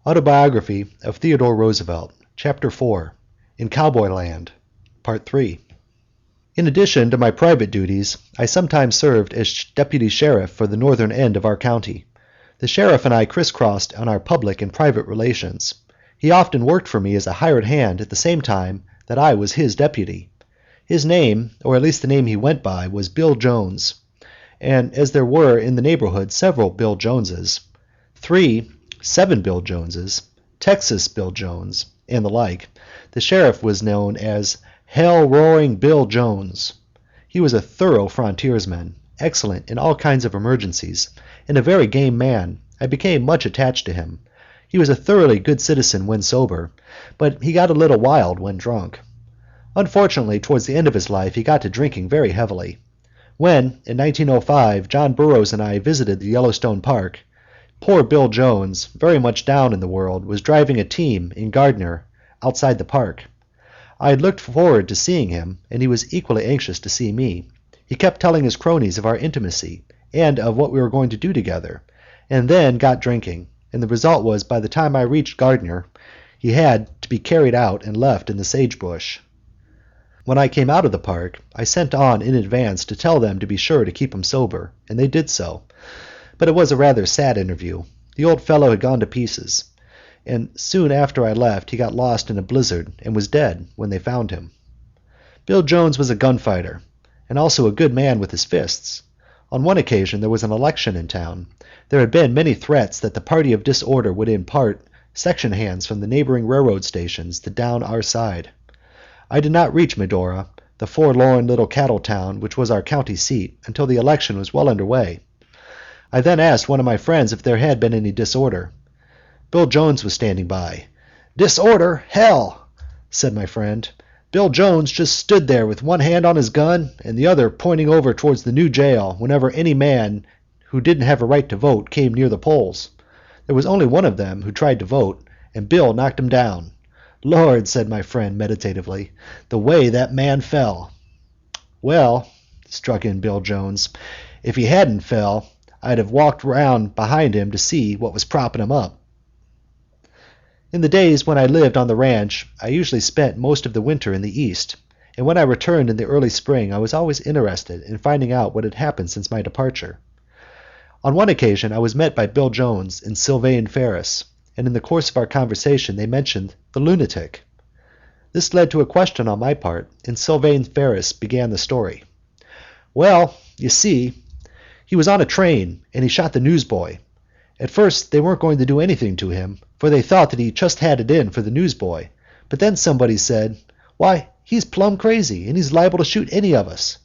Autobiography of Theodore Roosevelt, Chapter 4, In Cowboy Land, Part 3. In addition to my private duties, I sometimes served as deputy sheriff for the northern end of our county. The sheriff and I crisscrossed on our public and private relations. He often worked for me as a hired hand at the same time that I was his deputy. His name, or at least the name he went by, was Bill Jones, and as there were in the neighborhood several Bill Joneses, 7 Bill Joneses, Texas Bill Jones, and the like, the sheriff was known as Hell-Roaring Bill Jones. He was a thorough frontiersman, excellent in all kinds of emergencies, and a very game man. I became much attached to him. He was a thoroughly good citizen when sober, but he got a little wild when drunk. Unfortunately, towards the end of his life, he got to drinking very heavily. When, in 1905, John Burroughs and I visited the Yellowstone Park, poor Bill Jones, very much down in the world, was driving a team in Gardner outside the park. I had looked forward to seeing him, and he was equally anxious to see me. He kept telling his cronies of our intimacy and of what we were going to do together, and then got drinking, and the result was by the time I reached Gardner, he had to be carried out and left in the sagebrush. When I came out of the park, I sent on in advance to tell them to be sure to keep him sober, and they did so. But it was a rather sad interview. The old fellow had gone to pieces, and soon after I left he got lost in a blizzard and was dead when they found him. Bill Jones was a gunfighter, and also a good man with his fists. On one occasion there was an election in town. There had been many threats that the party of disorder would impart section hands from the neighboring railroad stations to down our side. I did not reach Medora, the forlorn little cattle town which was our county seat, until the election was well under way. I then asked one of my friends if there had been any disorder. Bill Jones was standing by. "Disorder? Hell!" said my friend. "Bill Jones just stood there with one hand on his gun and the other pointing over towards the new jail whenever any man who didn't have a right to vote came near the polls. There was only one of them who tried to vote, and Bill knocked him down. Lord," said my friend meditatively, "the way that man fell." "Well," struck in Bill Jones, "if he hadn't fell, I'd have walked round behind him to see what was propping him up." In the days when I lived on the ranch, I usually spent most of the winter in the East, and when I returned in the early spring I was always interested in finding out what had happened since my departure. On one occasion I was met by Bill Jones and Sylvain Ferris, and in the course of our conversation they mentioned the lunatic. This led to a question on my part, and Sylvain Ferris began the story. "Well, you see, he was on a train, and he shot the newsboy. At first they weren't going to do anything to him, for they thought that he just had it in for the newsboy. But then somebody said, 'Why, he's plumb crazy, and he's liable to shoot any of us.'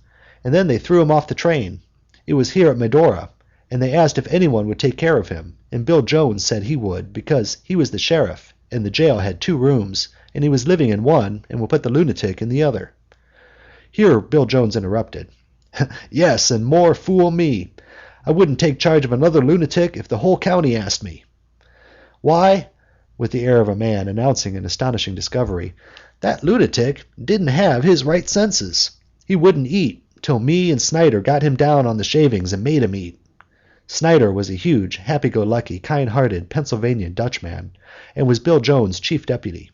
And then they threw him off the train. It was here at Medora, and they asked if anyone would take care of him, and Bill Jones said he would, because he was the sheriff, and the jail had 2 rooms, and he was living in one, and would put the lunatic in the other." Here Bill Jones interrupted. "Yes, and more fool me. I wouldn't take charge of another lunatic if the whole county asked me. Why," with the air of a man announcing an astonishing discovery, "that lunatic didn't have his right senses. He wouldn't eat till me and Snyder got him down on the shavings and made him eat." Snyder was a huge, happy-go-lucky, kind-hearted Pennsylvania Dutchman, and was Bill Jones' chief deputy.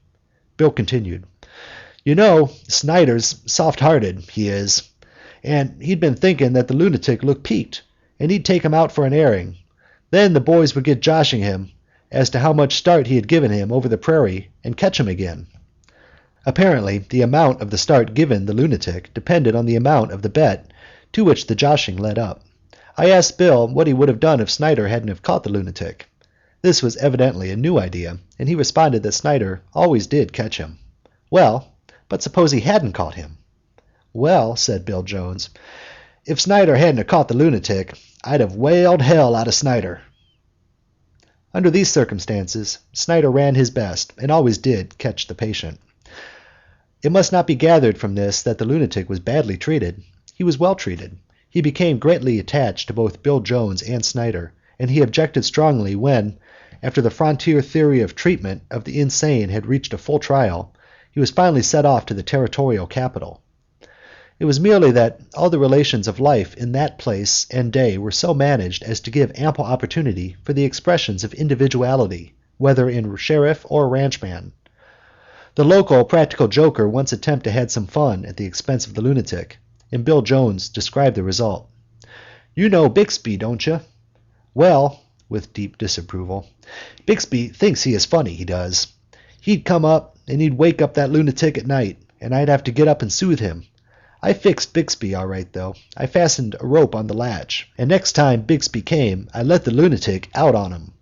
Bill continued, "You know, Snyder's soft-hearted, he is, and he'd been thinking that the lunatic looked peaked, and he'd take him out for an airing. Then the boys would get joshing him as to how much start he had given him over the prairie and catch him again." Apparently the amount of the start given the lunatic depended on the amount of the bet to which the joshing led up. I asked Bill what he would have done if Snyder hadn't have caught the lunatic. This was evidently a new idea, and he responded that Snyder always did catch him. "Well, but suppose he hadn't caught him?" "Well," said Bill Jones, "if Snyder hadn't caught the lunatic, I'd have whaled hell out of Snyder." Under these circumstances, Snyder ran his best, and always did catch the patient. It must not be gathered from this that the lunatic was badly treated. He was well treated. He became greatly attached to both Bill Jones and Snyder, and he objected strongly when, after the frontier theory of treatment of the insane had reached a full trial, he was finally set off to the territorial capital. It was merely that all the relations of life in that place and day were so managed as to give ample opportunity for the expressions of individuality whether in sheriff or ranchman. The local practical joker once attempted to have some fun at the expense of the lunatic, and Bill Jones described the result. "You know Bixby, don't you?" "Well," with deep disapproval, "Bixby thinks he is funny, he does. He'd come up and he'd wake up that lunatic at night, and I'd have to get up and soothe him. I fixed Bixby all right, though. I fastened a rope on the latch, and next time Bixby came I let the lunatic out on him.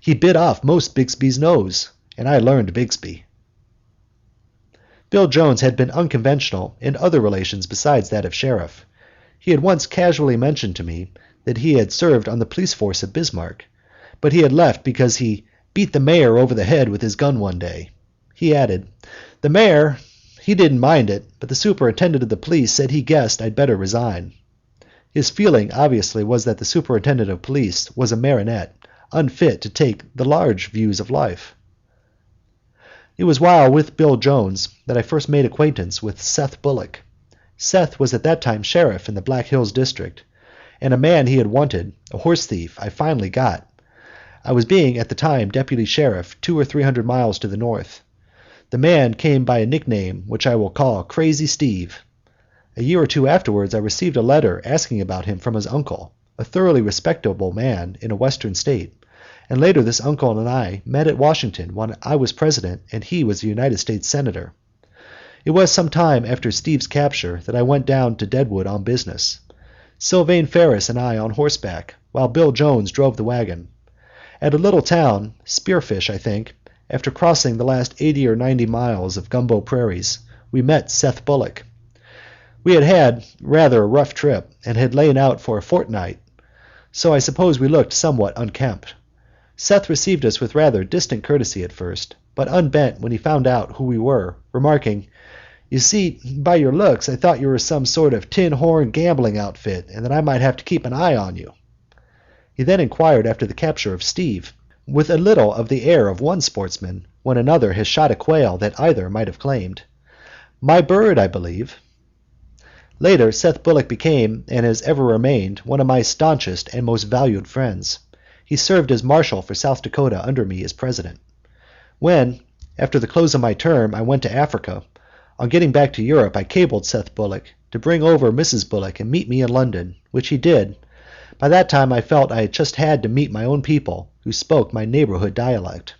He bit off most Bixby's nose, and I learned Bixby." Bill Jones had been unconventional in other relations besides that of sheriff. He had once casually mentioned to me that he had served on the police force at Bismarck, but he had left because he beat the mayor over the head with his gun one day. He added, "The mayor, he didn't mind it, but the superintendent of the police said he guessed I'd better resign." His feeling obviously was that the superintendent of police was a martinet, unfit to take the large views of life. It was while with Bill Jones that I first made acquaintance with Seth Bullock. Seth was at that time sheriff in the Black Hills district, and a man he had wanted, a horse thief, I finally got. I was being at the time deputy sheriff 200 or 300 miles to the north. The man came by a nickname which I will call Crazy Steve. A year or two afterwards I received a letter asking about him from his uncle, a thoroughly respectable man in a western state, and later this uncle and I met at Washington when I was president and he was a United States senator. It was some time after Steve's capture that I went down to Deadwood on business. Sylvain Ferris and I on horseback, while Bill Jones drove the wagon. At a little town, Spearfish, I think, after crossing the last 80 or 90 miles of gumbo prairies, we met Seth Bullock. We had had rather a rough trip and had lain out for a fortnight, so I suppose we looked somewhat unkempt. Seth received us with rather distant courtesy at first, but unbent when he found out who we were, remarking, "You see, by your looks I thought you were some sort of tin-horn gambling outfit and that I might have to keep an eye on you." He then inquired after the capture of Steve, with a little of the air of one sportsman when another has shot a quail that either might have claimed. "My bird, I believe." Later, Seth Bullock became, and has ever remained, one of my staunchest and most valued friends. He served as marshal for South Dakota under me as president. When, after the close of my term, I went to Africa, on getting back to Europe I cabled Seth Bullock to bring over Mrs. Bullock and meet me in London, which he did. By that time I felt I just had to meet my own people, who spoke my neighborhood dialect.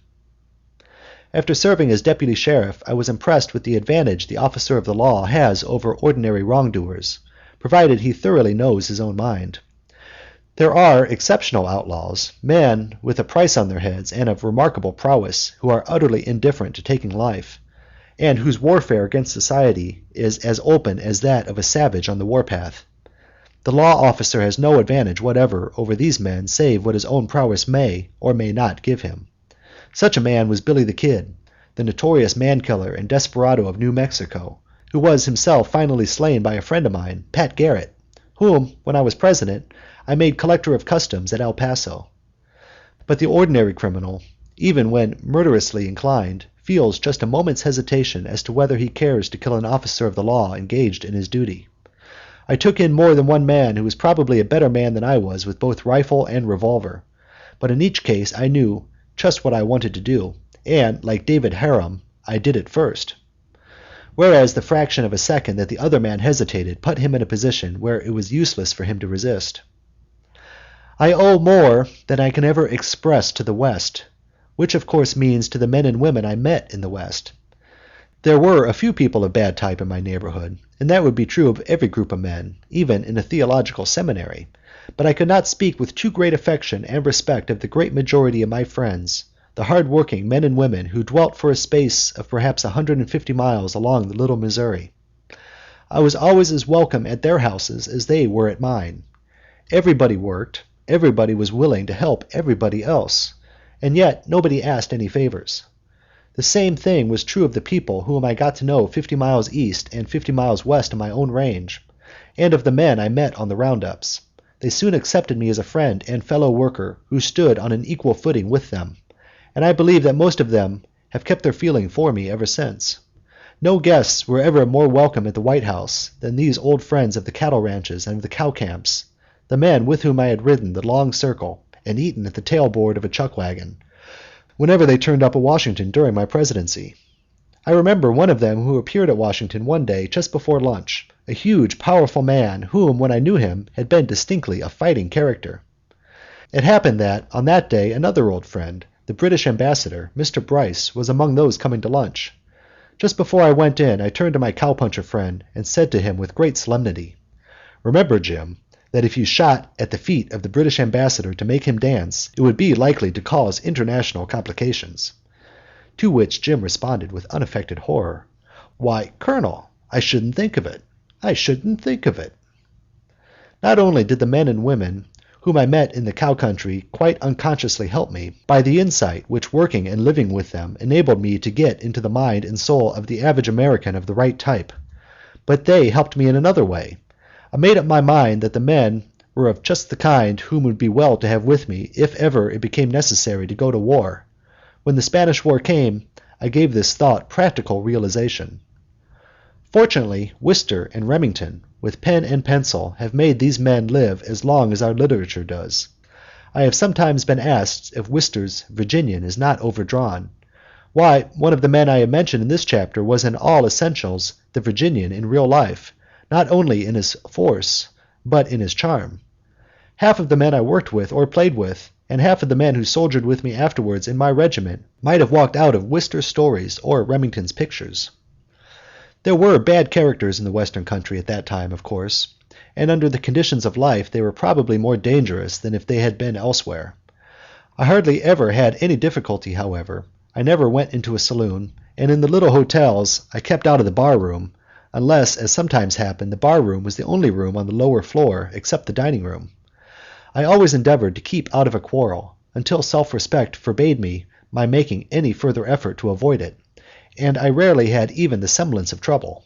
After serving as deputy sheriff, I was impressed with the advantage the officer of the law has over ordinary wrongdoers, provided he thoroughly knows his own mind. There are exceptional outlaws, men with a price on their heads and of remarkable prowess, who are utterly indifferent to taking life, and whose warfare against society is as open as that of a savage on the warpath. The law officer has no advantage whatever over these men save what his own prowess may or may not give him. Such a man was Billy the Kid, the notorious man-killer and desperado of New Mexico, who was himself finally slain by a friend of mine, Pat Garrett, whom, when I was president, I made collector of customs at El Paso. But the ordinary criminal, even when murderously inclined, feels just a moment's hesitation as to whether he cares to kill an officer of the law engaged in his duty. I took in more than one man who was probably a better man than I was with both rifle and revolver, but in each case I knew just what I wanted to do, and, like David Harum, I did it first. Whereas the fraction of a second that the other man hesitated put him in a position where it was useless for him to resist. I owe more than I can ever express to the West, which of course means to the men and women I met in the West. There were a few people of bad type in my neighborhood, and that would be true of every group of men, even in a theological seminary, but I could not speak with too great affection and respect of the great majority of my friends, the hard-working men and women who dwelt for a space of perhaps 150 miles along the Little Missouri. I was always as welcome at their houses as they were at mine. Everybody worked, everybody was willing to help everybody else, and yet nobody asked any favors. The same thing was true of the people whom I got to know 50 miles east and 50 miles west of my own range, and of the men I met on the roundups. They soon accepted me as a friend and fellow worker who stood on an equal footing with them, and I believe that most of them have kept their feeling for me ever since. No guests were ever more welcome at the White House than these old friends of the cattle ranches and of the cow camps, the men with whom I had ridden the long circle and eaten at the tailboard of a chuck wagon, whenever they turned up at Washington during my presidency. I remember one of them who appeared at Washington one day just before lunch, a huge, powerful man whom, when I knew him, had been distinctly a fighting character. It happened that, on that day, another old friend, the British ambassador, Mr. Bryce, was among those coming to lunch. Just before I went in, I turned to my cowpuncher friend and said to him with great solemnity, "Remember, Jim, that if you shot at the feet of the British ambassador to make him dance, it would be likely to cause international complications." To which Jim responded with unaffected horror, "Why, Colonel, I shouldn't think of it. I shouldn't think of it." Not only did the men and women whom I met in the cow country quite unconsciously help me by the insight which working and living with them enabled me to get into the mind and soul of the average American of the right type, but they helped me in another way. I made up my mind that the men were of just the kind whom it would be well to have with me if ever it became necessary to go to war. When the Spanish War came, I gave this thought practical realization. Fortunately, Worcester and Remington, with pen and pencil, have made these men live as long as our literature does. I have sometimes been asked if Worcester's Virginian is not overdrawn. Why, one of the men I have mentioned in this chapter was in all essentials the Virginian in real life, not only in his force, but in his charm. Half of the men I worked with or played with, and half of the men who soldiered with me afterwards in my regiment, might have walked out of Worcester's stories or Remington's pictures. There were bad characters in the Western country at that time, of course, and under the conditions of life they were probably more dangerous than if they had been elsewhere. I hardly ever had any difficulty, however. I never went into a saloon, and in the little hotels I kept out of the bar room, unless, as sometimes happened, the bar room was the only room on the lower floor except the dining room. I always endeavored to keep out of a quarrel, until self-respect forbade me my making any further effort to avoid it, and I rarely had even the semblance of trouble.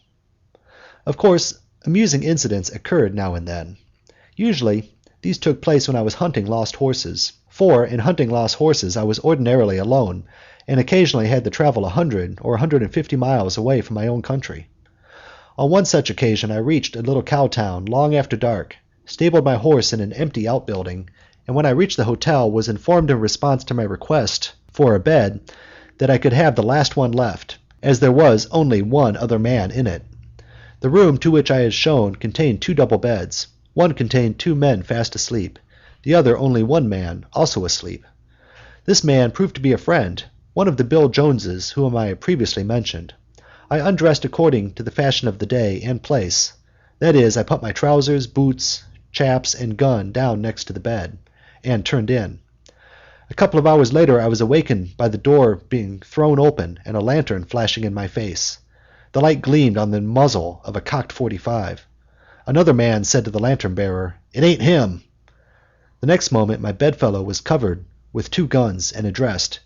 Of course, amusing incidents occurred now and then. Usually, these took place when I was hunting lost horses, for in hunting lost horses I was ordinarily alone, and occasionally had to travel 100 or 150 miles away from my own country. On one such occasion I reached a little cow town long after dark, stabled my horse in an empty outbuilding, and when I reached the hotel was informed in response to my request for a bed that I could have the last one left, as there was only one other man in it. The room to which I had shown contained 2 double beds. One contained 2 men fast asleep, the other only one man, also asleep. This man proved to be a friend, one of the Bill Joneses whom I have previously mentioned. I undressed according to the fashion of the day and place. That is, I put my trousers, boots, chaps, and gun down next to the bed, and turned in. A couple of hours later I was awakened by the door being thrown open and a lantern flashing in my face. The light gleamed on the muzzle of a cocked .45. Another man said to the lantern bearer, "It ain't him." The next moment my bedfellow was covered with 2 guns and addressed,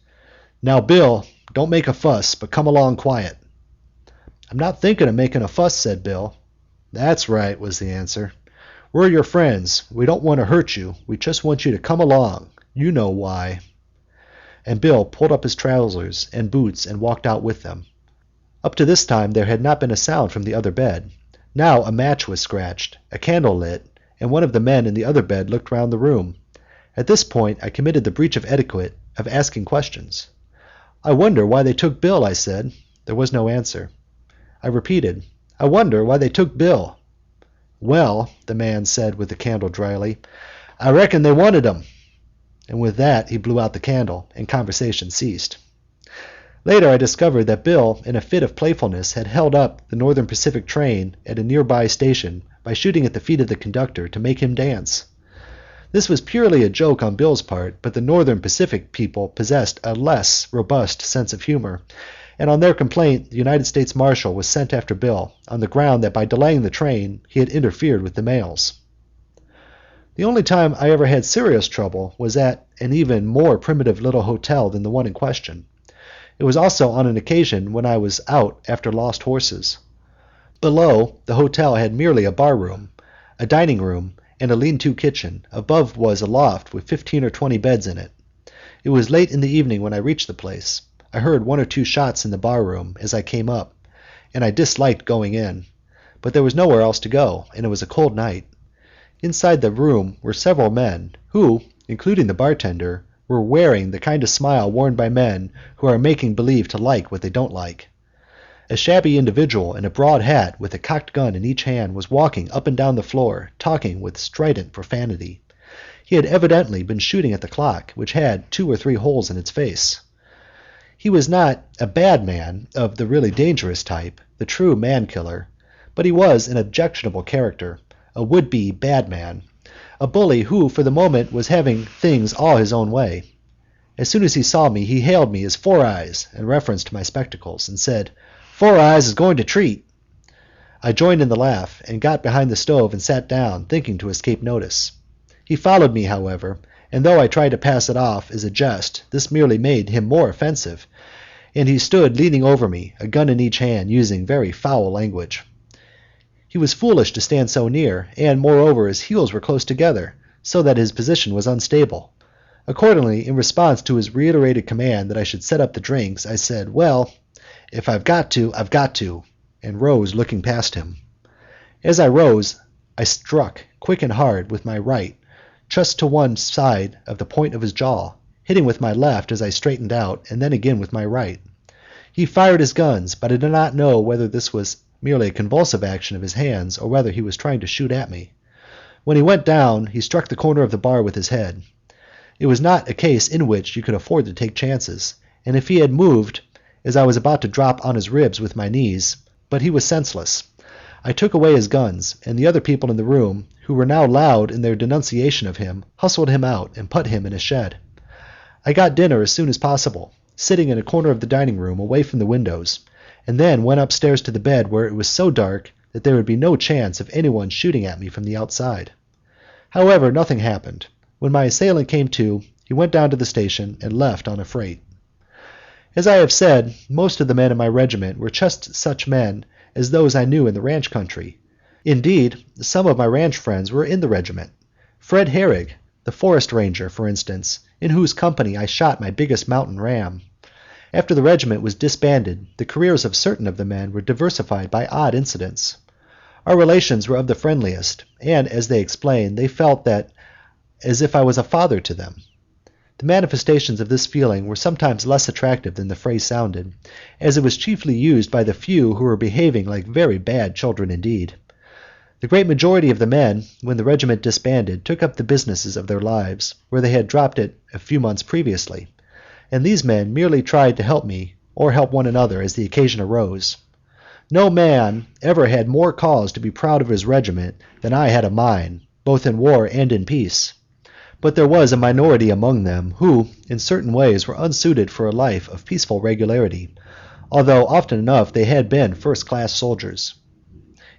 "Now, Bill, don't make a fuss, but come along quiet." "I'm not thinking of making a fuss," said Bill. "That's right," was the answer. "We're your friends. We don't want to hurt you. We just want you to come along. You know why." And Bill pulled up his trousers and boots and walked out with them. Up to this time there had not been a sound from the other bed. Now a match was scratched, a candle lit, and one of the men in the other bed looked round the room. At this point I committed the breach of etiquette of asking questions. "I wonder why they took Bill," I said. There was no answer. I repeated, "I wonder why they took Bill." "Well," the man said with the candle dryly, "I reckon they wanted him." And with that he blew out the candle, and conversation ceased. Later I discovered that Bill, in a fit of playfulness, had held up the Northern Pacific train at a nearby station by shooting at the feet of the conductor to make him dance. This was purely a joke on Bill's part, but the Northern Pacific people possessed a less robust sense of humor, and on their complaint the United States Marshal was sent after Bill on the ground that by delaying the train he had interfered with the mails. The only time I ever had serious trouble was at an even more primitive little hotel than the one in question. It was also on an occasion when I was out after lost horses. Below, the hotel had merely a bar room, a dining room, and a lean-to kitchen. Above was a loft with 15 or 20 beds in it. It was late in the evening when I reached the place. I heard 1 or 2 shots in the bar room as I came up, and I disliked going in. But there was nowhere else to go, and it was a cold night. Inside the room were several men, who, including the bartender, were wearing the kind of smile worn by men who are making believe to like what they don't like. A shabby individual in a broad hat with a cocked gun in each hand was walking up and down the floor, talking with strident profanity. He had evidently been shooting at the clock, which had 2 or 3 holes in its face. He was not a bad man of the really dangerous type, the true man-killer, but he was an objectionable character, a would-be bad man, a bully who for the moment was having things all his own way. As soon as he saw me, he hailed me as Four Eyes, in reference to my spectacles, and said, "Four Eyes is going to treat." I joined in the laugh, and got behind the stove and sat down, thinking to escape notice. He followed me, however, and though I tried to pass it off as a jest, this merely made him more offensive, and he stood leaning over me, a gun in each hand, using very foul language. He was foolish to stand so near, and, moreover, his heels were close together, so that his position was unstable. Accordingly, in response to his reiterated command that I should set up the drinks, I said, "Well, if I've got to, I've got to," and rose, looking past him. As I rose, I struck, quick and hard, with my right, just to one side of the point of his jaw, hitting with my left as I straightened out, and then again with my right. He fired his guns, but I did not know whether this was merely a convulsive action of his hands or whether he was trying to shoot at me. When he went down, he struck the corner of the bar with his head. It was not a case in which you could afford to take chances, and if he had moved, as I was about to drop on his ribs with my knees, but he was senseless. I took away his guns, and the other people in the room, who were now loud in their denunciation of him, hustled him out and put him in a shed. I got dinner as soon as possible, sitting in a corner of the dining room away from the windows, and then went upstairs to the bed where it was so dark that there would be no chance of anyone shooting at me from the outside. However, nothing happened. When my assailant came to, he went down to the station and left on a freight. As I have said, most of the men in my regiment were just such men as those I knew in the ranch country. Indeed, some of my ranch friends were in the regiment. Fred Herrig, the forest ranger, for instance, in whose company I shot my biggest mountain ram. After the regiment was disbanded, the careers of certain of the men were diversified by odd incidents. Our relations were of the friendliest, and, as they explained, they felt that as if I was a father to them. The manifestations of this feeling were sometimes less attractive than the phrase sounded, as it was chiefly used by the few who were behaving like very bad children indeed. The great majority of the men, when the regiment disbanded, took up the businesses of their lives, where they had dropped it a few months previously, and these men merely tried to help me or help one another as the occasion arose. No man ever had more cause to be proud of his regiment than I had of mine, both in war and in peace. But there was a minority among them who, in certain ways, were unsuited for a life of peaceful regularity, although often enough they had been first-class soldiers.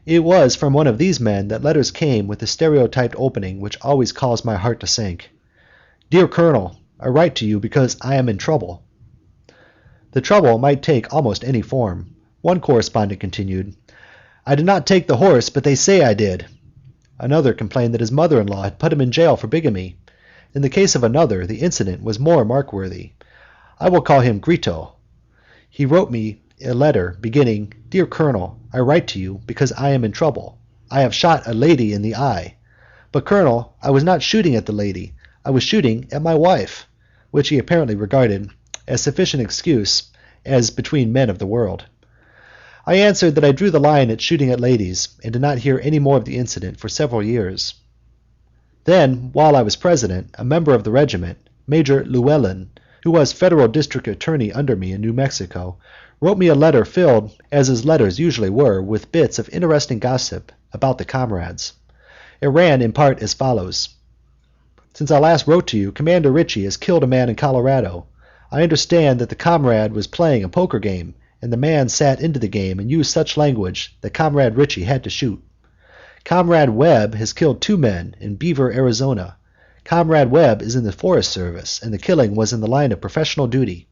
It was from one of these men that letters came with the stereotyped opening which always caused my heart to sink. "Dear Colonel, I write to you because I am in trouble." The trouble might take almost any form. One correspondent continued, "I did not take the horse, but they say I did." Another complained that his mother-in-law had put him in jail for bigamy. In the case of another, the incident was more mark-worthy. I will call him Grito. He wrote me a letter beginning, "Dear Colonel, I write to you because I am in trouble. I have shot a lady in the eye. But, Colonel, I was not shooting at the lady. I was shooting at my wife," which he apparently regarded as sufficient excuse as between men of the world. I answered that I drew the line at shooting at ladies, and did not hear any more of the incident for several years. Then, while I was president, a member of the regiment, Major Llewellyn, who was federal district attorney under me in New Mexico, wrote me a letter filled, as his letters usually were, with bits of interesting gossip about the comrades. It ran in part as follows: "Since I last wrote to you, Commander Ritchie has killed a man in Colorado. I understand that the comrade was playing a poker game, and the man sat into the game and used such language that Comrade Ritchie had to shoot. Comrade Webb has killed 2 men in Beaver, Arizona. Comrade Webb is in the Forest Service, and the killing was in the line of professional duty.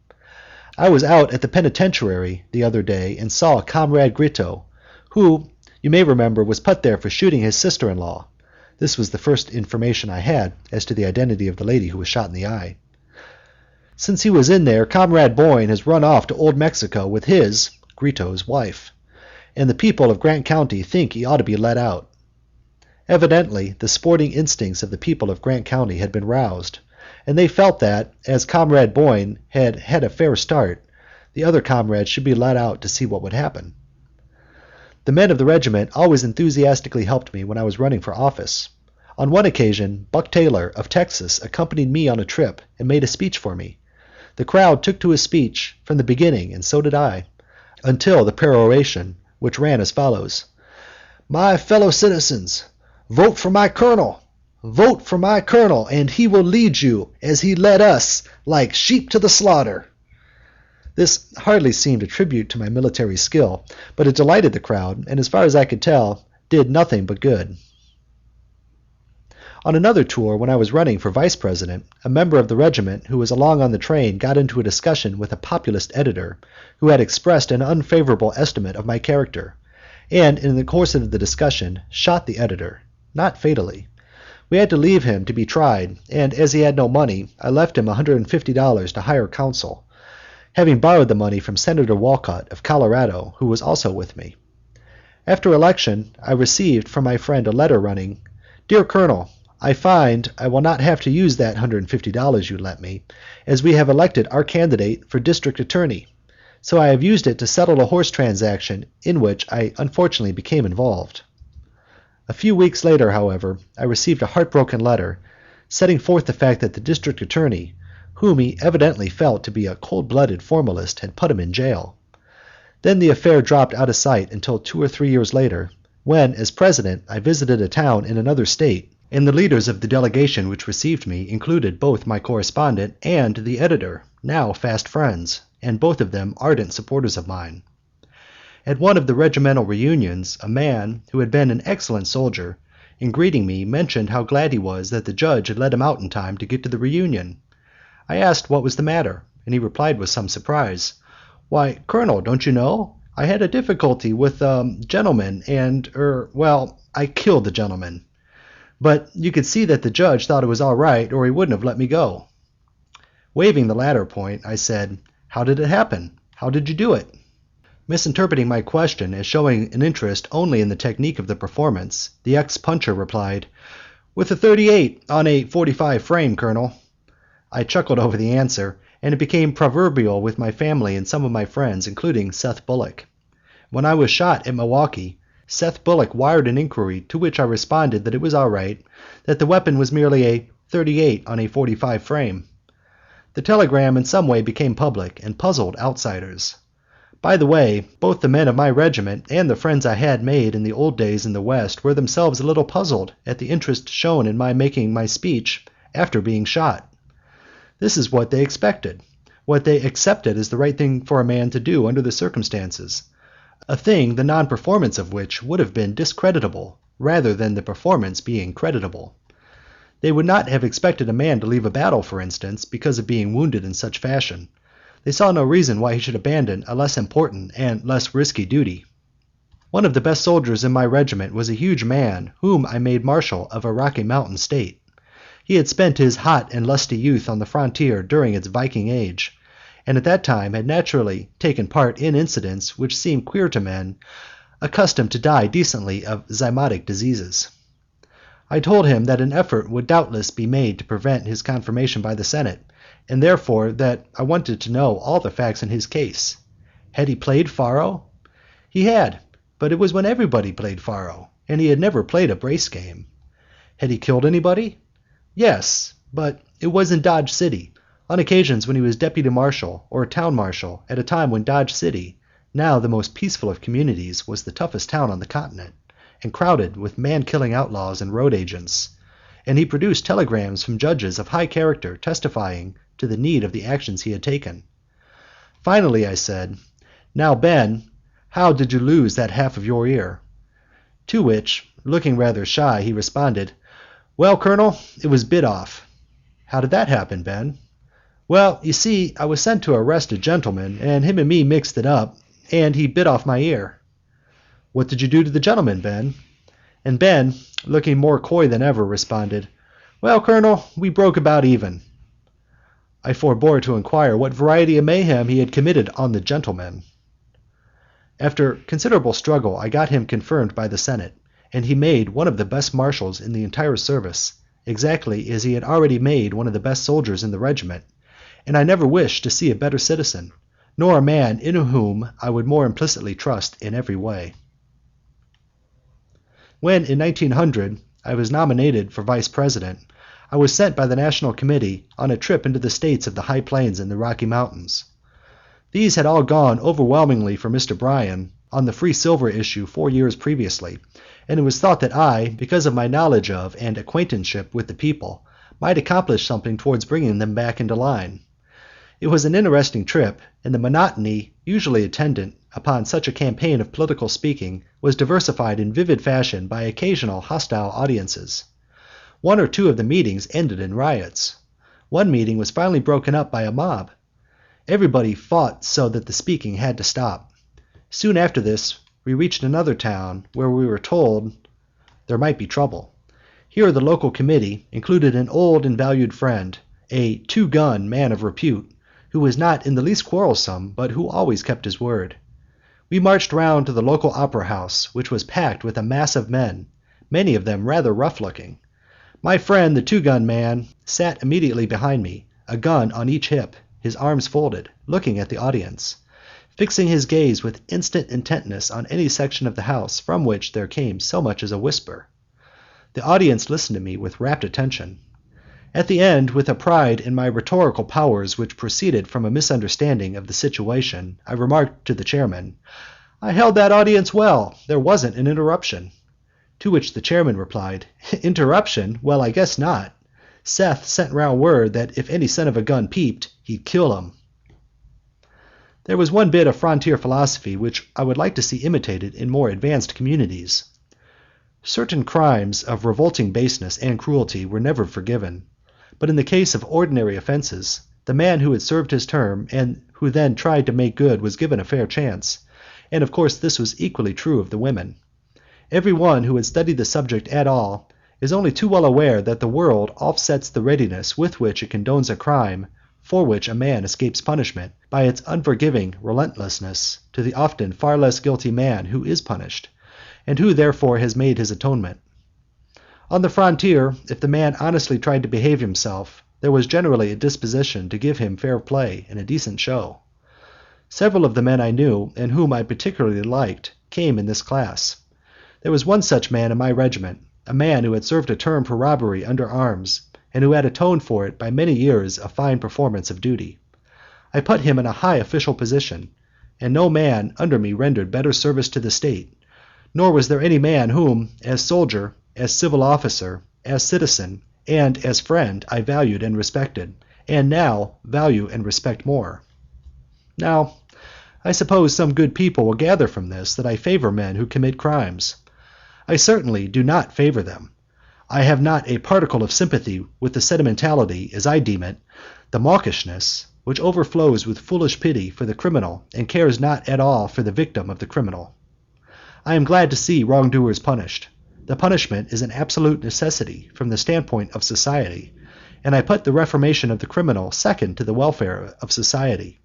I was out at the penitentiary the other day and saw Comrade Grito, who, you may remember, was put there for shooting his sister-in-law." This was the first information I had as to the identity of the lady who was shot in the eye. "Since he was in there, Comrade Boyne has run off to Old Mexico with his (Grito's) wife, and the people of Grant County think he ought to be let out." Evidently, the sporting instincts of the people of Grant County had been roused, and they felt that, as Comrade Boyne had had a fair start, the other comrades should be let out to see what would happen. The men of the regiment always enthusiastically helped me when I was running for office. On one occasion, Buck Taylor, of Texas, accompanied me on a trip and made a speech for me. The crowd took to his speech from the beginning, and so did I, until the peroration, which ran as follows: "My fellow citizens, vote for my colonel. Vote for my colonel, and he will lead you, as he led us, like sheep to the slaughter." This hardly seemed a tribute to my military skill, but it delighted the crowd, and as far as I could tell, did nothing but good. On another tour, when I was running for vice president, a member of the regiment who was along on the train got into a discussion with a populist editor who had expressed an unfavorable estimate of my character, and in the course of the discussion shot the editor, not fatally. We had to leave him to be tried, and as he had no money, I left him $150 to hire counsel, having borrowed the money from Senator Walcott of Colorado, who was also with me. After election, I received from my friend a letter running: "Dear Colonel, I find I will not have to use that $150 you lent me, as we have elected our candidate for district attorney, so I have used it to settle a horse transaction in which I unfortunately became involved." A few weeks later, however, I received a heartbroken letter, setting forth the fact that the district attorney, whom he evidently felt to be a cold-blooded formalist, had put him in jail. Then the affair dropped out of sight until 2 or 3 years later, when, as president, I visited a town in another state, and the leaders of the delegation which received me included both my correspondent and the editor, now fast friends, and both of them ardent supporters of mine. At one of the regimental reunions, a man, who had been an excellent soldier, in greeting me mentioned how glad he was that the judge had let him out in time to get to the reunion. I asked what was the matter, and he replied with some surprise: "Why, Colonel, don't you know? I had a difficulty with a gentleman, and, well, I killed the gentleman. But you could see that the judge thought it was all right, or he wouldn't have let me go." Waiving the latter point, I said: "How did it happen? How did you do it?" Misinterpreting my question as showing an interest only in the technique of the performance, the ex-puncher replied: "With a .38 on a .45 frame, Colonel." I chuckled over the answer, and it became proverbial with my family and some of my friends, including Seth Bullock. When I was shot at Milwaukee, Seth Bullock wired an inquiry to which I responded that it was all right, that the weapon was merely a .38 on a .45 frame. The telegram in some way became public and puzzled outsiders. By the way, both the men of my regiment and the friends I had made in the old days in the West were themselves a little puzzled at the interest shown in my making my speech after being shot. This is what they expected, what they accepted as the right thing for a man to do under the circumstances, a thing the non-performance of which would have been discreditable rather than the performance being creditable. They would not have expected a man to leave a battle, for instance, because of being wounded in such fashion. They saw no reason why he should abandon a less important and less risky duty. One of the best soldiers in my regiment was a huge man whom I made marshal of a Rocky Mountain state. He had spent his hot and lusty youth on the frontier during its Viking age, and at that time had naturally taken part in incidents which seem queer to men accustomed to die decently of zymotic diseases. I told him that an effort would doubtless be made to prevent his confirmation by the Senate, and therefore that I wanted to know all the facts in his case. Had he played faro? He had, but it was when everybody played faro, and he had never played a brace game. Had he killed anybody? Yes, but it was in Dodge City, on occasions when he was deputy marshal or town marshal, at a time when Dodge City, now the most peaceful of communities, was the toughest town on the continent, and crowded with man-killing outlaws and road agents, and he produced telegrams from judges of high character testifying to the need of the actions he had taken. Finally, I said: "Now, Ben, how did you lose that half of your ear?" To which, looking rather shy, he responded: "Well, Colonel, it was bit off." "How did that happen, Ben?" "Well, you see, I was sent to arrest a gentleman, and him and me mixed it up, and he bit off my ear." "What did you do to the gentleman, Ben?" And Ben, looking more coy than ever, responded: "Well, Colonel, we broke about even." I forbore to inquire what variety of mayhem he had committed on the gentleman. After considerable struggle I got him confirmed by the Senate, and he made one of the best marshals in the entire service, exactly as he had already made one of the best soldiers in the regiment, and I never wished to see a better citizen, nor a man in whom I would more implicitly trust in every way. When, in 1900, I was nominated for vice president, I was sent by the National Committee on a trip into the states of the High Plains and the Rocky Mountains. These had all gone overwhelmingly for Mr. Bryan on the free silver issue 4 years previously, and it was thought that I, because of my knowledge of and acquaintanceship with the people, might accomplish something towards bringing them back into line. It was an interesting trip, and the monotony usually attendant upon such a campaign of political speaking was diversified in vivid fashion by occasional hostile audiences. 1 or 2 of the meetings ended in riots. One meeting was finally broken up by a mob. Everybody fought so that the speaking had to stop. Soon after this, we reached another town where we were told there might be trouble. Here the local committee included an old and valued friend, a two-gun man of repute, who was not in the least quarrelsome, but who always kept his word. We marched round to the local opera house, which was packed with a mass of men, many of them rather rough-looking. My friend, the two-gun man, sat immediately behind me, a gun on each hip, his arms folded, looking at the audience, fixing his gaze with instant intentness on any section of the house from which there came so much as a whisper. The audience listened to me with rapt attention. At the end, with a pride in my rhetorical powers which proceeded from a misunderstanding of the situation, I remarked to the chairman, "I held that audience well. There wasn't an interruption." To which the chairman replied, "Interruption? Well, I guess not. Seth sent round word that if any son of a gun peeped, he'd kill him." There was one bit of frontier philosophy which I would like to see imitated in more advanced communities. Certain crimes of revolting baseness and cruelty were never forgiven, but in the case of ordinary offenses, the man who had served his term and who then tried to make good was given a fair chance, and of course this was equally true of the women. Every one who has studied the subject at all is only too well aware that the world offsets the readiness with which it condones a crime for which a man escapes punishment by its unforgiving relentlessness to the often far less guilty man who is punished, and who therefore has made his atonement. On the frontier, if the man honestly tried to behave himself, there was generally a disposition to give him fair play and a decent show. Several of the men I knew, and whom I particularly liked, came in this class. There was one such man in my regiment, a man who had served a term for robbery under arms, and who had atoned for it by many years of fine performance of duty. I put him in a high official position, and no man under me rendered better service to the state, nor was there any man whom, as soldier, as civil officer, as citizen, and as friend, I valued and respected, and now value and respect more. Now, I suppose some good people will gather from this that I favor men who commit crimes. I certainly do not favor them. I have not a particle of sympathy with the sentimentality, as I deem it, the mawkishness, which overflows with foolish pity for the criminal and cares not at all for the victim of the criminal. I am glad to see wrongdoers punished. The punishment is an absolute necessity from the standpoint of society, and I put the reformation of the criminal second to the welfare of society.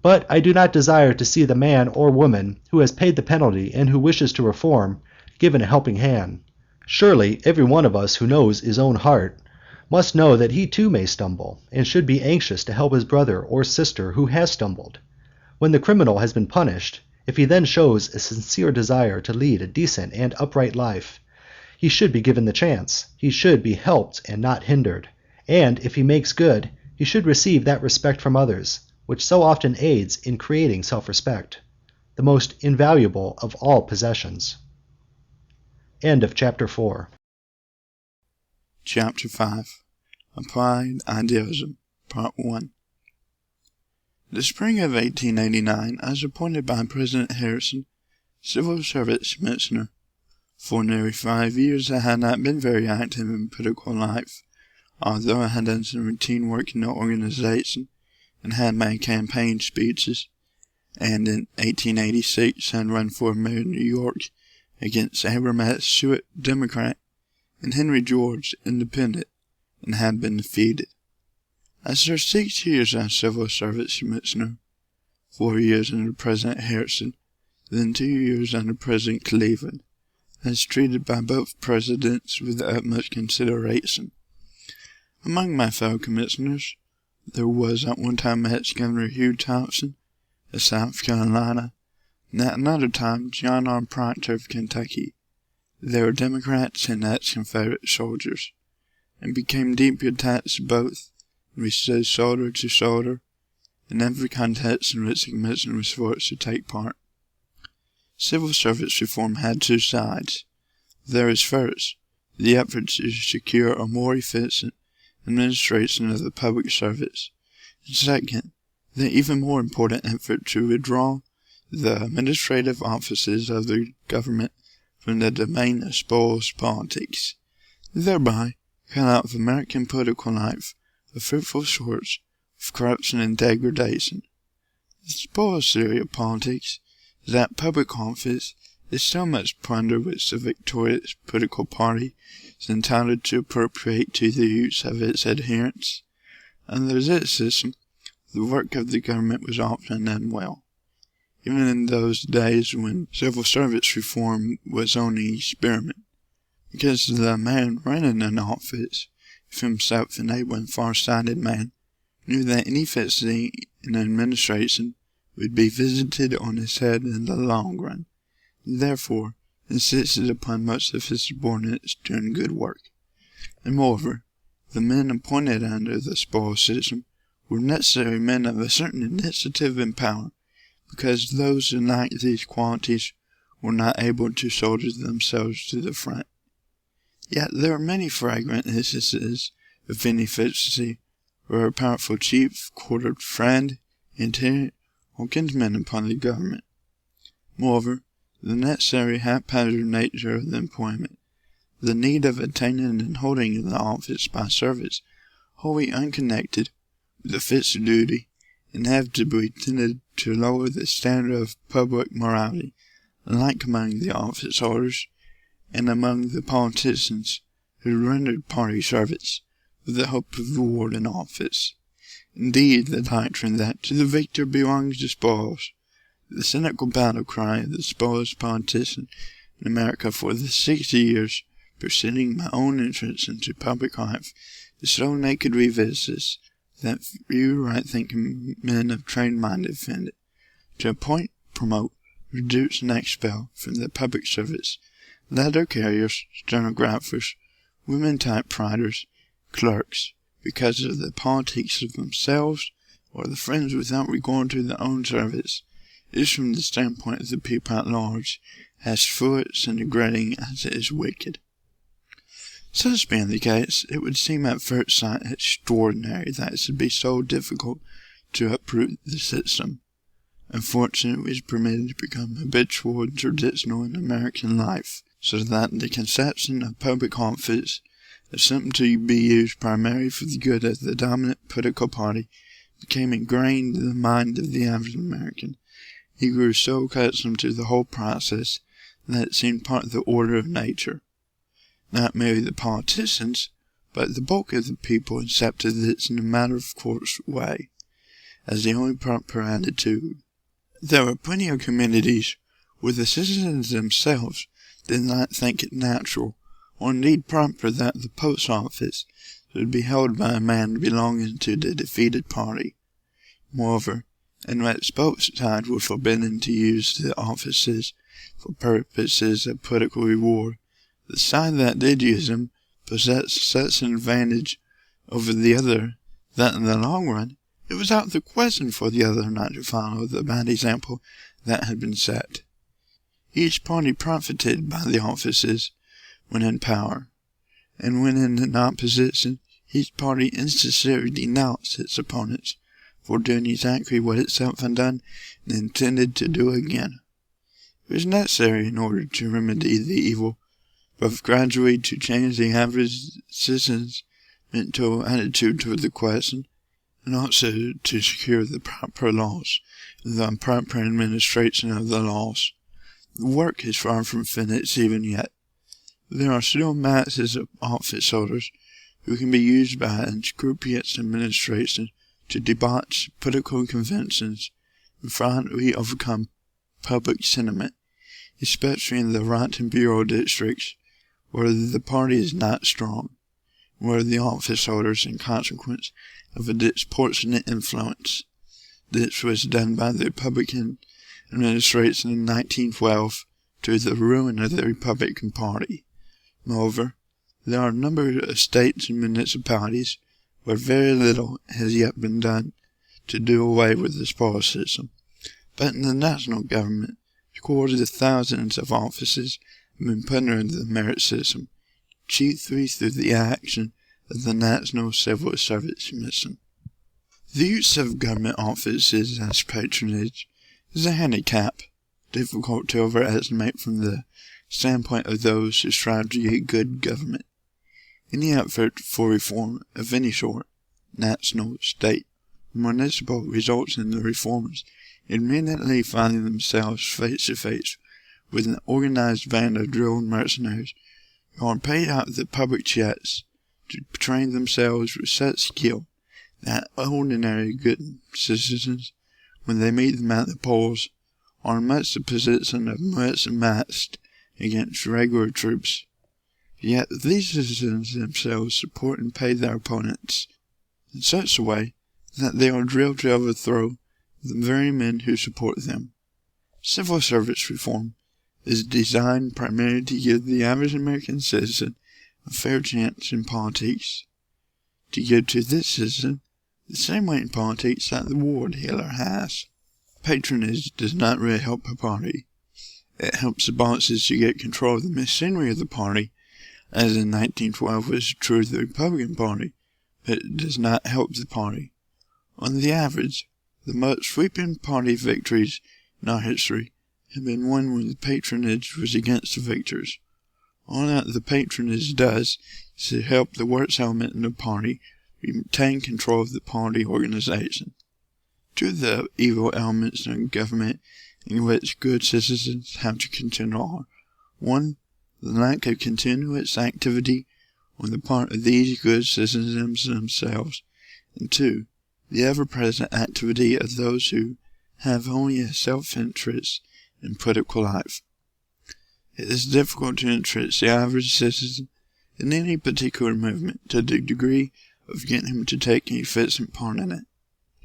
But I do not desire to see the man or woman who has paid the penalty and who wishes to reform given a helping hand. Surely every one of us who knows his own heart must know that he too may stumble, and should be anxious to help his brother or sister who has stumbled. When the criminal has been punished, if he then shows a sincere desire to lead a decent and upright life, he should be given the chance, he should be helped and not hindered, and if he makes good, he should receive that respect from others, which so often aids in creating self-respect, the most invaluable of all possessions. End of chapter 4. Chapter 5. Applied Idealism, Part 1. The spring of 1889, I was appointed by President Harrison Civil Service Commissioner. For nearly 5 years I had not been very active in political life, although I had done some routine work in the organization and had made campaign speeches, and in 1886 I had run for mayor of New York against Abraham Stewart, Democrat, and Henry George, Independent, and had been defeated. I served 6 years as Civil Service Commissioner, 4 years under President Harrison, then 2 years under President Cleveland. I was treated by both presidents with the utmost consideration, Among my fellow commissioners, there was at one time ex-Governor Hugh Thompson of South Carolina, and at another time John R. Proctor of Kentucky. They were Democrats and ex-Confederate soldiers, and became deeply attached to both, and we stood shoulder to shoulder in every contest in which the commission was forced to take part. Civil service reform had two sides. There is first the effort to secure a more efficient administration of the public service, and second, the even more important effort to withdraw the administrative offices of the government from the domain of spoils politics, thereby cut out of American political life a fruitful source of corruption and degradation. The spoils theory of politics is that public office is so much plunder which the victorious political party is entitled to appropriate to the use of its adherents. Under this system, the work of the government was often done well, even in those days when civil service reform was only an experiment, because the man running an office, if himself an able and far-sighted man, knew that any fixity in administration would be visited on his head in the long run, and therefore insisted upon most of his subordinates doing good work. And moreover, the men appointed under the spoils system were necessary men of a certain initiative and power, because those who lacked these qualities were not able to soldier themselves to the front. Yet there are many flagrant instances of inefficiency where a powerful chief quartered friend, intendant, or kinsman upon the government. Moreover, the necessary haphazard nature of the employment, the need of attaining and holding the office by service, wholly unconnected with the fixed duty, inevitably tended to lower the standard of public morality, alike among the office holders and among the politicians who rendered party service with the hope of reward in office. Indeed, the doctrine that to the victor belongs the spoils, the cynical battle cry of the spoils politician in America for the 60 years preceding my own entrance into public life, is so nakedly vicious that few right-thinking men of trained mind defend it. To appoint, promote, reduce, and expel from the public service letter carriers, stenographers, women typewriters, clerks, because of the politics of themselves or the friends without regard to their own service, is from the standpoint of the people at large as foolish and degrading as it is wicked. Such being the case, it would seem at first sight extraordinary that it should be so difficult to uproot the system. Unfortunately, it was permitted to become habitual and traditional in American life, so that the conception of public office as something to be used primarily for the good of the dominant political party became ingrained in the mind of the average American. He grew so accustomed to the whole process that it seemed part of the order of nature. Not merely the politicians, but the bulk of the people accepted this in a matter-of-course way, as the only proper attitude. There were plenty of communities where the citizens themselves did not think it natural, or indeed proper, that the post office should be held by a man belonging to the defeated party. Moreover, in which both sides were forbidden to use the offices for purposes of political reward, the side that did use them possessed such an advantage over the other that in the long run it was out of the question for the other not to follow the bad example that had been set. Each party profited by the offices when in power, and when in opposition, each party insincerely denounced its opponents for doing exactly what itself had done and intended to do again. It was necessary, in order to remedy the evil, both gradually to change the average citizen's mental attitude toward the question, and also to secure the proper laws and the proper administration of the laws. The work is far from finished even yet. There are still masses of office holders who can be used by unscrupulous administration to debauch political conventions and finally overcome public sentiment, especially in the rotten bureau districts where the party is not strong. were the office holders in consequence of a disproportionate influence. This was done by the Republican administration in 1912 to the ruin of the Republican Party. Moreover, there are a number of states and municipalities where very little has yet been done to do away with the spoils system. But in the national government, scores of thousands of offices have been put under the merit system, chiefly through the action of the National Civil Service Commission. The use of government offices as patronage is a handicap, difficult to overestimate from the standpoint of those who strive to get good government. Any effort for reform of any sort, national, state, or municipal, results in the reformers immediately finding themselves face to face with an organized band of drilled mercenaries who are paid out of the public checks to train themselves with such skill that ordinary good citizens, when they meet them at the polls, are in much the position of much matched against regular troops. Yet these citizens themselves support and pay their opponents in such a way that they are drilled to overthrow the very men who support them. Civil service reform is designed primarily to give the average American citizen a fair chance in politics, to give to this citizen the same weight in politics that the war dealer has. Patronage does not really help a party. It helps the bosses to get control of the machinery of the party, as in 1912 was true of the Republican Party, but it does not help the party. On the average, the most sweeping party victories in our history have been won when the patronage was against the victors. All that the patronage does is to help the worst element in the party retain control of the party organization. Two of the evil elements in government in which good citizens have to contend are: 1. The lack of continuous activity on the part of these good citizens themselves, and 2. The ever-present activity of those who have only a self-interest in political life. It is difficult to interest the average citizen in any particular movement to the degree of getting him to take an efficient part in it.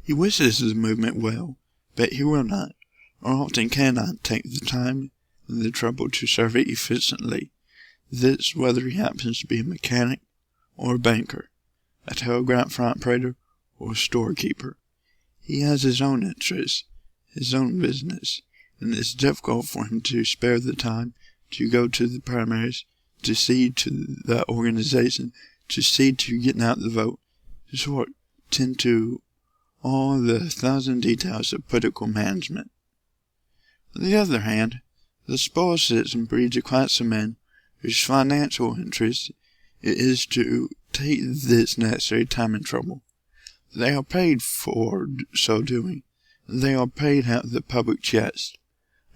He wishes the movement well, but he will not, or often cannot, take the time and the trouble to serve it efficiently. This whether he happens to be a mechanic or a banker, a telegraph operator or a storekeeper. He has his own interests, his own business, and it is difficult for him to spare the time to go to the primaries, to see to the organization, to see to getting out the vote, to sort, tend to all the thousand details of political management. On the other hand, the spoiled citizen breeds a class of men whose financial interest it is to take this necessary time and trouble. They are paid for so doing, and they are paid out of the public chest.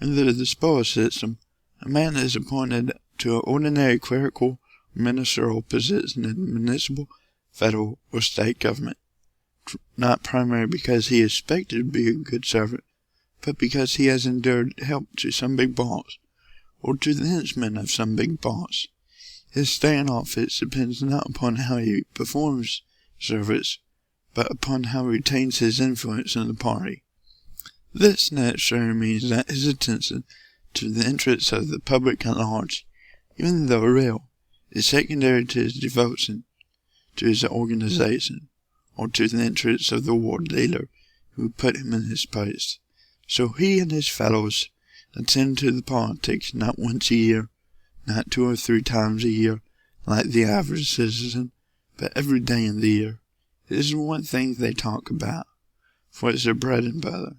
Under the spoils system, a man is appointed to an ordinary clerical or ministerial position in municipal, federal, or state government, not primarily because he is expected to be a good servant, but because he has endured help to some big boss, or to the henchmen of some big boss. His stay in office depends not upon how he performs service, but upon how he retains his influence in the party. This naturally means that his attention to the interests of the public at large, even though real, is secondary to his devotion to his organization, or to the interests of the war dealer who put him in his place. So he and his fellows attend to the politics not once a year, not 2 or 3 times a year, like the average citizen, but every day in the year. It is one thing they talk about, for it's their bread and butter.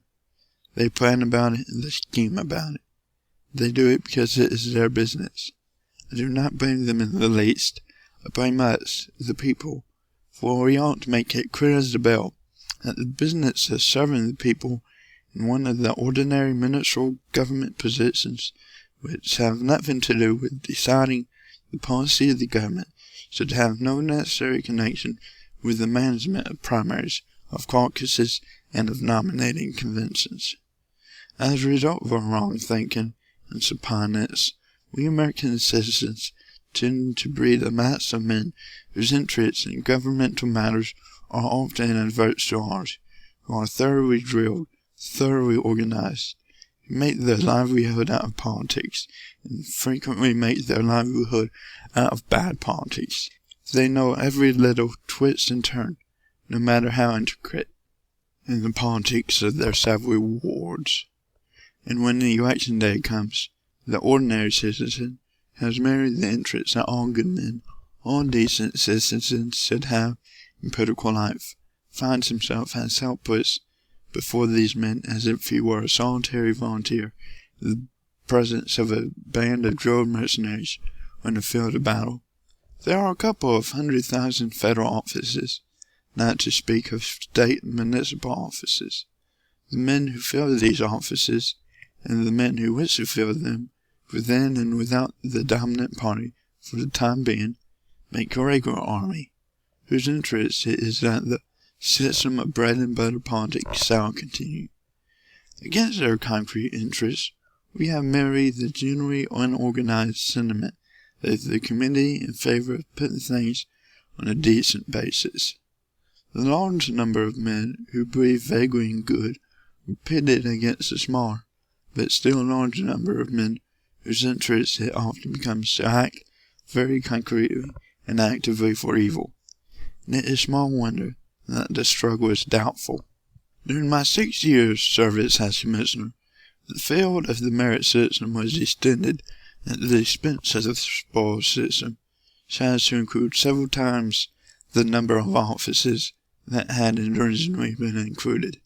They plan about it and they scheme about it. They do it because it is their business. I do not blame them in the least. I blame us, the people, for we ought to make it clear as the bell that the business of serving the people in one of the ordinary ministerial government positions, which have nothing to do with deciding the policy of the government, should have no necessary connection with the management of primaries, of caucuses, and of nominating conventions. As a result of our wrong thinking and supineness, we American citizens tend to breed a mass of men whose interests in governmental matters are often adverse to ours, who are thoroughly drilled, thoroughly organized, who make their livelihood out of politics, and frequently make their livelihood out of bad politics. They know every little twist and turn, no matter how intricate, in the politics of their several wards. And when the election day comes, the ordinary citizen has merely the interests that all good men, all decent citizens should have in political life, finds himself as helpless before these men as if he were a solitary volunteer in the presence of a band of drilled mercenaries on the field of battle. There are a couple of 100,000 federal offices, not to speak of state and municipal offices. The men who fill these offices, and the men who wish to fill them, within and without the dominant party for the time being, make a regular army, whose interest it is that the system of bread and butter politics shall continue. Against their concrete interests, we have merely the generally unorganized sentiment that the committee in favor of putting things on a decent basis. The large number of men who believe vaguely in good are pitted against the small, but still large number of men whose interests it often becomes to act very concretely and actively for evil. And it is small wonder that the struggle is doubtful. During my 6 years' service as commissioner, the field of the merit system was extended at the expense of the spoils system, so as to include several times the number of offices that had originally been included.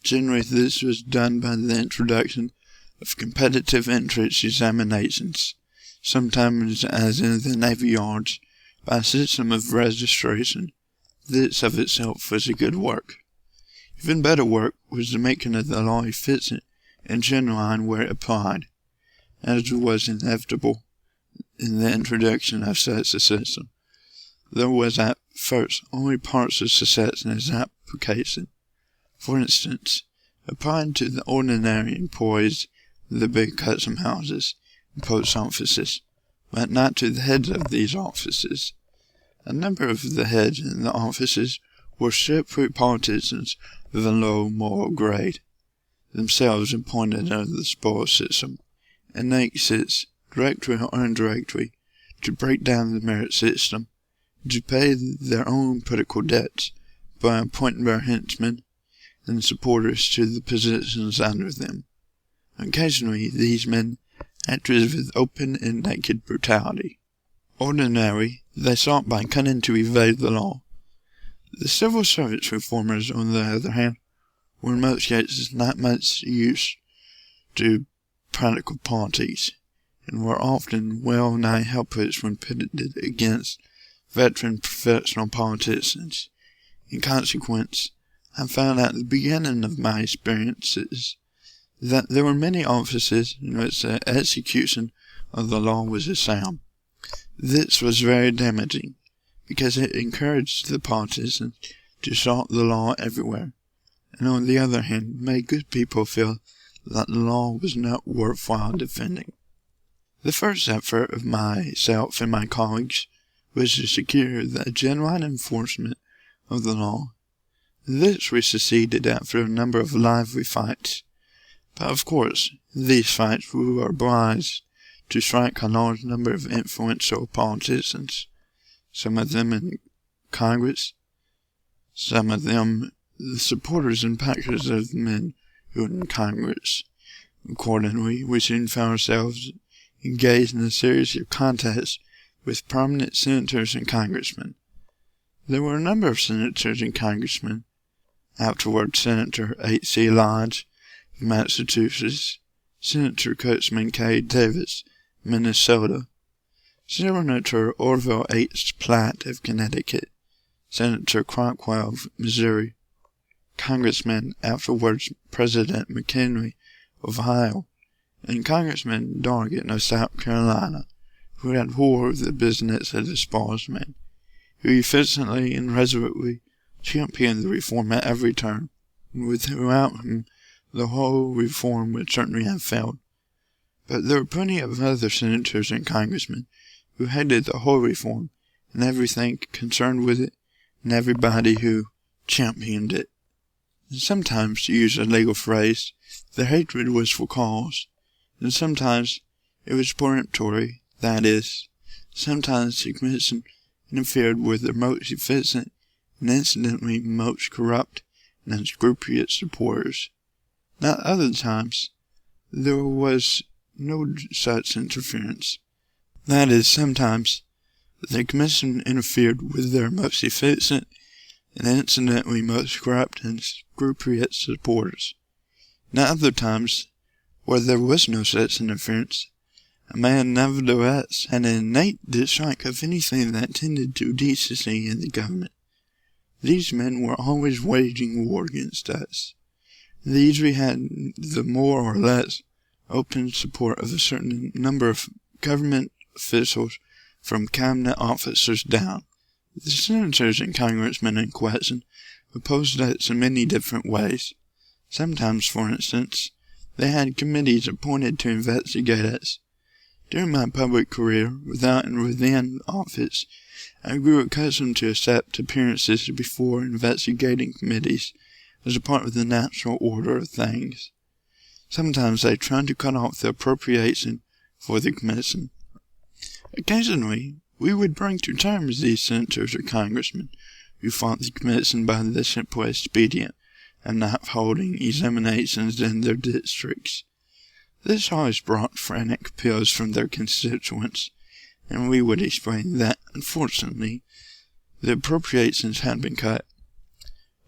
Generally, this was done by the introduction of competitive entrance examinations, sometimes, as in the Navy Yards, by a system of registration. This of itself was a good work. Even better work was the making of the law efficient and genuine where it applied, as was inevitable in the introduction of such a system. There was at first only parts of success in its application. For instance, applying to the ordinary employees of the big custom houses and post offices, but not to the heads of these offices. A number of the heads in the offices were shipwrecked politicians of a low moral grade, themselves appointed under the spoils system, and anxious, directly or indirectly, to break down the merit system, to pay their own political debts by appointing their henchmen and supporters to the positions under them. Occasionally, these men acted with open and naked brutality. Ordinarily, they sought by cunning to evade the law. The civil service reformers, on the other hand, were in most cases not much used to practical politics, and were often well nigh helpless when pitted against veteran professional politicians. In consequence, I found at the beginning of my experiences that there were many offices in which the execution of the law was a sham. This was very damaging, because it encouraged the politicians to salt the law everywhere, and on the other hand made good people feel that the law was not worthwhile defending. The first effort of myself and my colleagues was to secure the genuine enforcement of the law. This we succeeded after a number of lively fights, but of course these fights we were obliged to strike a large number of influential politicians, some of them in Congress, some of them the supporters and backers of the men who were in Congress. Accordingly, we soon found ourselves engaged in a series of contests with prominent senators and congressmen. There were a number of senators and congressmen, afterward Senator H.C. Lodge of Massachusetts, Senator Coachman K. Davis, Minnesota, Senator Orville H. Platt of Connecticut, Senator Crockwell of Missouri, Congressman afterwards President McHenry of Ohio, and Congressman Dargan of South Carolina, who had horror of the business of the spoils men, who efficiently and resolutely championed the reform at every turn, and without whom the whole reform would certainly have failed. But there were plenty of other senators and congressmen who hated the whole reform and everything concerned with it, and everybody who championed it. And sometimes, to use a legal phrase, their hatred was for cause, and sometimes it was peremptory, that is, sometimes the commission interfered with their most efficient and incidentally most corrupt and unscrupulous supporters. Not other times, there was no such interference. That is, sometimes the commission interfered with their most efficient and incidentally most corrupt and unscrupulous supporters. Not other times, where there was no such interference, a man nevertheless had an innate dislike of anything that tended to decency in the government. These men were always waging war against us. These we had the more or less open support of a certain number of government officials from cabinet officers down. The senators and congressmen in question opposed us in many different ways. Sometimes, for instance, they had committees appointed to investigate us. During my public career, without and within office, I grew accustomed to accept appearances before investigating committees as a part of the natural order of things. Sometimes they tried to cut off the appropriation for the commission. Occasionally, we would bring to terms these senators or congressmen who fought the commission by the simple expedient of not holding examinations in their districts. This always brought frantic appeals from their constituents, and we would explain that, unfortunately, the appropriations had been cut,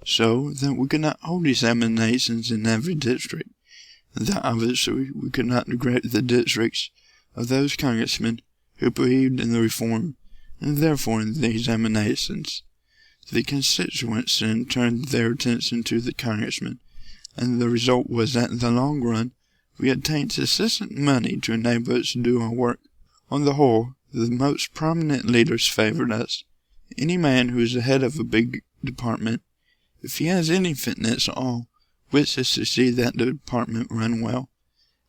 so that we could not hold examinations in every district, and that obviously we could not degrade the districts of those congressmen who believed in the reform, and therefore in the examinations. The constituents then turned their attention to the congressmen, and the result was that in the long run we obtained sufficient money to enable us to do our work. On the whole, the most prominent leaders favored us. Any man who is the head of a big department, if he has any fitness at all, wishes to see that the department run well.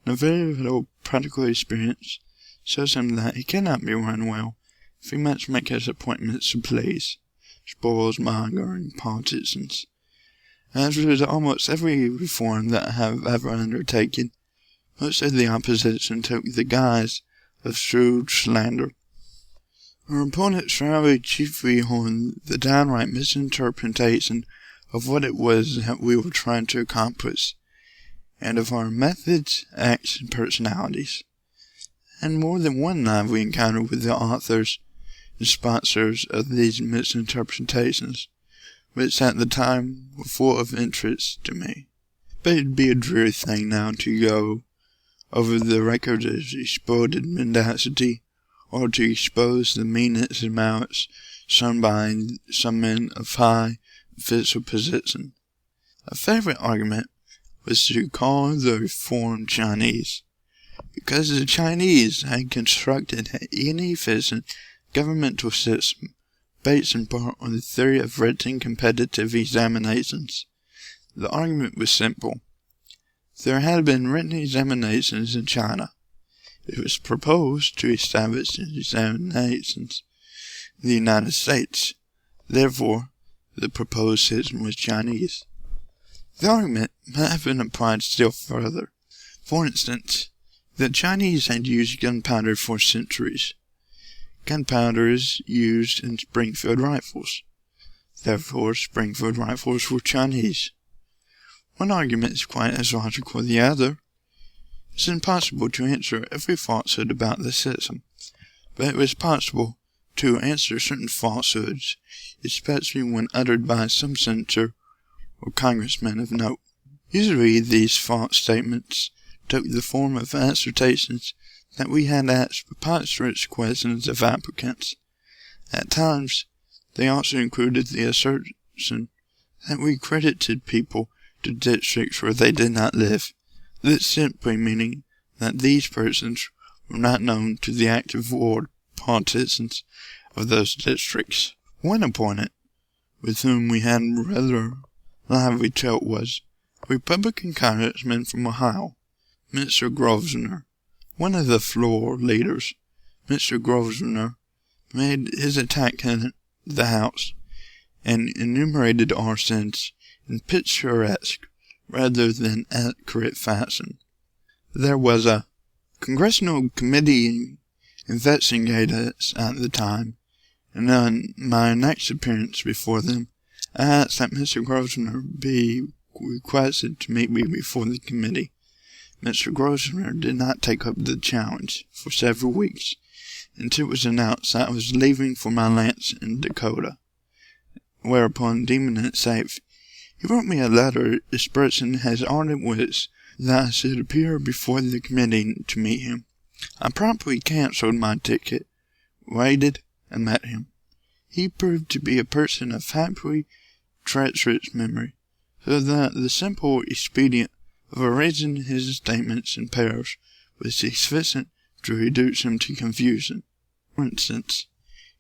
And a very little practical experience shows him that he cannot be run well if he must make his appointments to please spoils-mongering politicians. As with almost every reform that I have ever undertaken, most of the opposition took the guise of shrewd slander. Our opponents relied chiefly on the downright misinterpretation of what it was that we were trying to accomplish, and of our methods, acts, and personalities. And more than one night we encountered with the authors and sponsors of these misinterpretations, which at the time were full of interest to me. But it'd be a dreary thing now to go over the record of exploded mendacity, or to expose the meanness and malice shown by some men of high official position. A favorite argument was to call the reformed Chinese, because the Chinese had constructed an inefficient governmental system based in part on the theory of written competitive examinations. The argument was simple. There had been written examinations in China. It was proposed to establish examinations in the United States. Therefore, the proposed system was Chinese. The argument might have been applied still further. For instance, the Chinese had used gunpowder for centuries. Gunpowder is used in Springfield rifles. Therefore, Springfield rifles were Chinese. One argument is quite as logical as the other. It's impossible to answer every falsehood about the system, but it was possible to answer certain falsehoods, especially when uttered by some senator or congressman of note. Usually these false statements took the form of assertions that we had asked preposterous questions of applicants. At times, they also included the assertion that we credited people to districts where they did not live, this simply meaning that these persons were not known to the active ward politicians of those districts. One opponent with whom we had rather lively tilt was a Republican congressman from Ohio, Mr. Grosvenor, one of the floor leaders. Mr. Grosvenor made his attack in the House, and enumerated our sins in picturesque rather than accurate fashion. There was a congressional committee investigating us at the time, and on my next appearance before them, I asked that Mr. Grosvenor be requested to meet me before the committee. Mr. Grosvenor did not take up the challenge for several weeks, until it was announced that I was leaving for my ranch in Dakota, whereupon, deeming it safe, he wrote me a letter expressing his ardent wish that I should appear before the committee to meet him. I promptly cancelled my ticket, waited, and met him. He proved to be a person of happily treacherous memory, so that the simple expedient of arranging his statements in pairs was sufficient to reduce him to confusion. For instance,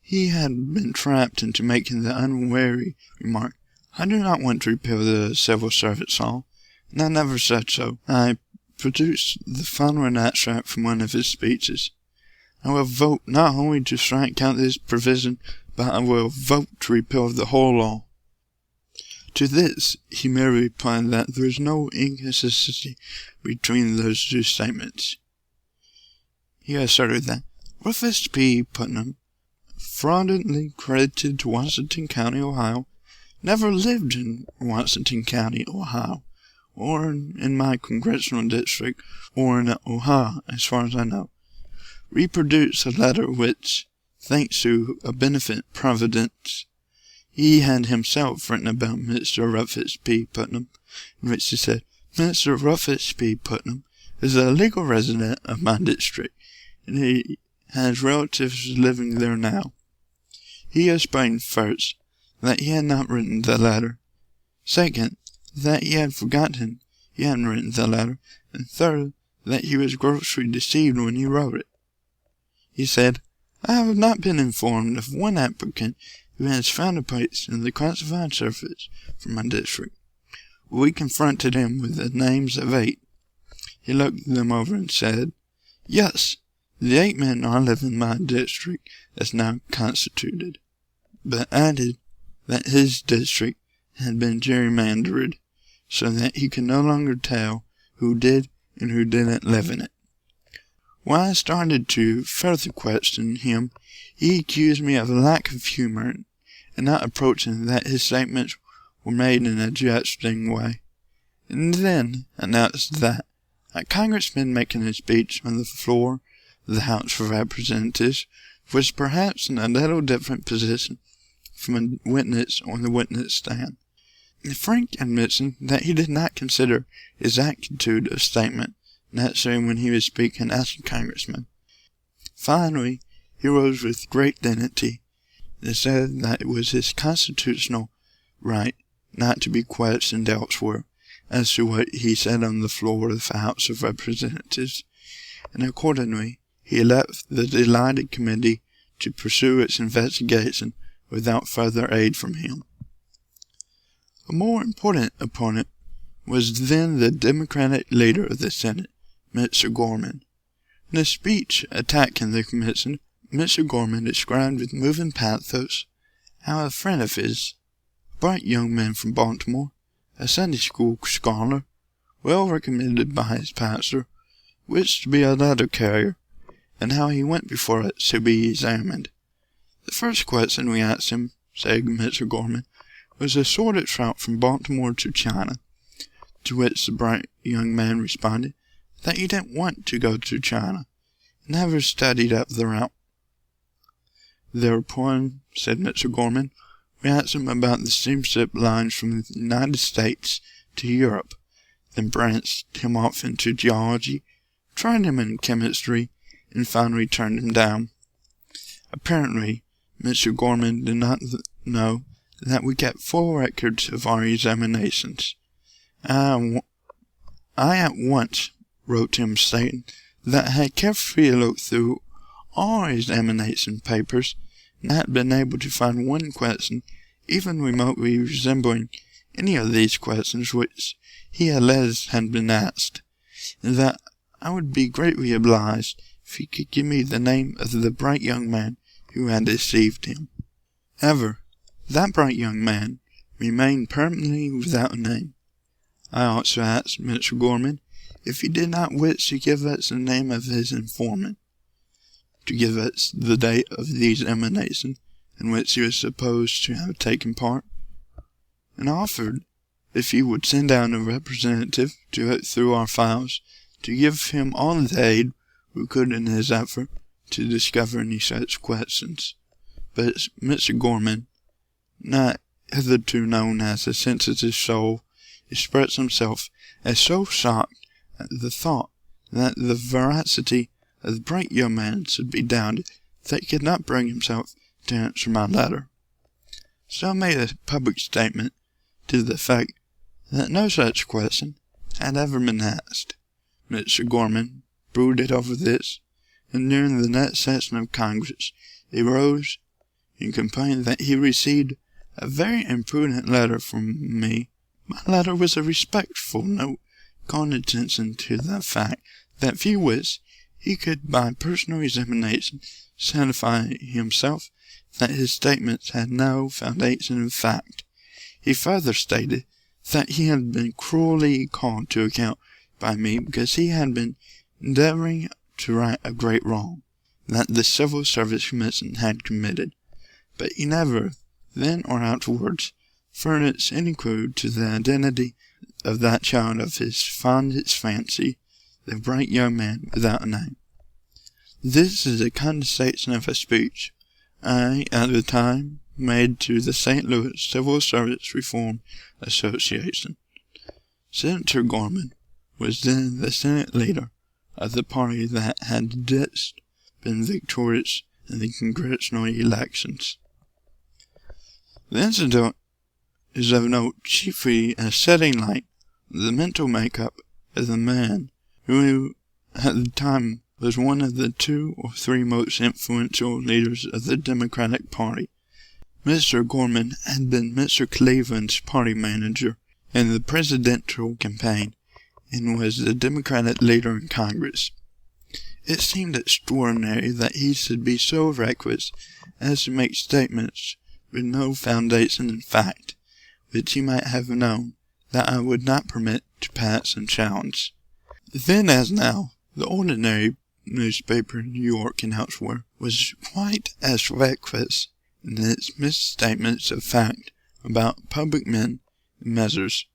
he had been trapped into making the unwary remark, "I do not want to repeal the civil service law," and I never said so. I produced the following extract from one of his speeches. "I will vote not only to strike out this provision, but I will vote to repeal the whole law." To this, he merely replied that there is no inconsistency between those two statements. He asserted that Rufus P. Putnam, fraudulently credited to Washington County, Ohio, never lived in Washington County, Ohio, or in my congressional district, or in Ohio, as far as I know. Reproduced a letter which, thanks to a beneficent providence, he had himself written about Mr. Rufus P. Putnam, in which he said, "Mr. Rufus P. Putnam is a legal resident of my district, and he has relatives living there now." He explained, first, that he had not written the letter; second, that he had forgotten he hadn't written the letter; and third, that he was grossly deceived when he wrote it. He said, "I have not been informed of one applicant who has found a place in the classified service for my district." We confronted him with the names of 8. He looked them over and said, "Yes, the 8 men are living in my district as now constituted," but added that his district had been gerrymandered, so that he could no longer tell who did and who didn't live in it. When I started to further question him, he accused me of a lack of humor and not approaching that his statements were made in a jesting way, and then announced that a congressman making a speech on the floor of the House of Representatives was perhaps in a little different position from a witness on the witness stand. The frank admission that he did not consider his attitude of statement necessary when he was speaking as a congressman. Finally, he rose with great dignity and said that it was his constitutional right not to be questioned elsewhere as to what he said on the floor of the House of Representatives, and accordingly he left the delighted committee to pursue its investigation without further aid from him. A more important opponent was then the Democratic leader of the Senate, Mr. Gorman. In a speech attacking the commission, Mr. Gorman described with moving pathos how a friend of his, a bright young man from Baltimore, a Sunday school scholar, well recommended by his pastor, wished to be a letter carrier, and how he went before it to be examined. "The first question we asked him," said Mr. Gorman, "was a shortest route from Baltimore to China," to which the bright young man responded that he didn't want to go to China, and never studied up the route. "Thereupon," said Mr. Gorman, "we asked him about the steamship lines from the United States to Europe, then branched him off into geology, tried him in chemistry, and finally turned him down." Apparently, Mr. Gorman did not know that we kept full records of our examinations. I at once wrote him stating that I had carefully looked through all our examination papers and had been able to find one question even remotely resembling any of these questions which he alleged had been asked, and that I would be greatly obliged if he could give me the name of the bright young man who had deceived him. However, that bright young man remained permanently without a name. I also asked Mr. Gorman if he did not wish to give us the name of his informant, to give us the date of the examination in which he was supposed to have taken part, and offered, if he would send down a representative to look through our files, to give him all the aid we could in his effort to discover any such questions. But Mr. Gorman, not hitherto known as a sensitive soul, expressed himself as so shocked at the thought that the veracity of the bright young man should be doubted that he could not bring himself to answer my letter. So I made a public statement to the effect that no such question had ever been asked. Mr. Gorman brooded over this, and during the next session of Congress he rose and complained that he received a very imprudent letter from me. My letter was a respectful note calling attention to the fact that if he wished, he could by personal examination satisfy himself that his statements had no foundation in fact. He further stated that he had been cruelly called to account by me because he had been endeavoring to right a great wrong that the Civil Service Commission had committed, but he never, then or afterwards, furnished any clue to the identity of that child of his fondest fancy, the bright young man without a name. This is a condensation of a speech I, at the time, made to the St. Louis Civil Service Reform Association. Senator Gorman was then the Senate leader of the party that had just been victorious in the congressional elections. The incident is of note chiefly as setting light the mental makeup of the man who, at the time, was one of the 2 or 3 most influential leaders of the Democratic Party. Mr. Gorman had been Mr. Cleveland's party manager in the presidential campaign and was the Democratic leader in Congress. It seemed extraordinary that he should be so reckless as to make statements with no foundation in fact, which he might have known that I would not permit to pass unchallenged. Then as now, the ordinary newspaper in New York and elsewhere was quite as reckless in its misstatements of fact about public men and measures,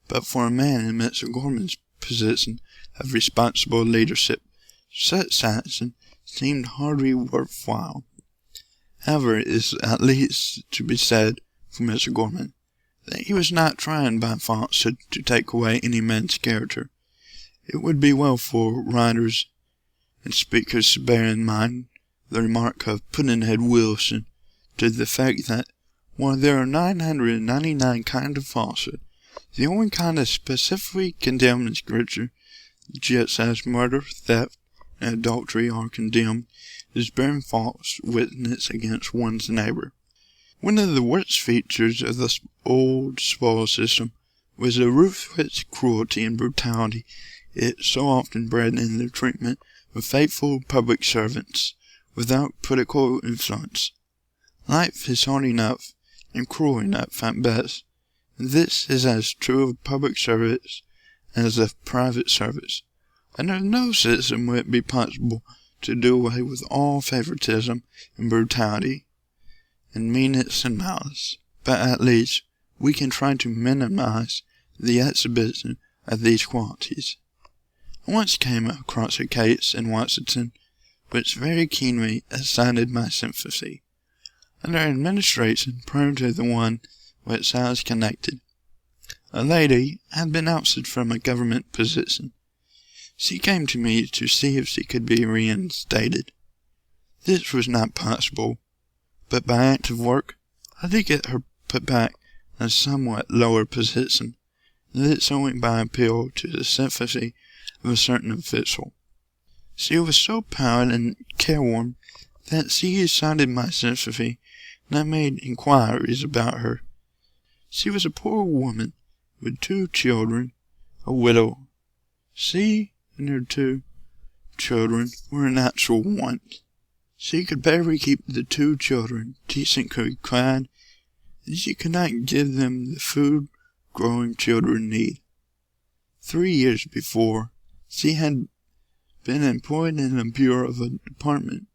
but for a man in Mr. Gorman's position of responsible leadership, such action seemed hardly worthwhile. However, it is at least to be said for Mr. Gorman that he was not trying by falsehood to take away any man's character. It would be well for writers and speakers to bear in mind the remark of Pudd'nhead Wilson to the fact that while there are 999 kinds of falsehood, the only kind is specifically condemned in Scripture, just as murder, theft, and adultery are condemned, is bearing false witness against one's neighbor. One of the worst features of the old spoil system was the ruthless cruelty and brutality it so often bred in the treatment of faithful public servants without political influence. Life is hard enough and cruel enough at best, and this is as true of public service as of private service. Under no system would it be possible to do away with all favoritism and brutality, and meanness and malice, but at least we can try to minimize the exhibition of these qualities. I once came across a case in Washington which very keenly excited my sympathy. Under an administration prior to the one which I was connected, a lady had been ousted from a government position. She came to me to see if she could be reinstated. This was not possible, but by active work I did get her put back in a somewhat lower position, and this only by appeal to the sympathy of a certain official. She was so proud and careworn that she excited my sympathy, and I made inquiries about her. She was a poor woman with 2 children, a widow. She and her 2 children were an actual want. She could barely keep the 2 children decently clad, and she could not give them the food growing children need. 3 years before, she had been employed in the bureau of a department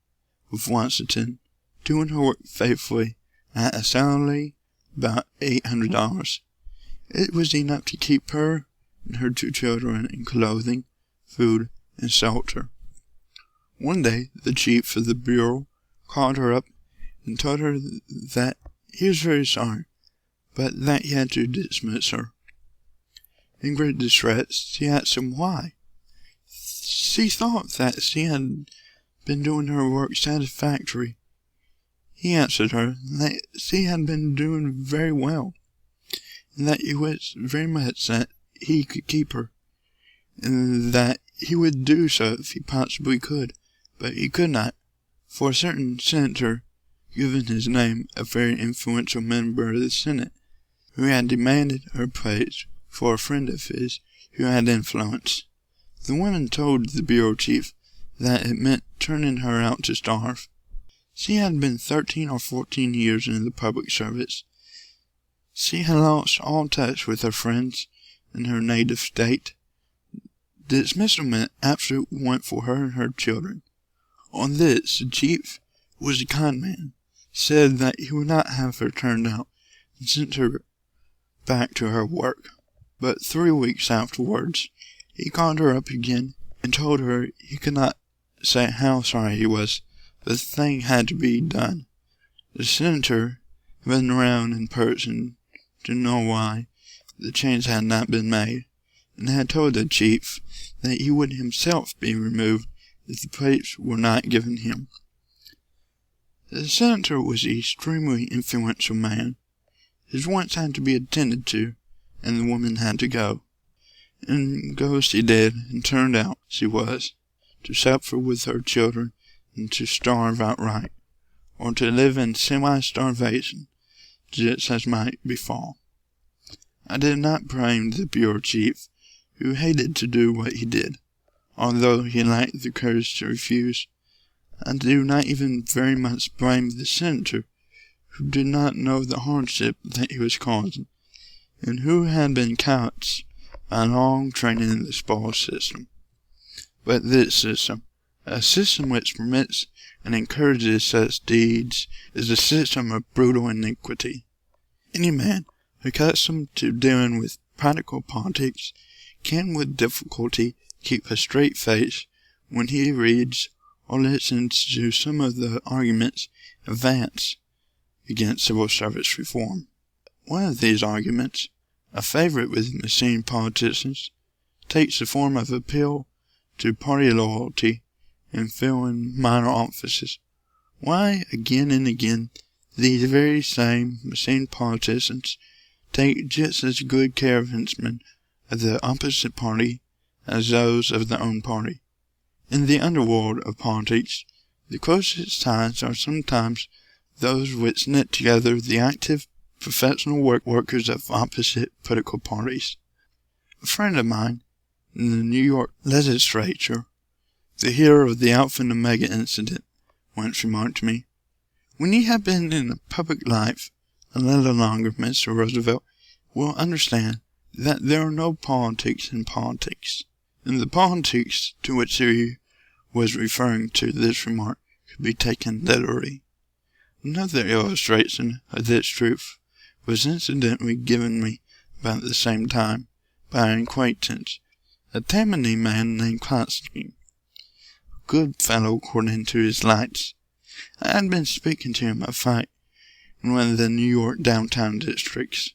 of Washington, doing her work faithfully at a salary about $800. It was enough to keep her and her 2 children in clothing, food, and shelter. One day, the chief of the bureau called her up and told her that he was very sorry, but that he had to dismiss her. In great distress, she asked him why. She thought that she had been doing her work satisfactorily. He answered her that she had been doing very well, and that he wished very much that he could keep her, and that he would do so if he possibly could, but he could not, for a certain senator, given his name, a very influential member of the Senate, who had demanded her place for a friend of his who had influence. The woman told the bureau chief that it meant turning her out to starve. She had been 13 or 14 years in the public service. She had lost all touch with her friends in her native state. The dismissal meant absolute want for her and her children. On this, the chief, who was a kind man, said that he would not have her turned out and sent her back to her work. But 3 weeks afterwards, he called her up again and told her he could not say how sorry he was. The thing had to be done. The senator had been around in person to know why the change had not been made, and had told the chief that he would himself be removed if the plates were not given him. The senator was an extremely influential man. His wants had to be attended to, and the woman had to go. And go she did, and turned out she was, to suffer with her children, and to starve outright, or to live in semi-starvation, just as might befall. I did not blame the bureau chief, who hated to do what he did, although he lacked the courage to refuse. I do not even very much blame the senator, who did not know the hardship that he was causing, and who had been couched by long training in the spoil system. But this system, a system which permits and encourages such deeds, is a system of brutal iniquity. Any man accustomed to dealing with practical politics can with difficulty keep a straight face when he reads or listens to some of the arguments advanced against civil service reform. One of these arguments, a favorite with machine politicians, takes the form of appeal to party loyalty in filling minor offices. Why, again and again, these very same machine politicians take just as good care of henchmen of the opposite party as those of their own party. In the underworld of politics, the closest ties are sometimes those which knit together the active professional workers of opposite political parties. A friend of mine in the New York legislature, the hero of the Alpha and Omega incident, once remarked to me, "When you have been in the public life a little longer, Mr. Roosevelt will understand that there are no politics in politics." And the politics to which he was referring to this remark could be taken literally. Another illustration of this truth was incidentally given me about the same time by an acquaintance, a Tammany man named Constantine, a good fellow according to his lights. I had been speaking to him of a fight in one of the New York downtown districts,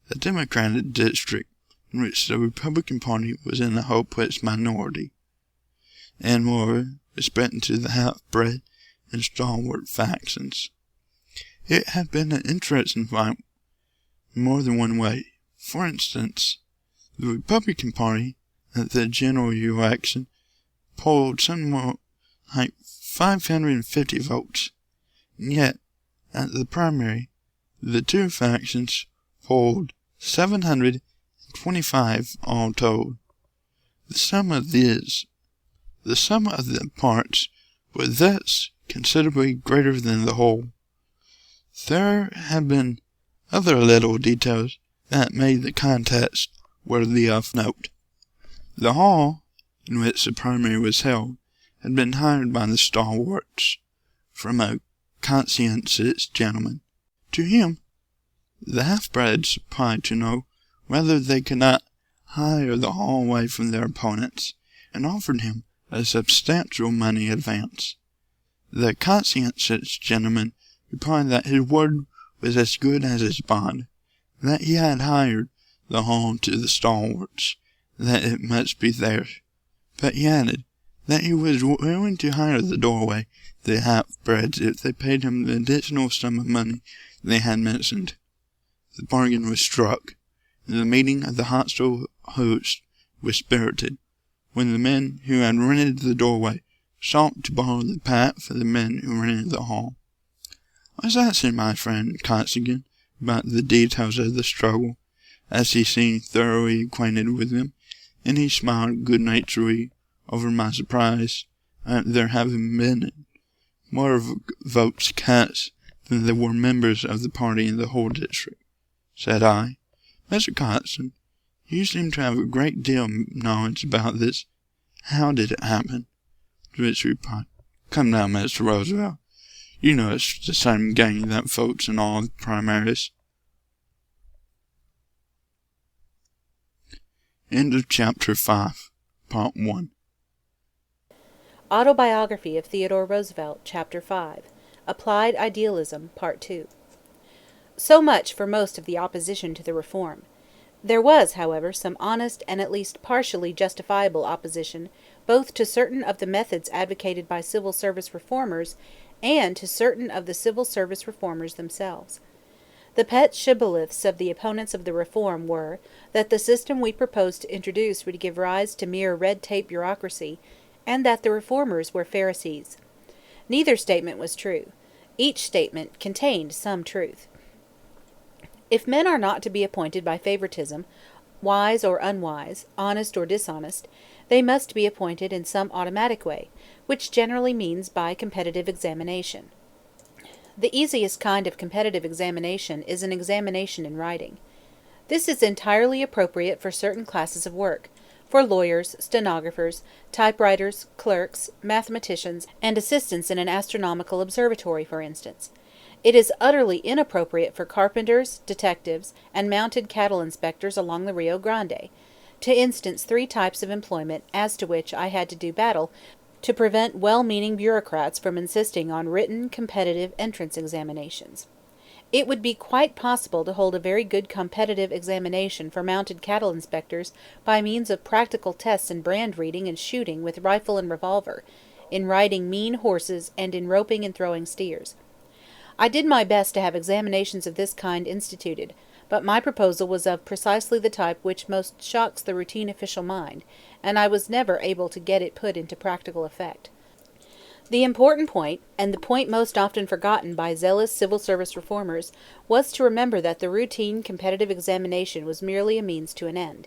a Democratic district in which the Republican Party was in a hopeless minority, and more respecting to the half-bred and stalwart factions. It had been an interesting fight in more than one way. For instance, the Republican Party at the general election polled somewhat like 550 votes, and yet, at the primary, the two factions polled 725 all told. The sum of these, The sum of the parts was thus considerably greater than the whole. There had been other little details that made the contest worthy of note. The hall in which the primary was held had been hired by the stalwarts from a conscientious gentleman. To him, the half-breds applied to know whether they could not hire the hall away from their opponents, and offered him a substantial money advance. The conscientious gentleman replied that his word was as good as his bond, that he had hired the hall to the stalwarts, that it must be theirs, but he added that he was willing to hire the doorway the half-breds if they paid him the additional sum of money they had mentioned. The bargain was struck, and the meeting of the hostile host was spirited, when the men who had rented the doorway sought to borrow the path for the men who rented the hall. I was asking my friend Costigan about the details of the struggle, as he seemed thoroughly acquainted with them, and he smiled good-naturedly over my surprise at there having been more votes cast than there were members of the party in the whole district. Said I, Mr. Costigan, you seem to have a great deal of knowledge about this. How did it happen? To which he replied, Come now, Mr. Roosevelt. You know it's the same gang that votes in all the primaries. End of Chapter 5, Part 1. Autobiography of Theodore Roosevelt, Chapter 5. Applied Idealism, Part 2. So much for most of the opposition to the reform. There was, however, some honest and at least partially justifiable opposition both to certain of the methods advocated by civil service reformers and to certain of the civil service reformers themselves. The pet shibboleths of the opponents of the reform were that the system we proposed to introduce would give rise to mere red-tape bureaucracy, and that the reformers were Pharisees. Neither statement was true. Each statement contained some truth. If men are not to be appointed by favoritism, wise or unwise, honest or dishonest, they must be appointed in some automatic way, which generally means by competitive examination. The easiest kind of competitive examination is an examination in writing. This is entirely appropriate for certain classes of work, for lawyers, stenographers, typewriters, clerks, mathematicians, and assistants in an astronomical observatory, for instance. It is utterly inappropriate for carpenters, detectives, and mounted cattle inspectors along the Rio Grande, to instance 3 types of employment as to which I had to do battle to prevent well-meaning bureaucrats from insisting on written, competitive entrance examinations. It would be quite possible to hold a very good competitive examination for mounted cattle inspectors by means of practical tests in brand reading and shooting with rifle and revolver, in riding mean horses, and in roping and throwing steers. I did my best to have examinations of this kind instituted, but my proposal was of precisely the type which most shocks the routine official mind, and I was never able to get it put into practical effect. The important point, and the point most often forgotten by zealous civil service reformers, was to remember that the routine competitive examination was merely a means to an end.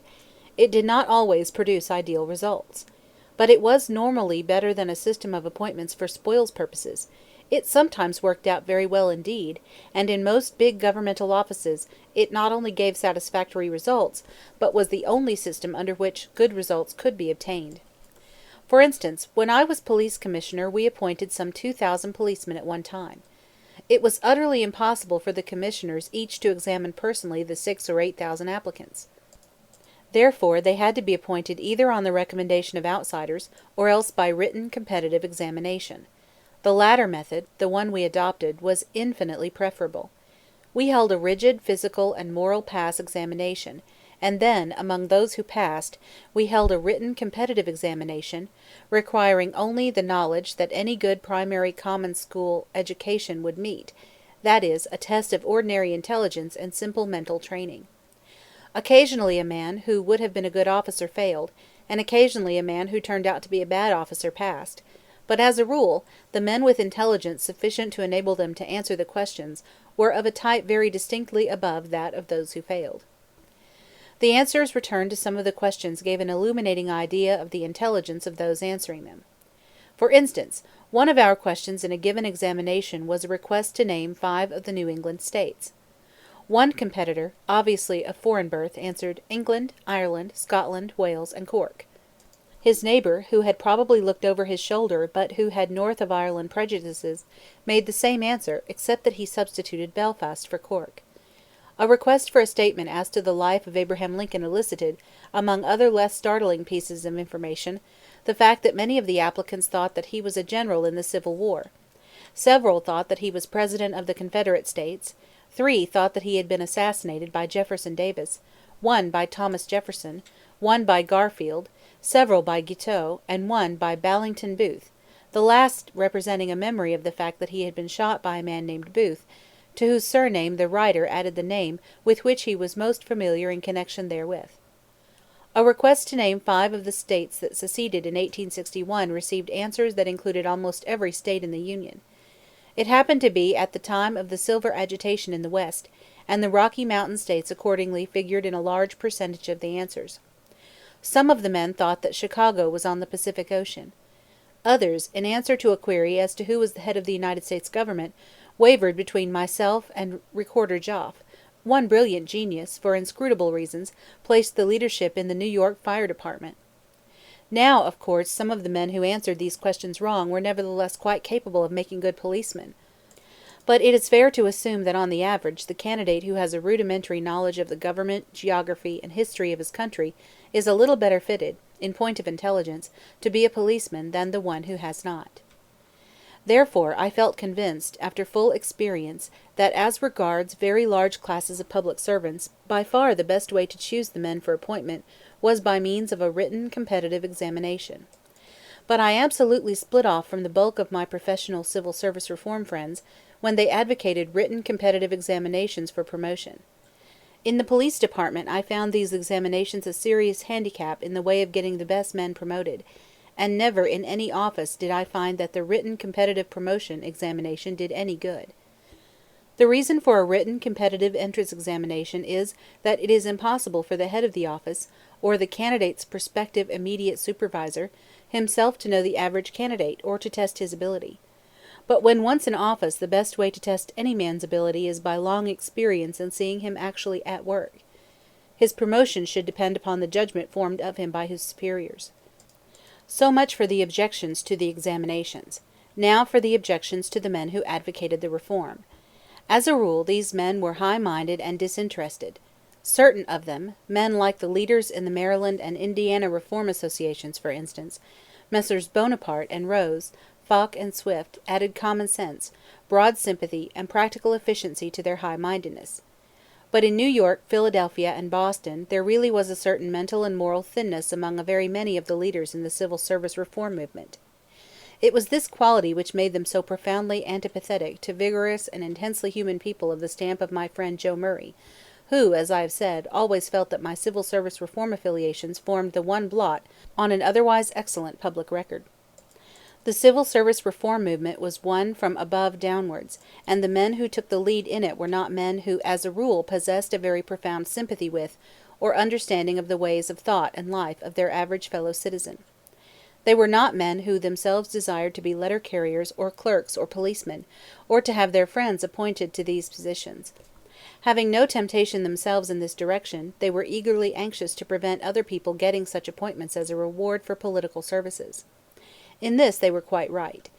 It did not always produce ideal results. But it was normally better than a system of appointments for spoils purposes. It sometimes worked out very well indeed, and in most big governmental offices it not only gave satisfactory results, but was the only system under which good results could be obtained. For instance, when I was police commissioner we appointed some 2,000 policemen at one time. It was utterly impossible for the commissioners each to examine personally the 6,000 or 8,000 applicants. Therefore they had to be appointed either on the recommendation of outsiders, or else by written competitive examination. The latter method, the one we adopted, was infinitely preferable. We held a rigid physical and moral pass examination, and then, among those who passed, we held a written competitive examination, requiring only the knowledge that any good primary common school education would meet, that is, a test of ordinary intelligence and simple mental training. Occasionally a man who would have been a good officer failed, and occasionally a man who turned out to be a bad officer passed. But as a rule, the men with intelligence sufficient to enable them to answer the questions were of a type very distinctly above that of those who failed. The answers returned to some of the questions gave an illuminating idea of the intelligence of those answering them. For instance, one of our questions in a given examination was a request to name 5 of the New England states. One competitor, obviously of foreign birth, answered England, Ireland, Scotland, Wales, and Cork. His neighbour, who had probably looked over his shoulder but who had north of Ireland prejudices, made the same answer except that he substituted Belfast for Cork. A request for a statement as to the life of Abraham Lincoln elicited, among other less startling pieces of information, the fact that many of the applicants thought that he was a general in the Civil War. Several thought that he was President of the Confederate States. 3 thought that he had been assassinated by Jefferson Davis, 1 by Thomas Jefferson, 1 by Garfield, several by Guiteau, and 1 by Ballington Booth, the last representing a memory of the fact that he had been shot by a man named Booth, to whose surname the writer added the name with which he was most familiar in connection therewith. A request to name 5 of the states that seceded in 1861 received answers that included almost every state in the Union. It happened to be at the time of the silver agitation in the West, and the Rocky Mountain states accordingly figured in a large percentage of the answers. Some of the men thought that Chicago was on the Pacific Ocean. Others, in answer to a query as to who was the head of the United States government, wavered between myself and Recorder Joffe. One brilliant genius, for inscrutable reasons, placed the leadership in the New York Fire Department. Now, of course, some of the men who answered these questions wrong were nevertheless quite capable of making good policemen. But it is fair to assume that on the average the candidate who has a rudimentary knowledge of the government, geography, and history of his country is a little better fitted, in point of intelligence, to be a policeman than the one who has not. Therefore I felt convinced, after full experience, that as regards very large classes of public servants, by far the best way to choose the men for appointment was by means of a written competitive examination. But I absolutely split off from the bulk of my professional civil service reform friends when they advocated written competitive examinations for promotion. In the police department I found these examinations a serious handicap in the way of getting the best men promoted, and never in any office did I find that the written competitive promotion examination did any good. The reason for a written competitive entrance examination is that it is impossible for the head of the office, or the candidate's prospective immediate supervisor, himself to know the average candidate or to test his ability. But when once in office, the best way to test any man's ability is by long experience in seeing him actually at work. His promotion should depend upon the judgment formed of him by his superiors. So much for the objections to the examinations. Now for the objections to the men who advocated the reform. As a rule, these men were high-minded and disinterested. Certain of them, men like the leaders in the Maryland and Indiana Reform Associations, for instance, Messrs. Bonaparte and Rose, Falk and Swift, added common sense, broad sympathy, and practical efficiency to their high-mindedness. But in New York, Philadelphia, and Boston there really was a certain mental and moral thinness among a very many of the leaders in the civil service reform movement. It was this quality which made them so profoundly antipathetic to vigorous and intensely human people of the stamp of my friend Joe Murray, who, as I have said, always felt that my civil service reform affiliations formed the one blot on an otherwise excellent public record. The civil service reform movement was one from above downwards, and the men who took the lead in it were not men who as a rule possessed a very profound sympathy with, or understanding of the ways of thought and life of their average fellow citizen. They were not men who themselves desired to be letter carriers or clerks or policemen, or to have their friends appointed to these positions. Having no temptation themselves in this direction, they were eagerly anxious to prevent other people getting such appointments as a reward for political services. In this they were quite right.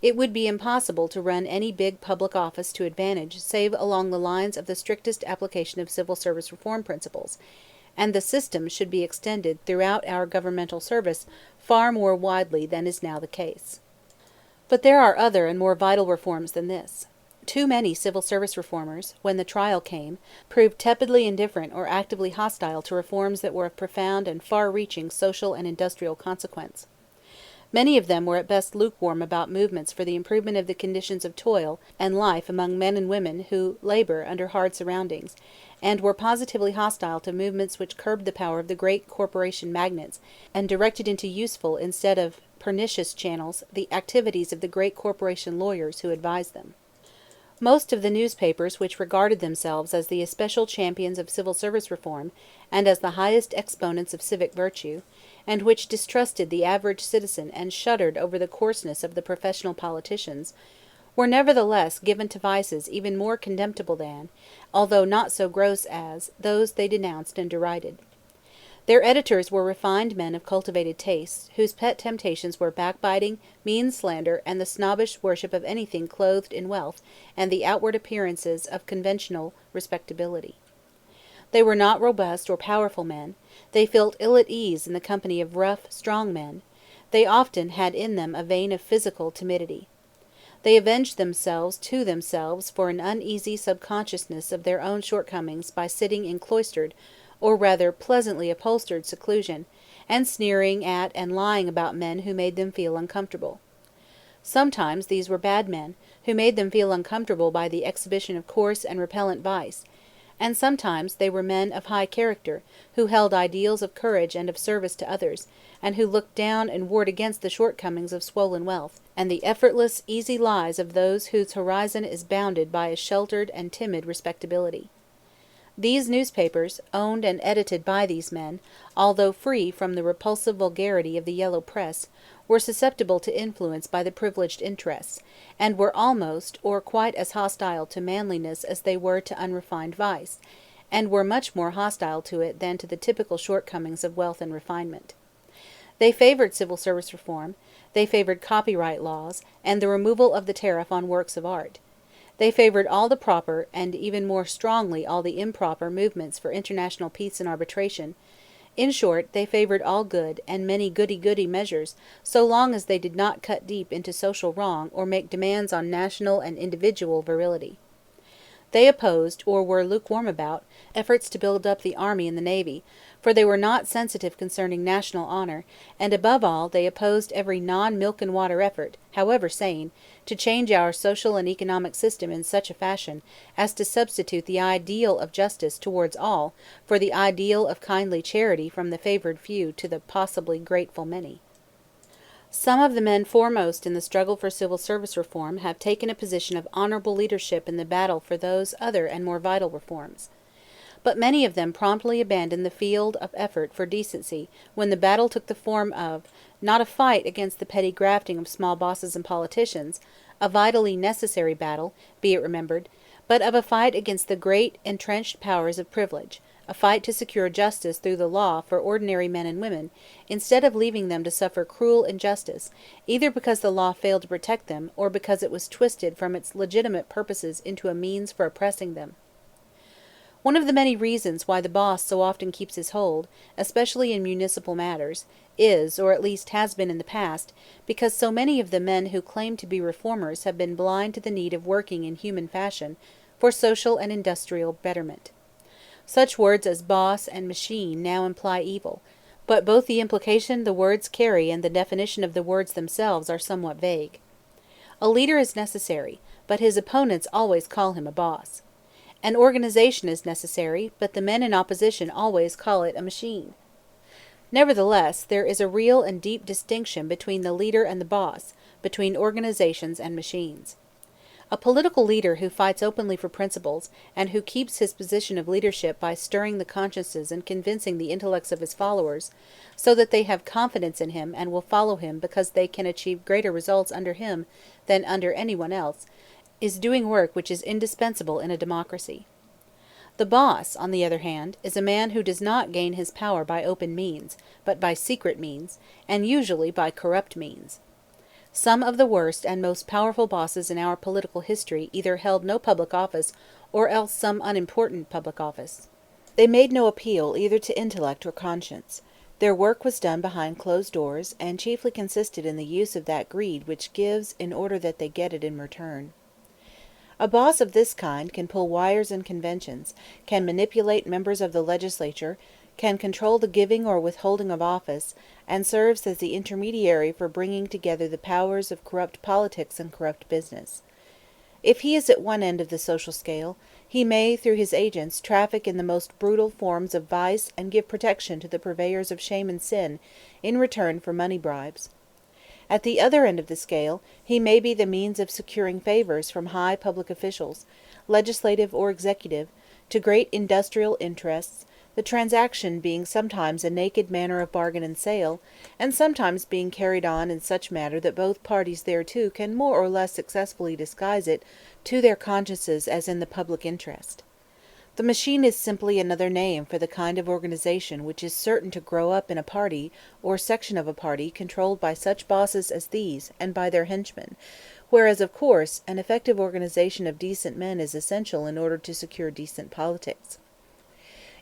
It would be impossible to run any big public office to advantage save along the lines of the strictest application of civil service reform principles, and the system should be extended throughout our governmental service far more widely than is now the case. But there are other and more vital reforms than this. Too many civil service reformers, when the trial came, proved tepidly indifferent or actively hostile to reforms that were of profound and far-reaching social and industrial consequence. Many of them were at best lukewarm about movements for the improvement of the conditions of toil and life among men and women who labor under hard surroundings, and were positively hostile to movements which curbed the power of the great corporation magnates and directed into useful instead of pernicious channels the activities of the great corporation lawyers who advised them. Most of the newspapers which regarded themselves as the especial champions of civil service reform, and as the highest exponents of civic virtue, and which distrusted the average citizen and shuddered over the coarseness of the professional politicians, were nevertheless given to vices even more contemptible than, although not so gross as, those they denounced and derided. Their editors were refined men of cultivated tastes, whose pet temptations were backbiting, mean slander, and the snobbish worship of anything clothed in wealth and the outward appearances of conventional respectability. They were not robust or powerful men; they felt ill at ease in the company of rough, strong men; they often had in them a vein of physical timidity. They avenged themselves to themselves for an uneasy subconsciousness of their own shortcomings by sitting in cloistered, or rather pleasantly upholstered seclusion, and sneering at and lying about men who made them feel uncomfortable. Sometimes these were bad men, who made them feel uncomfortable by the exhibition of coarse and repellent vice; and sometimes they were men of high character, who held ideals of courage and of service to others, and who looked down and warred against the shortcomings of swollen wealth, and the effortless, easy lies of those whose horizon is bounded by a sheltered and timid respectability. These newspapers, owned and edited by these men, although free from the repulsive vulgarity of the yellow press, were susceptible to influence by the privileged interests, and were almost or quite as hostile to manliness as they were to unrefined vice, and were much more hostile to it than to the typical shortcomings of wealth and refinement. They favored civil service reform; they favored copyright laws, and the removal of the tariff on works of art. They favored all the proper, and even more strongly all the improper, movements for international peace and arbitration; in short, they favored all good, and many goody-goody measures, so long as they did not cut deep into social wrong or make demands on national and individual virility. They opposed, or were lukewarm about, efforts to build up the army and the navy, for they were not sensitive concerning national honor; and above all they opposed every non-milk-and-water effort, however sane, to change our social and economic system in such a fashion as to substitute the ideal of justice towards all for the ideal of kindly charity from the favored few to the possibly grateful many. Some of the men foremost in the struggle for civil service reform have taken a position of honorable leadership in the battle for those other and more vital reforms. But many of them promptly abandoned the field of effort for decency when the battle took the form of, not a fight against the petty grafting of small bosses and politicians, a vitally necessary battle, be it remembered, but of a fight against the great entrenched powers of privilege, a fight to secure justice through the law for ordinary men and women, instead of leaving them to suffer cruel injustice, either because the law failed to protect them, or because it was twisted from its legitimate purposes into a means for oppressing them. One of the many reasons why the boss so often keeps his hold, especially in municipal matters, is, or at least has been in the past, because so many of the men who claim to be reformers have been blind to the need of working in human fashion for social and industrial betterment. Such words as boss and machine now imply evil, but both the implication the words carry and the definition of the words themselves are somewhat vague. A leader is necessary, but his opponents always call him a boss. An organization is necessary, but the men in opposition always call it a machine. Nevertheless, there is a real and deep distinction between the leader and the boss, between organizations and machines. A political leader who fights openly for principles, and who keeps his position of leadership by stirring the consciences and convincing the intellects of his followers, so that they have confidence in him and will follow him because they can achieve greater results under him than under anyone else, is doing work which is indispensable in a democracy. The boss, on the other hand, is a man who does not gain his power by open means, but by secret means, and usually by corrupt means. Some of the worst and most powerful bosses in our political history either held no public office or else some unimportant public office. They made no appeal either to intellect or conscience. Their work was done behind closed doors, and chiefly consisted in the use of that greed which gives in order that they get it in return. A boss of this kind can pull wires in conventions, can manipulate members of the legislature, can control the giving or withholding of office, and serves as the intermediary for bringing together the powers of corrupt politics and corrupt business. If he is at one end of the social scale, he may, through his agents, traffic in the most brutal forms of vice and give protection to the purveyors of shame and sin in return for money bribes. At the other end of the scale, he may be the means of securing favors from high public officials, legislative or executive, to great industrial interests, the transaction being sometimes a naked manner of bargain and sale, and sometimes being carried on in such manner that both parties thereto can more or less successfully disguise it to their consciences as in the public interest. The machine is simply another name for the kind of organization which is certain to grow up in a party or section of a party controlled by such bosses as these and by their henchmen, whereas of course an effective organization of decent men is essential in order to secure decent politics.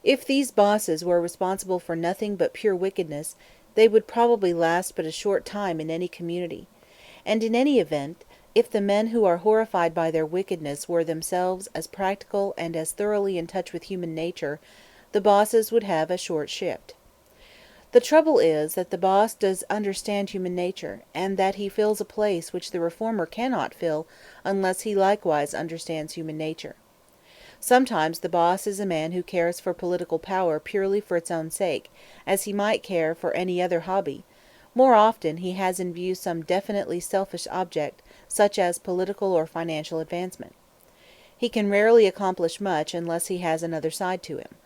If these bosses were responsible for nothing but pure wickedness, they would probably last but a short time in any community. And in any event, if the men who are horrified by their wickedness were themselves as practical and as thoroughly in touch with human nature, the bosses would have a short shift. The trouble is that the boss does understand human nature, and that he fills a place which the reformer cannot fill unless he likewise understands human nature. Sometimes the boss is a man who cares for political power purely for its own sake, as he might care for any other hobby. More often he has in view some definitely selfish object, such as political or financial advancement. He can rarely accomplish much unless he has another side to him.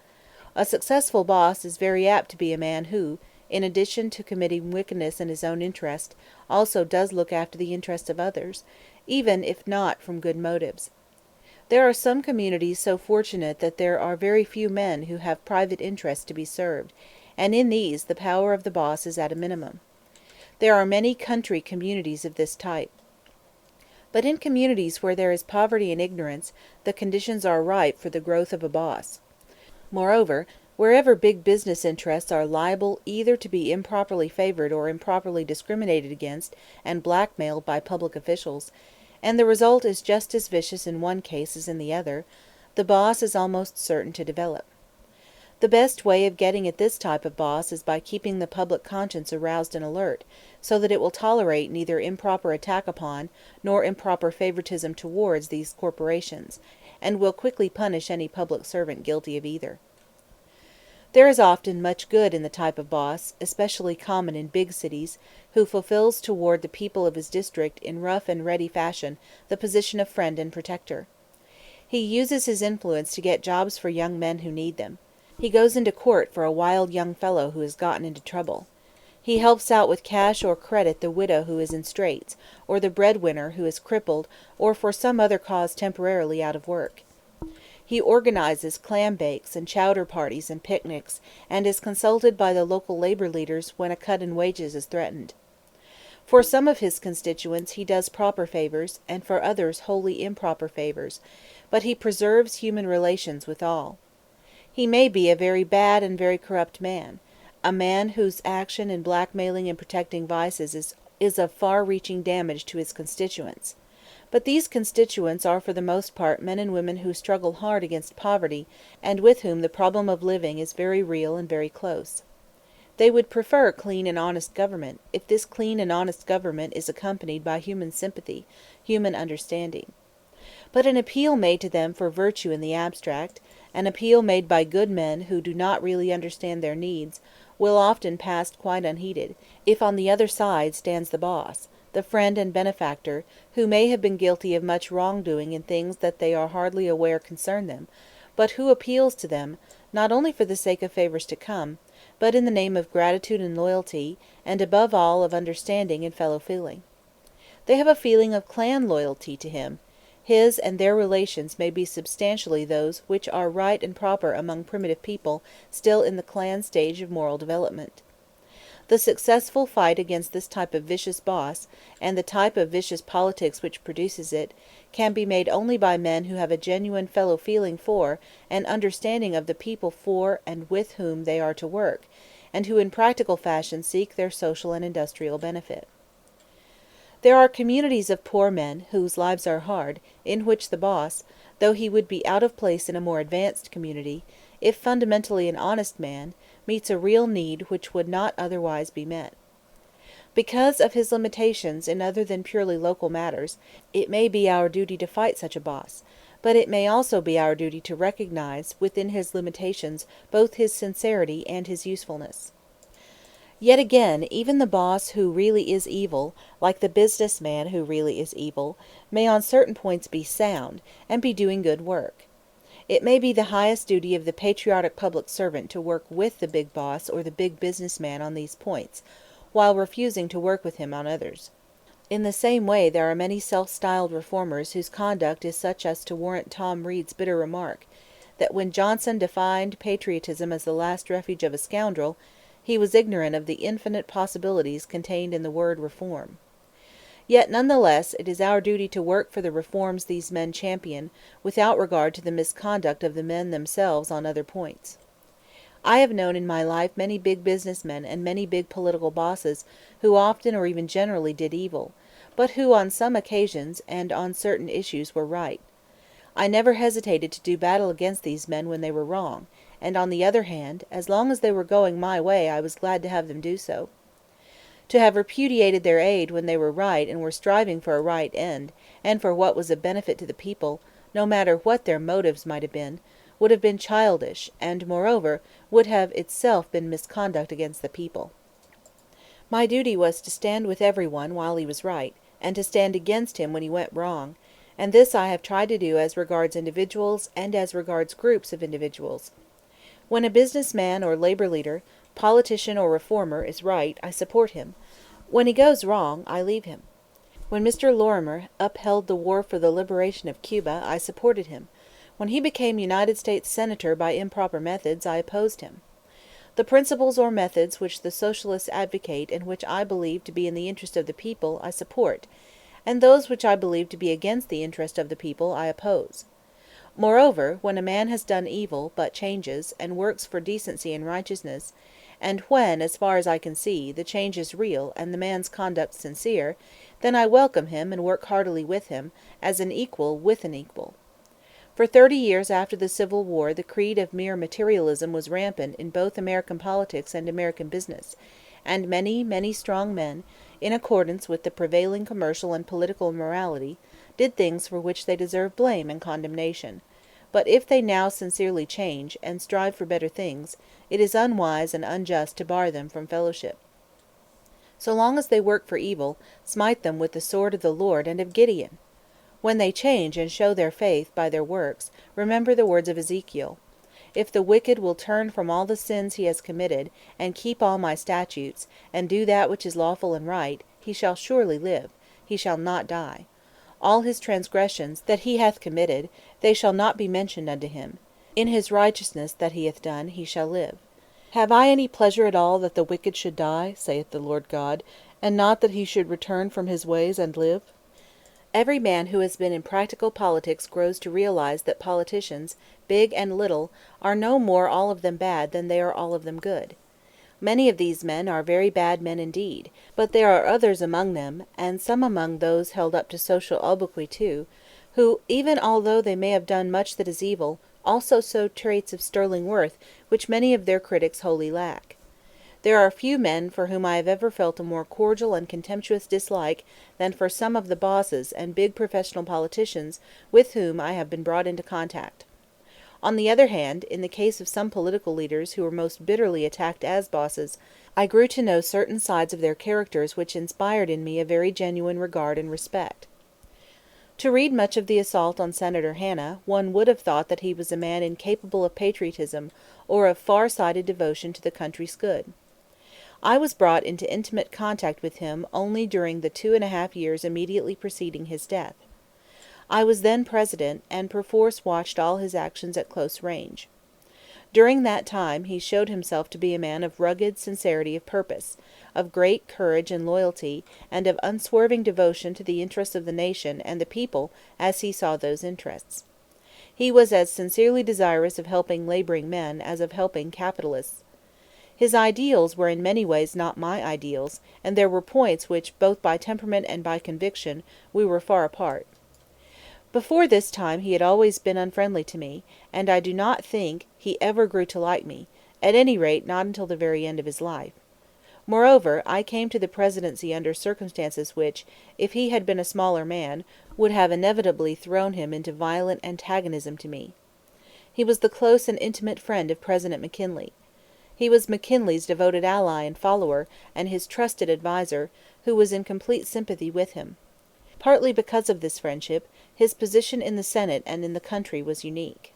A successful boss is very apt to be a man who, in addition to committing wickedness in his own interest, also does look after the interest of others, even if not from good motives. There are some communities so fortunate that there are very few men who have private interests to be served, and in these the power of the boss is at a minimum. There are many country communities of this type. But in communities where there is poverty and ignorance, the conditions are ripe for the growth of a boss. Moreover, wherever big business interests are liable either to be improperly favored or improperly discriminated against and blackmailed by public officials, and the result is just as vicious in one case as in the other, the boss is almost certain to develop. The best way of getting at this type of boss is by keeping the public conscience aroused and alert, so that it will tolerate neither improper attack upon nor improper favoritism towards these corporations, and will quickly punish any public servant guilty of either. There is often much good in the type of boss, especially common in big cities, who fulfills toward the people of his district in rough and ready fashion the position of friend and protector. He uses his influence to get jobs for young men who need them. He goes into court for a wild young fellow who has gotten into trouble. He helps out with cash or credit the widow who is in straits, or the breadwinner who is crippled or for some other cause temporarily out of work. He organizes clam bakes and chowder parties and picnics, and is consulted by the local labor leaders when a cut in wages is threatened. For some of his constituents he does proper favors, and for others wholly improper favors, but he preserves human relations with all. He may be a very bad and very corrupt man, a man whose action in blackmailing and protecting vices is of far-reaching damage to his constituents. But these constituents are for the most part men and women who struggle hard against poverty, and with whom the problem of living is very real and very close. They would prefer clean and honest government, if this clean and honest government is accompanied by human sympathy, human understanding. But an appeal made to them for virtue in the abstract, an appeal made by good men who do not really understand their needs, will often pass quite unheeded, if on the other side stands the boss, the friend and benefactor, who may have been guilty of much wrongdoing in things that they are hardly aware concern them, but who appeals to them, not only for the sake of favors to come, but in the name of gratitude and loyalty, and above all of understanding and fellow-feeling. They have a feeling of clan loyalty to him. His and their relations may be substantially those which are right and proper among primitive people still in the clan stage of moral development. The successful fight against this type of vicious boss, and the type of vicious politics which produces it, can be made only by men who have a genuine fellow-feeling for and understanding of the people for and with whom they are to work, and who in practical fashion seek their social and industrial benefit. There are communities of poor men, whose lives are hard, in which the boss, though he would be out of place in a more advanced community, if fundamentally an honest man, meets a real need which would not otherwise be met. Because of his limitations in other than purely local matters, it may be our duty to fight such a boss, but it may also be our duty to recognize within his limitations both his sincerity and his usefulness. Yet again, even the boss who really is evil, like the business man who really is evil, may on certain points be sound, and be doing good work. It may be the highest duty of the patriotic public servant to work with the big boss or the big business man on these points, while refusing to work with him on others. In the same way there are many self-styled reformers whose conduct is such as to warrant Tom Reed's bitter remark, that when Johnson defined patriotism as the last refuge of a scoundrel, he was ignorant of the infinite possibilities contained in the word reform. Yet none the less it is our duty to work for the reforms these men champion, without regard to the misconduct of the men themselves on other points. I have known in my life many big business men and many big political bosses who often or even generally did evil, but who on some occasions and on certain issues were right. I never hesitated to do battle against these men when they were wrong, and on the other hand, as long as they were going my way I was glad to have them do so. To have repudiated their aid when they were right and were striving for a right end, and for what was a benefit to the people, no matter what their motives might have been, would have been childish, and, moreover, would have itself been misconduct against the people. My duty was to stand with everyone while he was right, and to stand against him when he went wrong, and this I have tried to do as regards individuals and as regards groups of individuals. When a business man or labor leader, politician or reformer, is right, I support him. When he goes wrong, I leave him. When Mr. Lorimer upheld the war for the liberation of Cuba, I supported him. When he became United States Senator by improper methods, I opposed him. The principles or methods which the Socialists advocate and which I believe to be in the interest of the people, I support, and those which I believe to be against the interest of the people, I oppose. Moreover, when a man has done evil, but changes, and works for decency and righteousness, and when, as far as I can see, the change is real and the man's conduct sincere, then I welcome him and work heartily with him, as an equal with an equal. For 30 years after the Civil War the creed of mere materialism was rampant in both American politics and American business, and many, many strong men, in accordance with the prevailing commercial and political morality, did things for which they deserve blame and condemnation. But if they now sincerely change, and strive for better things, it is unwise and unjust to bar them from fellowship. So long as they work for evil, smite them with the sword of the Lord and of Gideon. When they change and show their faith by their works, remember the words of Ezekiel. If the wicked will turn from all the sins he has committed, and keep all my statutes, and do that which is lawful and right, he shall surely live, he shall not die. All his transgressions that he hath committed, they shall not be mentioned unto him. In his righteousness that he hath done, he shall live. Have I any pleasure at all that the wicked should die, saith the Lord God, and not that he should return from his ways and live? Every man who has been in practical politics grows to realize that politicians, big and little, are no more all of them bad than they are all of them good. Many of these men are very bad men indeed, but there are others among them, and some among those held up to social obloquy too, who, even although they may have done much that is evil, also show traits of sterling worth which many of their critics wholly lack. There are few men for whom I have ever felt a more cordial and contemptuous dislike than for some of the bosses and big professional politicians with whom I have been brought into contact. On the other hand, in the case of some political leaders who were most bitterly attacked as bosses, I grew to know certain sides of their characters which inspired in me a very genuine regard and respect. To read much of the assault on Senator Hanna, one would have thought that he was a man incapable of patriotism or of far-sighted devotion to the country's good. I was brought into intimate contact with him only during the 2½ years immediately preceding his death. I was then president, and perforce watched all his actions at close range. During that time he showed himself to be a man of rugged sincerity of purpose, of great courage and loyalty, and of unswerving devotion to the interests of the nation and the people as he saw those interests. He was as sincerely desirous of helping laboring men as of helping capitalists. His ideals were in many ways not my ideals, and there were points which, both by temperament and by conviction, we were far apart. Before this time he had always been unfriendly to me, and I do not think he ever grew to like me, at any rate not until the very end of his life. Moreover, I came to the presidency under circumstances which, if he had been a smaller man, would have inevitably thrown him into violent antagonism to me. He was the close and intimate friend of President McKinley. He was McKinley's devoted ally and follower, and his trusted adviser, who was in complete sympathy with him. Partly because of this friendship, his position in the Senate and in the country was unique.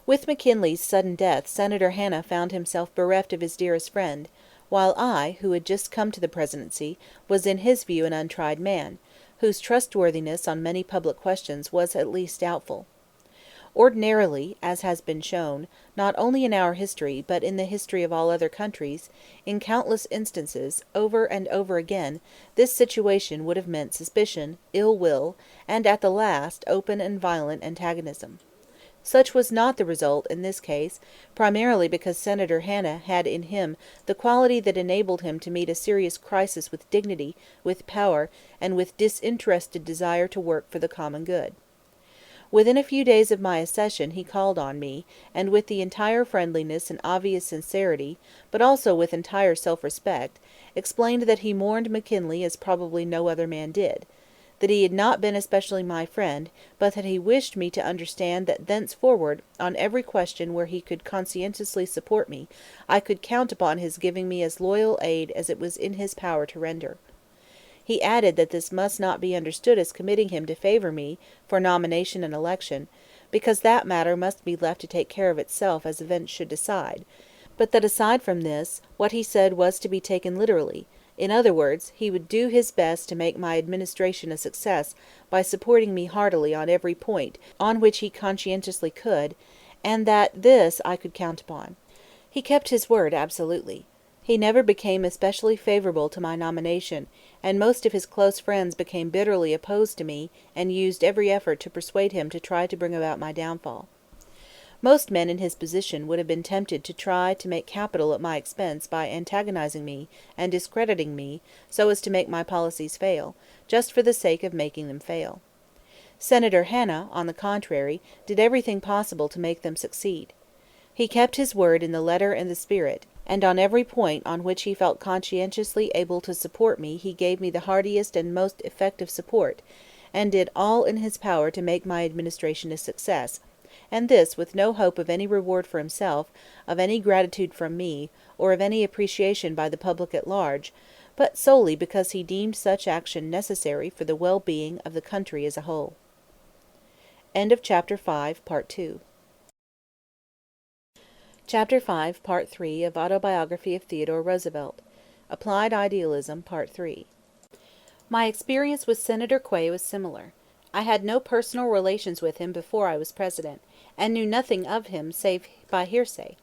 With McKinley's sudden death, Senator Hanna found himself bereft of his dearest friend, while I, who had just come to the presidency, was in his view an untried man, whose trustworthiness on many public questions was at least doubtful. Ordinarily, as has been shown, not only in our history, but in the history of all other countries, in countless instances, over and over again, this situation would have meant suspicion, ill will, and at the last, open and violent antagonism. Such was not the result in this case, primarily because Senator Hanna had in him the quality that enabled him to meet a serious crisis with dignity, with power, and with disinterested desire to work for the common good. Within a few days of my accession he called on me, and with the entire friendliness and obvious sincerity, but also with entire self-respect, explained that he mourned McKinley as probably no other man did, that he had not been especially my friend, but that he wished me to understand that thenceforward, on every question where he could conscientiously support me, I could count upon his giving me as loyal aid as it was in his power to render. He added that this must not be understood as committing him to favor me for nomination and election, because that matter must be left to take care of itself as events should decide, but that aside from this, what he said was to be taken literally. In other words, he would do his best to make my administration a success by supporting me heartily on every point on which he conscientiously could, and that this I could count upon. He kept his word absolutely. He never became especially favorable to my nomination, and most of his close friends became bitterly opposed to me and used every effort to persuade him to try to bring about my downfall. Most men in his position would have been tempted to try to make capital at my expense by antagonizing me and discrediting me so as to make my policies fail, just for the sake of making them fail. Senator Hanna, on the contrary, did everything possible to make them succeed. He kept his word in the letter and the spirit, and on every point on which he felt conscientiously able to support me he gave me the heartiest and most effective support, and did all in his power to make my administration a success, and this with no hope of any reward for himself, of any gratitude from me, or of any appreciation by the public at large, but solely because he deemed such action necessary for the well-being of the country as a whole. End of Chapter 5, Part 2. Chapter 5, Part 3 of Autobiography of Theodore Roosevelt. Applied Idealism, Part 3. My experience with Senator Quay was similar. I had no personal relations with him before I was president, and knew nothing of him save by hearsay.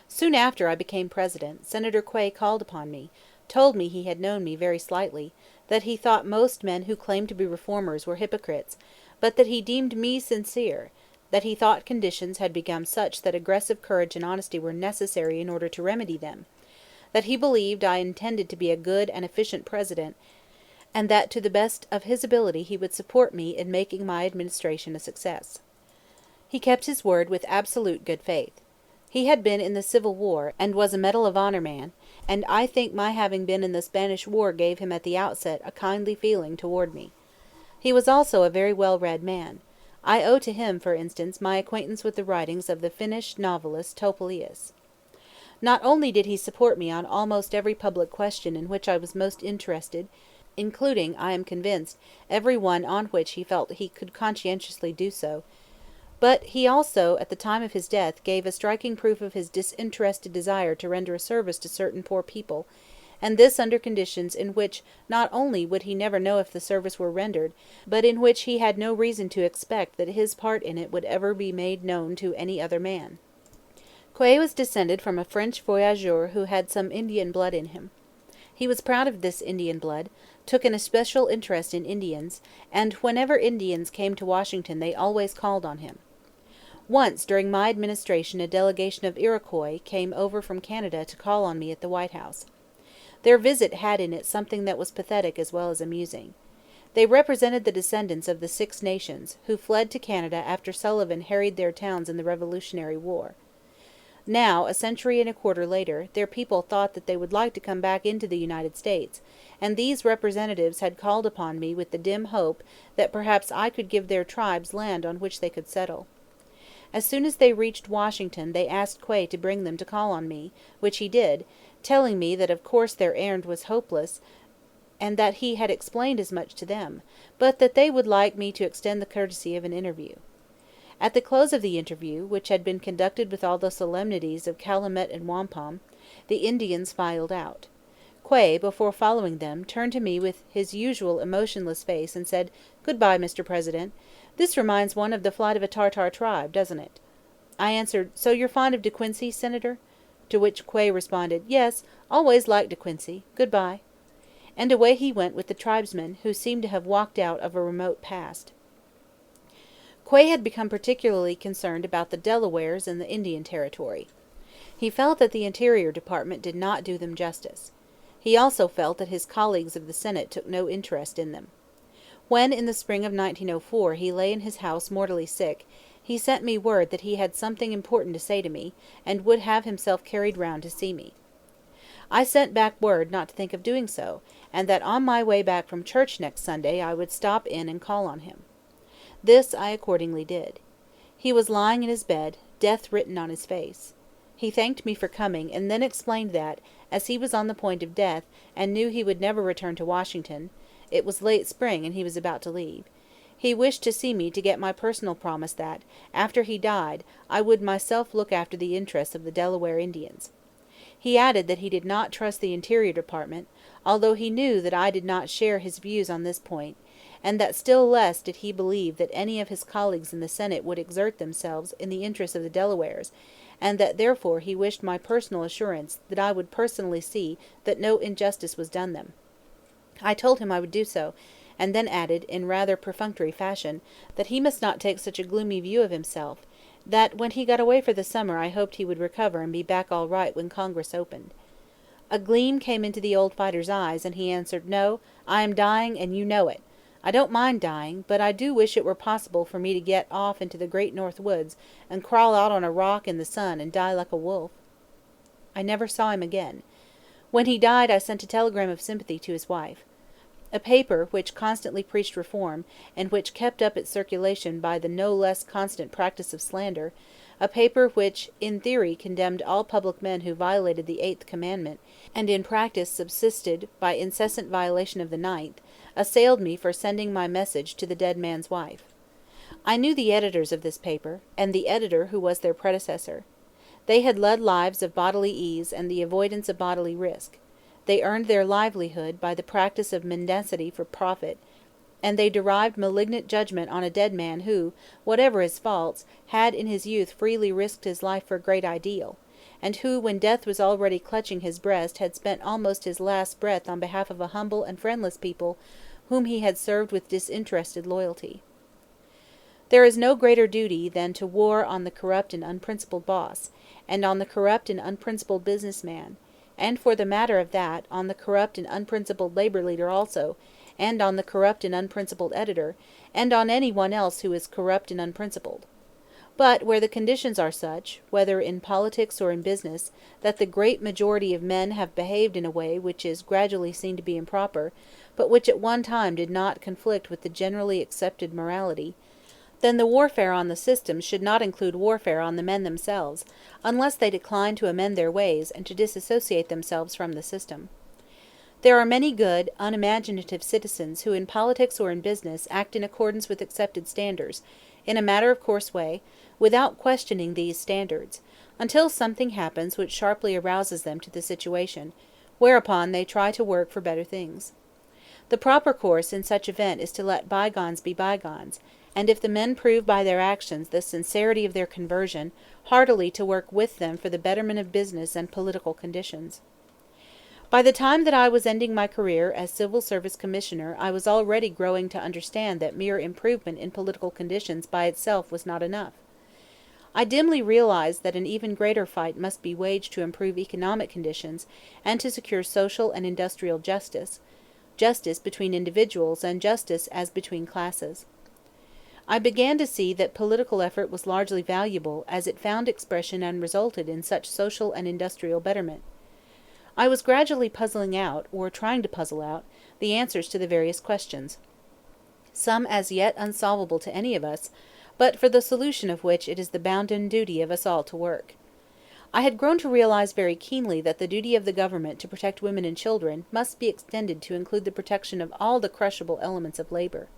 Soon after I became president, Senator Quay called upon me, told me he had known me very slightly, that he thought most men who claimed to be reformers were hypocrites, but that he deemed me sincere, that he thought conditions had become such that aggressive courage and honesty were necessary in order to remedy them, that he believed I intended to be a good and efficient president, and that to the best of his ability he would support me in making my administration a success. He kept his word with absolute good faith. He had been in the Civil War, and was a Medal of Honor man, and I think my having been in the Spanish War gave him at the outset a kindly feeling toward me. He was also a very well-read man. I owe to him, for instance, my acquaintance with the writings of the Finnish novelist Topelius. Not only did he support me on almost every public question in which I was most interested, including, I am convinced, every one on which he felt he could conscientiously do so, but he also, at the time of his death, gave a striking proof of his disinterested desire to render a service to certain poor people, and this under conditions in which not only would he never know if the service were rendered, but in which he had no reason to expect that his part in it would ever be made known to any other man. Quay was descended from a French voyageur who had some Indian blood in him. He was proud of this Indian blood, took an especial interest in Indians, and whenever Indians came to Washington they always called on him. Once during my administration a delegation of Iroquois came over from Canada to call on me at the White House. Their visit had in it something that was pathetic as well as amusing. They represented the descendants of the Six Nations, who fled to Canada after Sullivan harried their towns in the Revolutionary War. Now, a century and a quarter later, their people thought that they would like to come back into the United States, and these representatives had called upon me with the dim hope that perhaps I could give their tribes land on which they could settle. As soon as they reached Washington they asked Quay to bring them to call on me, which he did, telling me that of course their errand was hopeless, and that he had explained as much to them, but that they would like me to extend the courtesy of an interview. At the close of the interview, which had been conducted with all the solemnities of calumet and wampum, the Indians filed out. Quay, before following them, turned to me with his usual emotionless face and said, "Good-bye, Mr. President. This reminds one of the flight of a Tartar tribe, doesn't it?" I answered, "So you're fond of De Quincey, Senator?" To which Quay responded, "Yes, always liked De Quincey. Good-bye." And away he went with the tribesmen, who seemed to have walked out of a remote past. Quay had become particularly concerned about the Delawares and the Indian Territory. He felt that the Interior Department did not do them justice. He also felt that his colleagues of the Senate took no interest in them. When, in the spring of 1904, he lay in his house mortally sick, he sent me word that he had something important to say to me, and would have himself carried round to see me. I sent back word not to think of doing so, and that on my way back from church next Sunday I would stop in and call on him. This I accordingly did. He was lying in his bed, death written on his face. He thanked me for coming, and then explained that, as he was on the point of death, and knew he would never return to Washington, it was late spring and he was about to leave, he wished to see me to get my personal promise that, after he died, I would myself look after the interests of the Delaware Indians. He added that he did not trust the Interior Department, although he knew that I did not share his views on this point, and that still less did he believe that any of his colleagues in the Senate would exert themselves in the interests of the Delawares, and that therefore he wished my personal assurance that I would personally see that no injustice was done them. I told him I would do so, and then added, in rather perfunctory fashion, that he must not take such a gloomy view of himself, that when he got away for the summer I hoped he would recover and be back all right when Congress opened. A gleam came into the old fighter's eyes, and he answered, "No, I am dying, and you know it. I don't mind dying, but I do wish it were possible for me to get off into the great North Woods and crawl out on a rock in the sun and die like a wolf." I never saw him again. When he died I sent a telegram of sympathy to his wife. A paper which constantly preached reform, and which kept up its circulation by the no less constant practice of slander, a paper which in theory condemned all public men who violated the 8th commandment, and in practice subsisted by incessant violation of the 9th, assailed me for sending my message to the dead man's wife. I knew the editors of this paper, and the editor who was their predecessor. They had led lives of bodily ease and the avoidance of bodily risk. They earned their livelihood by the practice of mendacity for profit, and they derived malignant judgment on a dead man who, whatever his faults, had in his youth freely risked his life for a great ideal, and who, when death was already clutching his breast, had spent almost his last breath on behalf of a humble and friendless people whom he had served with disinterested loyalty. There is no greater duty than to war on the corrupt and unprincipled boss, and on the corrupt and unprincipled business man, and, for the matter of that, on the corrupt and unprincipled labor leader also, and on the corrupt and unprincipled editor, and on any one else who is corrupt and unprincipled. But where the conditions are such, whether in politics or in business, that the great majority of men have behaved in a way which is gradually seen to be improper, but which at one time did not conflict with the generally accepted morality, then the warfare on the system should not include warfare on the men themselves, unless they decline to amend their ways and to disassociate themselves from the system. There are many good, unimaginative citizens who in politics or in business act in accordance with accepted standards, in a matter-of-course way, without questioning these standards, until something happens which sharply arouses them to the situation, whereupon they try to work for better things. The proper course in such event is to let bygones be bygones, and if the men prove by their actions the sincerity of their conversion, heartily to work with them for the betterment of business and political conditions. By the time that I was ending my career as Civil Service Commissioner I was already growing to understand that mere improvement in political conditions by itself was not enough. I dimly realized that an even greater fight must be waged to improve economic conditions and to secure social and industrial justice, justice between individuals and justice as between classes. I began to see that political effort was largely valuable as it found expression and resulted in such social and industrial betterment. I was gradually puzzling out, or trying to puzzle out, the answers to the various questions, some as yet unsolvable to any of us, but for the solution of which it is the bounden duty of us all to work. I had grown to realize very keenly that the duty of the government to protect women and children must be extended to include the protection of all the crushable elements of labor.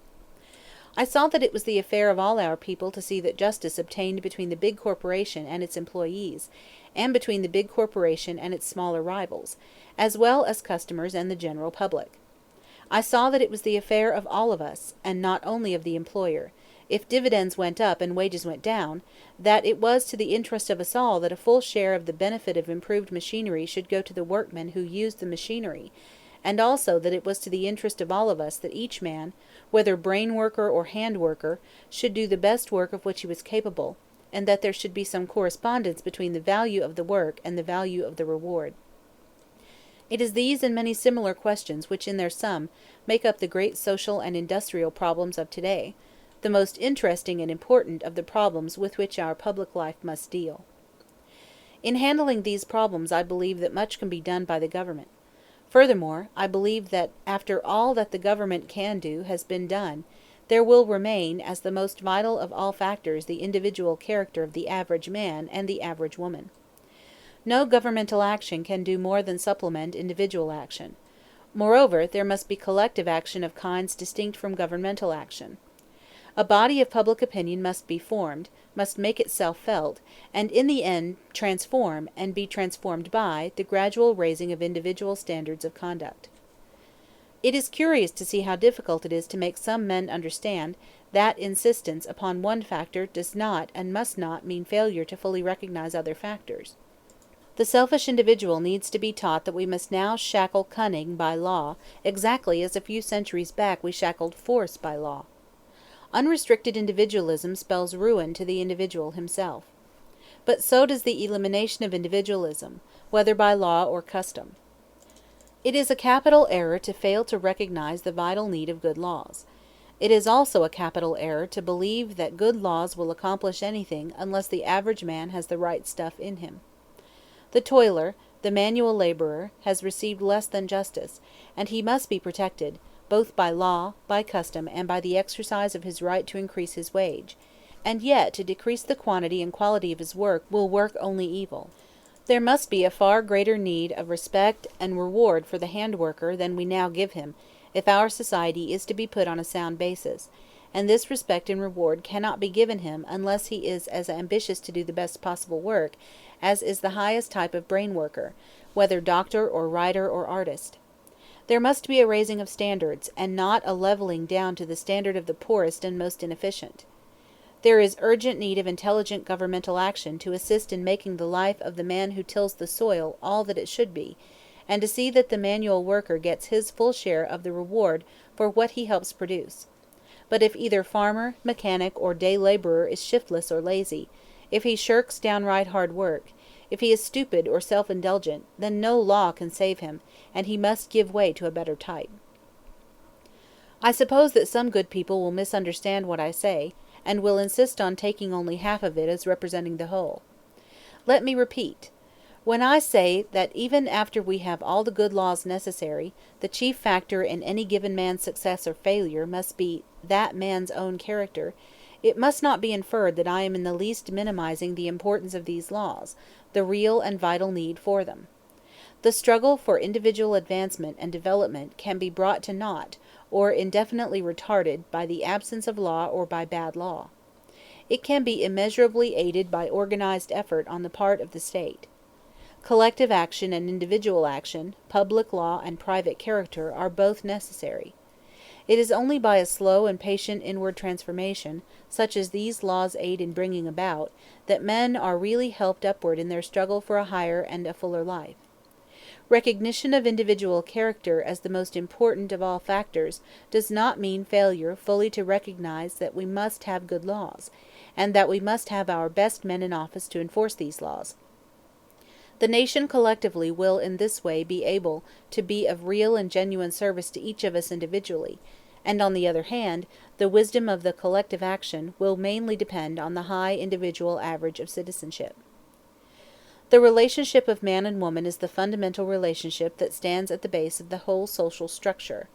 I saw that it was the affair of all our people to see that justice obtained between the big corporation and its employees, and between the big corporation and its smaller rivals, as well as customers and the general public. I saw that it was the affair of all of us, and not only of the employer, if dividends went up and wages went down, that it was to the interest of us all that a full share of the benefit of improved machinery should go to the workmen who used the machinery, and also that it was to the interest of all of us that each man, whether brain worker or hand worker, should do the best work of which he was capable, and that there should be some correspondence between the value of the work and the value of the reward. It is these and many similar questions which in their sum make up the great social and industrial problems of today, the most interesting and important of the problems with which our public life must deal. In handling these problems I believe that much can be done by the government. Furthermore, I believe that after all that the government can do has been done, there will remain as the most vital of all factors the individual character of the average man and the average woman. No governmental action can do more than supplement individual action. Moreover, there must be collective action of kinds distinct from governmental action. A body of public opinion must be formed, must make itself felt, and in the end transform, and be transformed by, the gradual raising of individual standards of conduct. It is curious to see how difficult it is to make some men understand that insistence upon one factor does not and must not mean failure to fully recognize other factors. The selfish individual needs to be taught that we must now shackle cunning by law, exactly as a few centuries back we shackled force by law. Unrestricted individualism spells ruin to the individual himself. But so does the elimination of individualism, whether by law or custom. It is a capital error to fail to recognize the vital need of good laws. It is also a capital error to believe that good laws will accomplish anything unless the average man has the right stuff in him. The toiler, the manual laborer, has received less than justice, and he must be protected, both by law, by custom, and by the exercise of his right to increase his wage, and yet to decrease the quantity and quality of his work will work only evil. There must be a far greater need of respect and reward for the hand worker than we now give him, if our society is to be put on a sound basis, and this respect and reward cannot be given him unless he is as ambitious to do the best possible work as is the highest type of brain worker, whether doctor or writer or artist. There must be a raising of standards, and not a leveling down to the standard of the poorest and most inefficient. There is urgent need of intelligent governmental action to assist in making the life of the man who tills the soil all that it should be, and to see that the manual worker gets his full share of the reward for what he helps produce. But if either farmer, mechanic, or day laborer is shiftless or lazy, if he shirks downright hard work, if he is stupid or self-indulgent, then no law can save him, and he must give way to a better type. I suppose that some good people will misunderstand what I say, and will insist on taking only half of it as representing the whole. Let me repeat. When I say that even after we have all the good laws necessary, the chief factor in any given man's success or failure must be that man's own character, it must not be inferred that I am in the least minimizing the importance of these laws, the real and vital need for them. The struggle for individual advancement and development can be brought to naught, or indefinitely retarded, by the absence of law or by bad law. It can be immeasurably aided by organized effort on the part of the state. Collective action and individual action, public law and private character, are both necessary. It is only by a slow and patient inward transformation, such as these laws aid in bringing about, that men are really helped upward in their struggle for a higher and a fuller life. Recognition of individual character as the most important of all factors does not mean failure fully to recognize that we must have good laws, and that we must have our best men in office to enforce these laws. The nation collectively will in this way be able to be of real and genuine service to each of us individually, and on the other hand, the wisdom of the collective action will mainly depend on the high individual average of citizenship. The relationship of man and woman is the fundamental relationship that stands at the base of the whole social structure.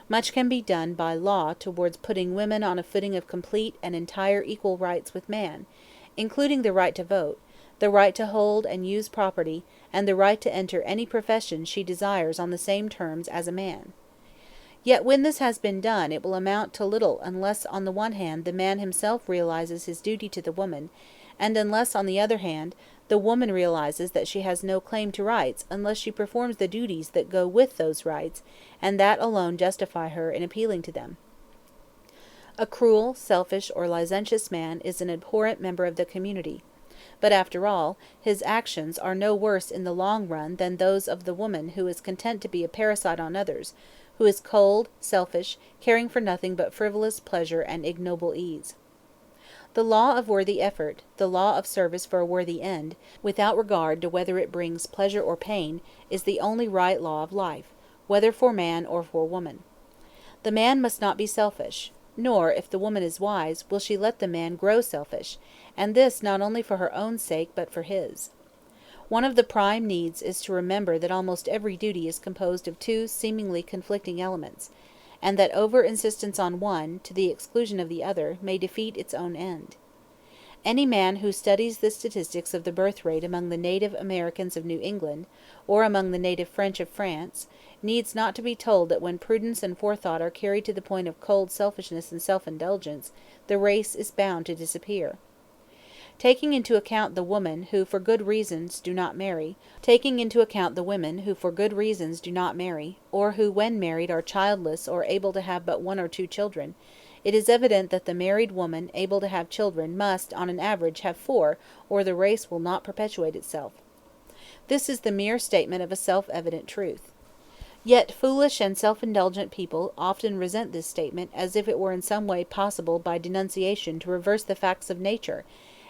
Much can be done by law towards putting women on a footing of complete and entire equal rights with man, including the right to vote, the right to hold and use property, and the right to enter any profession she desires on the same terms as a man. Yet when this has been done it will amount to little unless on the one hand the man himself realizes his duty to the woman, and unless on the other hand the woman realizes that she has no claim to rights unless she performs the duties that go with those rights, and that alone justify her in appealing to them. A cruel, selfish, or licentious man is an abhorrent member of the community. But after all, his actions are no worse in the long run than those of the woman who is content to be a parasite on others, who is cold, selfish, caring for nothing but frivolous pleasure and ignoble ease. The law of worthy effort, the law of service for a worthy end, without regard to whether it brings pleasure or pain, is the only right law of life, whether for man or for woman. The man must not be selfish, nor, if the woman is wise, will she let the man grow selfish, and this not only for her own sake but for his. One of the prime needs is to remember that almost every duty is composed of two seemingly conflicting elements, and that over-insistence on one, to the exclusion of the other, may defeat its own end. Any man who studies the statistics of the birth rate among the native Americans of New England, or among the native French of France, needs not to be told that when prudence and forethought are carried to the point of cold selfishness and self-indulgence, the race is bound to disappear. Taking into account the women who for good reasons do not marry, or who when married are childless or able to have but one or two children, it is evident that the married woman able to have children must, on an average, have 4, or the race will not perpetuate itself. This is the mere statement of a self-evident truth. Yet foolish and self-indulgent people often resent this statement as if it were in some way possible by denunciation to reverse the facts of nature,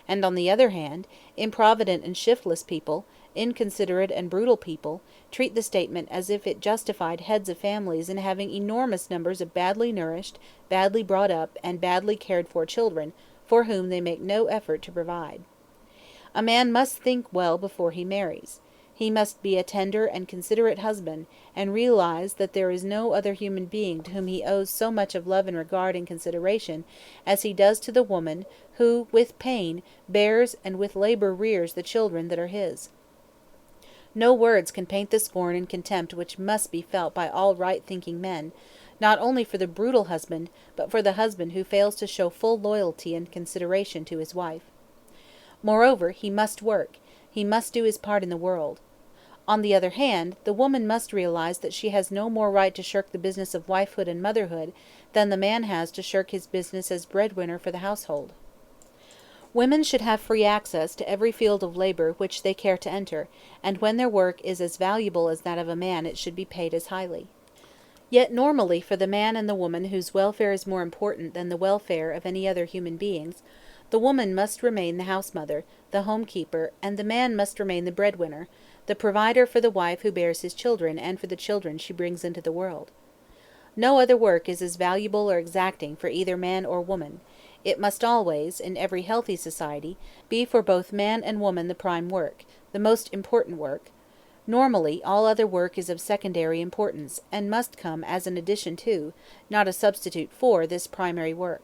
and on the other hand, improvident and shiftless people, inconsiderate and brutal people, treat the statement as if it justified heads of families in having enormous numbers of badly nourished, badly brought up, and badly cared for children, for whom they make no effort to provide. A man must think well before he marries. He must be a tender and considerate husband, and realize that there is no other human being to whom he owes so much of love and regard and consideration as he does to the woman who, with pain, bears and with labor rears the children that are his. No words can paint the scorn and contempt which must be felt by all right-thinking men, not only for the brutal husband, but for the husband who fails to show full loyalty and consideration to his wife. Moreover, he must work. He must do his part in the world. On the other hand, the woman must realize that she has no more right to shirk the business of wifehood and motherhood than the man has to shirk his business as breadwinner for the household. Women should have free access to every field of labor which they care to enter, and when their work is as valuable as that of a man it should be paid as highly. Yet normally for the man and the woman whose welfare is more important than the welfare of any other human beings, the woman must remain the house mother, the home keeper, and the man must remain the breadwinner, the provider for the wife who bears his children and for the children she brings into the world. No other work is as valuable or exacting for either man or woman. It must always, in every healthy society, be for both man and woman the prime work, the most important work. Normally, all other work is of secondary importance, and must come as an addition to, not a substitute for, this primary work.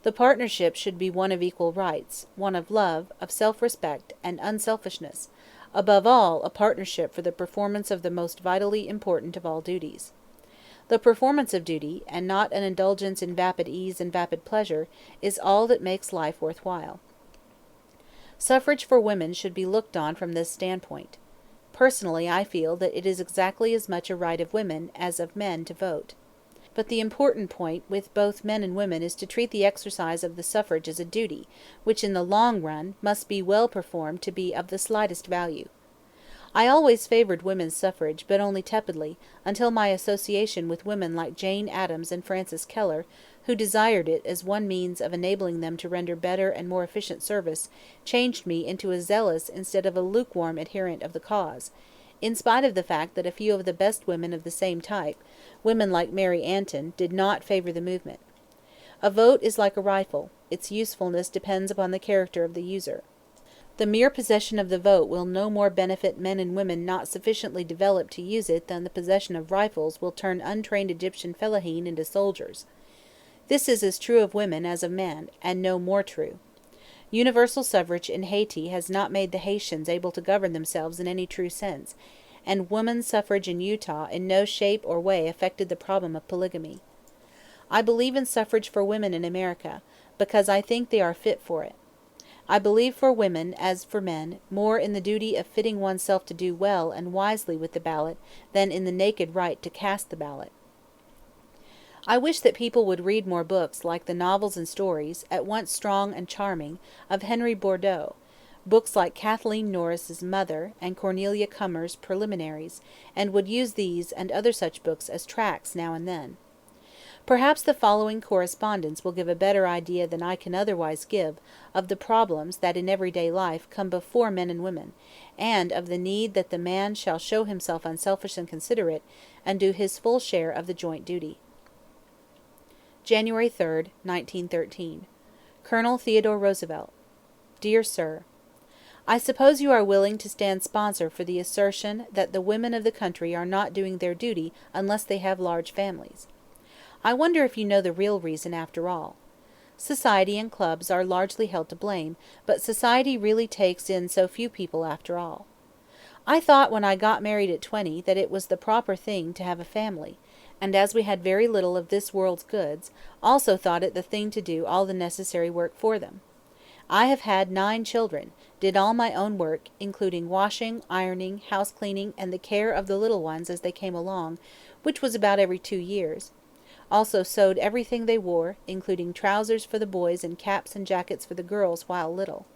The partnership should be one of equal rights, one of love, of self-respect, and unselfishness, above all a partnership for the performance of the most vitally important of all duties. The performance of duty, and not an indulgence in vapid ease and vapid pleasure, is all that makes life worth while. Suffrage for women should be looked on from this standpoint. Personally, I feel that it is exactly as much a right of women as of men to vote. But the important point with both men and women is to treat the exercise of the suffrage as a duty, which in the long run must be well performed to be of the slightest value. I always favored women's suffrage, but only tepidly, until my association with women like Jane Addams and Frances Keller, who desired it as one means of enabling them to render better and more efficient service, changed me into a zealous instead of a lukewarm adherent of the cause, in spite of the fact that a few of the best women of the same type, women like Mary Antin, did not favor the movement. A vote is like a rifle; its usefulness depends upon the character of the user. The mere possession of the vote will no more benefit men and women not sufficiently developed to use it than the possession of rifles will turn untrained Egyptian fellaheen into soldiers. This is as true of women as of men, and no more true. Universal suffrage in Haiti has not made the Haitians able to govern themselves in any true sense, and women's suffrage in Utah in no shape or way affected the problem of polygamy. I believe in suffrage for women in America, because I think they are fit for it. I believe for women, as for men, more in the duty of fitting oneself to do well and wisely with the ballot than in the naked right to cast the ballot. I wish that people would read more books like the novels and stories, at once strong and charming, of Henry Bordeaux, books like Kathleen Norris's Mother and Cornelia Cummer's Preliminaries, and would use these and other such books as tracts now and then. Perhaps the following correspondence will give a better idea than I can otherwise give of the problems that in everyday life come before men and women, and of the need that the man shall show himself unselfish and considerate, and do his full share of the joint duty. January 3, 1913. Colonel Theodore Roosevelt. Dear Sir, I suppose you are willing to stand sponsor for the assertion that the women of the country are not doing their duty unless they have large families. I wonder if you know the real reason after all. Society and clubs are largely held to blame, but society really takes in so few people after all. I thought when I got married at 20 that it was the proper thing to have a family, and as we had very little of this world's goods, also thought it the thing to do all the necessary work for them. I have had 9 children, did all my own work, including washing, ironing, house cleaning, and the care of the little ones as they came along, which was about every 2 years. Also sewed everything they wore, including trousers for the boys and caps and jackets for the girls while little.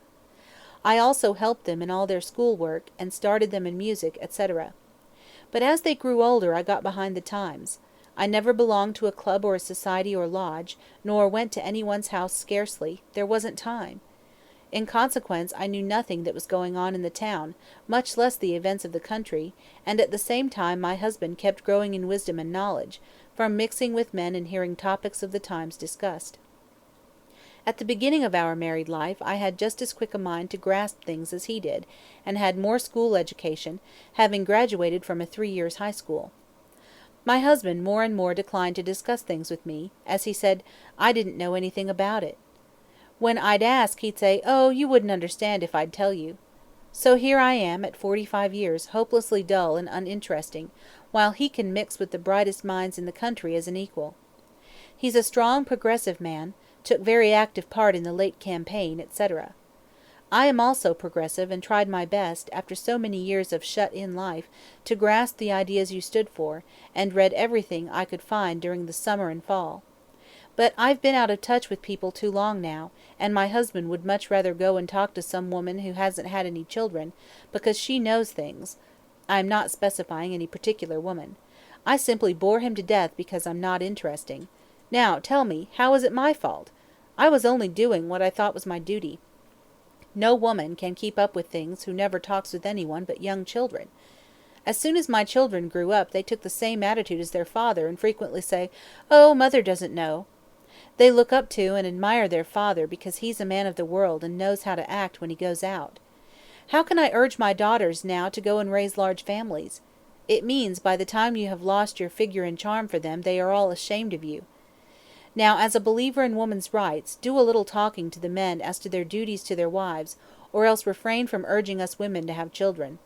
I also helped them in all their school work, and started them in music, etc. But as they grew older I got behind the times. I never belonged to a club or a society or lodge, nor went to anyone's house scarcely, there wasn't time. In consequence I knew nothing that was going on in the town, much less the events of the country, and at the same time my husband kept growing in wisdom and knowledge, from mixing with men and hearing topics of the times discussed. At the beginning of our married life I had just as quick a mind to grasp things as he did, and had more school education, having graduated from a 3 years high school. My husband more and more declined to discuss things with me, as he said I didn't know anything about it. When I'd ask, he'd say, "Oh, you wouldn't understand if I'd tell you." So here I am at 45 years, hopelessly dull and uninteresting, while he can mix with the brightest minds in the country as an equal. He's a strong, progressive man, took very active part in the late campaign, etc. I am also progressive, and tried my best, after so many years of shut-in life, to grasp the ideas you stood for, and read everything I could find during the summer and fall. But I've been out of touch with people too long now, and my husband would much rather go and talk to some woman who hasn't had any children, because she knows things. I am not specifying any particular woman. I simply bore him to death because I'm not interesting. Now, tell me, how is it my fault? I was only doing what I thought was my duty. No woman can keep up with things who never talks with anyone but young children. As soon as my children grew up they took the same attitude as their father and frequently say, "Oh, mother doesn't know." They look up to and admire their father because he's a man of the world and knows how to act when he goes out. How can I urge my daughters now to go and raise large families? It means by the time you have lost your figure and charm for them they are all ashamed of you. Now, as a believer in woman's rights, do a little talking to the men as to their duties to their wives, or else refrain from urging us women to have children.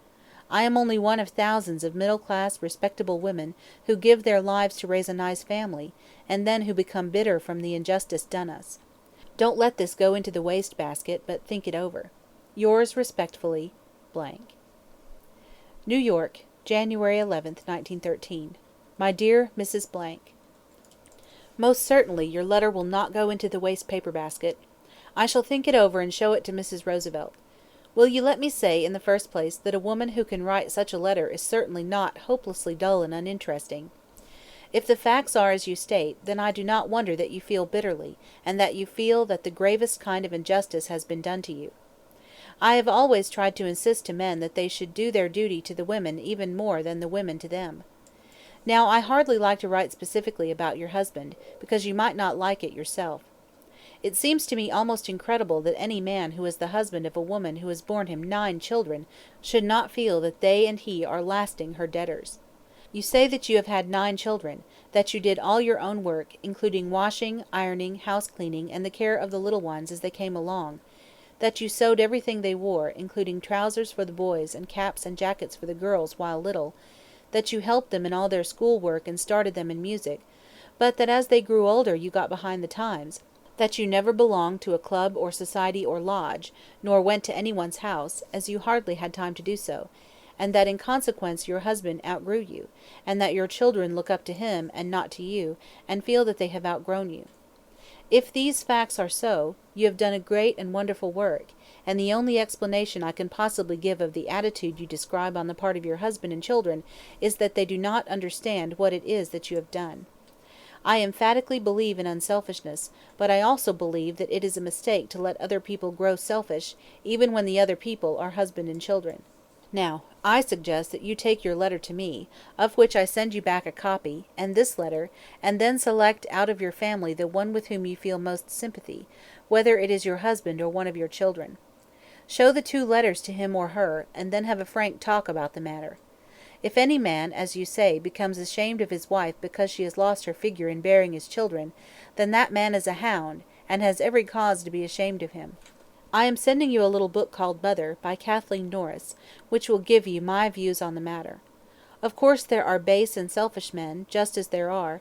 I am only one of thousands of middle-class, respectable women who give their lives to raise a nice family, and then who become bitter from the injustice done us. Don't let this go into the waste-basket, but think it over. Yours respectfully, blank. New York, January 11, 1913. My dear Mrs. Blank, most certainly your letter will not go into the waste paper basket. I shall think it over and show it to Mrs. Roosevelt. Will you let me say, in the first place, that a woman who can write such a letter is certainly not hopelessly dull and uninteresting. If the facts are as you state, then I do not wonder that you feel bitterly, and that you feel that the gravest kind of injustice has been done to you. I have always tried to insist to men that they should do their duty to the women even more than the women to them. Now, I hardly like to write specifically about your husband, because you might not like it yourself. It seems to me almost incredible that any man who is the husband of a woman who has borne him 9 children should not feel that they and he are lasting her debtors. You say that you have had 9 children, that you did all your own work, including washing, ironing, house cleaning, and the care of the little ones as they came along, that you sewed everything they wore, including trousers for the boys and caps and jackets for the girls while little, that you helped them in all their school work and started them in music, but that as they grew older you got behind the times, that you never belonged to a club or society or lodge, nor went to anyone's house, as you hardly had time to do so, and that in consequence your husband outgrew you, and that your children look up to him and not to you, and feel that they have outgrown you. If these facts are so, you have done a great and wonderful work, and the only explanation I can possibly give of the attitude you describe on the part of your husband and children is that they do not understand what it is that you have done. I emphatically believe in unselfishness, but I also believe that it is a mistake to let other people grow selfish, even when the other people are husband and children. Now, I suggest that you take your letter to me, of which I send you back a copy, and this letter, and then select out of your family the one with whom you feel most sympathy, whether it is your husband or one of your children. Show the 2 letters to him or her, and then have a frank talk about the matter. If any man, as you say, becomes ashamed of his wife because she has lost her figure in bearing his children, then that man is a hound, and has every cause to be ashamed of him. I am sending you a little book called Mother, by Kathleen Norris, which will give you my views on the matter. Of course there are base and selfish men, just as there are,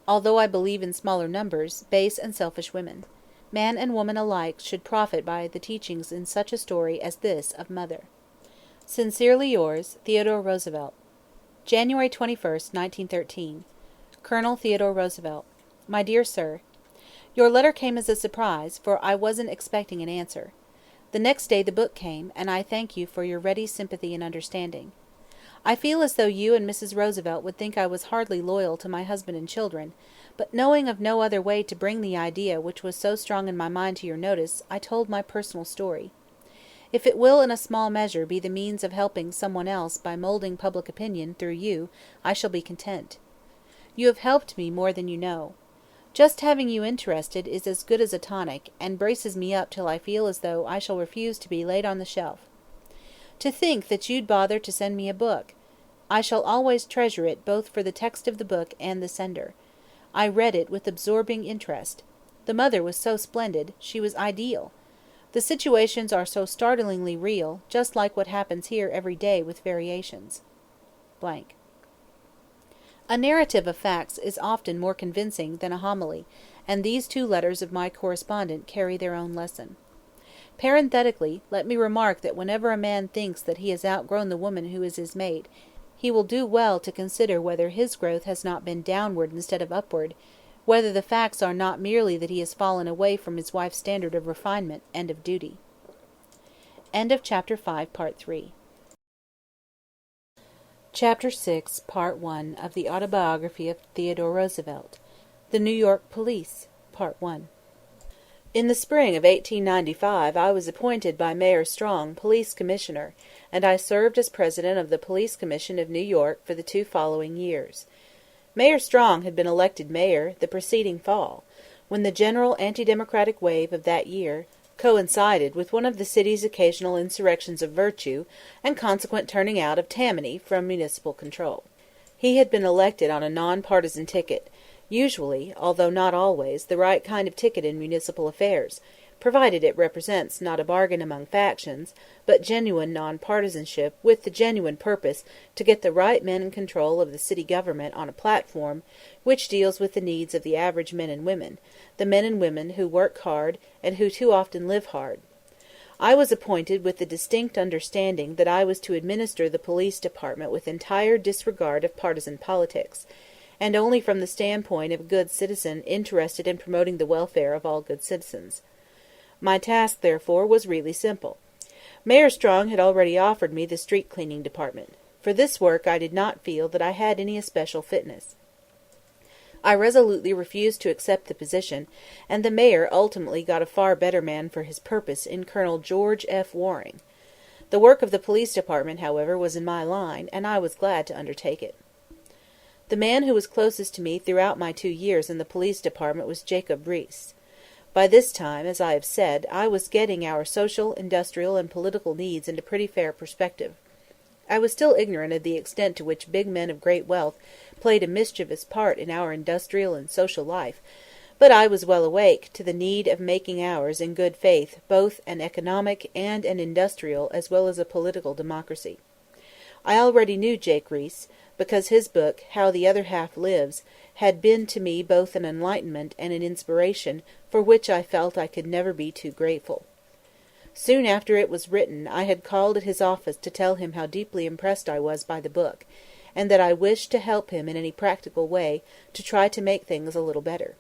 although I believe in smaller numbers, base and selfish women. Man and woman alike should profit by the teachings in such a story as this of Mother. Sincerely yours, Theodore Roosevelt. January 21st, 1913. Colonel Theodore Roosevelt. My dear Sir, your letter came as a surprise, for I wasn't expecting an answer. The next day the book came, and I thank you for your ready sympathy and understanding. I feel as though you and Mrs. Roosevelt would think I was hardly loyal to my husband and children, but knowing of no other way to bring the idea which was so strong in my mind to your notice, I told my personal story. If it will in a small measure be the means of helping someone else by molding public opinion through you, I shall be content. You have helped me more than you know. Just having you interested is as good as a tonic, and braces me up till I feel as though I shall refuse to be laid on the shelf. To think that you'd bother to send me a book! I shall always treasure it both for the text of the book and the sender. I read it with absorbing interest. The mother was so splendid, she was ideal. The situations are so startlingly real, just like what happens here every day with variations. Blank. A narrative of facts is often more convincing than a homily, and these 2 letters of my correspondent carry their own lesson. Parenthetically, let me remark that whenever a man thinks that he has outgrown the woman who is his mate, he will do well to consider whether his growth has not been downward instead of upward, whether the facts are not merely that he has fallen away from his wife's standard of refinement and of duty. End of Chapter 5, Part 3. Chapter 6, Part 1 of the Autobiography of Theodore Roosevelt. The New York Police, Part 1. In the spring of 1895 I was appointed by Mayor Strong Police Commissioner, and I served as President of the Police Commission of New York for the 2 following years. Mayor Strong had been elected mayor the preceding fall, when the general anti-democratic wave of that year coincided with one of the city's occasional insurrections of virtue and consequent turning out of Tammany from municipal control. He had been elected on a non-partisan ticket, usually, although not always, the right kind of ticket in municipal affairs, provided it represents not a bargain among factions, but genuine non-partisanship with the genuine purpose to get the right men in control of the city government on a platform which deals with the needs of the average men and women, the men and women who work hard and who too often live hard. I was appointed with the distinct understanding that I was to administer the police department with entire disregard of partisan politics, and only from the standpoint of a good citizen interested in promoting the welfare of all good citizens. My task, therefore, was really simple. Mayor Strong had already offered me the street-cleaning department. For this work I did not feel that I had any especial fitness. I resolutely refused to accept the position, and the mayor ultimately got a far better man for his purpose in Colonel George F. Waring. The work of the police department, however, was in my line, and I was glad to undertake it. The man who was closest to me throughout my 2 years in the police department was Jacob Riis. By this time, as I have said, I was getting our social, industrial, and political needs into pretty fair perspective. I was still ignorant of the extent to which big men of great wealth played a mischievous part in our industrial and social life, but I was well awake to the need of making ours in good faith both an economic and an industrial as well as a political democracy. I already knew Jake Reese, because his book, How the Other Half Lives, had been to me both an enlightenment and an inspiration for which I felt I could never be too grateful. Soon after it was written I had called at his office to tell him how deeply impressed I was by the book, and that I wished to help him in any practical way to try to make things a little better.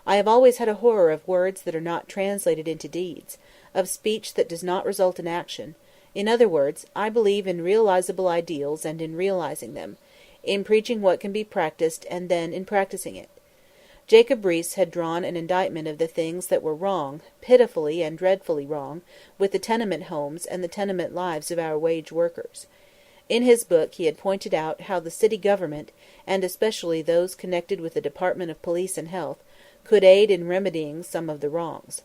I have always had a horror of words that are not translated into deeds, of speech that does not result in action. In other words, I believe in realizable ideals and in realizing them, in preaching what can be practiced and then in practicing it. Jacob Riis had drawn an indictment of the things that were wrong, pitifully and dreadfully wrong, with the tenement homes and the tenement lives of our wage workers. In his book he had pointed out how the city government, and especially those connected with the Department of Police and Health, could aid in remedying some of the wrongs.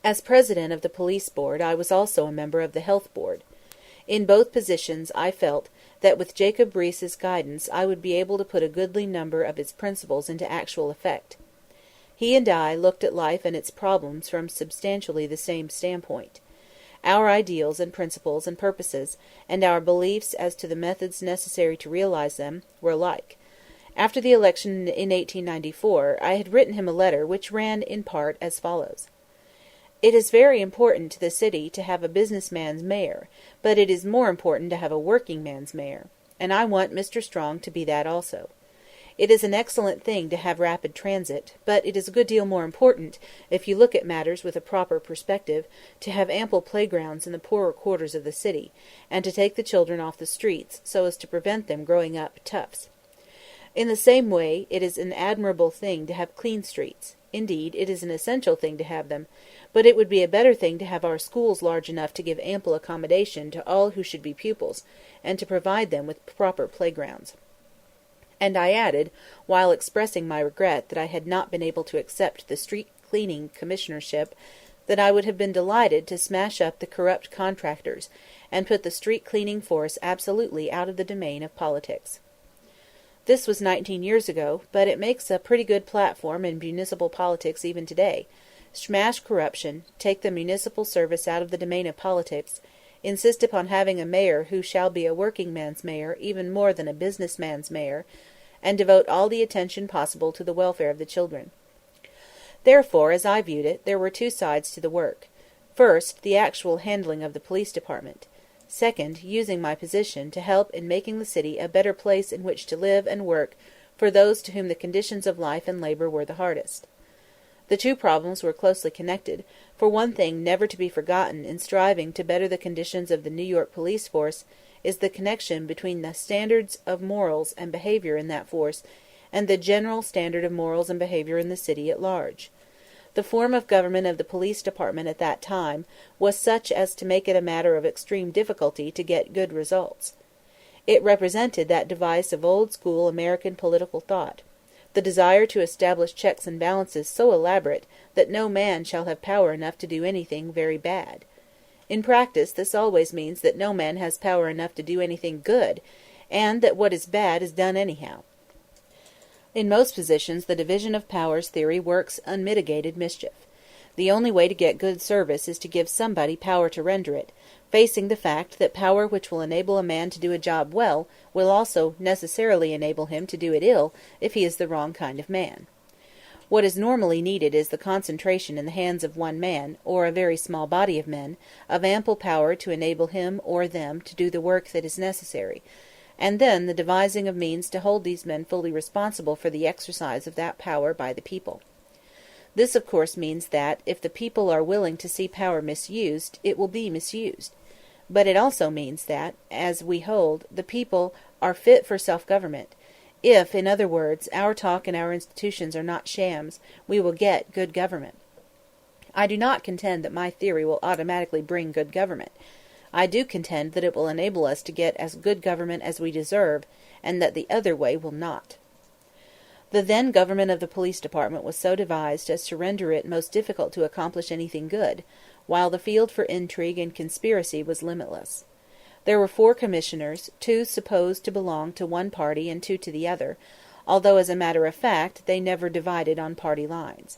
As president of the police board I was also a member of the health board. In both positions I felt that with Jacob Riis's guidance I would be able to put a goodly number of its principles into actual effect. He and I looked at life and its problems from substantially the same standpoint. Our ideals and principles and purposes, and our beliefs as to the methods necessary to realize them, were alike. After the election in 1894 I had written him a letter which ran in part as follows. It is very important to the city to have a business-man's mayor, but it is more important to have a working-man's mayor, and I want Mr. Strong to be that also. It is an excellent thing to have rapid transit, but it is a good deal more important, if you look at matters with a proper perspective, to have ample playgrounds in the poorer quarters of the city, and to take the children off the streets, so as to prevent them growing up toughs. In the same way, it is an admirable thing to have clean streets. Indeed, it is an essential thing to have them, but it would be a better thing to have our schools large enough to give ample accommodation to all who should be pupils, and to provide them with proper playgrounds. And I added, while expressing my regret that I had not been able to accept the street cleaning commissionership, that I would have been delighted to smash up the corrupt contractors, and put the street cleaning force absolutely out of the domain of politics. This was 19 years ago, but it makes a pretty good platform in municipal politics even today. Smash corruption, take the municipal service out of the domain of politics, insist upon having a mayor who shall be a working-man's mayor even more than a business-man's mayor, and devote all the attention possible to the welfare of the children. Therefore, as I viewed it, there were two sides to the work. First, the actual handling of the police department. Second, using my position to help in making the city a better place in which to live and work for those to whom the conditions of life and labor were the hardest. The two problems were closely connected, for one thing never to be forgotten in striving to better the conditions of the New York police force is the connection between the standards of morals and behavior in that force and the general standard of morals and behavior in the city at large. The form of government of the police department at that time was such as to make it a matter of extreme difficulty to get good results. It represented that device of old-school American political thought, the desire to establish checks and balances so elaborate that no man shall have power enough to do anything very bad. In practice this always means that no man has power enough to do anything good, and that what is bad is done anyhow. In most positions the division of powers theory works unmitigated mischief. The only way to get good service is to give somebody power to render it, facing the fact that power which will enable a man to do a job well will also necessarily enable him to do it ill if he is the wrong kind of man. What is normally needed is the concentration in the hands of one man, or a very small body of men, of ample power to enable him or them to do the work that is necessary, and then the devising of means to hold these men fully responsible for the exercise of that power by the people. This of course means that, if the people are willing to see power misused, it will be misused. But it also means that, as we hold, the people are fit for self-government. If, in other words, our talk and our institutions are not shams, we will get good government. I do not contend that my theory will automatically bring good government. I do contend that it will enable us to get as good government as we deserve, and that the other way will not. The then government of the police department was so devised as to render it most difficult to accomplish anything good, while the field for intrigue and conspiracy was limitless. There were 4 commissioners, 2 supposed to belong to one party and 2 to the other, although as a matter of fact they never divided on party lines.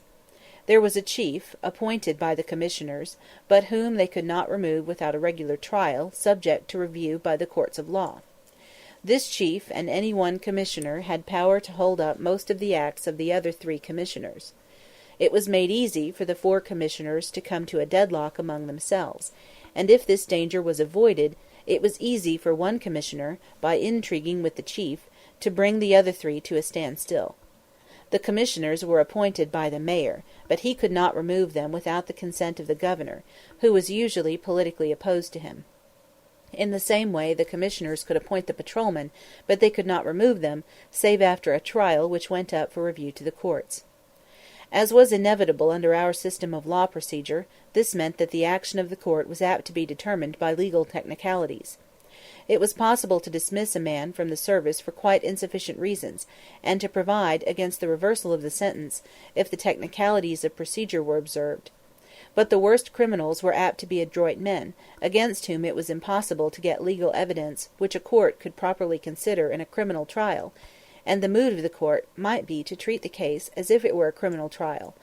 There was a chief, appointed by the commissioners, but whom they could not remove without a regular trial, subject to review by the courts of law. This chief and any one commissioner had power to hold up most of the acts of the other 3 commissioners. It was made easy for the 4 commissioners to come to a deadlock among themselves, and if this danger was avoided, it was easy for one commissioner, by intriguing with the chief, to bring the other 3 to a standstill. The commissioners were appointed by the mayor, but he could not remove them without the consent of the governor, who was usually politically opposed to him. In the same way the commissioners could appoint the patrolmen, but they could not remove them, save after a trial which went up for review to the courts. As was inevitable under our system of law procedure, this meant that the action of the court was apt to be determined by legal technicalities. It was possible to dismiss a man from the service for quite insufficient reasons, and to provide against the reversal of the sentence, if the technicalities of procedure were observed. But the worst criminals were apt to be adroit men, against whom it was impossible to get legal evidence which a court could properly consider in a criminal trial, and the mood of the court might be to treat the case as if it were a criminal trial,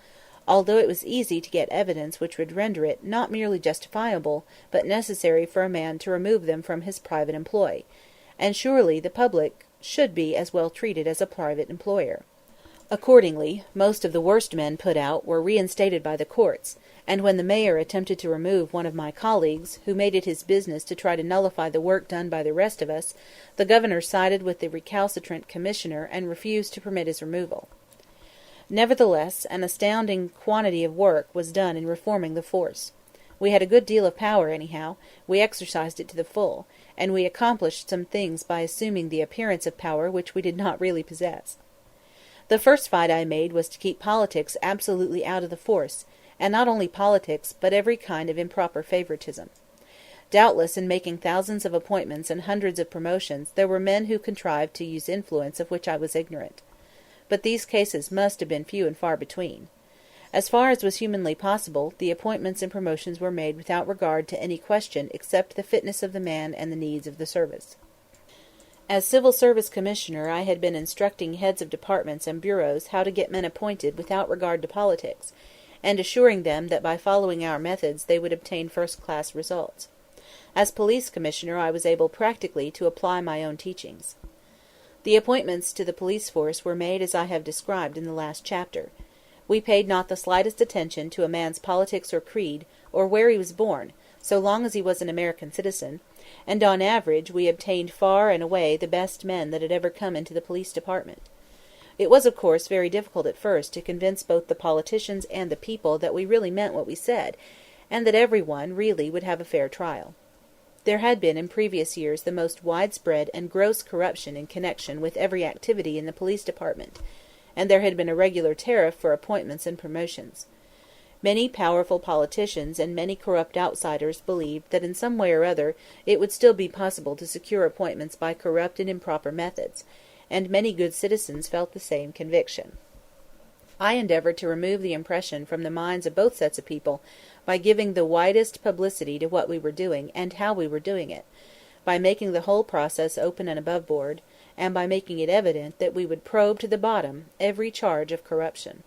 although it was easy to get evidence which would render it not merely justifiable, but necessary for a man to remove them from his private employ, and surely the public should be as well treated as a private employer. Accordingly, most of the worst men put out were reinstated by the courts, and when the mayor attempted to remove one of my colleagues, who made it his business to try to nullify the work done by the rest of us, the governor sided with the recalcitrant commissioner and refused to permit his removal. Nevertheless, an astounding quantity of work was done in reforming the force. We had a good deal of power, anyhow, we exercised it to the full, and we accomplished some things by assuming the appearance of power which we did not really possess. The first fight I made was to keep politics absolutely out of the force, and not only politics, but every kind of improper favoritism. Doubtless in making thousands of appointments and hundreds of promotions there were men who contrived to use influence of which I was ignorant. But these cases must have been few and far between. As far as was humanly possible, the appointments and promotions were made without regard to any question except the fitness of the man and the needs of the service. As Civil Service Commissioner I had been instructing heads of departments and bureaus how to get men appointed without regard to politics, and assuring them that by following our methods they would obtain first-class results. As Police Commissioner I was able practically to apply my own teachings. The appointments to the police force were made as I have described in the last chapter. We paid not the slightest attention to a man's politics or creed, or where he was born, so long as he was an American citizen, and on average we obtained far and away the best men that had ever come into the police department. It was, of course, very difficult at first to convince both the politicians and the people that we really meant what we said, and that every one really would have a fair trial. There had been in previous years the most widespread and gross corruption in connection with every activity in the police department, and there had been a regular tariff for appointments and promotions. Many powerful politicians and many corrupt outsiders believed that in some way or other it would still be possible to secure appointments by corrupt and improper methods, and many good citizens felt the same conviction. I endeavored to remove the impression from the minds of both sets of people by giving the widest publicity to what we were doing and how we were doing it, by making the whole process open and above board, and by making it evident that we would probe to the bottom every charge of corruption.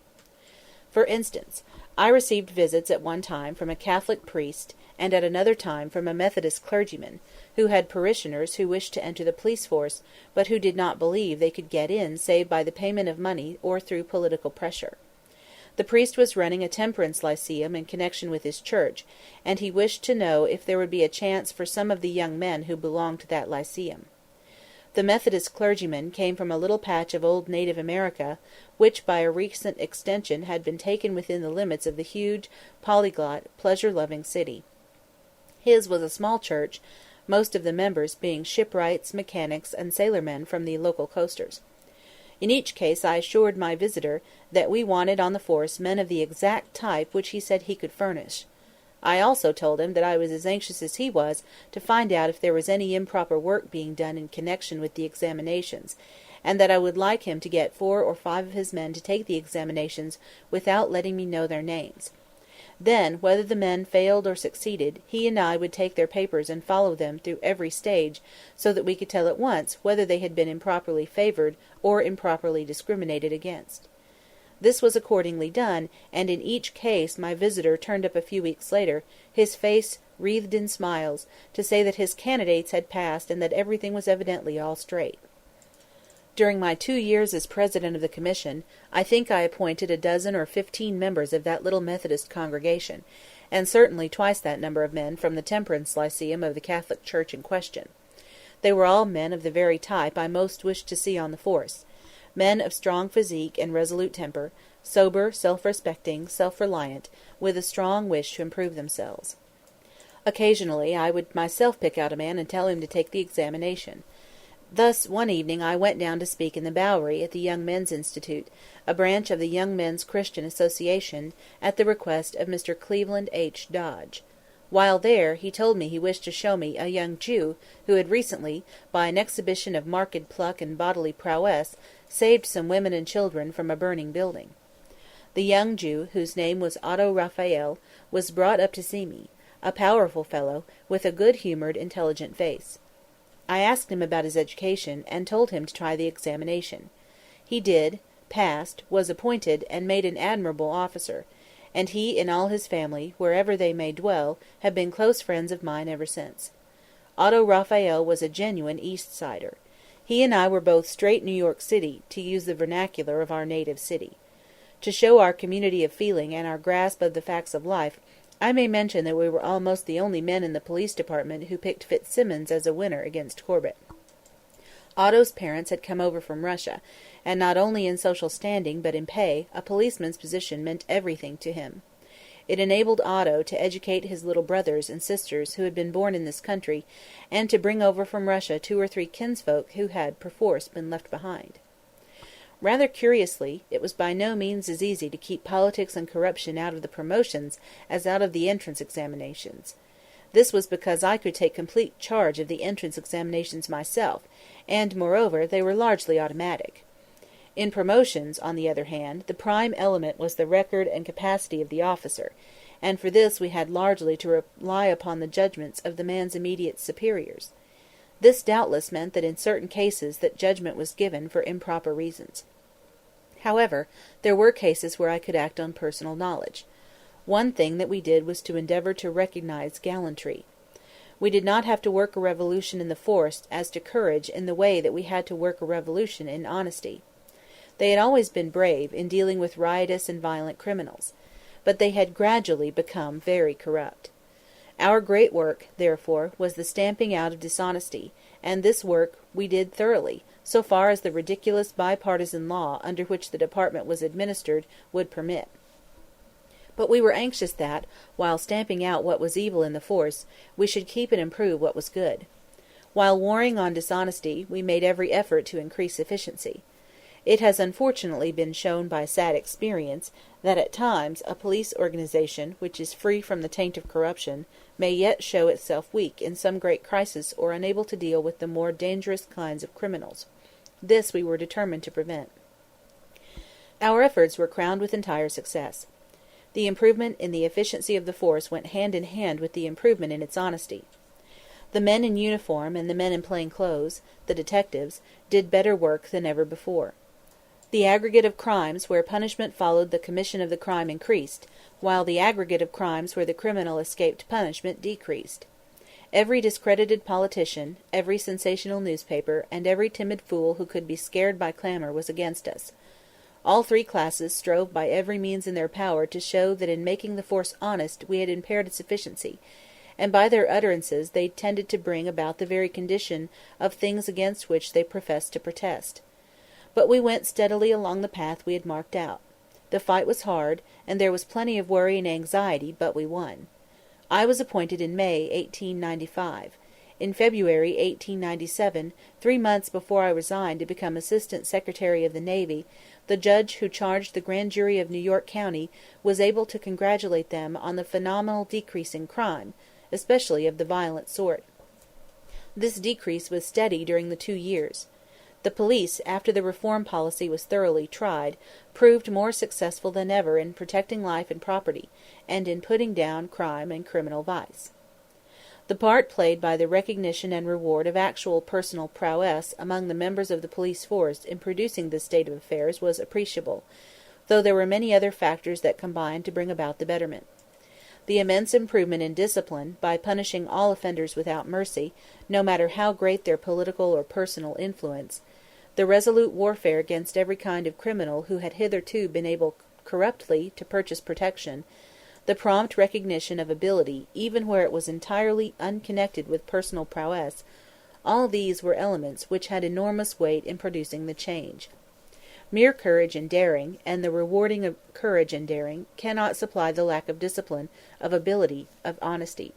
For instance, I received visits at one time from a Catholic priest and at another time from a Methodist clergyman, who had parishioners who wished to enter the police force, but who did not believe they could get in save by the payment of money or through political pressure. The priest was running a temperance lyceum in connection with his church, and he wished to know if there would be a chance for some of the young men who belonged to that lyceum. The Methodist clergyman came from a little patch of old native America, which by a recent extension had been taken within the limits of the huge, polyglot, pleasure-loving city. His was a small church, most of the members being shipwrights, mechanics, and sailormen from the local coasters. In each case I assured my visitor that we wanted on the force men of the exact type which he said he could furnish. I also told him that I was as anxious as he was to find out if there was any improper work being done in connection with the examinations, and that I would like him to get 4 or 5 of his men to take the examinations without letting me know their names. Then, whether the men failed or succeeded, he and I would take their papers and follow them through every stage, so that we could tell at once whether they had been improperly favored or improperly discriminated against. This was accordingly done, and in each case my visitor turned up a few weeks later, his face wreathed in smiles, to say that his candidates had passed and that everything was evidently all straight. During my 2 years as president of the commission, I think I appointed a dozen or 15 members of that little Methodist congregation, and certainly twice that number of men from the temperance lyceum of the Catholic Church in question. They were all men of the very type I most wished to see on the force, men of strong physique and resolute temper, sober, self-respecting, self-reliant, with a strong wish to improve themselves. Occasionally I would myself pick out a man and tell him to take the examination. Thus, one evening I went down to speak in the Bowery at the Young Men's Institute, a branch of the Young Men's Christian Association, at the request of Mr. Cleveland H. Dodge. While there, he told me he wished to show me a young Jew who had recently, by an exhibition of marked pluck and bodily prowess, saved some women and children from a burning building. The young Jew, whose name was Otto Raphael, was brought up to see me, a powerful fellow, with a good-humoured, intelligent face. I asked him about his education, and told him to try the examination. He did, passed, was appointed, and made an admirable officer, and he and all his family, wherever they may dwell, have been close friends of mine ever since. Otto Raphael was a genuine East Sider. He and I were both straight New York City, to use the vernacular of our native city. To show our community of feeling and our grasp of the facts of life, I may mention that we were almost the only men in the police department who picked Fitzsimmons as a winner against Corbett. Otto's parents had come over from Russia, and not only in social standing but in pay, a policeman's position meant everything to him. It enabled Otto to educate his little brothers and sisters who had been born in this country, and to bring over from Russia 2 or 3 kinsfolk who had perforce been left behind. Rather curiously, it was by no means as easy to keep politics and corruption out of the promotions as out of the entrance examinations. This was because I could take complete charge of the entrance examinations myself, and, moreover, they were largely automatic. In promotions, on the other hand, the prime element was the record and capacity of the officer, and for this we had largely to rely upon the judgments of the man's immediate superiors. This doubtless meant that in certain cases that judgment was given for improper reasons. However, there were cases where I could act on personal knowledge. One thing that we did was to endeavor to recognize gallantry. We did not have to work a revolution in the force as to courage in the way that we had to work a revolution in honesty. They had always been brave in dealing with riotous and violent criminals, but they had gradually become very corrupt. Our great work, therefore, was the stamping out of dishonesty, and this work we did thoroughly, so far as the ridiculous bipartisan law under which the department was administered would permit. But we were anxious that, while stamping out what was evil in the force, we should keep and improve what was good. While warring on dishonesty, we made every effort to increase efficiency. It has unfortunately been shown by sad experience that at times a police organization which is free from the taint of corruption may yet show itself weak in some great crisis or unable to deal with the more dangerous kinds of criminals. This we were determined to prevent. Our efforts were crowned with entire success. The improvement in the efficiency of the force went hand in hand with the improvement in its honesty. The men in uniform and the men in plain clothes, the detectives, did better work than ever before. The aggregate of crimes where punishment followed the commission of the crime increased, while the aggregate of crimes where the criminal escaped punishment decreased. Every discredited politician, every sensational newspaper, and every timid fool who could be scared by clamor was against us. All 3 classes strove by every means in their power to show that in making the force honest we had impaired its efficiency, and by their utterances they tended to bring about the very condition of things against which they professed to protest. But we went steadily along the path we had marked out. The fight was hard, and there was plenty of worry and anxiety, but we won. I was appointed in May, 1895. In February, 1897, 3 months before I resigned to become Assistant Secretary of the Navy, the judge who charged the Grand Jury of New York County was able to congratulate them on the phenomenal decrease in crime, especially of the violent sort. This decrease was steady during the 2 years. The police, after the reform policy was thoroughly tried, proved more successful than ever in protecting life and property, and in putting down crime and criminal vice. The part played by the recognition and reward of actual personal prowess among the members of the police force in producing this state of affairs was appreciable, though there were many other factors that combined to bring about the betterment. The immense improvement in discipline, by punishing all offenders without mercy, no matter how great their political or personal influence, the resolute warfare against every kind of criminal who had hitherto been able corruptly to purchase protection, the prompt recognition of ability, even where it was entirely unconnected with personal prowess, all these were elements which had enormous weight in producing the change. Mere courage and daring, and the rewarding of courage and daring, cannot supply the lack of discipline, of ability, of honesty.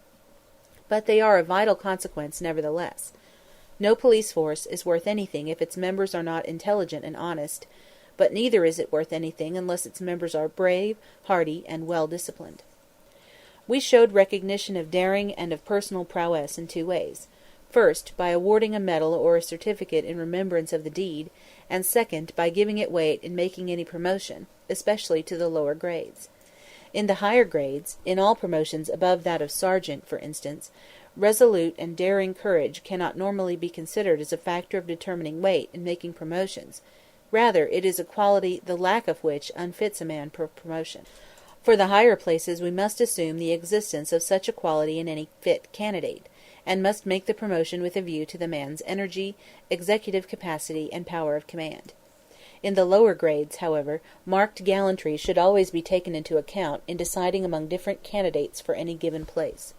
But they are a vital consequence nevertheless. No police force is worth anything if its members are not intelligent and honest, but neither is it worth anything unless its members are brave, hardy, and well disciplined. We showed recognition of daring and of personal prowess in two ways. First, by awarding a medal or a certificate in remembrance of the deed, and second, by giving it weight in making any promotion, especially to the lower grades. In the higher grades, in all promotions above that of sergeant, for instance, resolute and daring courage cannot normally be considered as a factor of determining weight in making promotions. Rather, it is a quality the lack of which unfits a man for promotion. For the higher places we must assume the existence of such a quality in any fit candidate, and must make the promotion with a view to the man's energy, executive capacity, and power of command. In the lower grades, however, marked gallantry should always be taken into account in deciding among different candidates for any given place.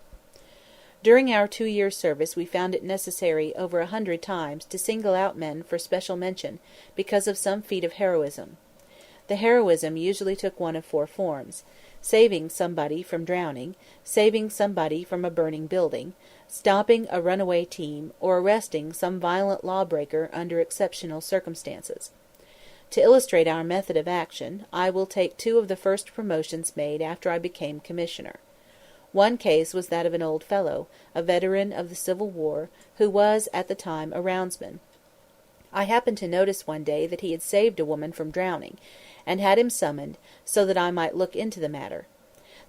During our 2-year service we found it necessary over 100 times to single out men for special mention because of some feat of heroism. The heroism usually took one of 4 forms: saving somebody from drowning, saving somebody from a burning building, stopping a runaway team, or arresting some violent lawbreaker under exceptional circumstances. To illustrate our method of action, I will take 2 of the first promotions made after I became commissioner. One case was that of an old fellow, a veteran of the Civil War, who was at the time a roundsman. I happened to notice one day that he had saved a woman from drowning, and had him summoned, so that I might look into the matter.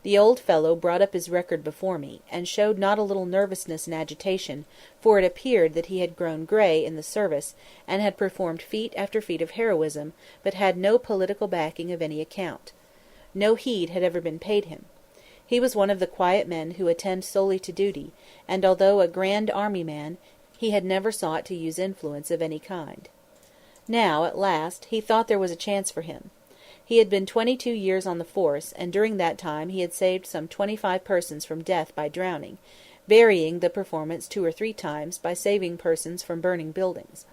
The old fellow brought up his record before me, and showed not a little nervousness and agitation, for it appeared that he had grown grey in the service, and had performed feat after feat of heroism, but had no political backing of any account. No heed had ever been paid him. He was one of the quiet men who attend solely to duty, and although a grand army man, he had never sought to use influence of any kind. Now, at last, he thought there was a chance for him. He had been 22 years on the force, and during that time he had saved some 25 persons from death by drowning, varying the performance 2 or 3 times by saving persons from burning buildings.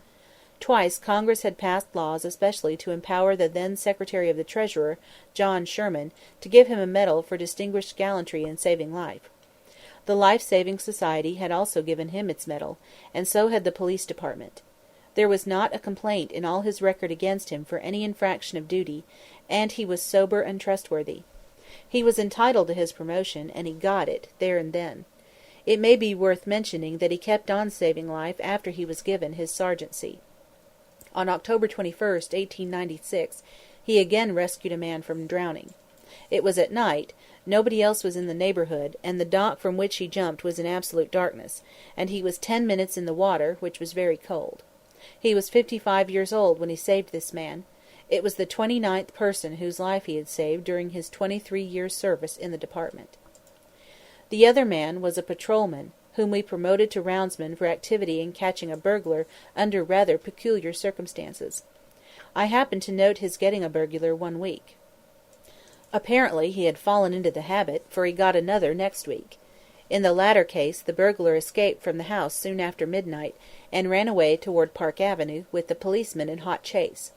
Twice Congress had passed laws especially to empower the then Secretary of the Treasurer, John Sherman, to give him a medal for distinguished gallantry in saving life. The Life-Saving Society had also given him its medal, and so had the Police Department. There was not a complaint in all his record against him for any infraction of duty, and he was sober and trustworthy. He was entitled to his promotion, and he got it, there and then. It may be worth mentioning that he kept on saving life after he was given his sergeantcy. On October 21, 1896, he again rescued a man from drowning. It was at night, nobody else was in the neighborhood, and the dock from which he jumped was in absolute darkness, and he was 10 minutes in the water, which was very cold. He was 55 years old when he saved this man. It was the 29th person whose life he had saved during his 23 years' service in the department. The other man was a patrolman, whom we promoted to roundsman for activity in catching a burglar under rather peculiar circumstances. I happened to note his getting a burglar one week. Apparently he had fallen into the habit, for he got another next week. In the latter case the burglar escaped from the house soon after midnight, and ran away toward Park Avenue, with the policeman in hot chase.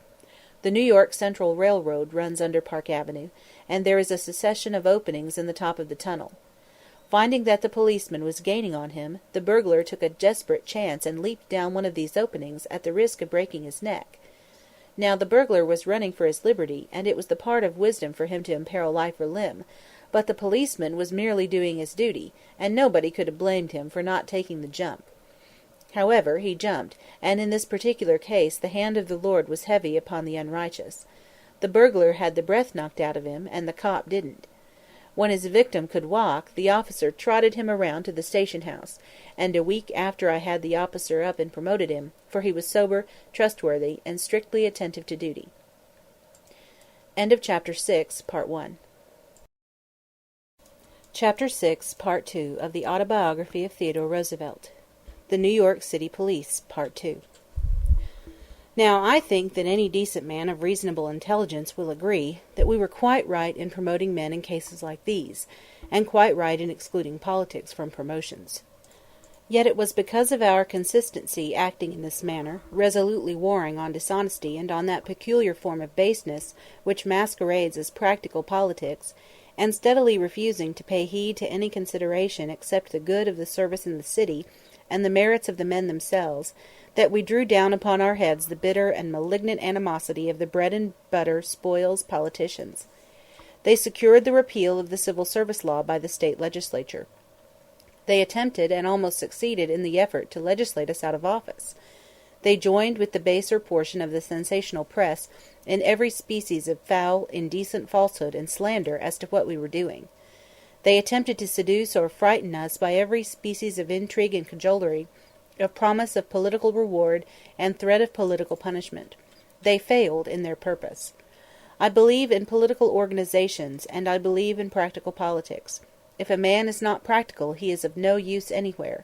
The New York Central Railroad runs under Park Avenue, and there is a succession of openings in the top of the tunnel. Finding that the policeman was gaining on him, the burglar took a desperate chance and leaped down one of these openings at the risk of breaking his neck. Now the burglar was running for his liberty, and it was the part of wisdom for him to imperil life or limb, but the policeman was merely doing his duty, and nobody could have blamed him for not taking the jump. However, he jumped, and in this particular case the hand of the Lord was heavy upon the unrighteous. The burglar had the breath knocked out of him, and the cop didn't. When his victim could walk, the officer trotted him around to the station house, and a week after I had the officer up and promoted him, for he was sober, trustworthy, and strictly attentive to duty. End of Chapter 6, Part 1. Chapter 6, Part 2 of the Autobiography of Theodore Roosevelt. The New York City Police, Part 2. Now, I think that any decent man of reasonable intelligence will agree that we were quite right in promoting men in cases like these, and quite right in excluding politics from promotions. Yet it was because of our consistency acting in this manner, resolutely warring on dishonesty and on that peculiar form of baseness which masquerades as practical politics, and steadily refusing to pay heed to any consideration except the good of the service in the city, and the merits of the men themselves, that we drew down upon our heads the bitter and malignant animosity of the bread-and-butter spoils politicians. They secured the repeal of the civil service law by the state legislature. They attempted and almost succeeded in the effort to legislate us out of office. They joined with the baser portion of the sensational press in every species of foul, indecent falsehood and slander as to what we were doing. They attempted to seduce or frighten us by every species of intrigue and cajolery, of promise of political reward and threat of political punishment. They failed in their purpose. I believe in political organizations, and I believe in practical politics. If a man is not practical, he is of no use anywhere.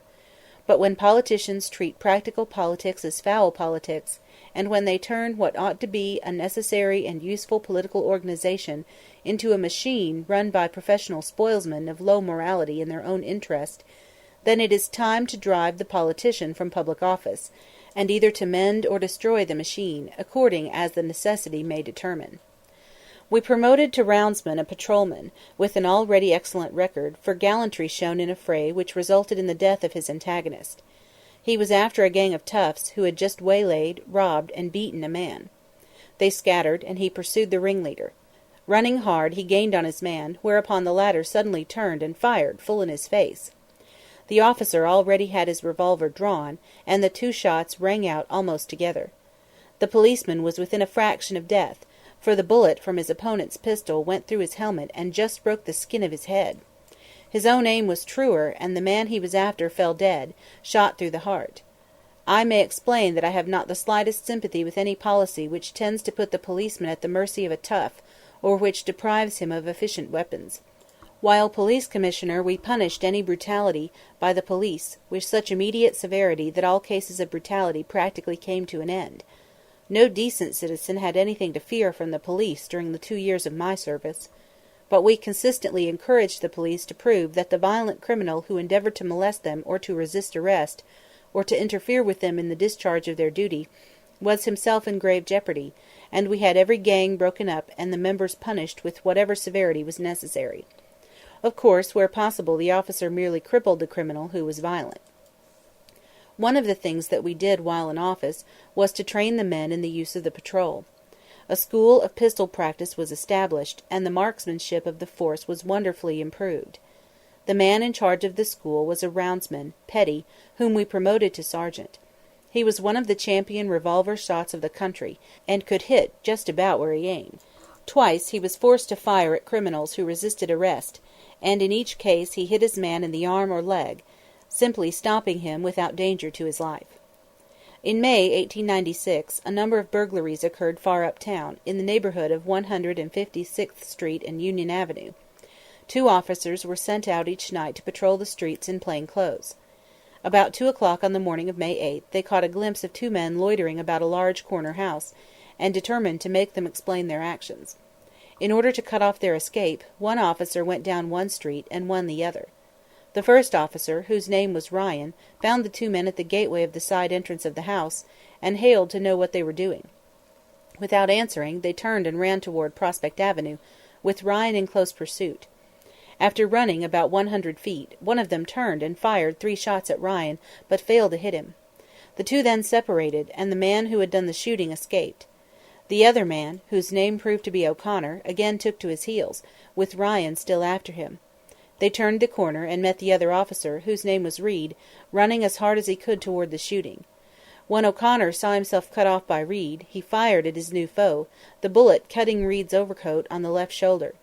But when politicians treat practical politics as foul politics, and when they turn what ought to be a necessary and useful political organization into a machine run by professional spoilsmen of low morality in their own interest, then it is time to drive the politician from public office, and either to mend or destroy the machine, according as the necessity may determine. We promoted to roundsman a patrolman, with an already excellent record, for gallantry shown in a fray which resulted in the death of his antagonist. He was after a gang of toughs who had just waylaid, robbed, and beaten a man. They scattered, and he pursued the ringleader. Running hard, he gained on his man, whereupon the latter suddenly turned and fired full in his face. The officer already had his revolver drawn, and the two shots rang out almost together. The policeman was within a fraction of death, for the bullet from his opponent's pistol went through his helmet and just broke the skin of his head. His own aim was truer, and the man he was after fell dead, shot through the heart. I may explain that I have not the slightest sympathy with any policy which tends to put the policeman at the mercy of a tough, or which deprives him of efficient weapons. While police commissioner, we punished any brutality by the police with such immediate severity that all cases of brutality practically came to an end. No decent citizen had anything to fear from the police during the 2 years of my service. But we consistently encouraged the police to prove that the violent criminal who endeavored to molest them or to resist arrest, or to interfere with them in the discharge of their duty, was himself in grave jeopardy, and we had every gang broken up and the members punished with whatever severity was necessary. Of course, where possible, the officer merely crippled the criminal who was violent. One of the things that we did while in office was to train the men in the use of the patrol. A school of pistol practice was established, and the marksmanship of the force was wonderfully improved. The man in charge of the school was a roundsman, Petty, whom we promoted to sergeant. He was one of the champion revolver shots of the country, and could hit just about where he aimed. Twice he was forced to fire at criminals who resisted arrest, and in each case he hit his man in the arm or leg, simply stopping him without danger to his life. In May 1896, a number of burglaries occurred far uptown, in the neighborhood of 156th Street and Union Avenue. 2 officers were sent out each night to patrol the streets in plain clothes. About 2 o'clock on the morning of May 8th, they caught a glimpse of 2 men loitering about a large corner house, and determined to make them explain their actions. In order to cut off their escape, one officer went down one street and one the other. The first officer, whose name was Ryan, found the 2 men at the gateway of the side entrance of the house, and hailed to know what they were doing. Without answering, they turned and ran toward Prospect Avenue, with Ryan in close pursuit. After running about 100 feet, one of them turned and fired 3 shots at Ryan, but failed to hit him. The 2 then separated, and the man who had done the shooting escaped. The other man, whose name proved to be O'Connor, again took to his heels, with Ryan still after him. They turned the corner and met the other officer, whose name was Reed, running as hard as he could toward the shooting. When O'Connor saw himself cut off by Reed, he fired at his new foe, the bullet cutting Reed's overcoat on the left shoulder.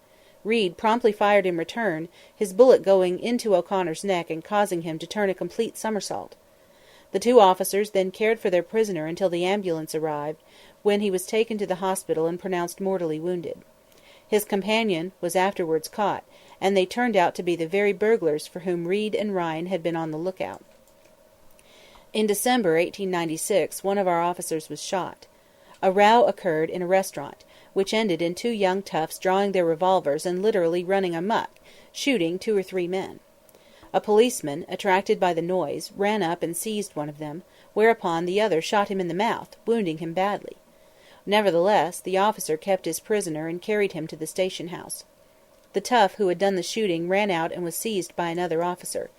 Reed promptly fired in return, his bullet going into O'Connor's neck and causing him to turn a complete somersault. The two officers then cared for their prisoner until the ambulance arrived, when he was taken to the hospital and pronounced mortally wounded. His companion was afterwards caught, and they turned out to be the very burglars for whom Reed and Ryan had been on the lookout. In December 1896 one of our officers was shot. A row occurred in a restaurant, which ended in two young toughs drawing their revolvers and literally running amuck, shooting 2 or 3 men. A policeman, attracted by the noise, ran up and seized one of them, whereupon the other shot him in the mouth, wounding him badly. Nevertheless, the officer kept his prisoner and carried him to the station house. The tough who had done the shooting ran out and was seized by another officer.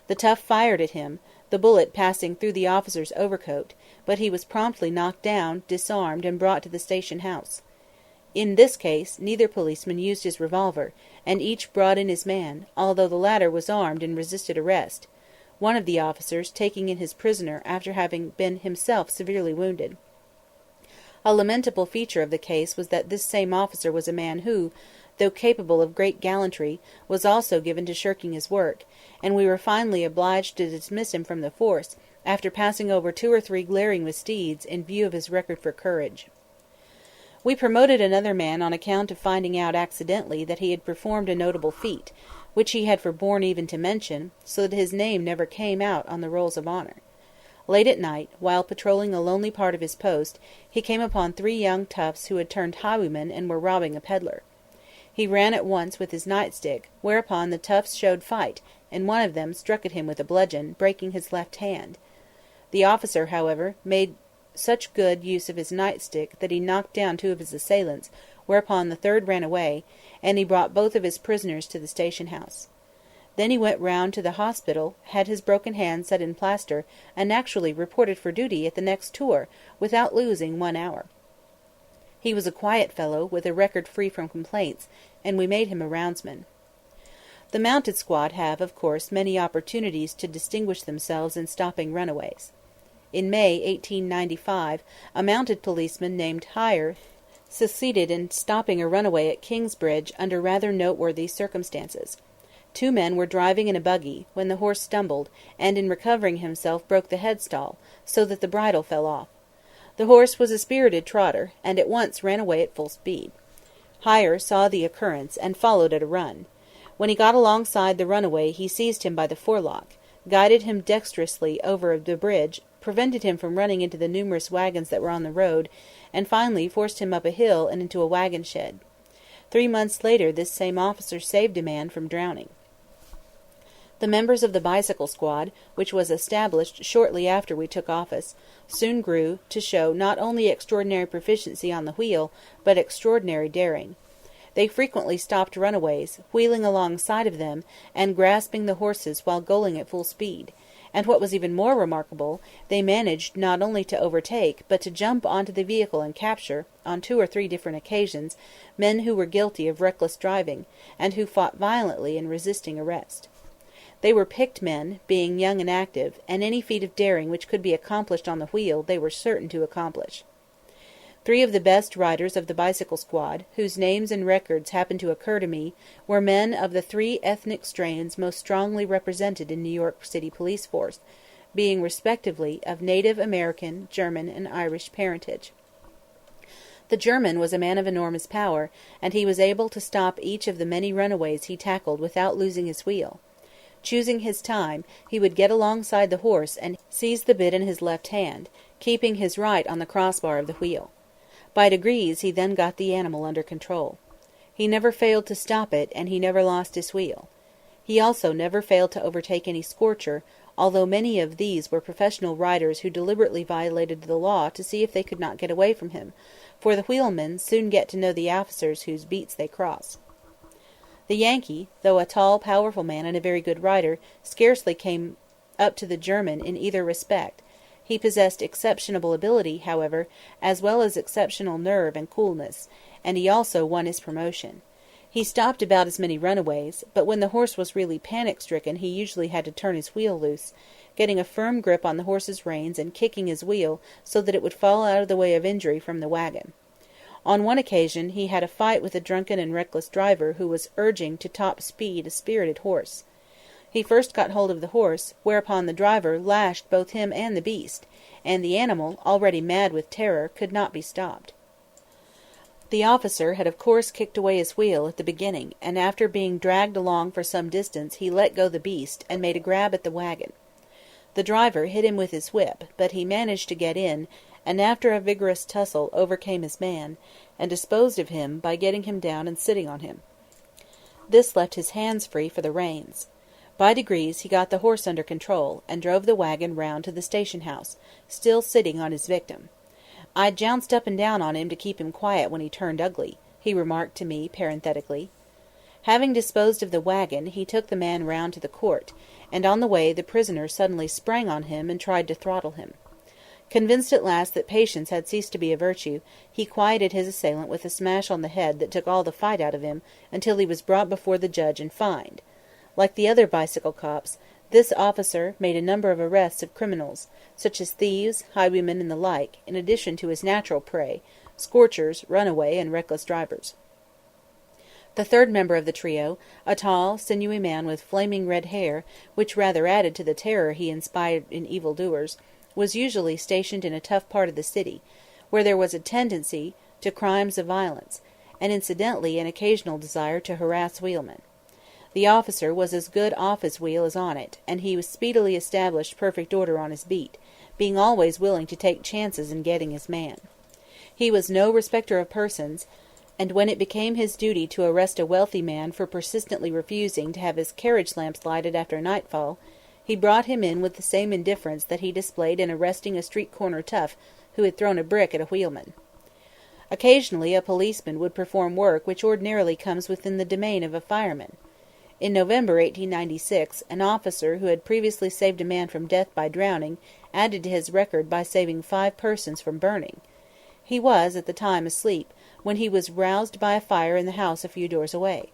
The tough fired at him, the bullet passing through the officer's overcoat, but he was promptly knocked down, disarmed, and brought to the station house. In this case, neither policeman used his revolver, and each brought in his man, although the latter was armed and resisted arrest, one of the officers taking in his prisoner after having been himself severely wounded. A lamentable feature of the case was that this same officer was a man who, though capable of great gallantry, was also given to shirking his work, and we were finally obliged to dismiss him from the force, after passing over 2 or 3 glaring misdeeds in view of his record for courage. We promoted another man on account of finding out accidentally that he had performed a notable feat, which he had forborne even to mention, so that his name never came out on the rolls of honor. Late at night, while patrolling a lonely part of his post, he came upon 3 young toughs who had turned highwaymen and were robbing a peddler. He ran at once with his nightstick, whereupon the toughs showed fight, and one of them struck at him with a bludgeon, breaking his left hand. The officer, however, made such good use of his nightstick that he knocked down 2 of his assailants, whereupon the third ran away, and he brought both of his prisoners to the station house. Then he went round to the hospital, had his broken hand set in plaster, and actually reported for duty at the next tour, without losing 1 hour. He was a quiet fellow, with a record free from complaints, and we made him a roundsman. The mounted squad have, of course, many opportunities to distinguish themselves in stopping runaways. In May 1895, a mounted policeman named Heyer succeeded in stopping a runaway at Kingsbridge under rather noteworthy circumstances. 2 men were driving in a buggy, when the horse stumbled, and in recovering himself broke the headstall, so that the bridle fell off. The horse was a spirited trotter, and at once ran away at full speed. Heyer saw the occurrence, and followed at a run. When he got alongside the runaway he seized him by the forelock, guided him dexterously over the bridge, prevented him from running into the numerous wagons that were on the road, and finally forced him up a hill and into a wagon shed. 3 months later this same officer saved a man from drowning. The members of the bicycle squad, which was established shortly after we took office, soon grew to show not only extraordinary proficiency on the wheel, but extraordinary daring. They frequently stopped runaways, wheeling alongside of them, and grasping the horses while going at full speed, and what was even more remarkable, they managed not only to overtake, but to jump onto the vehicle and capture, on 2 or 3 different occasions, men who were guilty of reckless driving, and who fought violently in resisting arrest. They were picked men, being young and active, and any feat of daring which could be accomplished on the wheel they were certain to accomplish. 3 of the best riders of the bicycle squad, whose names and records happen to occur to me, were men of the 3 ethnic strains most strongly represented in New York City police force, being respectively of Native American, German, and Irish parentage. The German was a man of enormous power, and he was able to stop each of the many runaways he tackled without losing his wheel. Choosing his time, he would get alongside the horse and seize the bit in his left hand, keeping his right on the crossbar of the wheel. By degrees he then got the animal under control. He never failed to stop it, and he never lost his wheel. He also never failed to overtake any scorcher, although many of these were professional riders who deliberately violated the law to see if they could not get away from him, for the wheelmen soon get to know the officers whose beats they cross. The Yankee, though a tall, powerful man and a very good rider, scarcely came up to the German in either respect. He possessed exceptional ability, however, as well as exceptional nerve and coolness, and he also won his promotion. He stopped about as many runaways, but when the horse was really panic-stricken he usually had to turn his wheel loose, getting a firm grip on the horse's reins and kicking his wheel so that it would fall out of the way of injury from the wagon. On one occasion he had a fight with a drunken and reckless driver who was urging to top speed a spirited horse. He first got hold of the horse, whereupon the driver lashed both him and the beast, and the animal, already mad with terror, could not be stopped. The officer had of course kicked away his wheel at the beginning, and after being dragged along for some distance he let go the beast, and made a grab at the wagon. The driver hit him with his whip, but he managed to get in, and after a vigorous tussle overcame his man, and disposed of him by getting him down and sitting on him. This left his hands free for the reins. By degrees he got the horse under control, and drove the wagon round to the station-house, still sitting on his victim. "I jounced up and down on him to keep him quiet when he turned ugly," he remarked to me parenthetically. Having disposed of the wagon, he took the man round to the court, and on the way the prisoner suddenly sprang on him and tried to throttle him. Convinced at last that patience had ceased to be a virtue, he quieted his assailant with a smash on the head that took all the fight out of him until he was brought before the judge and fined. Like the other bicycle cops, this officer made a number of arrests of criminals, such as thieves, highwaymen, and the like, in addition to his natural prey, scorchers, runaway, and reckless drivers. The third member of the trio, a tall, sinewy man with flaming red hair, which rather added to the terror he inspired in evil-doers, was usually stationed in a tough part of the city, where there was a tendency to crimes of violence, and incidentally an occasional desire to harass wheelmen. The officer was as good off his wheel as on it, and he speedily established perfect order on his beat, being always willing to take chances in getting his man. He was no respecter of persons, and when it became his duty to arrest a wealthy man for persistently refusing to have his carriage lamps lighted after nightfall, he brought him in with the same indifference that he displayed in arresting a street-corner tough who had thrown a brick at a wheelman. Occasionally a policeman would perform work which ordinarily comes within the domain of a fireman. In November 1896, an officer who had previously saved a man from death by drowning added to his record by saving 5 persons from burning. He was, at the time, asleep, when he was roused by a fire in the house a few doors away.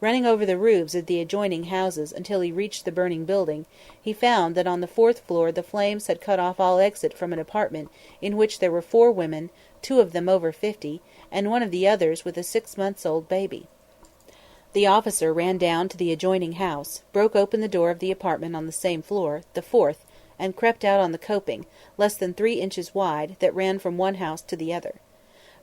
Running over the roofs of the adjoining houses until he reached the burning building, he found that on the 4th floor the flames had cut off all exit from an apartment in which there were 4 women, 2 of them over 50, and one of the others with a 6-months-old baby. The officer ran down to the adjoining house, broke open the door of the apartment on the same floor, the 4th, and crept out on the coping, less than 3 inches wide, that ran from one house to the other.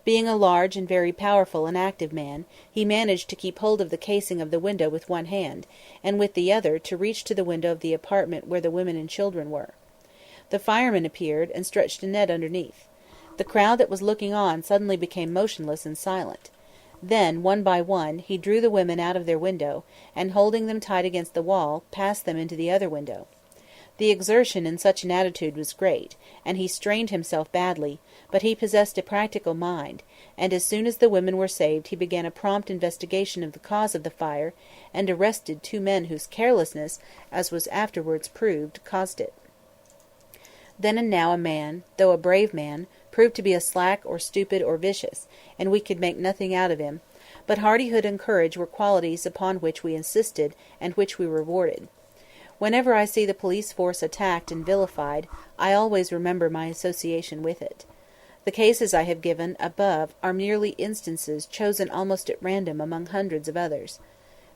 Being a large and very powerful and active man, he managed to keep hold of the casing of the window with one hand, and with the other to reach to the window of the apartment where the women and children were. The fireman appeared, and stretched a net underneath. The crowd that was looking on suddenly became motionless and silent. Then, one by one, he drew the women out of their window, and holding them tight against the wall, passed them into the other window. The exertion in such an attitude was great, and he strained himself badly, but he possessed a practical mind, and as soon as the women were saved he began a prompt investigation of the cause of the fire, and arrested 2 men whose carelessness, as was afterwards proved, caused it. Then and now a man, though a brave man, proved to be a slack or stupid or vicious, and we could make nothing out of him, but hardihood and courage were qualities upon which we insisted and which we rewarded. Whenever I see the police force attacked and vilified, I always remember my association with it. The cases I have given above are merely instances chosen almost at random among hundreds of others.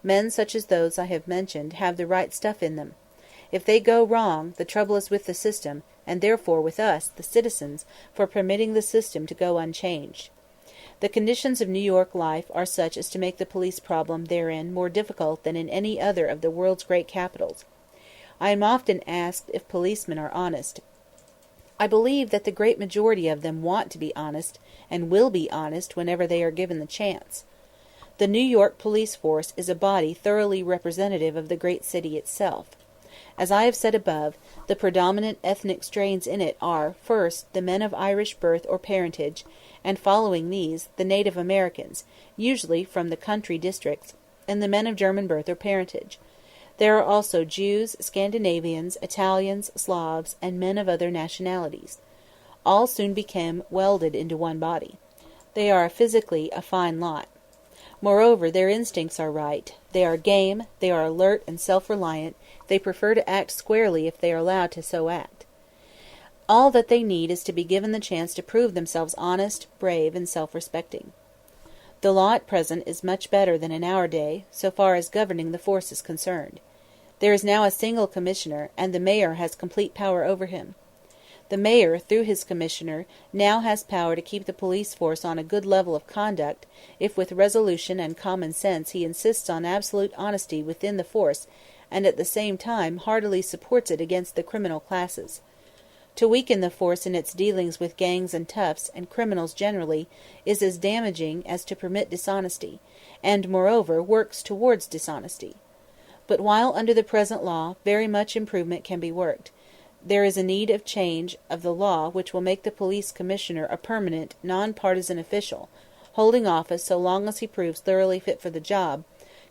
Men such as those I have mentioned have the right stuff in them. If they go wrong, the trouble is with the system, and therefore with us, the citizens, for permitting the system to go unchanged. The conditions of New York life are such as to make the police problem therein more difficult than in any other of the world's great capitals. I am often asked if policemen are honest. I believe that the great majority of them want to be honest, and will be honest whenever they are given the chance. The New York police force is a body thoroughly representative of the great city itself. As I have said above, the predominant ethnic strains in it are, first, the men of Irish birth or parentage, and following these, the native Americans, usually from the country districts, and the men of German birth or parentage. There are also Jews, Scandinavians, Italians, Slavs, and men of other nationalities. All soon became welded into one body. They are physically a fine lot. Moreover, their instincts are right. They are game, they are alert and self-reliant, they prefer to act squarely if they are allowed to so act. All that they need is to be given the chance to prove themselves honest, brave, and self-respecting. The law at present is much better than in our day, so far as governing the force is concerned. There is now a single commissioner, and the mayor has complete power over him. The mayor, through his commissioner, now has power to keep the police force on a good level of conduct, if with resolution and common sense he insists on absolute honesty within the force, and at the same time heartily supports it against the criminal classes. To weaken the force in its dealings with gangs and toughs, and criminals generally, is as damaging as to permit dishonesty, and, moreover, works towards dishonesty. But while under the present law very much improvement can be worked, there is a need of change of the law which will make the police commissioner a permanent, non-partisan official, holding office so long as he proves thoroughly fit for the job,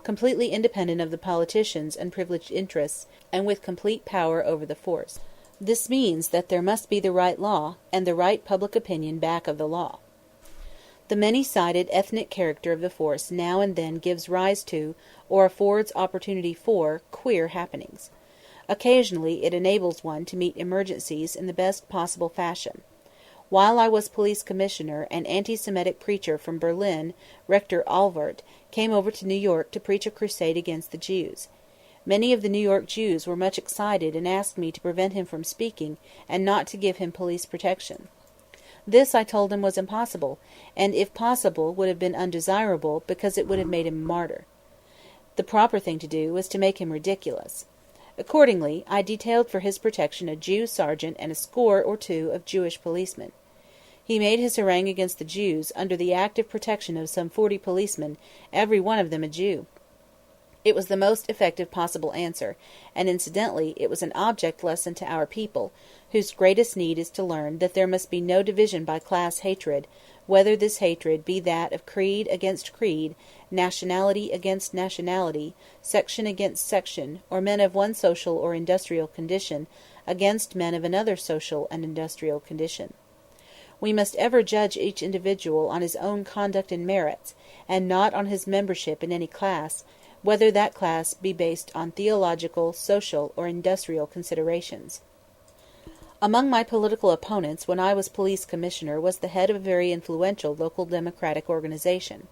completely independent of the politicians and privileged interests, and with complete power over the force. This means that there must be the right law, and the right public opinion back of the law. The many-sided ethnic character of the force now and then gives rise to, or affords opportunity for, queer happenings. Occasionally it enables one to meet emergencies in the best possible fashion. While I was police commissioner, an anti-Semitic preacher from Berlin, Rector Alvart, came over to New York to preach a crusade against the Jews. Many of the New York Jews were much excited and asked me to prevent him from speaking, and not to give him police protection. This I told him was impossible, and if possible would have been undesirable, because it would have made him a martyr. The proper thing to do was to make him ridiculous. Accordingly, I detailed for his protection a Jew sergeant and a score or two of Jewish policemen. He made his harangue against the Jews under the active protection of some 40 policemen, every one of them a Jew. It was the most effective possible answer, and incidentally it was an object lesson to our people, whose greatest need is to learn that there must be no division by class hatred, whether this hatred be that of creed against creed, nationality against nationality, section against section, or men of one social or industrial condition against men of another social and industrial condition. We must ever judge each individual on his own conduct and merits, and not on his membership in any class, whether that class be based on theological, social, or industrial considerations. Among my political opponents when I was police commissioner was the head of a very influential local Democratic organization.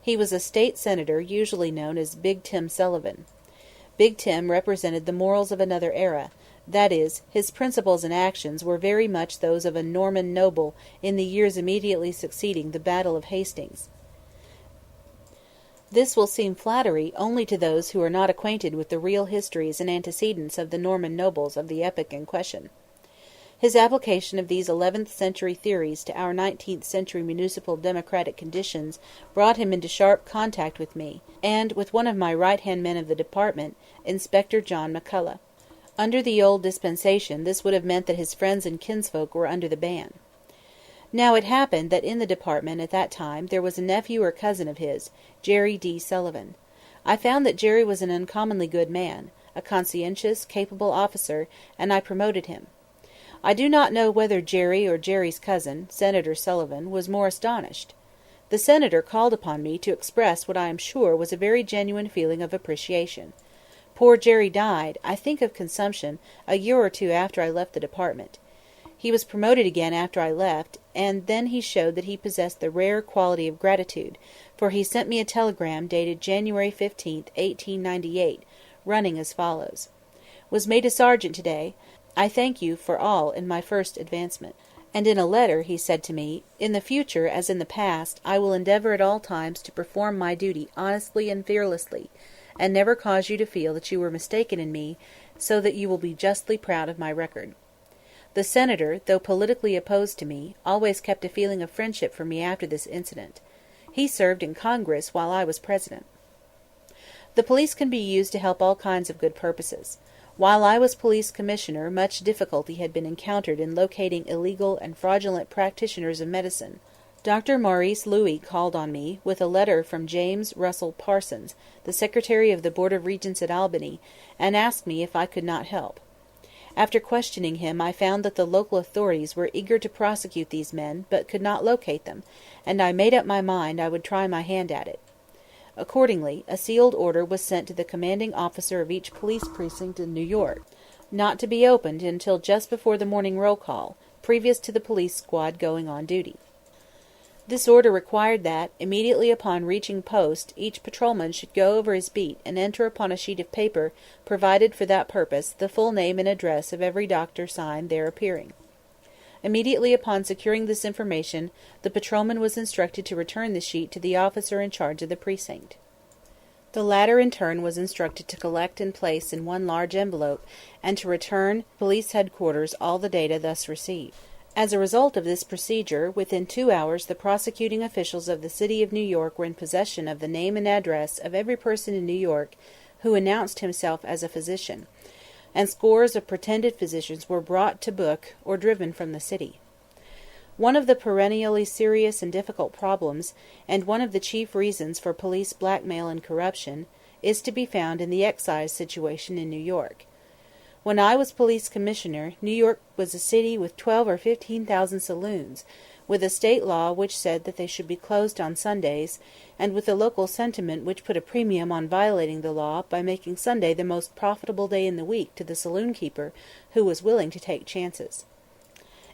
He was a state senator usually known as Big Tim Sullivan. Big Tim represented the morals of another era, that is, his principles and actions were very much those of a Norman noble in the years immediately succeeding the Battle of Hastings. This will seem flattery only to those who are not acquainted with the real histories and antecedents of the Norman nobles of the epoch in question. His application of these 11th-century theories to our 19th-century municipal democratic conditions brought him into sharp contact with me, and with one of my right-hand men of the department, Inspector John McCullough. Under the old dispensation this would have meant that his friends and kinsfolk were under the ban. Now it happened that in the department at that time there was a nephew or cousin of his, Jerry D. Sullivan. I found that Jerry was an uncommonly good man, a conscientious, capable officer, and I promoted him. I do not know whether Jerry or Jerry's cousin, Senator Sullivan, was more astonished. The senator called upon me to express what I am sure was a very genuine feeling of appreciation. Poor Jerry died, I think of consumption, a year or two after I left the department. He was promoted again after I left, and then he showed that he possessed the rare quality of gratitude, for he sent me a telegram dated January 15, 1898, running as follows: "Was made a sergeant today. I thank you for all in my first advancement." And in a letter he said to me, "In the future, as in the past, I will endeavor at all times to perform my duty honestly and fearlessly, and never cause you to feel that you were mistaken in me, so that you will be justly proud of my record." The senator, though politically opposed to me, always kept a feeling of friendship for me after this incident. He served in Congress while I was president. The police can be used to help all kinds of good purposes. While I was police commissioner much difficulty had been encountered in locating illegal and fraudulent practitioners of medicine. Dr. Maurice Louis called on me, with a letter from James Russell Parsons, the Secretary of the Board of Regents at Albany, and asked me if I could not help. After questioning him I found that the local authorities were eager to prosecute these men, but could not locate them, and I made up my mind I would try my hand at it. Accordingly, a sealed order was sent to the commanding officer of each police precinct in New York, not to be opened until just before the morning roll call, previous to the police squad going on duty. This order required that, immediately upon reaching post, each patrolman should go over his beat and enter upon a sheet of paper provided for that purpose the full name and address of every doctor sign there appearing. Immediately upon securing this information, the patrolman was instructed to return the sheet to the officer in charge of the precinct. The latter in turn was instructed to collect and place in one large envelope, and to return police headquarters all the data thus received. As a result of this procedure, within 2 hours the prosecuting officials of the city of New York were in possession of the name and address of every person in New York who announced himself as a physician, and scores of pretended physicians were brought to book or driven from the city. One of the perennially serious and difficult problems, and one of the chief reasons for police blackmail and corruption, is to be found in the excise situation in New York. When I was police commissioner, New York was a city with 12 or 15,000 saloons, with a state law which said that they should be closed on Sundays, and with a local sentiment which put a premium on violating the law by making Sunday the most profitable day in the week to the saloon keeper who was willing to take chances.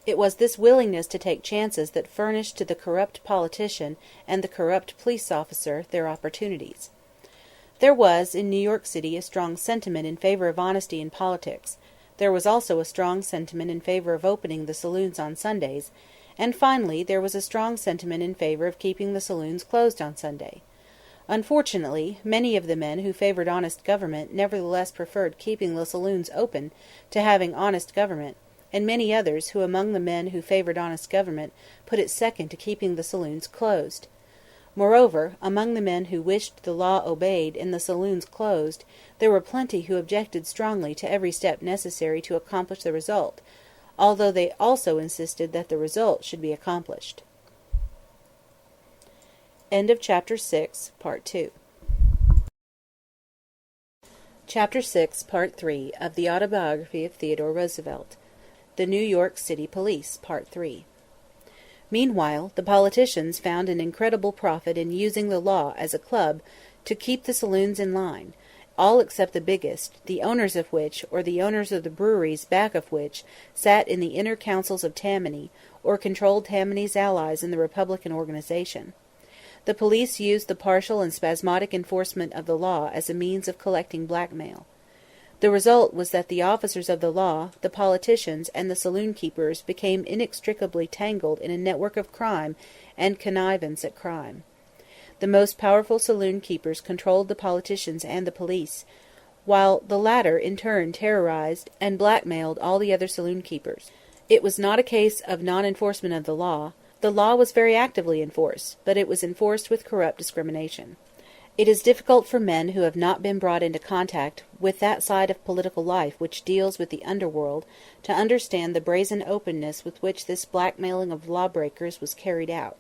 It was this willingness to take chances that furnished to the corrupt politician and the corrupt police officer their opportunities. There was, in New York City, a strong sentiment in favor of honesty in politics. There was also a strong sentiment in favor of opening the saloons on Sundays, and finally there was a strong sentiment in favor of keeping the saloons closed on Sunday. Unfortunately, many of the men who favored honest government nevertheless preferred keeping the saloons open to having honest government, and many others who among the men who favored honest government put it second to keeping the saloons closed. Moreover, among the men who wished the law obeyed and the saloons closed, there were plenty who objected strongly to every step necessary to accomplish the result, although they also insisted that the result should be accomplished. End of Chapter 6, Part 2. Chapter 6, Part 3 of the Autobiography of Theodore Roosevelt. The New York City Police, Part 3. Meanwhile, the politicians found an incredible profit in using the law as a club to keep the saloons in line, all except the biggest, the owners of which, or the owners of the breweries back of which, sat in the inner councils of Tammany, or controlled Tammany's allies in the Republican organization. The police used the partial and spasmodic enforcement of the law as a means of collecting blackmail. The result was that the officers of the law, the politicians, and the saloon keepers became inextricably tangled in a network of crime and connivance at crime. The most powerful saloon keepers controlled the politicians and the police, while the latter in turn terrorized and blackmailed all the other saloon keepers. It was not a case of non-enforcement of the law. The law was very actively enforced, but it was enforced with corrupt discrimination. It is difficult for men who have not been brought into contact with that side of political life which deals with the underworld to understand the brazen openness with which this blackmailing of lawbreakers was carried out.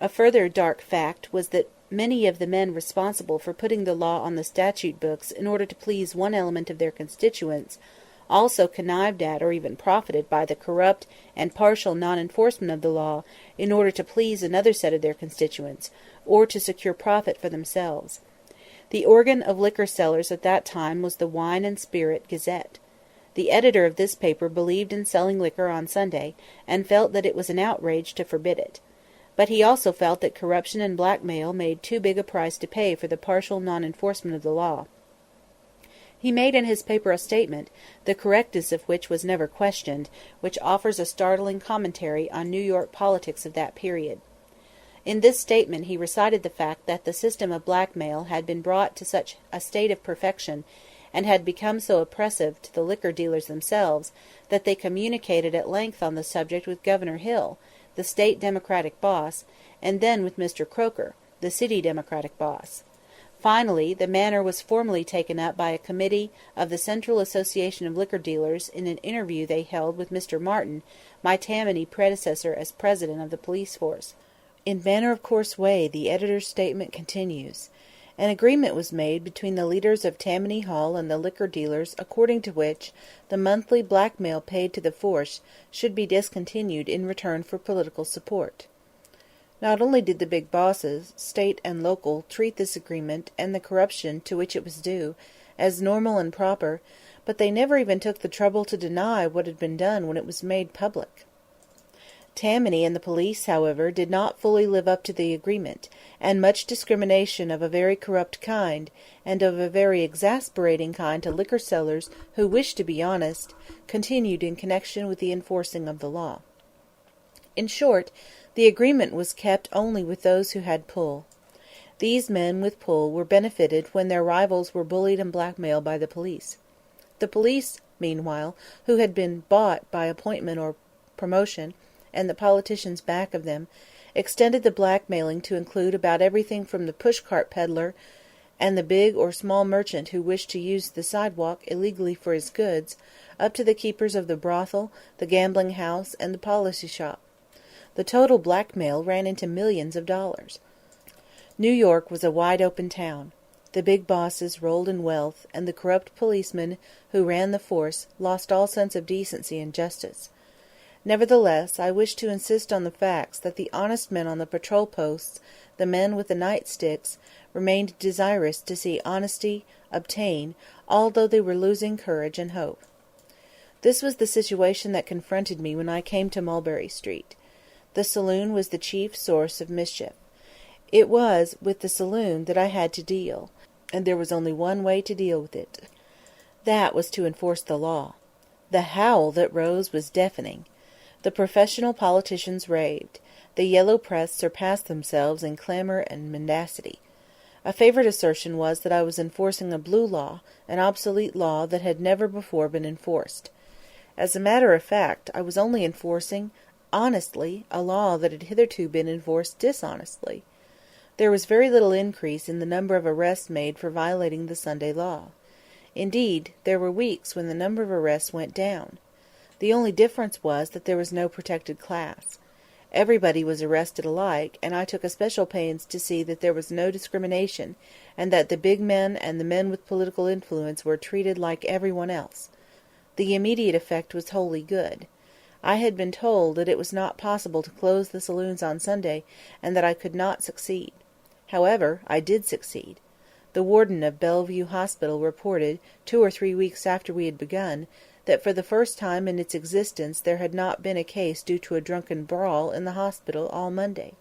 A further dark fact was that many of the men responsible for putting the law on the statute books in order to please one element of their constituents also connived at or even profited by the corrupt and partial non-enforcement of the law in order to please another set of their constituents, or to secure profit for themselves. The organ of liquor sellers at that time was the Wine and Spirit Gazette. The editor of this paper believed in selling liquor on Sunday, and felt that it was an outrage to forbid it. But he also felt that corruption and blackmail made too big a price to pay for the partial non-enforcement of the law. He made in his paper a statement, the correctness of which was never questioned, which offers a startling commentary on New York politics of that period. In this statement he recited the fact that the system of blackmail had been brought to such a state of perfection, and had become so oppressive to the liquor dealers themselves, that they communicated at length on the subject with Governor Hill, the state Democratic boss, and then with Mr. Croker, the city Democratic boss. Finally, the matter was formally taken up by a committee of the Central Association of Liquor Dealers in an interview they held with Mr. Martin, my Tammany predecessor as president of the police force. In matter-of-course way the editor's statement continues. An agreement was made between the leaders of Tammany Hall and the liquor dealers according to which the monthly blackmail paid to the force should be discontinued in return for political support. Not only did the big bosses, state and local, treat this agreement, and the corruption to which it was due, as normal and proper, but they never even took the trouble to deny what had been done when it was made public. Tammany and the police, however, did not fully live up to the agreement, and much discrimination of a very corrupt kind, and of a very exasperating kind to liquor sellers who wished to be honest, continued in connection with the enforcing of the law. In short, the agreement was kept only with those who had pull. These men with pull were benefited when their rivals were bullied and blackmailed by the police. The police, meanwhile, who had been bought by appointment or promotion, and the politicians back of them, extended the blackmailing to include about everything from the push-cart peddler and the big or small merchant who wished to use the sidewalk illegally for his goods, up to the keepers of the brothel, the gambling house, and the policy shop. The total blackmail ran into millions of dollars. New York was a wide-open town. The big bosses rolled in wealth, and the corrupt policemen who ran the force lost all sense of decency and justice. Nevertheless, I wish to insist on the facts that the honest men on the patrol posts, the men with the nightsticks, remained desirous to see honesty obtain, although they were losing courage and hope. This was the situation that confronted me when I came to Mulberry Street. The saloon was the chief source of mischief. It was with the saloon that I had to deal, and there was only one way to deal with it. That was to enforce the law. The howl that rose was deafening. The professional politicians raved. The yellow press surpassed themselves in clamor and mendacity. A favorite assertion was that I was enforcing a blue law, an obsolete law that had never before been enforced. As a matter of fact, I was only enforcing, honestly, a law that had hitherto been enforced dishonestly. There was very little increase in the number of arrests made for violating the Sunday law. Indeed, there were weeks when the number of arrests went down. The only difference was that there was no protected class. Everybody was arrested alike, and I took especial pains to see that there was no discrimination, and that the big men and the men with political influence were treated like everyone else. The immediate effect was wholly good. I had been told that it was not possible to close the saloons on Sunday, and that I could not succeed. However, I did succeed. The warden of Bellevue Hospital reported, 2 or 3 weeks after we had begun, that for the first time in its existence there had not been a case due to a drunken brawl in the hospital all Monday.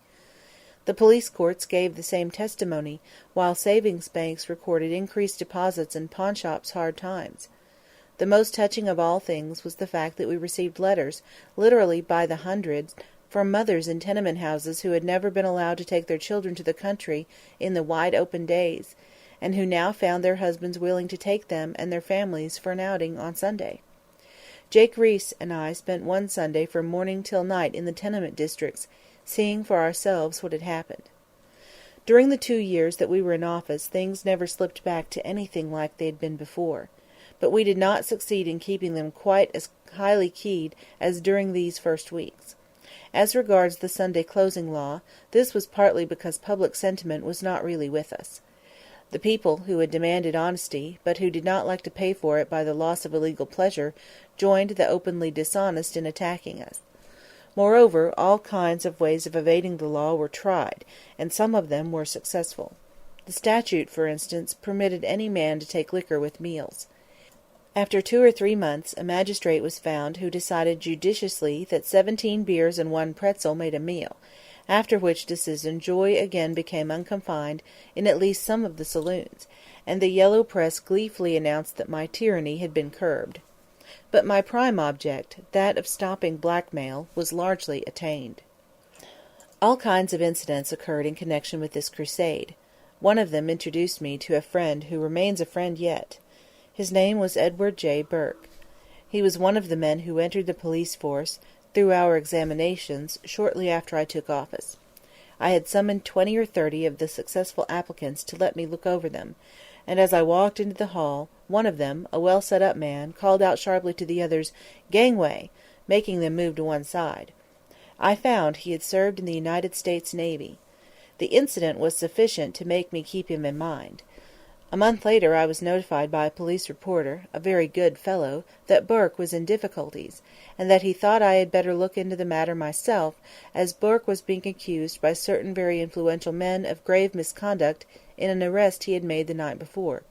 The police courts gave the same testimony, while savings banks recorded increased deposits and pawnshops hard times. The most touching of all things was the fact that we received letters, literally by the hundreds, from mothers in tenement houses who had never been allowed to take their children to the country in the wide-open days, and who now found their husbands willing to take them and their families for an outing on Sunday. Jake Reese and I spent one Sunday from morning till night in the tenement districts, seeing for ourselves what had happened. During the 2 years that we were in office, things never slipped back to anything like they had been before, but we did not succeed in keeping them quite as highly keyed as during these first weeks. As regards the Sunday closing law, this was partly because public sentiment was not really with us. The people who had demanded honesty, but who did not like to pay for it by the loss of illegal pleasure, joined the openly dishonest in attacking us. Moreover, all kinds of ways of evading the law were tried, and some of them were successful. The statute, for instance, permitted any man to take liquor with meals. After 2 or 3 months, a magistrate was found who decided judiciously that 17 beers and 1 pretzel made a meal, after which decision joy again became unconfined in at least some of the saloons, and the yellow press gleefully announced that my tyranny had been curbed. But my prime object, that of stopping blackmail, was largely attained. All kinds of incidents occurred in connection with this crusade. One of them introduced me to a friend who remains a friend yet. His name was Edward J. Burke. He was one of the men who entered the police force, through our examinations, shortly after I took office. I had summoned 20 or 30 of the successful applicants to let me look over them, and as I walked into the hall, one of them, a well-set-up man, called out sharply to the others, "Gangway!" making them move to one side. I found he had served in the United States Navy. The incident was sufficient to make me keep him in mind. A month later I was notified by a police reporter, a very good fellow, that Burke was in difficulties, and that he thought I had better look into the matter myself, as Burke was being accused by certain very influential men of grave misconduct in an arrest he had made the night before.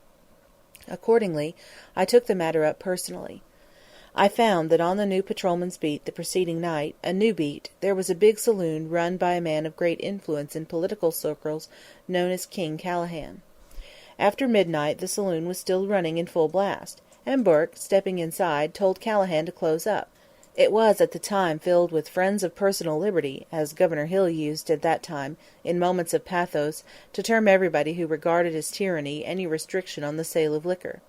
Accordingly, I took the matter up personally. I found that on the new patrolman's beat the preceding night, a new beat, there was a big saloon run by a man of great influence in political circles known as King Callahan. After midnight the saloon was still running in full blast, and Burke, stepping inside, told Callahan to close up. It was at the time filled with friends of personal liberty, as Governor Hill used at that time, in moments of pathos, to term everybody who regarded as tyranny any restriction on the sale of liquor.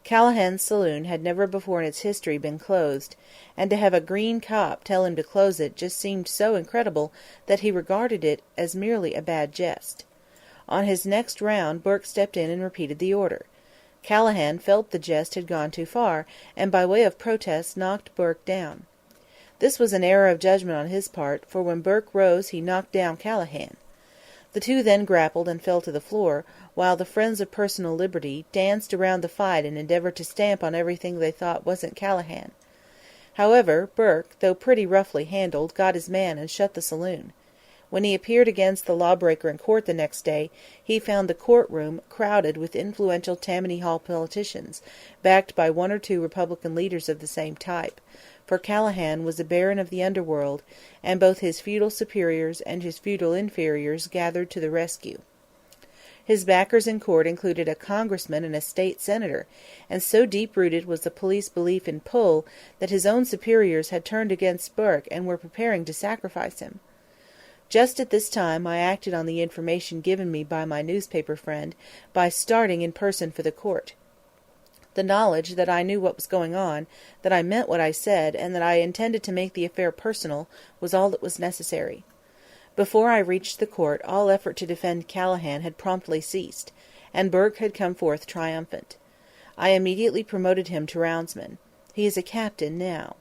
Callahan's saloon had never before in its history been closed, and to have a green cop tell him to close it just seemed so incredible that he regarded it as merely a bad jest. On his next round Burke stepped in and repeated the order. Callahan felt the jest had gone too far, and by way of protest knocked Burke down. This was an error of judgment on his part, for when Burke rose he knocked down Callahan. The two then grappled and fell to the floor, while the friends of personal liberty danced around the fight and endeavored to stamp on everything they thought wasn't Callahan. However, Burke, though pretty roughly handled, got his man and shut the saloon. When he appeared against the lawbreaker in court the next day, he found the courtroom crowded with influential Tammany Hall politicians, backed by one or two Republican leaders of the same type, for Callahan was a baron of the underworld, and both his feudal superiors and his feudal inferiors gathered to the rescue. His backers in court included a congressman and a state senator, and so deep-rooted was the police belief in pull that his own superiors had turned against Burke and were preparing to sacrifice him. Just at this time I acted on the information given me by my newspaper friend by starting in person for the court. The knowledge that I knew what was going on, that I meant what I said, and that I intended to make the affair personal, was all that was necessary. Before I reached the court all effort to defend Callahan had promptly ceased, and Burke had come forth triumphant. I immediately promoted him to roundsman. He is a captain now.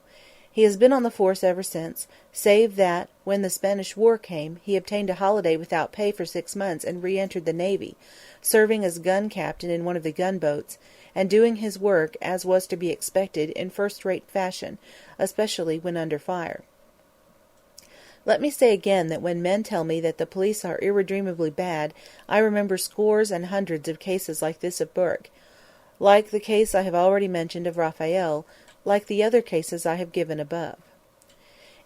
He has been on the force ever since, save that, when the Spanish War came, he obtained a holiday without pay for 6 months and re-entered the Navy, serving as gun captain in one of the gunboats, and doing his work, as was to be expected, in first-rate fashion, especially when under fire. Let me say again that when men tell me that the police are irredeemably bad, I remember scores and hundreds of cases like this of Burke, like the case I have already mentioned of Raphael, like the other cases I have given above.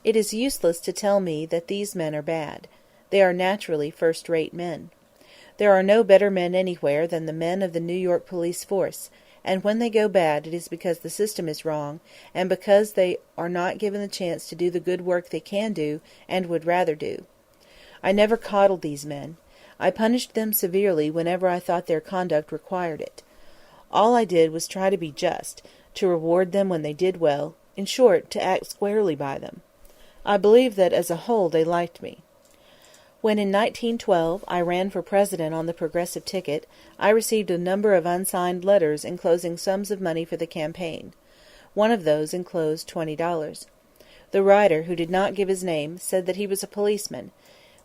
It is useless to tell me that these men are bad. They are naturally first-rate men. There are no better men anywhere than the men of the New York police force, and when they go bad it is because the system is wrong, and because they are not given the chance to do the good work they can do and would rather do. I never coddled these men. I punished them severely whenever I thought their conduct required it. All I did was try to be just, to reward them when they did well, in short, to act squarely by them. I believe that as a whole they liked me. When in 1912 I ran for president on the Progressive ticket, I received a number of unsigned letters enclosing sums of money for the campaign. One of those enclosed $20. The writer, who did not give his name, said that he was a policeman,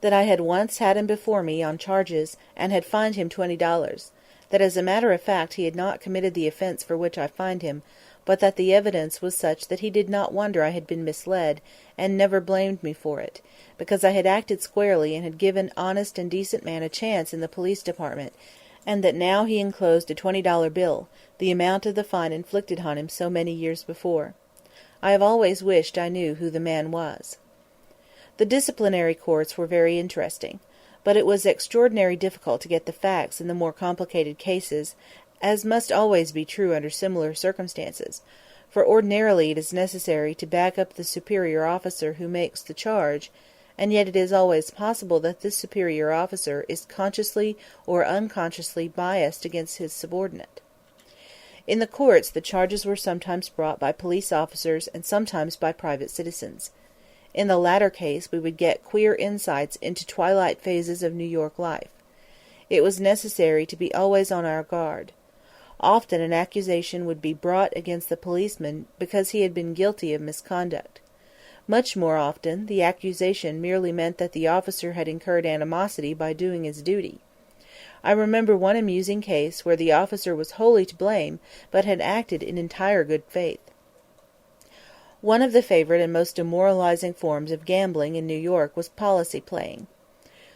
that I had once had him before me on charges and had fined him $20, that as a matter of fact he had not committed the offense for which I fined him, but that the evidence was such that he did not wonder I had been misled, and never blamed me for it, because I had acted squarely and had given honest and decent man a chance in the police department, and that now he enclosed a $20 bill, the amount of the fine inflicted on him so many years before. I have always wished I knew who the man was. The disciplinary courts were very interesting, but it was extraordinarily difficult to get the facts in the more complicated cases, as must always be true under similar circumstances, for ordinarily it is necessary to back up the superior officer who makes the charge, and yet it is always possible that this superior officer is consciously or unconsciously biased against his subordinate. In the courts the charges were sometimes brought by police officers and sometimes by private citizens. In the latter case we would get queer insights into twilight phases of New York life. It was necessary to be always on our guard. Often an accusation would be brought against the policeman because he had been guilty of misconduct. Much more often the accusation merely meant that the officer had incurred animosity by doing his duty. I remember one amusing case where the officer was wholly to blame, but had acted in entire good faith. One of the favorite and most demoralizing forms of gambling in New York was policy playing.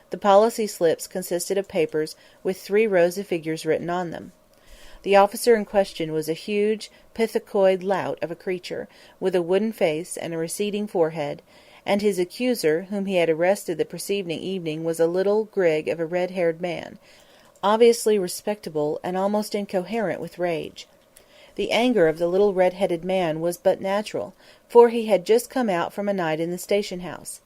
The policy slips consisted of papers with 3 rows of figures written on them. The officer in question was a huge, pithecoid lout of a creature, with a wooden face and a receding forehead, and his accuser, whom he had arrested the preceding evening, was a little grig of a red-haired man, obviously respectable and almost incoherent with rage. The anger of the little red-headed man was but natural, for he had just come out from a night in the station house.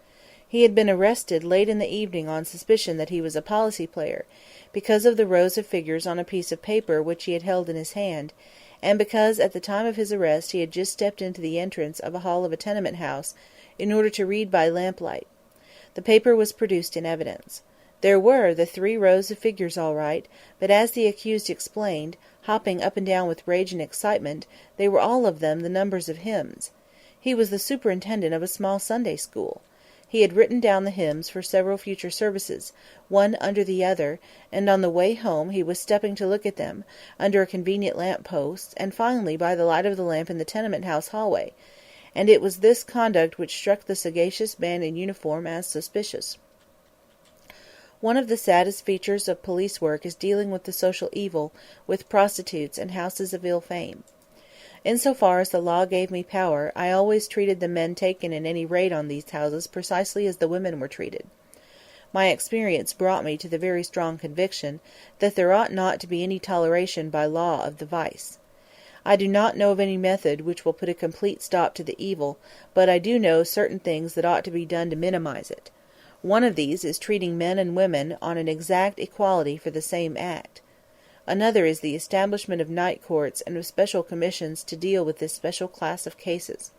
He had been arrested late in the evening on suspicion that he was a policy player, because of the rows of figures on a piece of paper which he had held in his hand, and because at the time of his arrest he had just stepped into the entrance of a hall of a tenement house in order to read by lamplight. The paper was produced in evidence. There were the 3 rows of figures all right, but as the accused explained, hopping up and down with rage and excitement, they were all of them the numbers of hymns. He was the superintendent of a small Sunday school. He had written down the hymns for several future services, one under the other, and on the way home he was stepping to look at them, under a convenient lamp-post, and finally by the light of the lamp in the tenement-house hallway, and it was this conduct which struck the sagacious man in uniform as suspicious. One of the saddest features of police work is dealing with the social evil, with prostitutes and houses of ill fame. In so far as the law gave me power, I always treated the men taken in any raid on these houses precisely as the women were treated. My experience brought me to the very strong conviction that there ought not to be any toleration by law of the vice. I do not know of any method which will put a complete stop to the evil, but I do know certain things that ought to be done to minimize it. One of these is treating men and women on an exact equality for the same act. Another is the establishment of night courts and of special commissions to deal with this special class of cases.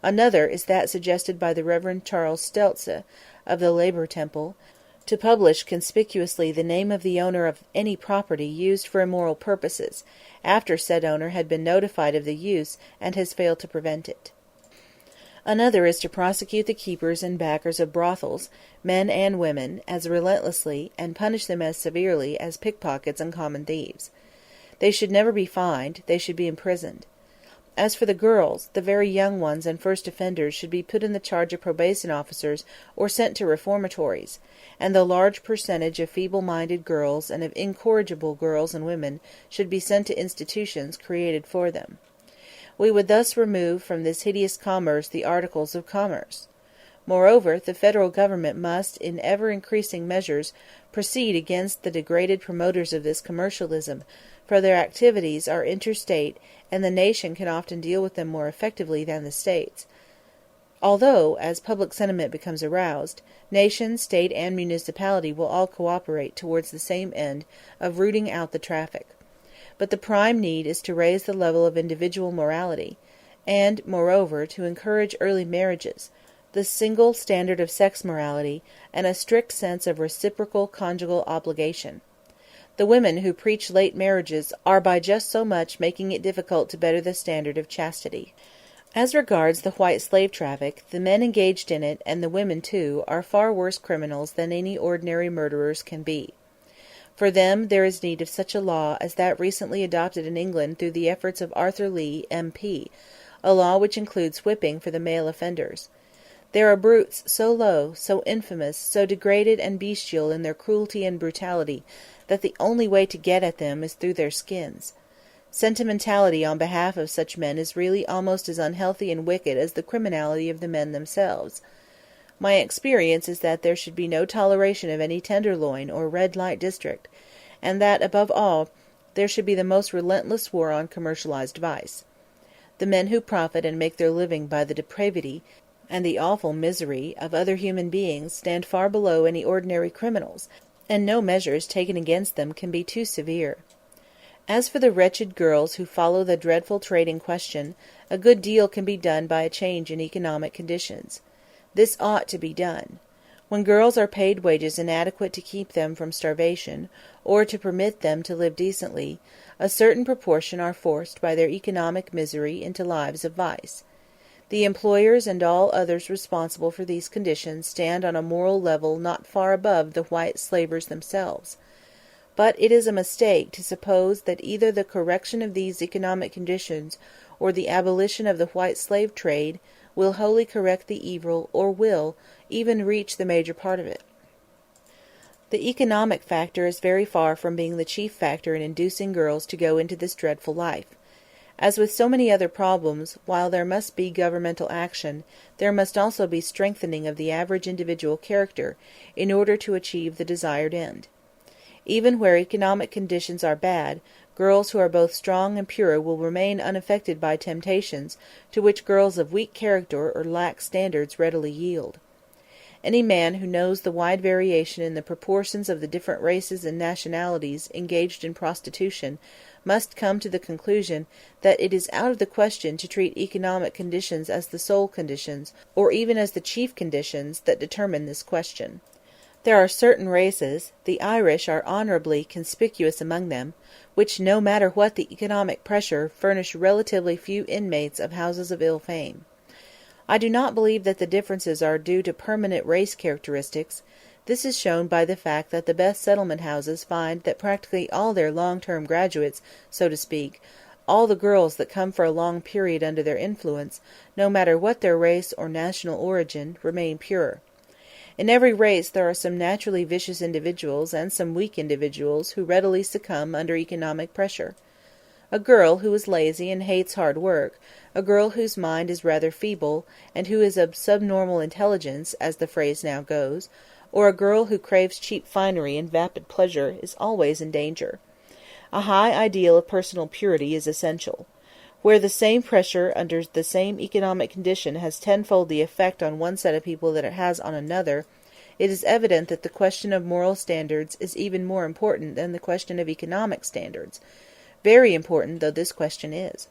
Another is that suggested by the Reverend Charles Stelzle, of the Labor Temple, to publish conspicuously the name of the owner of any property used for immoral purposes, after said owner had been notified of the use and has failed to prevent it. Another is to prosecute the keepers and backers of brothels, men and women, as relentlessly, and punish them as severely, as pickpockets and common thieves. They should never be fined, they should be imprisoned. As for the girls, the very young ones and first offenders should be put in the charge of probation officers or sent to reformatories, and the large percentage of feeble-minded girls and of incorrigible girls and women should be sent to institutions created for them. We would thus remove from this hideous commerce the articles of commerce. Moreover, the federal government must, in ever-increasing measures, proceed against the degraded promoters of this commercialism, for their activities are interstate, and the nation can often deal with them more effectively than the states. Although, as public sentiment becomes aroused, nation, state, and municipality will all cooperate towards the same end of rooting out the traffic. But the prime need is to raise the level of individual morality, and, moreover, to encourage early marriages, the single standard of sex morality, and a strict sense of reciprocal conjugal obligation. The women who preach late marriages are by just so much making it difficult to better the standard of chastity. As regards the white slave traffic, the men engaged in it, and the women too, are far worse criminals than any ordinary murderers can be. For them there is need of such a law as that recently adopted in England through the efforts of Arthur Lee, M.P., a law which includes whipping for the male offenders. There are brutes so low, so infamous, so degraded and bestial in their cruelty and brutality, that the only way to get at them is through their skins. Sentimentality on behalf of such men is really almost as unhealthy and wicked as the criminality of the men themselves. My experience is that there should be no toleration of any tenderloin or red-light district, and that, above all, there should be the most relentless war on commercialized vice. The men who profit and make their living by the depravity and the awful misery of other human beings stand far below any ordinary criminals, and no measures taken against them can be too severe. As for the wretched girls who follow the dreadful trade in question, a good deal can be done by a change in economic conditions. This ought to be done. When girls are paid wages inadequate to keep them from starvation, or to permit them to live decently, a certain proportion are forced by their economic misery into lives of vice. The employers and all others responsible for these conditions stand on a moral level not far above the white slavers themselves. But it is a mistake to suppose that either the correction of these economic conditions or the abolition of the white slave trade will wholly correct the evil, or will even reach the major part of it. The economic factor is very far from being the chief factor in inducing girls to go into this dreadful life. As with so many other problems, while there must be governmental action, there must also be strengthening of the average individual character in order to achieve the desired end. Even where economic conditions are bad, girls who are both strong and pure will remain unaffected by temptations to which girls of weak character or lax standards readily yield. Any man who knows the wide variation in the proportions of the different races and nationalities engaged in prostitution must come to the conclusion that it is out of the question to treat economic conditions as the sole conditions, or even as the chief conditions, that determine this question. There are certain races, the Irish are honorably conspicuous among them, which, no matter what the economic pressure, furnish relatively few inmates of houses of ill fame. I do not believe that the differences are due to permanent race characteristics. This is shown by the fact that the best settlement houses find that practically all their long-term graduates, so to speak, all the girls that come for a long period under their influence, no matter what their race or national origin, remain pure. In every race there are some naturally vicious individuals and some weak individuals who readily succumb under economic pressure. A girl who is lazy and hates hard work, a girl whose mind is rather feeble, and who is of subnormal intelligence, as the phrase now goes, or a girl who craves cheap finery and vapid pleasure, is always in danger. A high ideal of personal purity is essential. Where the same pressure under the same economic condition has tenfold the effect on one set of people that it has on another, it is evident that the question of moral standards is even more important than the question of economic standards, very important though this question is.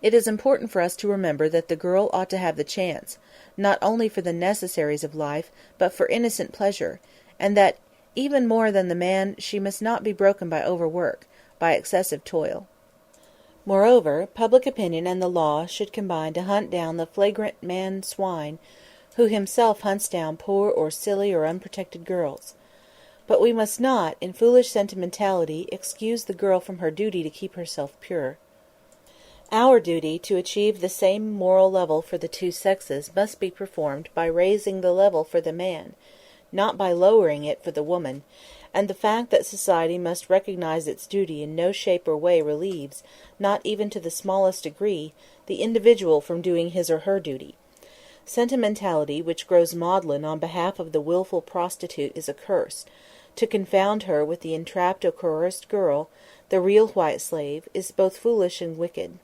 It is important for us to remember that the girl ought to have the chance, not only for the necessaries of life, but for innocent pleasure, and that, even more than the man, she must not be broken by overwork, by excessive toil. Moreover, public opinion and the law should combine to hunt down the flagrant man-swine who himself hunts down poor or silly or unprotected girls. But we must not, in foolish sentimentality, excuse the girl from her duty to keep herself pure. Our duty to achieve the same moral level for the two sexes must be performed by raising the level for the man, not by lowering it for the woman, and the fact that society must recognize its duty in no shape or way relieves, not even to the smallest degree, the individual from doing his or her duty. Sentimentality, which grows maudlin on behalf of the wilful prostitute, is a curse. To confound her with the entrapped or coerced girl, the real white slave, is both foolish and wicked.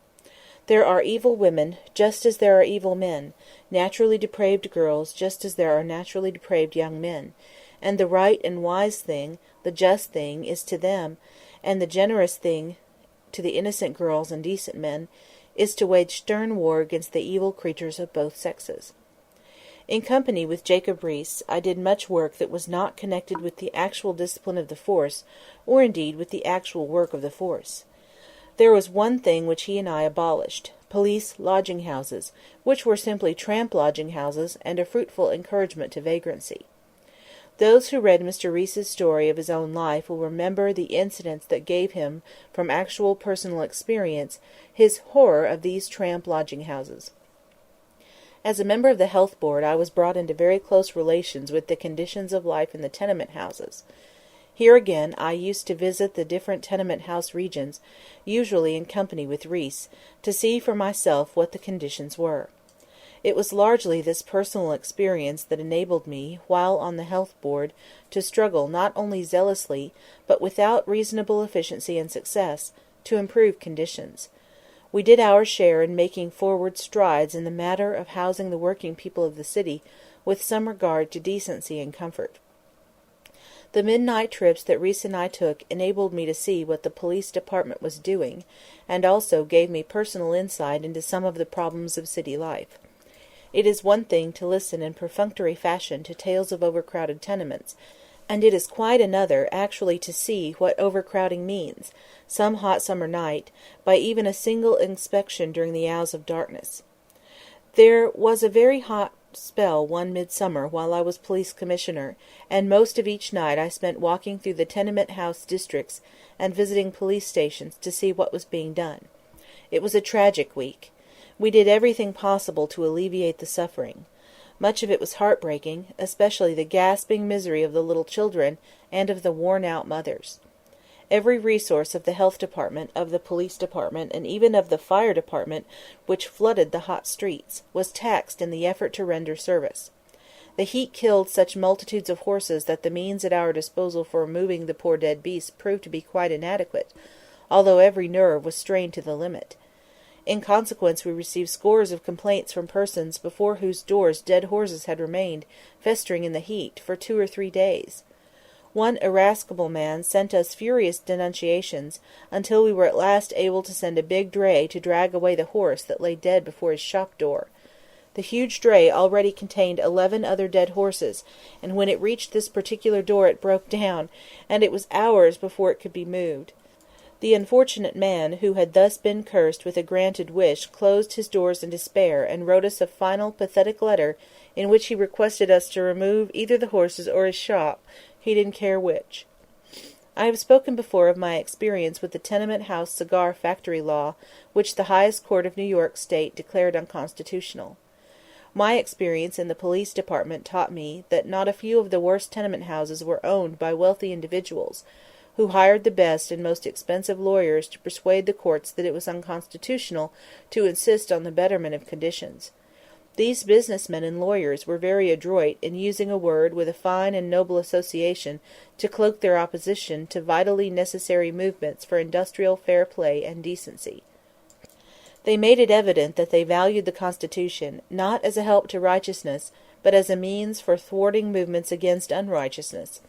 There are evil women, just as there are evil men, naturally depraved girls, just as there are naturally depraved young men, and the right and wise thing, the just thing, is to them, and the generous thing to the innocent girls and decent men, is to wage stern war against the evil creatures of both sexes. In company with Jacob Riis, I did much work that was not connected with the actual discipline of the force, or indeed with the actual work of the force. There was one thing which he and I abolished: police lodging-houses, which were simply tramp lodging-houses, and a fruitful encouragement to vagrancy. Those who read Mr. Riis's story of his own life will remember the incidents that gave him, from actual personal experience, his horror of these tramp lodging-houses. As a member of the Health Board, I was brought into very close relations with the conditions of life in the tenement houses. Here again I used to visit the different tenement house regions, usually in company with Riis, to see for myself what the conditions were. It was largely this personal experience that enabled me, while on the Health Board, to struggle not only zealously, but without reasonable efficiency and success, to improve conditions. We did our share in making forward strides in the matter of housing the working people of the city with some regard to decency and comfort. The midnight trips that Riis and I took enabled me to see what the police department was doing, and also gave me personal insight into some of the problems of city life. It is one thing to listen in perfunctory fashion to tales of overcrowded tenements, and it is quite another actually to see what overcrowding means, some hot summer night, by even a single inspection during the hours of darkness. There was a very hot spell one midsummer while I was police commissioner, and most of each night I spent walking through the tenement house districts and visiting police stations to see what was being done. It was a tragic week. We did everything possible to alleviate the suffering. Much of it was heartbreaking, especially the gasping misery of the little children and of the worn-out mothers. Every resource of the health department, of the police department, and even of the fire department, which flooded the hot streets, was taxed in the effort to render service. The heat killed such multitudes of horses that the means at our disposal for removing the poor dead beasts proved to be quite inadequate, although every nerve was strained to the limit. In consequence, we received scores of complaints from persons before whose doors dead horses had remained, festering in the heat, for 2 or 3 days. One irascible man sent us furious denunciations, until we were at last able to send a big dray to drag away the horse that lay dead before his shop door. The huge dray already contained 11 other dead horses, and when it reached this particular door it broke down, and it was hours before it could be moved. The unfortunate man, who had thus been cursed with a granted wish, closed his doors in despair, and wrote us a final pathetic letter, in which he requested us to remove either the horses or his shop, he didn't care which. I have spoken before of my experience with the tenement house cigar factory law, which the highest court of New York State declared unconstitutional. My experience in the police department taught me that not a few of the worst tenement houses were owned by wealthy individuals, who hired the best and most expensive lawyers to persuade the courts that it was unconstitutional to insist on the betterment of conditions. These businessmen and lawyers were very adroit in using a word with a fine and noble association to cloak their opposition to vitally necessary movements for industrial fair play and decency. They made it evident that they valued the Constitution, not as a help to righteousness, but as a means for thwarting movements against unrighteousness.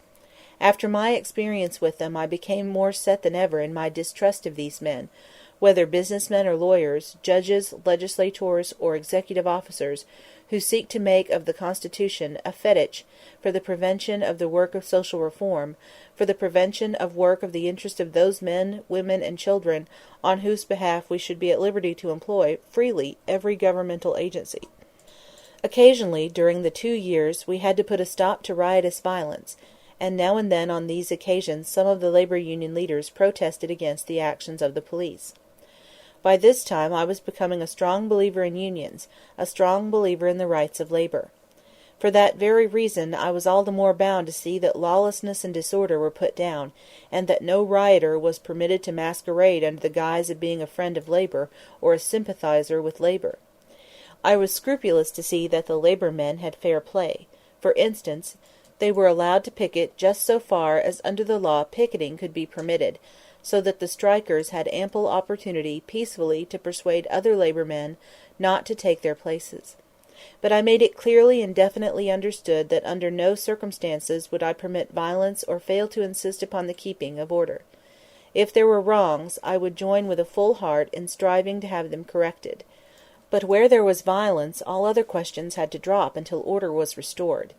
After my experience with them, I became more set than ever in my distrust of these men, whether businessmen or lawyers, judges, legislators, or executive officers, who seek to make of the Constitution a fetich for the prevention of the work of social reform, for the prevention of work of the interest of those men, women, and children on whose behalf we should be at liberty to employ freely every governmental agency. Occasionally, during the 2 years, we had to put a stop to riotous violence, and now and then on these occasions some of the labor union leaders protested against the actions of the police. By this time I was becoming a strong believer in unions, a strong believer in the rights of labor. For that very reason I was all the more bound to see that lawlessness and disorder were put down, and that no rioter was permitted to masquerade under the guise of being a friend of labor or a sympathizer with labor. I was scrupulous to see that the labor men had fair play. For instance, they were allowed to picket just so far as under the law picketing could be permitted, so that the strikers had ample opportunity peacefully to persuade other labor men not to take their places. But I made it clearly and definitely understood that under no circumstances would I permit violence or fail to insist upon the keeping of order. If there were wrongs, I would join with a full heart in striving to have them corrected. But where there was violence, all other questions had to drop until order was restored.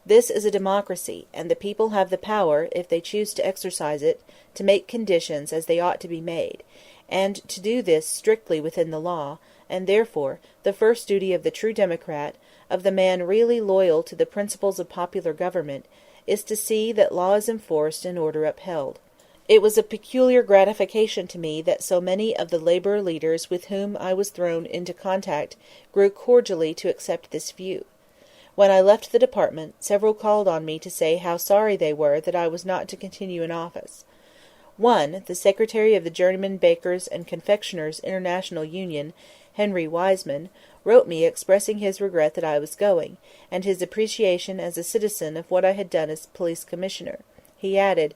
This is a democracy, and the people have the power, if they choose to exercise it, to make conditions as they ought to be made, and to do this strictly within the law, and therefore the first duty of the true democrat, of the man really loyal to the principles of popular government, is to see that law is enforced and order upheld. It was a peculiar gratification to me that so many of the labor leaders with whom I was thrown into contact grew cordially to accept this view. When I left the department, several called on me to say how sorry they were that I was not to continue in office. One, the secretary of the Journeyman Bakers and Confectioners International Union, Henry Wiseman, wrote me expressing his regret that I was going, and his appreciation as a citizen of what I had done as police commissioner. He added,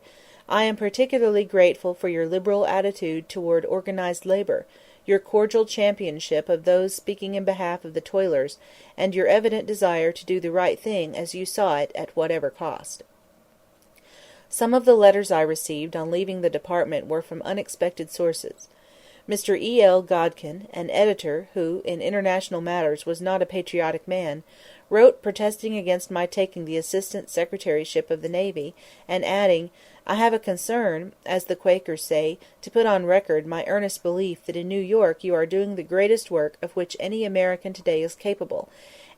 "I am particularly grateful for your liberal attitude toward organized labor, your cordial championship of those speaking in behalf of the toilers, and your evident desire to do the right thing as you saw it at whatever cost." Some of the letters I received on leaving the department were from unexpected sources. Mr. E. L. Godkin, an editor who, in international matters, was not a patriotic man, wrote protesting against my taking the Assistant Secretaryship of the Navy, and adding, "I have a concern, as the Quakers say, to put on record my earnest belief that in New York you are doing the greatest work of which any American today is capable,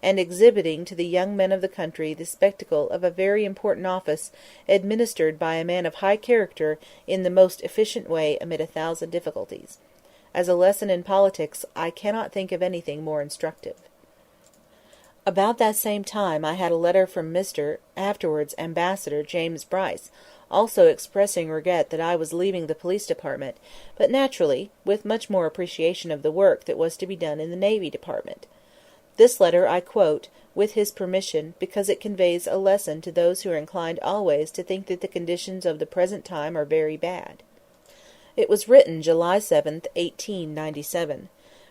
and exhibiting to the young men of the country the spectacle of a very important office administered by a man of high character in the most efficient way amid 1,000 difficulties. As a lesson in politics, I cannot think of anything more instructive." About that same time I had a letter from Mr. (afterwards Ambassador) James Bryce, also expressing regret that I was leaving the police department, but naturally with much more appreciation of the work that was to be done in the Navy Department. This letter I quote, with his permission, because it conveys a lesson to those who are inclined always to think that the conditions of the present time are very bad. It was written July 7th, 1897.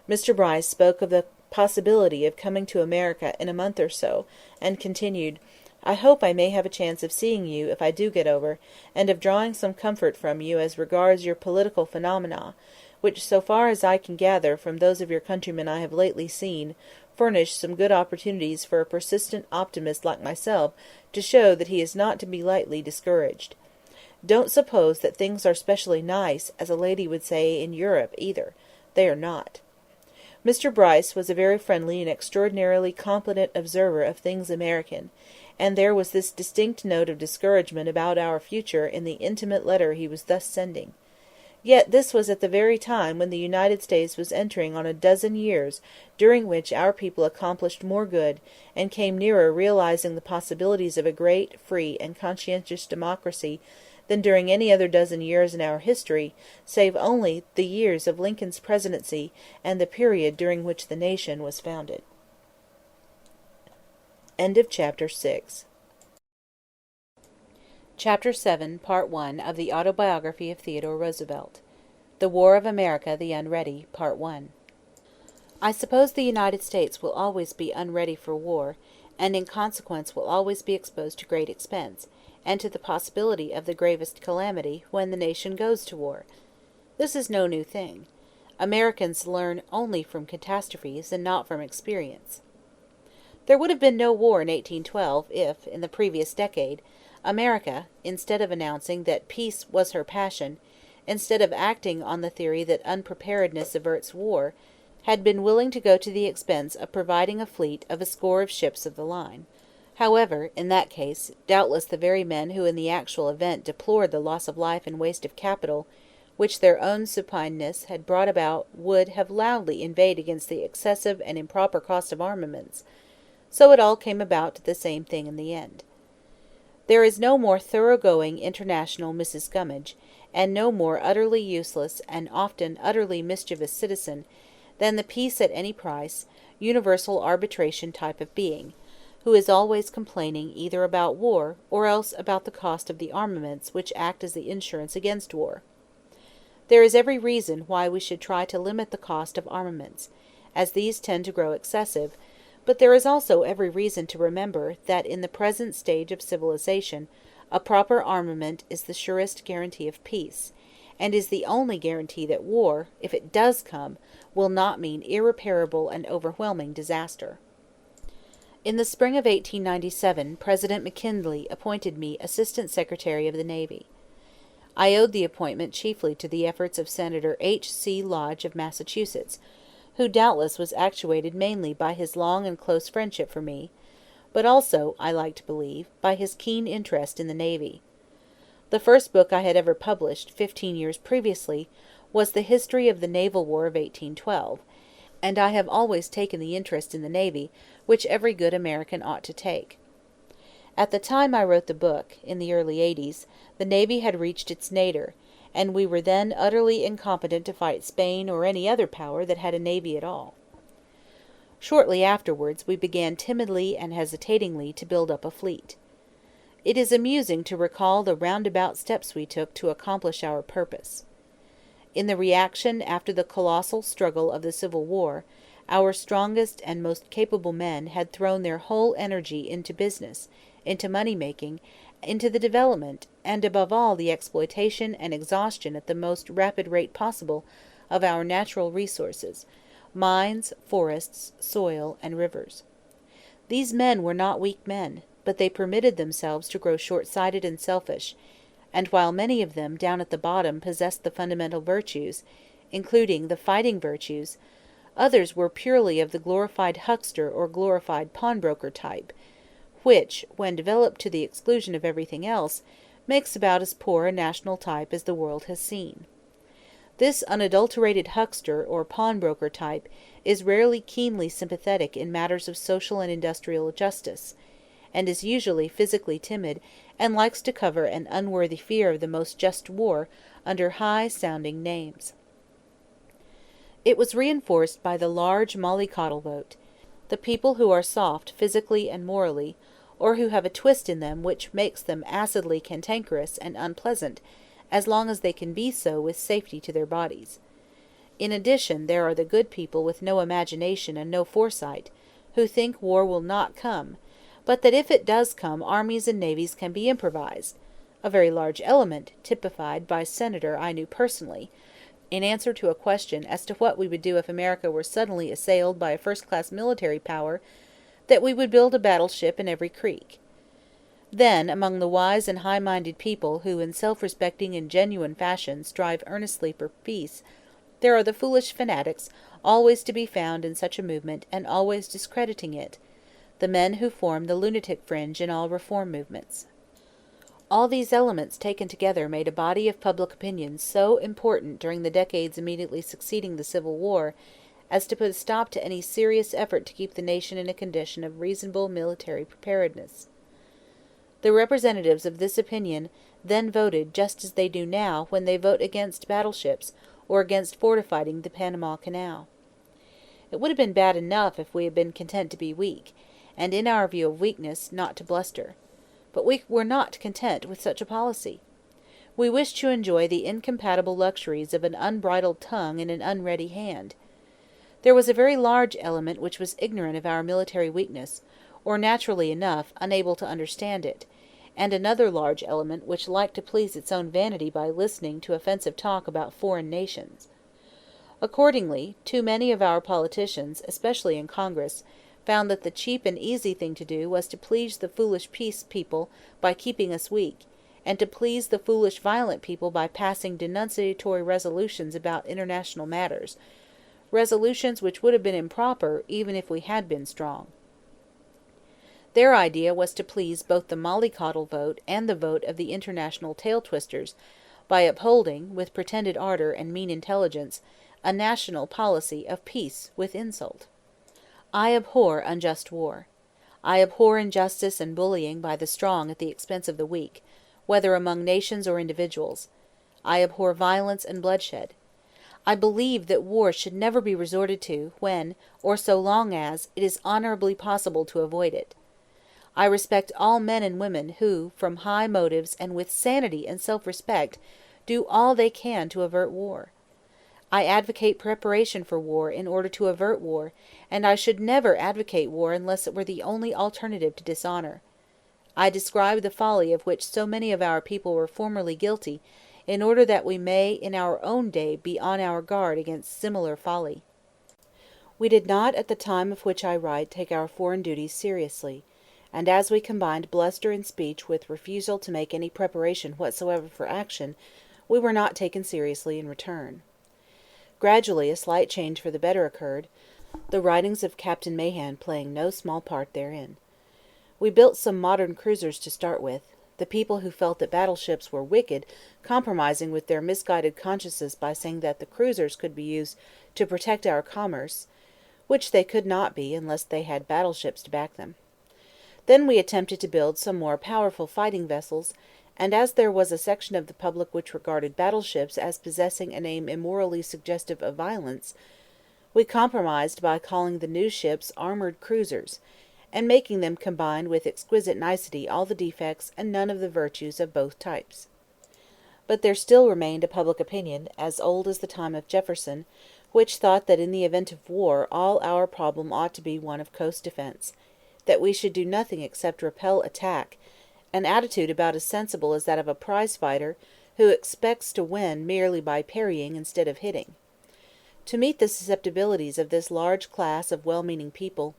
Mr. Bryce spoke of the possibility of coming to America in a month or so, and continued, "I hope I may have a chance of seeing you if I do get over, and of drawing some comfort from you as regards your political phenomena, which, so far as I can gather from those of your countrymen I have lately seen, furnish some good opportunities for a persistent optimist like myself to show that he is not to be lightly discouraged. Don't suppose that things are specially nice, as a lady would say, in Europe, either. They are not." Mr. Bryce was a very friendly and extraordinarily competent observer of things American, and there was this distinct note of discouragement about our future in the intimate letter he was thus sending. Yet this was at the very time when the United States was entering on a dozen years during which our people accomplished more good, and came nearer realizing the possibilities of a great, free, and conscientious democracy than during any other dozen years in our history, save only the years of Lincoln's presidency and the period during which the nation was founded. End of Chapter 6. Chapter 7, Part 1 of the Autobiography of Theodore Roosevelt. The War of America, the Unready, Part 1. I suppose the United States will always be unready for war, and in consequence will always be exposed to great expense, and to the possibility of the gravest calamity when the nation goes to war. This is no new thing. Americans learn only from catastrophes and not from experience. There would have been no war in 1812 if, in the previous decade, America, instead of announcing that peace was her passion, instead of acting on the theory that unpreparedness averts war, had been willing to go to the expense of providing a fleet of a score of ships of the line. However, in that case, doubtless the very men who in the actual event deplored the loss of life and waste of capital which their own supineness had brought about would have loudly inveighed against the excessive and improper cost of armaments. So it all came about to the same thing in the end. There is no more thoroughgoing international Mrs. Gummidge, and no more utterly useless and often utterly mischievous citizen, than the peace at any price, universal arbitration type of being, who is always complaining either about war or else about the cost of the armaments which act as the insurance against war. There is every reason why we should try to limit the cost of armaments, as these tend to grow excessive, but there is also every reason to remember that in the present stage of civilization a proper armament is the surest guarantee of peace, and is the only guarantee that war, if it does come, will not mean irreparable and overwhelming disaster. In the spring of 1897 President McKinley appointed me Assistant Secretary of the Navy. I owed the appointment chiefly to the efforts of Senator H. C. Lodge of Massachusetts, who doubtless was actuated mainly by his long and close friendship for me, but also, I like to believe, by his keen interest in the Navy. The first book I had ever published, 15 years previously, was the History of the Naval War of 1812, and I have always taken the interest in the Navy which every good American ought to take. At the time I wrote the book, in the early 80s, the Navy had reached its nadir, and we were then utterly incompetent to fight Spain or any other power that had a navy at all. Shortly afterwards we began timidly and hesitatingly to build up a fleet. It is amusing to recall the roundabout steps we took to accomplish our purpose. In the reaction after the colossal struggle of the Civil War, our strongest and most capable men had thrown their whole energy into business, into money-making, into the development, and above all the exploitation and exhaustion at the most rapid rate possible of our natural resources, mines, forests, soil, and rivers. These men were not weak men, but they permitted themselves to grow short-sighted and selfish, and while many of them down at the bottom possessed the fundamental virtues, including the fighting virtues, others were purely of the glorified huckster or glorified pawnbroker type, which, when developed to the exclusion of everything else, makes about as poor a national type as the world has seen. This unadulterated huckster or pawnbroker type is rarely keenly sympathetic in matters of social and industrial justice, and is usually physically timid and likes to cover an unworthy fear of the most just war under high-sounding names. It was reinforced by the large mollycoddle vote. The people who are soft physically and morally, or who have a twist in them which makes them acidly cantankerous and unpleasant, as long as they can be so with safety to their bodies. In addition, there are the good people with no imagination and no foresight, who think war will not come, but that if it does come, armies and navies can be improvised, a very large element, typified by a senator I knew personally, in answer to a question as to what we would do if America were suddenly assailed by a first-class military power, that we would build a battleship in every creek. Then, among the wise and high-minded people who in self-respecting and genuine fashion strive earnestly for peace, there are the foolish fanatics always to be found in such a movement and always discrediting it, the men who form the lunatic fringe in all reform movements. All these elements taken together made a body of public opinion so important during the decades immediately succeeding the Civil War as to put a stop to any serious effort to keep the nation in a condition of reasonable military preparedness. The representatives of this opinion then voted just as they do now when they vote against battleships or against fortifying the Panama Canal. It would have been bad enough if we had been content to be weak, and in our view of weakness not to bluster. But we were not content with such a policy. We wished to enjoy the incompatible luxuries of an unbridled tongue and an unready hand. There was a very large element which was ignorant of our military weakness, or naturally enough unable to understand it, and another large element which liked to please its own vanity by listening to offensive talk about foreign nations. Accordingly, too many of our politicians, especially in Congress, found that the cheap and easy thing to do was to please the foolish peace people by keeping us weak, and to please the foolish violent people by passing denunciatory resolutions about international matters, resolutions which would have been improper even if we had been strong. Their idea was to please both the mollycoddle vote and the vote of the international tail-twisters by upholding, with pretended ardor and mean intelligence, a national policy of peace with insult. I abhor unjust war. I abhor injustice and bullying by the strong at the expense of the weak, whether among nations or individuals. I abhor violence and bloodshed. I believe that war should never be resorted to when, or so long as, it is honorably possible to avoid it. I respect all men and women who, from high motives and with sanity and self-respect, do all they can to avert war. I advocate preparation for war in order to avert war, and I should never advocate war unless it were the only alternative to dishonor. I describe the folly of which so many of our people were formerly guilty, in order that we may in our own day be on our guard against similar folly. We did not at the time of which I write take our foreign duties seriously, and as we combined bluster in speech with refusal to make any preparation whatsoever for action, we were not taken seriously in return. Gradually a slight change for the better occurred, the writings of Captain Mahan playing no small part therein. We built some modern cruisers to start with, the people who felt that battleships were wicked compromising with their misguided consciences by saying that the cruisers could be used to protect our commerce, which they could not be unless they had battleships to back them. Then we attempted to build some more powerful fighting vessels, and as there was a section of the public which regarded battleships as possessing a name immorally suggestive of violence, we compromised by calling the new ships armored cruisers, and making them combine with exquisite nicety all the defects and none of the virtues of both types. But there still remained a public opinion, as old as the time of Jefferson, which thought that in the event of war all our problem ought to be one of coast defense, that we should do nothing except repel attack, an attitude about as sensible as that of a prize-fighter who expects to win merely by parrying instead of hitting. To meet the susceptibilities of this large class of well-meaning people,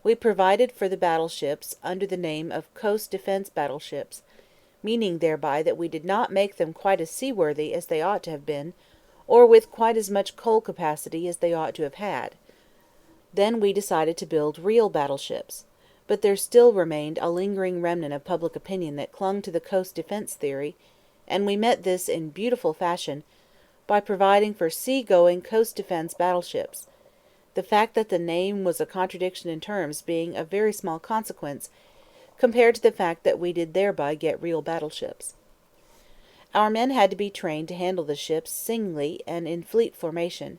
We provided for the battleships under the name of coast defense battleships, meaning thereby that we did not make them quite as seaworthy as they ought to have been, or with quite as much coal capacity as they ought to have had. Then we decided to build real battleships, but there still remained a lingering remnant of public opinion that clung to the coast defense theory, and we met this in beautiful fashion by providing for sea-going coast defense battleships, the fact that the name was a contradiction in terms being of very small consequence compared to the fact that we did thereby get real battleships. Our men had to be trained to handle the ships singly and in fleet formation,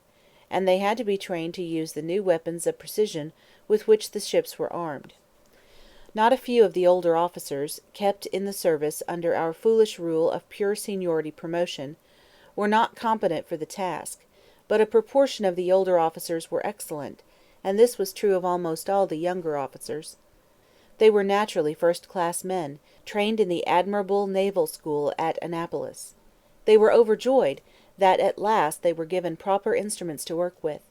and they had to be trained to use the new weapons of precision with which the ships were armed. Not a few of the older officers, kept in the service under our foolish rule of pure seniority promotion, were not competent for the task, but a proportion of the older officers were excellent, and this was true of almost all the younger officers. They were naturally first-class men, trained in the admirable naval school at Annapolis. They were overjoyed that at last they were given proper instruments to work with,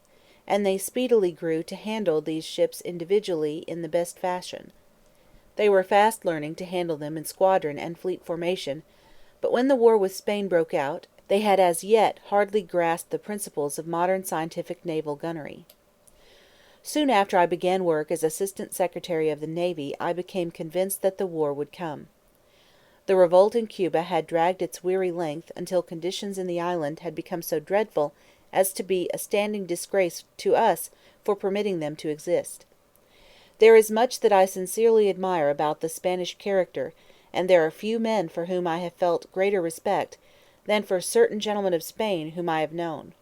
and they speedily grew to handle these ships individually in the best fashion. They were fast learning to handle them in squadron and fleet formation, but when the war with Spain broke out, they had as yet hardly grasped the principles of modern scientific naval gunnery. Soon after I began work as Assistant Secretary of the Navy, I became convinced that the war would come. The revolt in Cuba had dragged its weary length until conditions in the island had become so dreadful as to be a standing disgrace to us for permitting them to exist. There is much that I sincerely admire about the Spanish character, and there are few men for whom I have felt greater respect than for certain gentlemen of Spain whom I have known.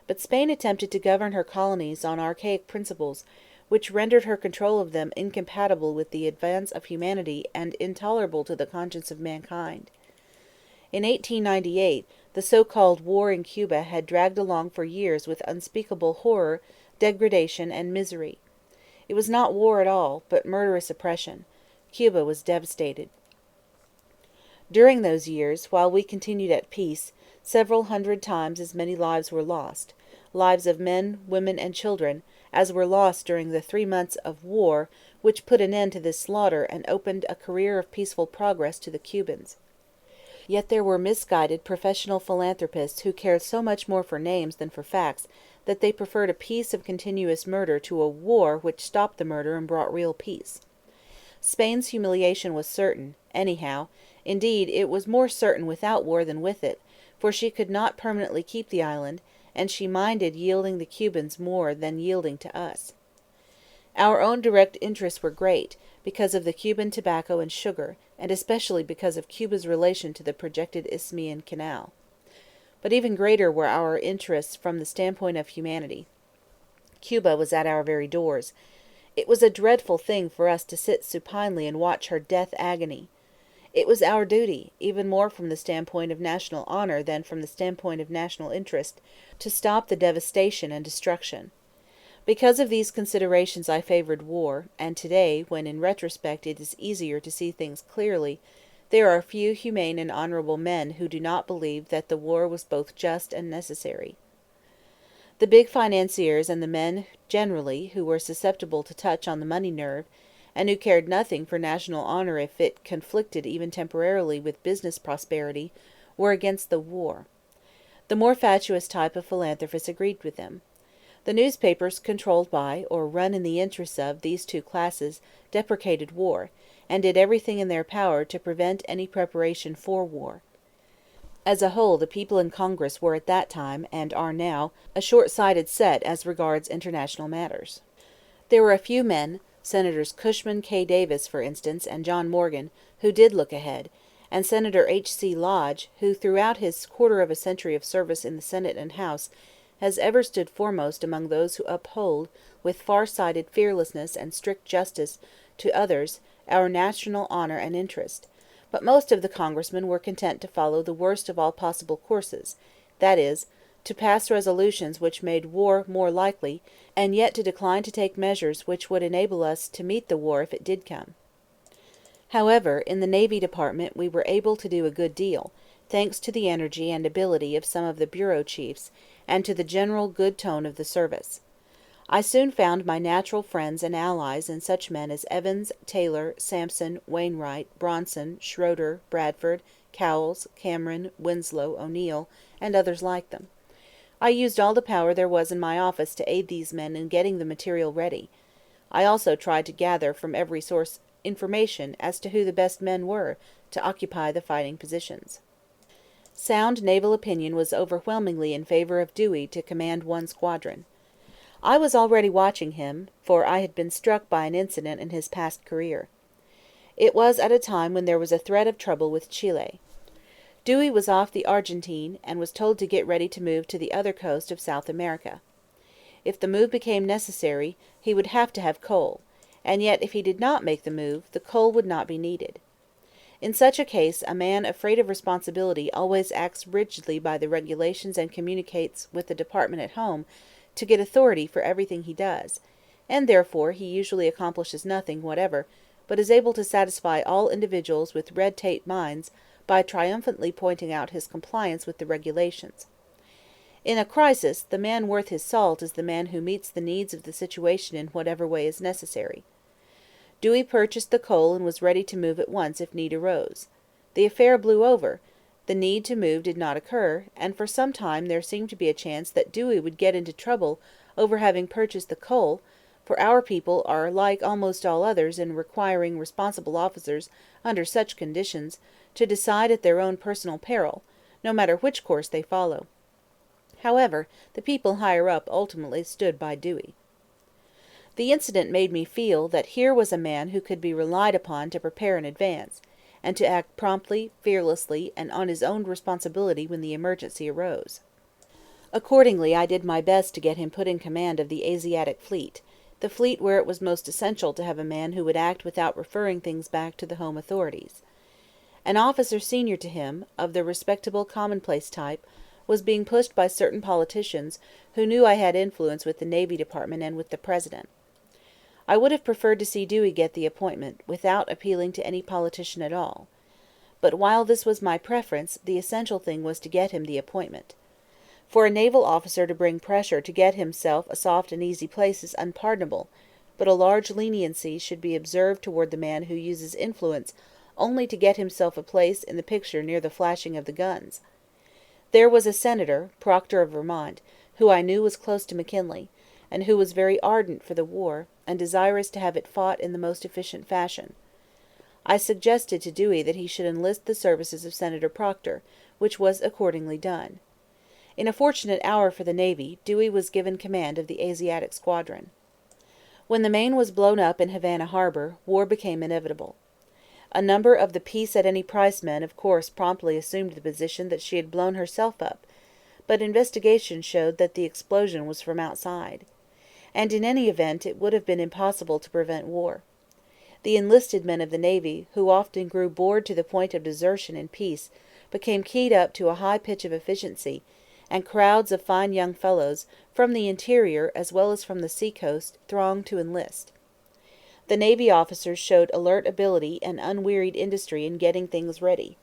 But Spain attempted to govern her colonies on archaic principles, which rendered her control of them incompatible with the advance of humanity and intolerable to the conscience of mankind. In 1898, the so-called war in Cuba had dragged along for years with unspeakable horror, degradation, and misery. It was not war at all, but murderous oppression. Cuba was devastated. During those years, while we continued at peace, several hundred times as many lives were lost, lives of men, women, and children, as were lost during the 3 months of war which put an end to this slaughter and opened a career of peaceful progress to the Cubans. Yet there were misguided professional philanthropists who cared so much more for names than for facts that they preferred a peace of continuous murder to a war which stopped the murder and brought real peace. Spain's humiliation was certain, anyhow. Indeed, it was more certain without war than with it, for she could not permanently keep the island, and she minded yielding the Cubans more than yielding to us. Our own direct interests were great, because of the Cuban tobacco and sugar, and especially because of Cuba's relation to the projected Isthmian Canal. But even greater were our interests from the standpoint of humanity. Cuba was at our very doors. It was a dreadful thing for us to sit supinely and watch her death agony. It was our duty, even more from the standpoint of national honor than from the standpoint of national interest, to stop the devastation and destruction. Because of these considerations I favored war, and today, when in retrospect it is easier to see things clearly, there are few humane and honorable men who do not believe that the war was both just and necessary. The big financiers and the men generally who were susceptible to touch on the money nerve, and who cared nothing for national honor if it conflicted even temporarily with business prosperity, were against the war. The more fatuous type of philanthropists agreed with them. The newspapers controlled by, or run in the interests of, these two classes deprecated war, and did everything in their power to prevent any preparation for war. As a whole, the people in Congress were at that time, and are now, a short-sighted set as regards international matters. There were a few men, Senators Cushman K. Davis, for instance, and John Morgan, who did look ahead, and Senator H.C. Lodge, who throughout his quarter of a century of service in the Senate and House has ever stood foremost among those who uphold, with far-sighted fearlessness and strict justice to others, our national honor and interest. But most of the congressmen were content to follow the worst of all possible courses, that is, to pass resolutions which made war more likely, and yet to decline to take measures which would enable us to meet the war if it did come. However, in the Navy Department we were able to do a good deal, thanks to the energy and ability of some of the bureau chiefs, and to the general good tone of the service. I soon found my natural friends and allies in such men as Evans, Taylor, Sampson, Wainwright, Bronson, Schroeder, Bradford, Cowles, Cameron, Winslow, O'Neill, and others like them. I used all the power there was in my office to aid these men in getting the material ready. I also tried to gather from every source information as to who the best men were to occupy the fighting positions. Sound naval opinion was overwhelmingly in favor of Dewey to command one squadron. I was already watching him, for I had been struck by an incident in his past career. It was at a time when there was a threat of trouble with Chile. Dewey was off the Argentine, and was told to get ready to move to the other coast of South America. If the move became necessary, he would have to have coal, and yet if he did not make the move, the coal would not be needed. In such a case, a man afraid of responsibility always acts rigidly by the regulations and communicates with the department at home to get authority for everything he does, and therefore he usually accomplishes nothing whatever, but is able to satisfy all individuals with red-tape minds by triumphantly pointing out his compliance with the regulations. In a crisis, the man worth his salt is the man who meets the needs of the situation in whatever way is necessary. Dewey purchased the coal and was ready to move at once if need arose. The affair blew over. The need to move did not occur, and for some time there seemed to be a chance that Dewey would get into trouble over having purchased the coal, for our people are like almost all others in requiring responsible officers, under such conditions, to decide at their own personal peril, no matter which course they follow. However, the people higher up ultimately stood by Dewey. The incident made me feel that here was a man who could be relied upon to prepare in advance, and to act promptly, fearlessly, and on his own responsibility when the emergency arose. Accordingly, I did my best to get him put in command of the Asiatic fleet, the fleet where it was most essential to have a man who would act without referring things back to the home authorities. An officer senior to him, of the respectable commonplace type, was being pushed by certain politicians who knew I had influence with the Navy Department and with the President. I would have preferred to see Dewey get the appointment, without appealing to any politician at all. But while this was my preference, the essential thing was to get him the appointment. For a naval officer to bring pressure to get himself a soft and easy place is unpardonable, but a large leniency should be observed toward the man who uses influence only to get himself a place in the picture near the flashing of the guns. There was a senator, Proctor of Vermont, who I knew was close to McKinley, and who was very ardent for the war, and desirous to have it fought in the most efficient fashion. I suggested to Dewey that he should enlist the services of Senator Proctor, which was accordingly done. In a fortunate hour for the Navy, Dewey was given command of the Asiatic squadron. When the Maine was blown up in Havana Harbor, war became inevitable. A number of the peace-at-any-price men of course promptly assumed the position that she had blown herself up, but investigation showed that the explosion was from outside. And in any event it would have been impossible to prevent war. The enlisted men of the Navy, who often grew bored to the point of desertion in peace, became keyed up to a high pitch of efficiency, and crowds of fine young fellows, from the interior as well as from the sea-coast, thronged to enlist. The Navy officers showed alert ability and unwearied industry in getting things ready.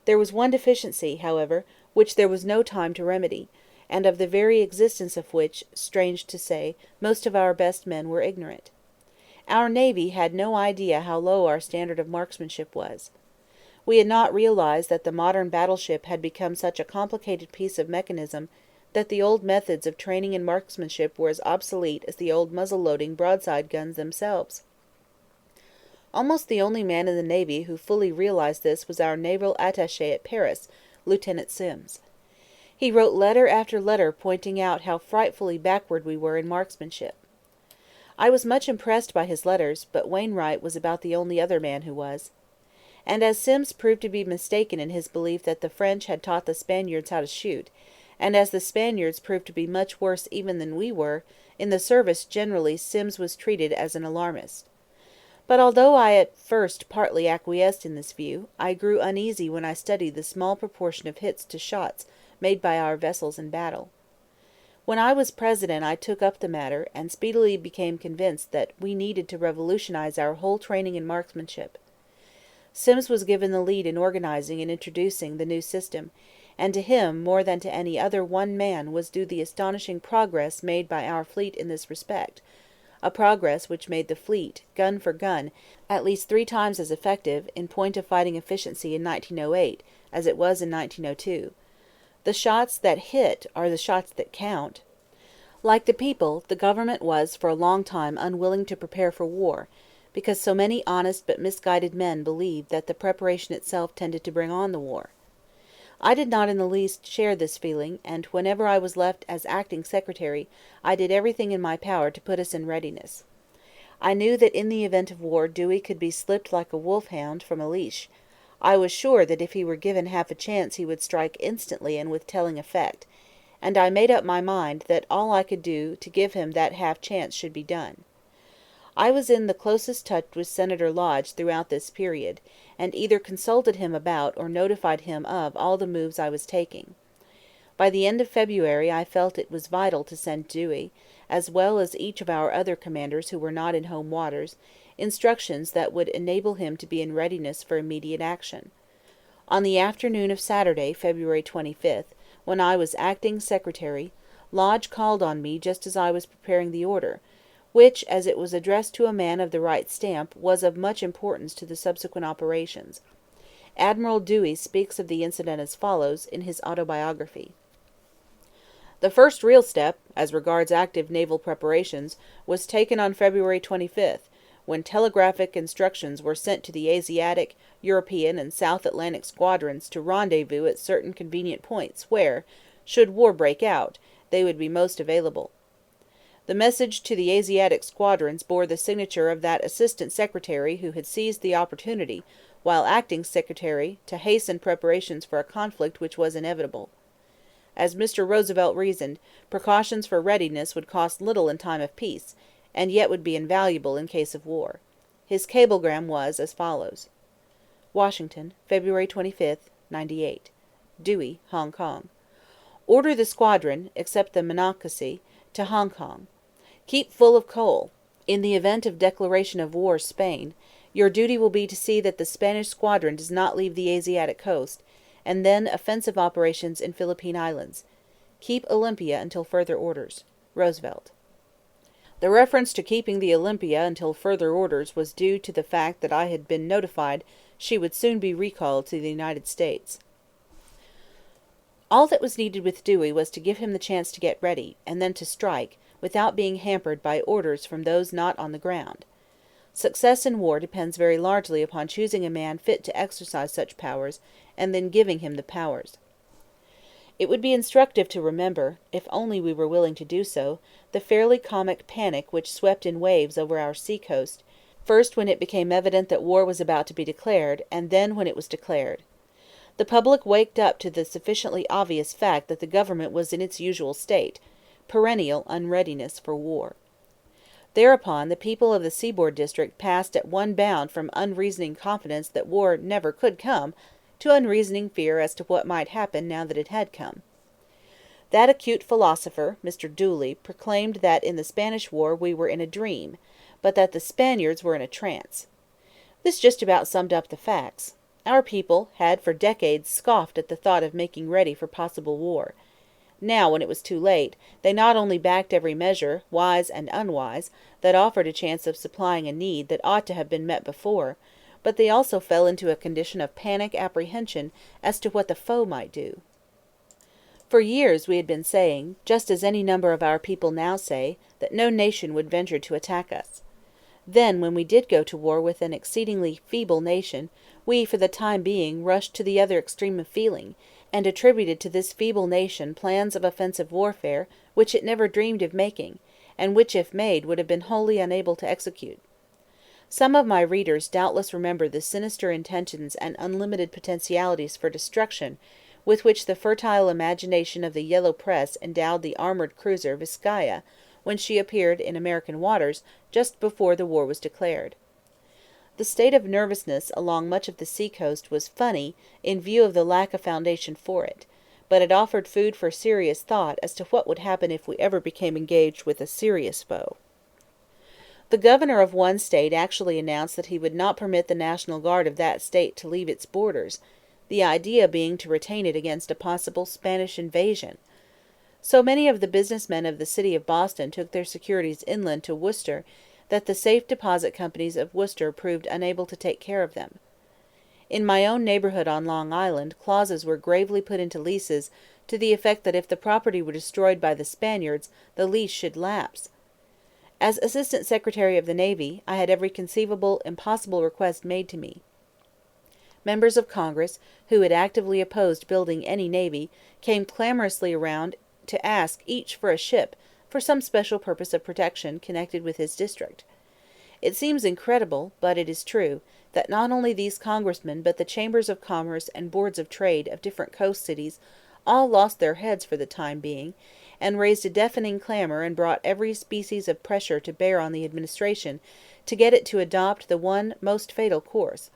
There was one deficiency, however, which there was no time to remedy, and of the very existence of which, strange to say, most of our best men were ignorant. Our Navy had no idea how low our standard of marksmanship was. We had not realized that the modern battleship had become such a complicated piece of mechanism that the old methods of training and marksmanship were as obsolete as the old muzzle-loading broadside guns themselves. Almost the only man in the Navy who fully realized this was our naval attaché at Paris, Lieutenant Sims. He wrote letter after letter pointing out how frightfully backward we were in marksmanship. I was much impressed by his letters, but Wainwright was about the only other man who was. And as Sims proved to be mistaken in his belief that the French had taught the Spaniards how to shoot, and as the Spaniards proved to be much worse even than we were, in the service generally Sims was treated as an alarmist. But although I at first partly acquiesced in this view, I grew uneasy when I studied the small proportion of hits to shots made by our vessels in battle. When I was president I took up the matter, and speedily became convinced that we needed to revolutionize our whole training in marksmanship. Sims was given the lead in organizing and introducing the new system, and to him more than to any other one man was due the astonishing progress made by our fleet in this respect, a progress which made the fleet, gun for gun, at least 3 times as effective in point of fighting efficiency in 1908 as it was in 1902. The shots that hit are the shots that count. Like the people, the government was for a long time unwilling to prepare for war, because so many honest but misguided men believed that the preparation itself tended to bring on the war. I did not in the least share this feeling, and whenever I was left as acting secretary, I did everything in my power to put us in readiness. I knew that in the event of war Dewey could be slipped like a wolf-hound from a leash. I was sure that if he were given half a chance he would strike instantly and with telling effect, and I made up my mind that all I could do to give him that half chance should be done. I was in the closest touch with Senator Lodge throughout this period, and either consulted him about or notified him of all the moves I was taking. By the end of February I felt it was vital to send Dewey, as well as each of our other commanders who were not in home waters, instructions that would enable him to be in readiness for immediate action. On the afternoon of Saturday, February 25th, when I was acting secretary, Lodge called on me just as I was preparing the order, which, as it was addressed to a man of the right stamp, was of much importance to the subsequent operations. Admiral Dewey speaks of the incident as follows in his Autobiography. The first real step, as regards active naval preparations, was taken on February 25th, when telegraphic instructions were sent to the Asiatic, European, and South Atlantic squadrons to rendezvous at certain convenient points where, should war break out, they would be most available. The message to the Asiatic squadrons bore the signature of that assistant secretary who had seized the opportunity, while acting secretary, to hasten preparations for a conflict which was inevitable. As Mr. Roosevelt reasoned, precautions for readiness would cost little in time of peace, and yet would be invaluable in case of war. His cablegram was as follows: Washington, February 25, '98. Dewey, Hong Kong. Order the squadron, except the Monocacy, to Hong Kong. Keep full of coal. In the event of declaration of war Spain, your duty will be to see that the Spanish squadron does not leave the Asiatic coast, and then offensive operations in Philippine Islands. Keep Olympia until further orders. Roosevelt. The reference to keeping the Olympia until further orders was due to the fact that I had been notified she would soon be recalled to the United States. All that was needed with Dewey was to give him the chance to get ready, and then to strike, without being hampered by orders from those not on the ground. Success in war depends very largely upon choosing a man fit to exercise such powers, and then giving him the powers. It would be instructive to remember, if only we were willing to do so, the fairly comic panic which swept in waves over our sea-coast, first when it became evident that war was about to be declared, and then when it was declared. The public waked up to the sufficiently obvious fact that the government was in its usual state, perennial unreadiness for war. Thereupon the people of the seaboard district passed at one bound from unreasoning confidence that war never could come to unreasoning fear as to what might happen now that it had come. That acute philosopher, Mr. Dooley, proclaimed that in the Spanish War we were in a dream, but that the Spaniards were in a trance. This just about summed up the facts. Our people had for decades scoffed at the thought of making ready for possible war. Now, when it was too late, they not only backed every measure, wise and unwise, that offered a chance of supplying a need that ought to have been met before, but they also fell into a condition of panic apprehension as to what the foe might do. For years we had been saying, just as any number of our people now say, that no nation would venture to attack us. Then, when we did go to war with an exceedingly feeble nation, we, for the time being, rushed to the other extreme of feeling, and attributed to this feeble nation plans of offensive warfare which it never dreamed of making, and which, if made, would have been wholly unable to execute. Some of my readers doubtless remember the sinister intentions and unlimited potentialities for destruction with which the fertile imagination of the yellow press endowed the armored cruiser Vizcaya when she appeared in American waters just before the war was declared. The state of nervousness along much of the sea-coast was funny in view of the lack of foundation for it, but it offered food for serious thought as to what would happen if we ever became engaged with a serious foe. The governor of one state actually announced that he would not permit the National Guard of that state to leave its borders, the idea being to retain it against a possible Spanish invasion. So many of the businessmen of the city of Boston took their securities inland to Worcester that the safe deposit companies of Worcester proved unable to take care of them. In my own neighborhood on Long Island, clauses were gravely put into leases to the effect that if the property were destroyed by the Spaniards, the lease should lapse. As Assistant Secretary of the Navy, I had every conceivable impossible request made to me. Members of Congress, who had actively opposed building any navy, came clamorously around to ask each for a ship for some special purpose of protection connected with his district. It seems incredible, but it is true, that not only these congressmen but the chambers of commerce and boards of trade of different coast cities all lost their heads for the time being, and raised a deafening clamor and brought every species of pressure to bear on the administration to get it to adopt the one most fatal course,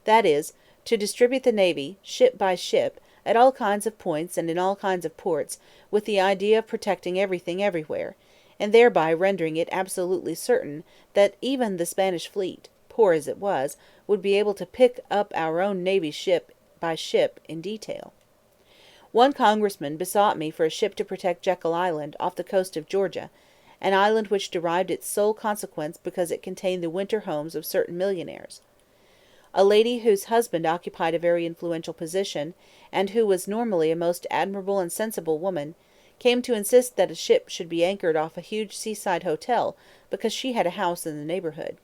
that is, to distribute the navy, ship by ship, at all kinds of points and in all kinds of ports, with the idea of protecting everything everywhere, and thereby rendering it absolutely certain that even the Spanish fleet, poor as it was, would be able to pick up our own navy ship by ship in detail. One congressman besought me for a ship to protect Jekyll Island off the coast of Georgia, an island which derived its sole consequence because it contained the winter homes of certain millionaires. A lady whose husband occupied a very influential position, and who was normally a most admirable and sensible woman, came to insist that a ship should be anchored off a huge seaside hotel because she had a house in the neighborhood.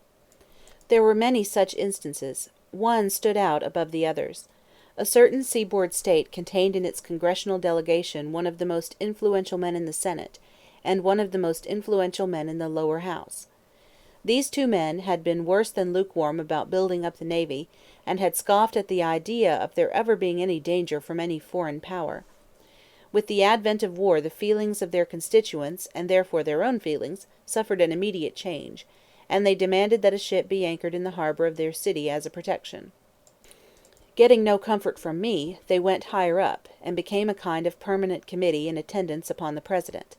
There were many such instances. One stood out above the others. A certain seaboard state contained in its congressional delegation one of the most influential men in the Senate, and one of the most influential men in the lower house. These two men had been worse than lukewarm about building up the navy, and had scoffed at the idea of there ever being any danger from any foreign power. With the advent of war the feelings of their constituents, and therefore their own feelings, suffered an immediate change, and they demanded that a ship be anchored in the harbor of their city as a protection. Getting no comfort from me, they went higher up, and became a kind of permanent committee in attendance upon the President.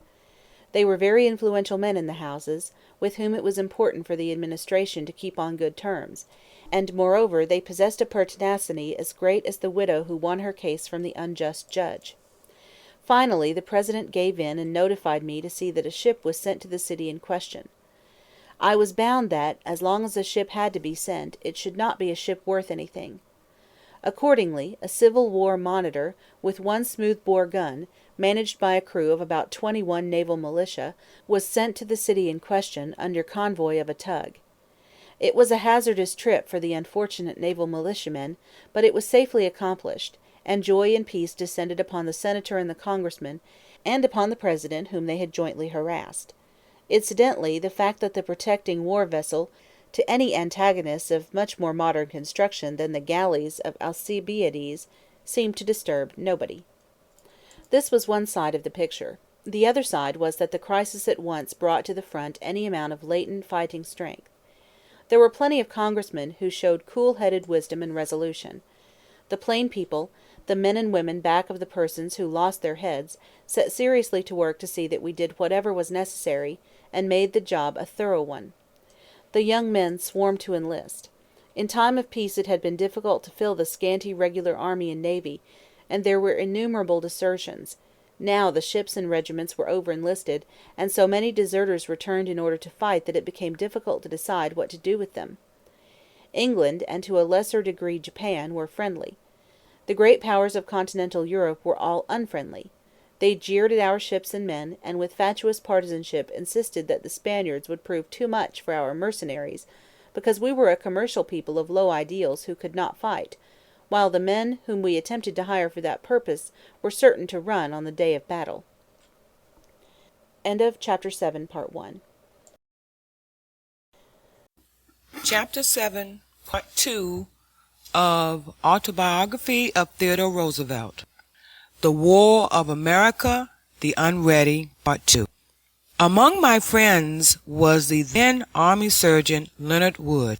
They were very influential men in the Houses, with whom it was important for the administration to keep on good terms, and moreover they possessed a pertinacity as great as the widow who won her case from the unjust judge. Finally the President gave in and notified me to see that a ship was sent to the city in question. I was bound that, as long as a ship had to be sent, it should not be a ship worth anything. Accordingly, a Civil War monitor, with one smooth-bore gun, managed by a crew of about 21 naval militia, was sent to the city in question under convoy of a tug. It was a hazardous trip for the unfortunate naval militiamen, but it was safely accomplished, and joy and peace descended upon the senator and the congressman, and upon the President whom they had jointly harassed. Incidentally, the fact that the protecting war vessel, to any antagonists of much more modern construction than the galleys of Alcibiades, seemed to disturb nobody. This was one side of the picture. The other side was that the crisis at once brought to the front any amount of latent fighting strength. There were plenty of congressmen who showed cool-headed wisdom and resolution. The plain people, the men and women back of the persons who lost their heads, set seriously to work to see that we did whatever was necessary, and made the job a thorough one. The young men swarmed to enlist. In time of peace it had been difficult to fill the scanty regular army and navy, and there were innumerable desertions. Now the ships and regiments were over-enlisted, and so many deserters returned in order to fight that it became difficult to decide what to do with them. England, and to a lesser degree Japan, were friendly. The great powers of continental Europe were all unfriendly. They jeered at our ships and men, and with fatuous partisanship insisted that the Spaniards would prove too much for our mercenaries, because we were a commercial people of low ideals who could not fight, while the men whom we attempted to hire for that purpose were certain to run on the day of battle. End of Chapter 7, Part 1. Chapter 7, Part 2 of Autobiography of Theodore Roosevelt. The War of America, the Unready, Part 2. Among my friends was the then Army Surgeon Leonard Wood.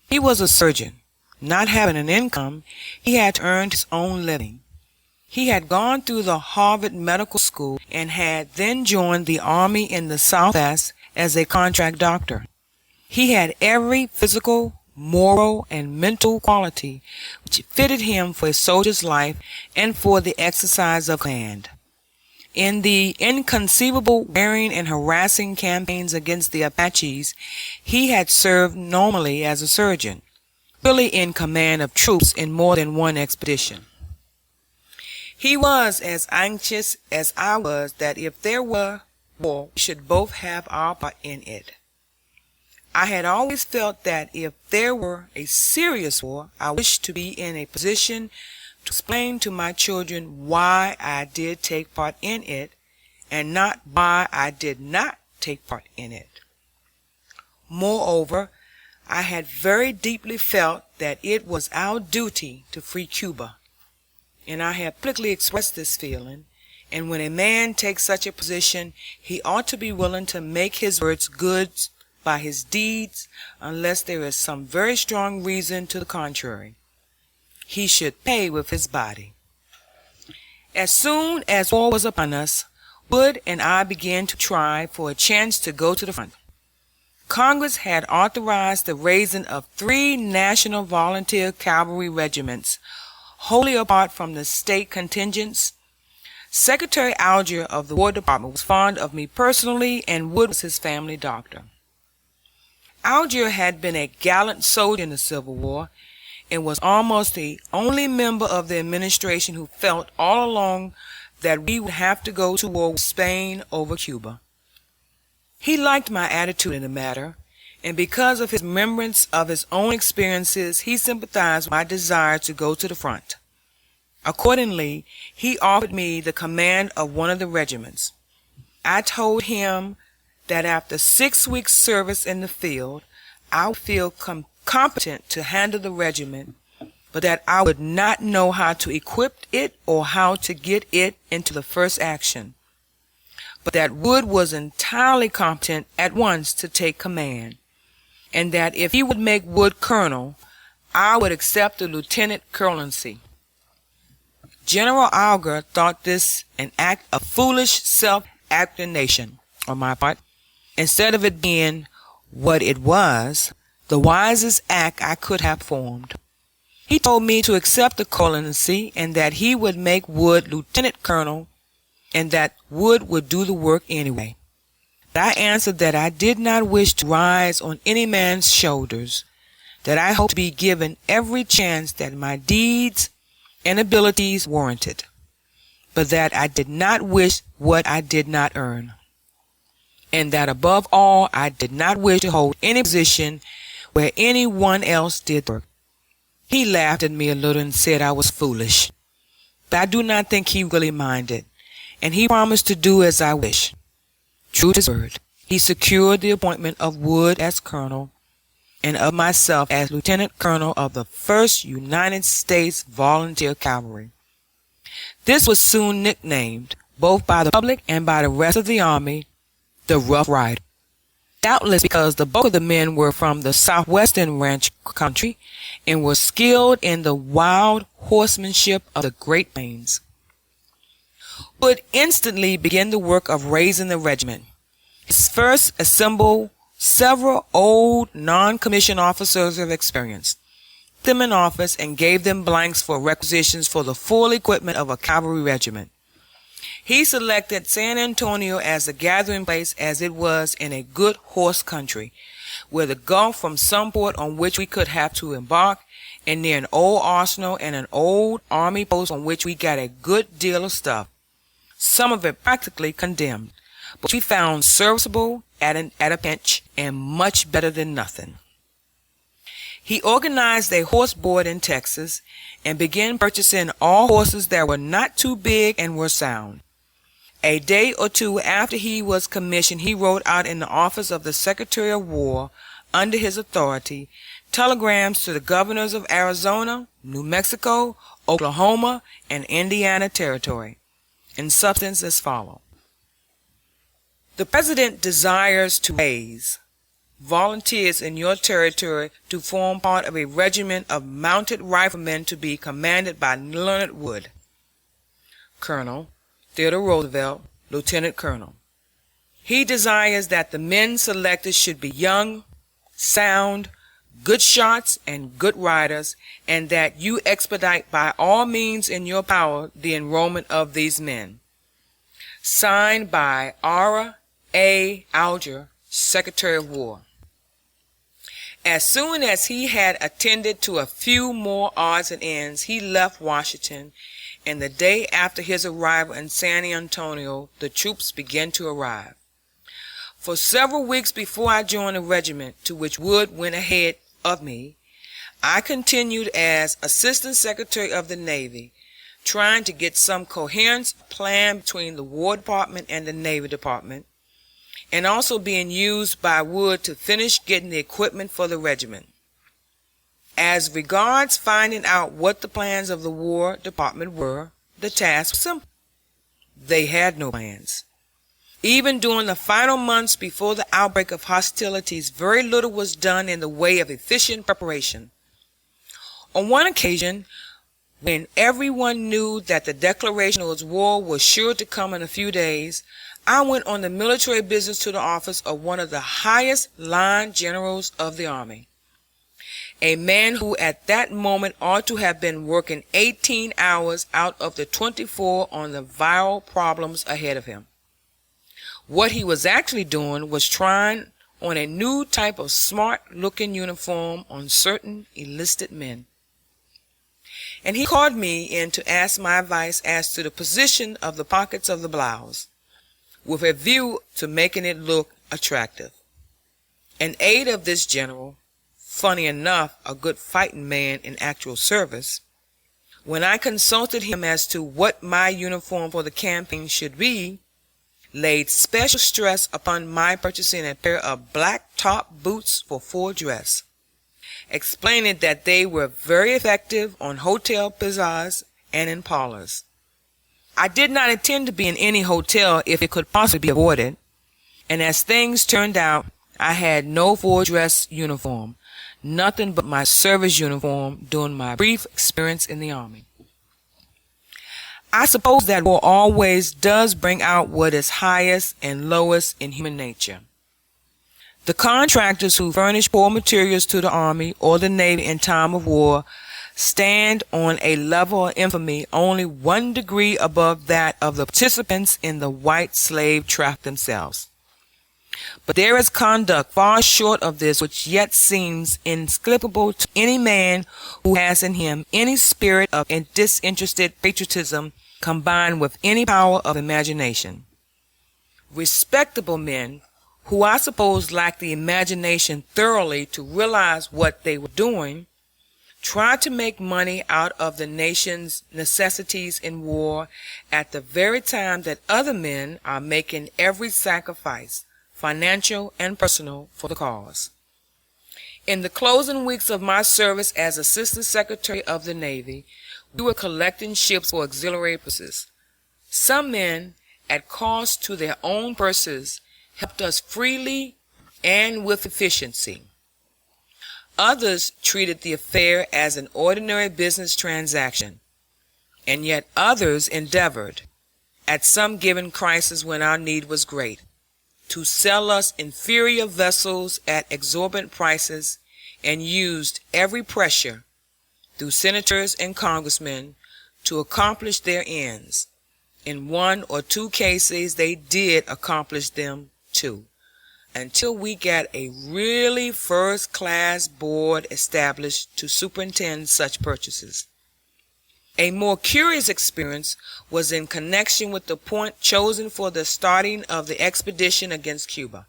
He was a surgeon. Not having an income, he had to earn his own living. He had gone through the Harvard Medical School and had then joined the Army in the Southwest as a contract doctor. He had every physical, moral, and mental quality which fitted him for a soldier's life and for the exercise of command. In the inconceivable, wearing, and harassing campaigns against the Apaches, he had served normally as a surgeon, really in command of troops in more than one expedition. He was as anxious as I was that if there were war, we should both have our part in it. I had always felt that if there were a serious war, I wished to be in a position to explain to my children why I did take part in it, and not why I did not take part in it. Moreover, I had very deeply felt that it was our duty to free Cuba, and I had publicly expressed this feeling, and when a man takes such a position, he ought to be willing to make his words good by his deeds, unless there is some very strong reason to the contrary. He should pay with his body. As soon as war was upon us, Wood and I began to try for a chance to go to the front. Congress had authorized the raising of 3 national volunteer cavalry regiments, wholly apart from the state contingents. Secretary Alger of the War Department was fond of me personally, and Wood was his family doctor. Alger had been a gallant soldier in the Civil War, and was almost the only member of the administration who felt all along that we would have to go to war with Spain over Cuba. He liked my attitude in the matter, and because of his remembrance of his own experiences, he sympathized with my desire to go to the front. Accordingly, he offered me the command of one of the regiments. I told him that after 6 weeks' service in the field, I would feel competent to handle the regiment, but that I would not know how to equip it or how to get it into the first action, but that Wood was entirely competent at once to take command, and that if he would make Wood colonel, I would accept the lieutenant colonelcy. General Alger thought this an act of foolish self-abnegation on my part, instead of it being what it was, the wisest act I could have formed. He told me to accept the colonelcy, and that he would make Wood lieutenant colonel, and that Wood would do the work anyway. But I answered that I did not wish to rise on any man's shoulders, that I hoped to be given every chance that my deeds and abilities warranted, but that I did not wish what I did not earn, and that above all I did not wish to hold any position where anyone else did work. He laughed at me a little and said I was foolish, but I do not think he really minded, and he promised to do as I wished. True to his word, he secured the appointment of Wood as colonel, and of myself as lieutenant colonel of the 1st United States Volunteer Cavalry. This was soon nicknamed, both by the public and by the rest of the army, the Rough Rider, doubtless because the bulk of the men were from the southwestern ranch country and were skilled in the wild horsemanship of the Great Plains. Wood instantly began the work of raising the regiment. He first assembled several old non-commissioned officers of experience, put them in office, and gave them blanks for requisitions for the full equipment of a cavalry regiment. He selected San Antonio as the gathering place, as it was in a good horse country, where the Gulf from some port on which we could have to embark, and near an old arsenal and an old army post on which we got a good deal of stuff, some of it practically condemned, but we found serviceable at a pinch, and much better than nothing. He organized a horse board in Texas, and began purchasing all horses that were not too big and were sound. A day or two after he was commissioned, he wrote out in the office of the Secretary of War, under his authority, telegrams to the governors of Arizona, New Mexico, Oklahoma, and Indiana Territory, in substance as follows. The President desires to raise volunteers in your territory to form part of a regiment of mounted riflemen to be commanded by Leonard Wood. Colonel Theodore Roosevelt, Lieutenant Colonel. He desires that the men selected should be young, sound, good shots and good riders, and that you expedite by all means in your power the enrollment of these men. Signed by R. A. Alger, Secretary of War. As soon as he had attended to a few more odds and ends, he left Washington, and the day after his arrival in San Antonio, the troops began to arrive. For several weeks before I joined the regiment to which Wood went ahead of me, I continued as Assistant Secretary of the Navy, trying to get some coherent plan between the War Department and the Navy Department, and also being used by Wood to finish getting the equipment for the regiment. As regards finding out what the plans of the War Department were, the task was simple. They had no plans. Even during the final months before the outbreak of hostilities, very little was done in the way of efficient preparation. On one occasion, when everyone knew that the declaration of war was sure to come in a few days, I went on the military business to the office of one of the highest line generals of the Army, a man who at that moment ought to have been working 18 hours out of the 24 on the vital problems ahead of him. What he was actually doing was trying on a new type of smart-looking uniform on certain enlisted men. And he called me in to ask my advice as to the position of the pockets of the blouse, with a view to making it look attractive. An aide of this general, funny enough, a good fighting man in actual service, when I consulted him as to what my uniform for the campaign should be, laid special stress upon my purchasing a pair of black top boots for full dress, explaining that they were very effective on hotel piazzas and in parlors. I did not intend to be in any hotel if it could possibly be avoided, and as things turned out, I had no full dress uniform, nothing but my service uniform during my brief experience in the Army. I suppose that war always does bring out what is highest and lowest in human nature. The contractors who furnish poor materials to the Army or the Navy in time of war stand on a level of infamy only 1 degree above that of the participants in the white slave traffic themselves. But there is conduct far short of this which yet seems inexplicable to any man who has in him any spirit of disinterested patriotism combined with any power of imagination. Respectable men, who I suppose lack the imagination thoroughly to realize what they were doing, try to make money out of the nation's necessities in war at the very time that other men are making every sacrifice, financial and personal, for the cause. In the closing weeks of my service as Assistant Secretary of the Navy, we were collecting ships for auxiliary purposes. Some men, at cost to their own purses, helped us freely and with efficiency. Others treated the affair as an ordinary business transaction, and yet others endeavored, at some given crisis when our need was great, to sell us inferior vessels at exorbitant prices, and used every pressure through senators and congressmen to accomplish their ends. In 1 or 2 cases they did accomplish them too, until we got a really first-class board established to superintend such purchases. A more curious experience was in connection with the point chosen for the starting of the expedition against Cuba.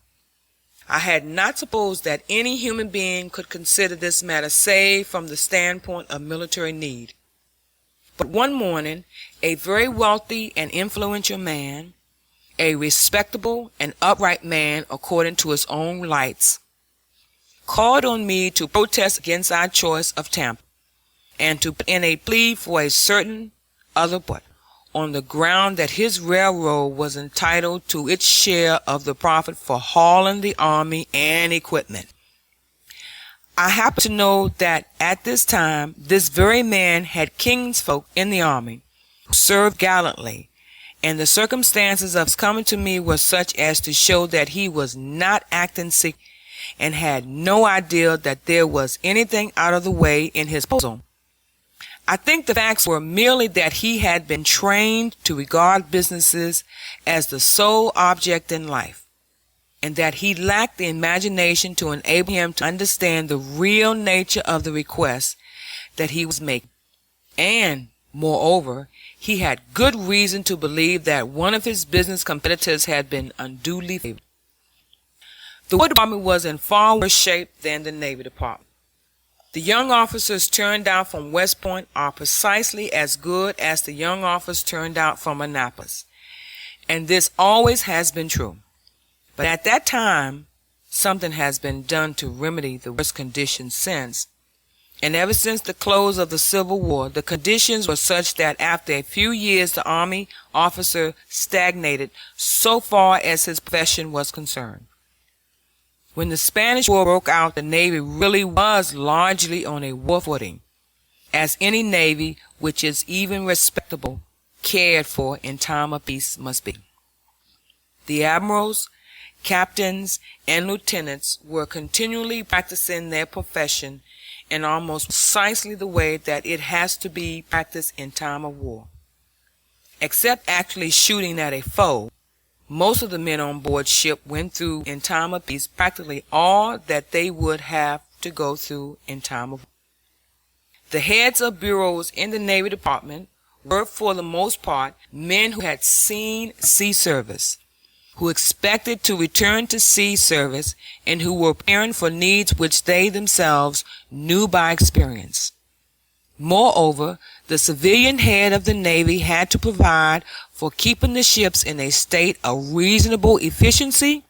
I had not supposed that any human being could consider this matter save from the standpoint of military need. But one morning, a very wealthy and influential man, a respectable and upright man according to his own lights, called on me to protest against our choice of Tampa, and to put in a plea for a certain other port, on the ground that his railroad was entitled to its share of the profit for hauling the Army and equipment. I happen to know that at this time this very man had kinsfolk in the Army who served gallantly, and the circumstances of his coming to me were such as to show that he was not acting sick, and had no idea that there was anything out of the way in his proposal. I think the facts were merely that he had been trained to regard businesses as the sole object in life, and that he lacked the imagination to enable him to understand the real nature of the request that he was making. And, moreover, he had good reason to believe that one of his business competitors had been unduly favored. The War Department was in far worse shape than the Navy Department. The young officers turned out from West Point are precisely as good as the young officers turned out from Annapolis, and this always has been true. But at that time, something has been done to remedy the worst conditions since, and ever since the close of the Civil War, the conditions were such that after a few years the Army officer stagnated so far as his profession was concerned. When the Spanish War broke out, the Navy really was largely on a war footing, as any Navy which is even respectable, cared for in time of peace must be. The admirals, captains, and lieutenants were continually practicing their profession in almost precisely the way that it has to be practiced in time of war. Except actually shooting at a foe, most of the men on board ship went through in time of peace practically all that they would have to go through in time of war. The heads of bureaus in the Navy Department were for the most part men who had seen sea service, who expected to return to sea service, and who were preparing for needs which they themselves knew by experience. Moreover, the civilian head of the Navy had to provide for keeping the ships in a state of reasonable efficiency,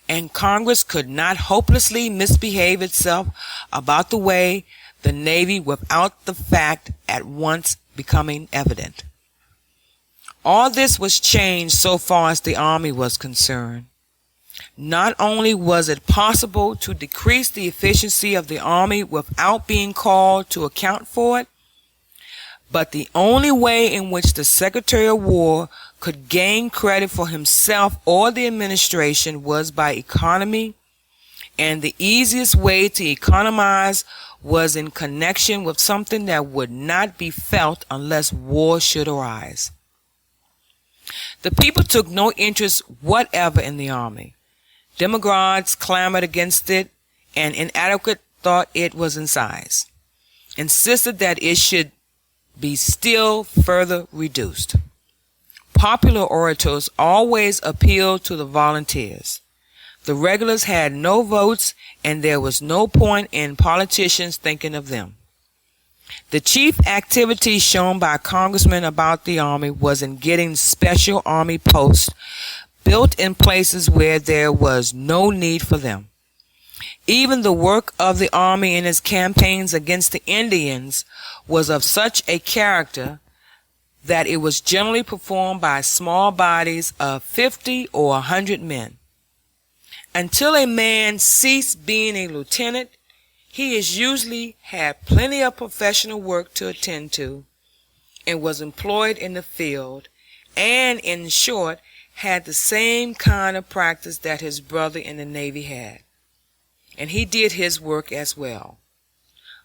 and Congress could not hopelessly misbehave itself about the way the Navy without the fact at once becoming evident. All this was changed so far as the Army was concerned. Not only was it possible to decrease the efficiency of the Army without being called to account for it, but the only way in which the Secretary of War could gain credit for himself or the administration was by economy, and the easiest way to economize was in connection with something that would not be felt unless war should arise. The people took no interest whatever in the Army. Demagogues clamored against it, and inadequate thought it was in size, insisted that it should be still further reduced. Popular orators always appealed to the volunteers. The regulars had no votes, and there was no point in politicians thinking of them. The chief activity shown by congressmen about the Army was in getting special Army posts built in places where there was no need for them. Even the work of the Army in its campaigns against the Indians was of such a character that it was generally performed by small bodies of 50 or 100 men. Until a man ceased being a lieutenant, he is usually had plenty of professional work to attend to, and was employed in the field, and, in short, had the same kind of practice that his brother in the Navy had, and he did his work as well.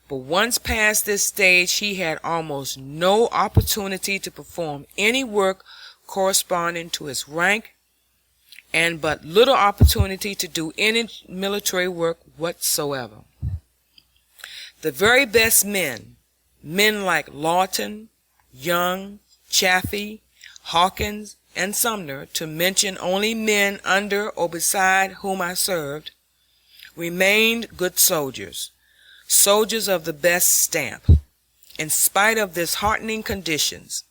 But once past this stage, he had almost no opportunity to perform any work corresponding to his rank, and but little opportunity to do any military work whatsoever. The very best men like Lawton, Young, Chaffee, Hawkins, and Sumner, to mention only men under or beside whom I served, remained good soldiers, soldiers of the best stamp, in spite of disheartening conditions.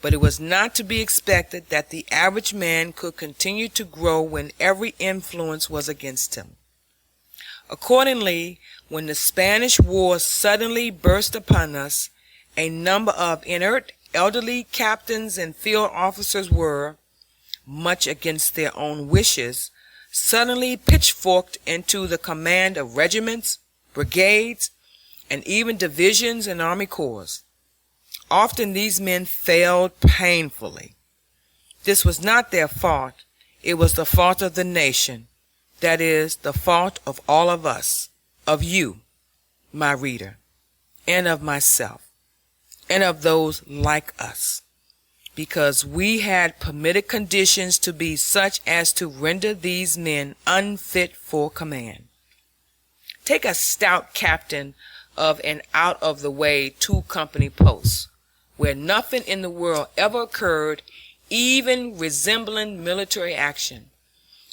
But it was not to be expected that the average man could continue to grow when every influence was against him. Accordingly, when the Spanish War suddenly burst upon us, a number of inert elderly captains and field officers were, much against their own wishes, suddenly pitchforked into the command of regiments, brigades, and even divisions and army corps. Often these men failed painfully. This was not their fault. It was the fault of the nation, that is the fault of all of us, of you, my reader, and of myself, and of those like us, because we had permitted conditions to be such as to render these men unfit for command. Take a stout captain of an out-of-the-way two-company post, where nothing in the world ever occurred even resembling military action,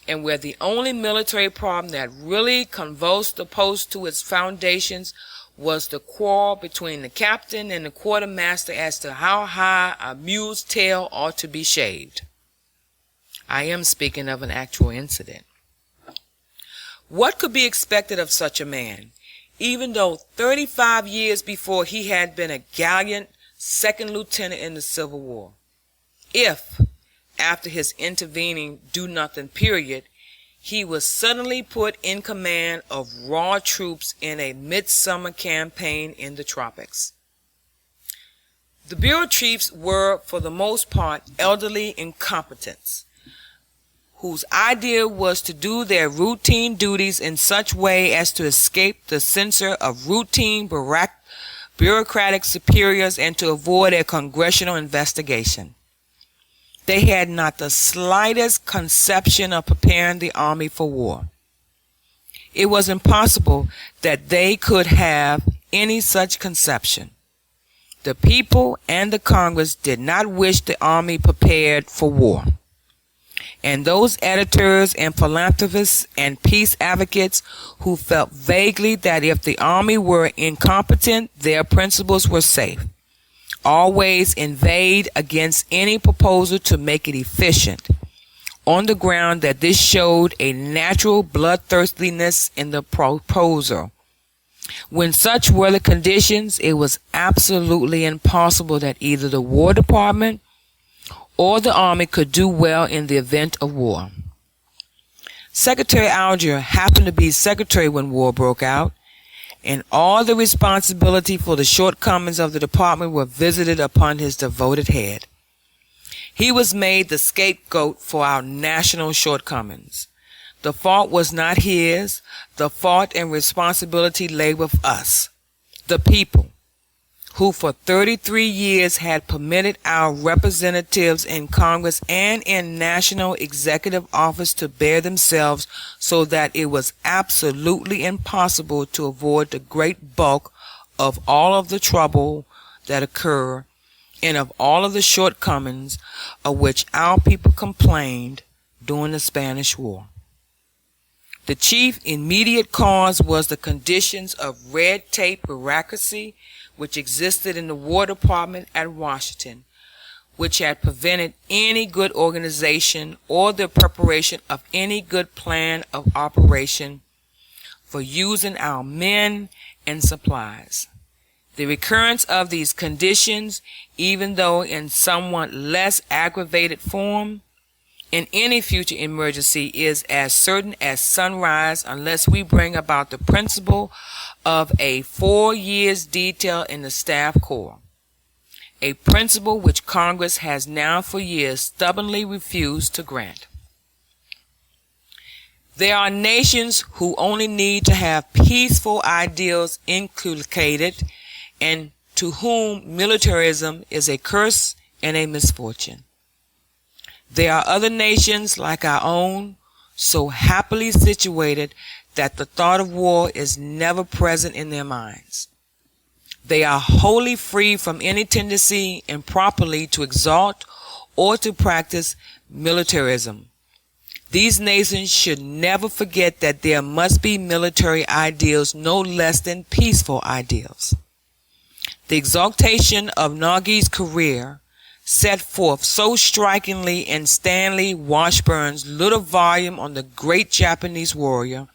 and where the only military problem that really convulsed the post to its foundations was the quarrel between the captain and the quartermaster as to how high a mule's tail ought to be shaved. I am speaking of an actual incident. What could be expected of such a man, even though 35 years before he had been a gallant second lieutenant in the Civil War, if, after his intervening do-nothing period, he was suddenly put in command of raw troops in a midsummer campaign in the tropics? The bureau chiefs were, for the most part, elderly incompetents, whose idea was to do their routine duties in such way as to escape the censure of routine bureaucratic superiors and to avoid a congressional investigation. They had not the slightest conception of preparing the army for war. It was impossible that they could have any such conception. The people and the Congress did not wish the army prepared for war. And those editors and philanthropists and peace advocates who felt vaguely that if the army were incompetent, their principles were safe, always inveighed against any proposal to make it efficient, on the ground that this showed a natural bloodthirstiness in the proposal. When such were the conditions, it was absolutely impossible that either the War Department or the Army could do well in the event of war. Secretary Alger happened to be secretary when war broke out, and all the responsibility for the shortcomings of the department were visited upon his devoted head. He was made the scapegoat for our national shortcomings. The fault was not his. The fault and responsibility lay with us, the people, who for 33 years had permitted our representatives in Congress and in national executive office to bear themselves so that it was absolutely impossible to avoid the great bulk of all of the trouble that occurred and of all of the shortcomings of which our people complained during the Spanish War. The chief immediate cause was the conditions of red tape bureaucracy which existed in the War Department at Washington, which had prevented any good organization or the preparation of any good plan of operation for using our men and supplies. The recurrence of these conditions, even though in somewhat less aggravated form, in any future emergency is as certain as sunrise unless we bring about the principle of a 4 years detail in the staff corps, a principle which Congress has now for years stubbornly refused to grant. There are nations who only need to have peaceful ideals inculcated and to whom militarism is a curse and a misfortune. There are other nations like our own, so happily situated that the thought of war is never present in their minds. They are wholly free from any tendency improperly to exalt or to practice militarism. These nations should never forget that there must be military ideals no less than peaceful ideals. The exaltation of Nagi's career, set forth so strikingly in Stanley Washburn's little volume on the great Japanese warrior,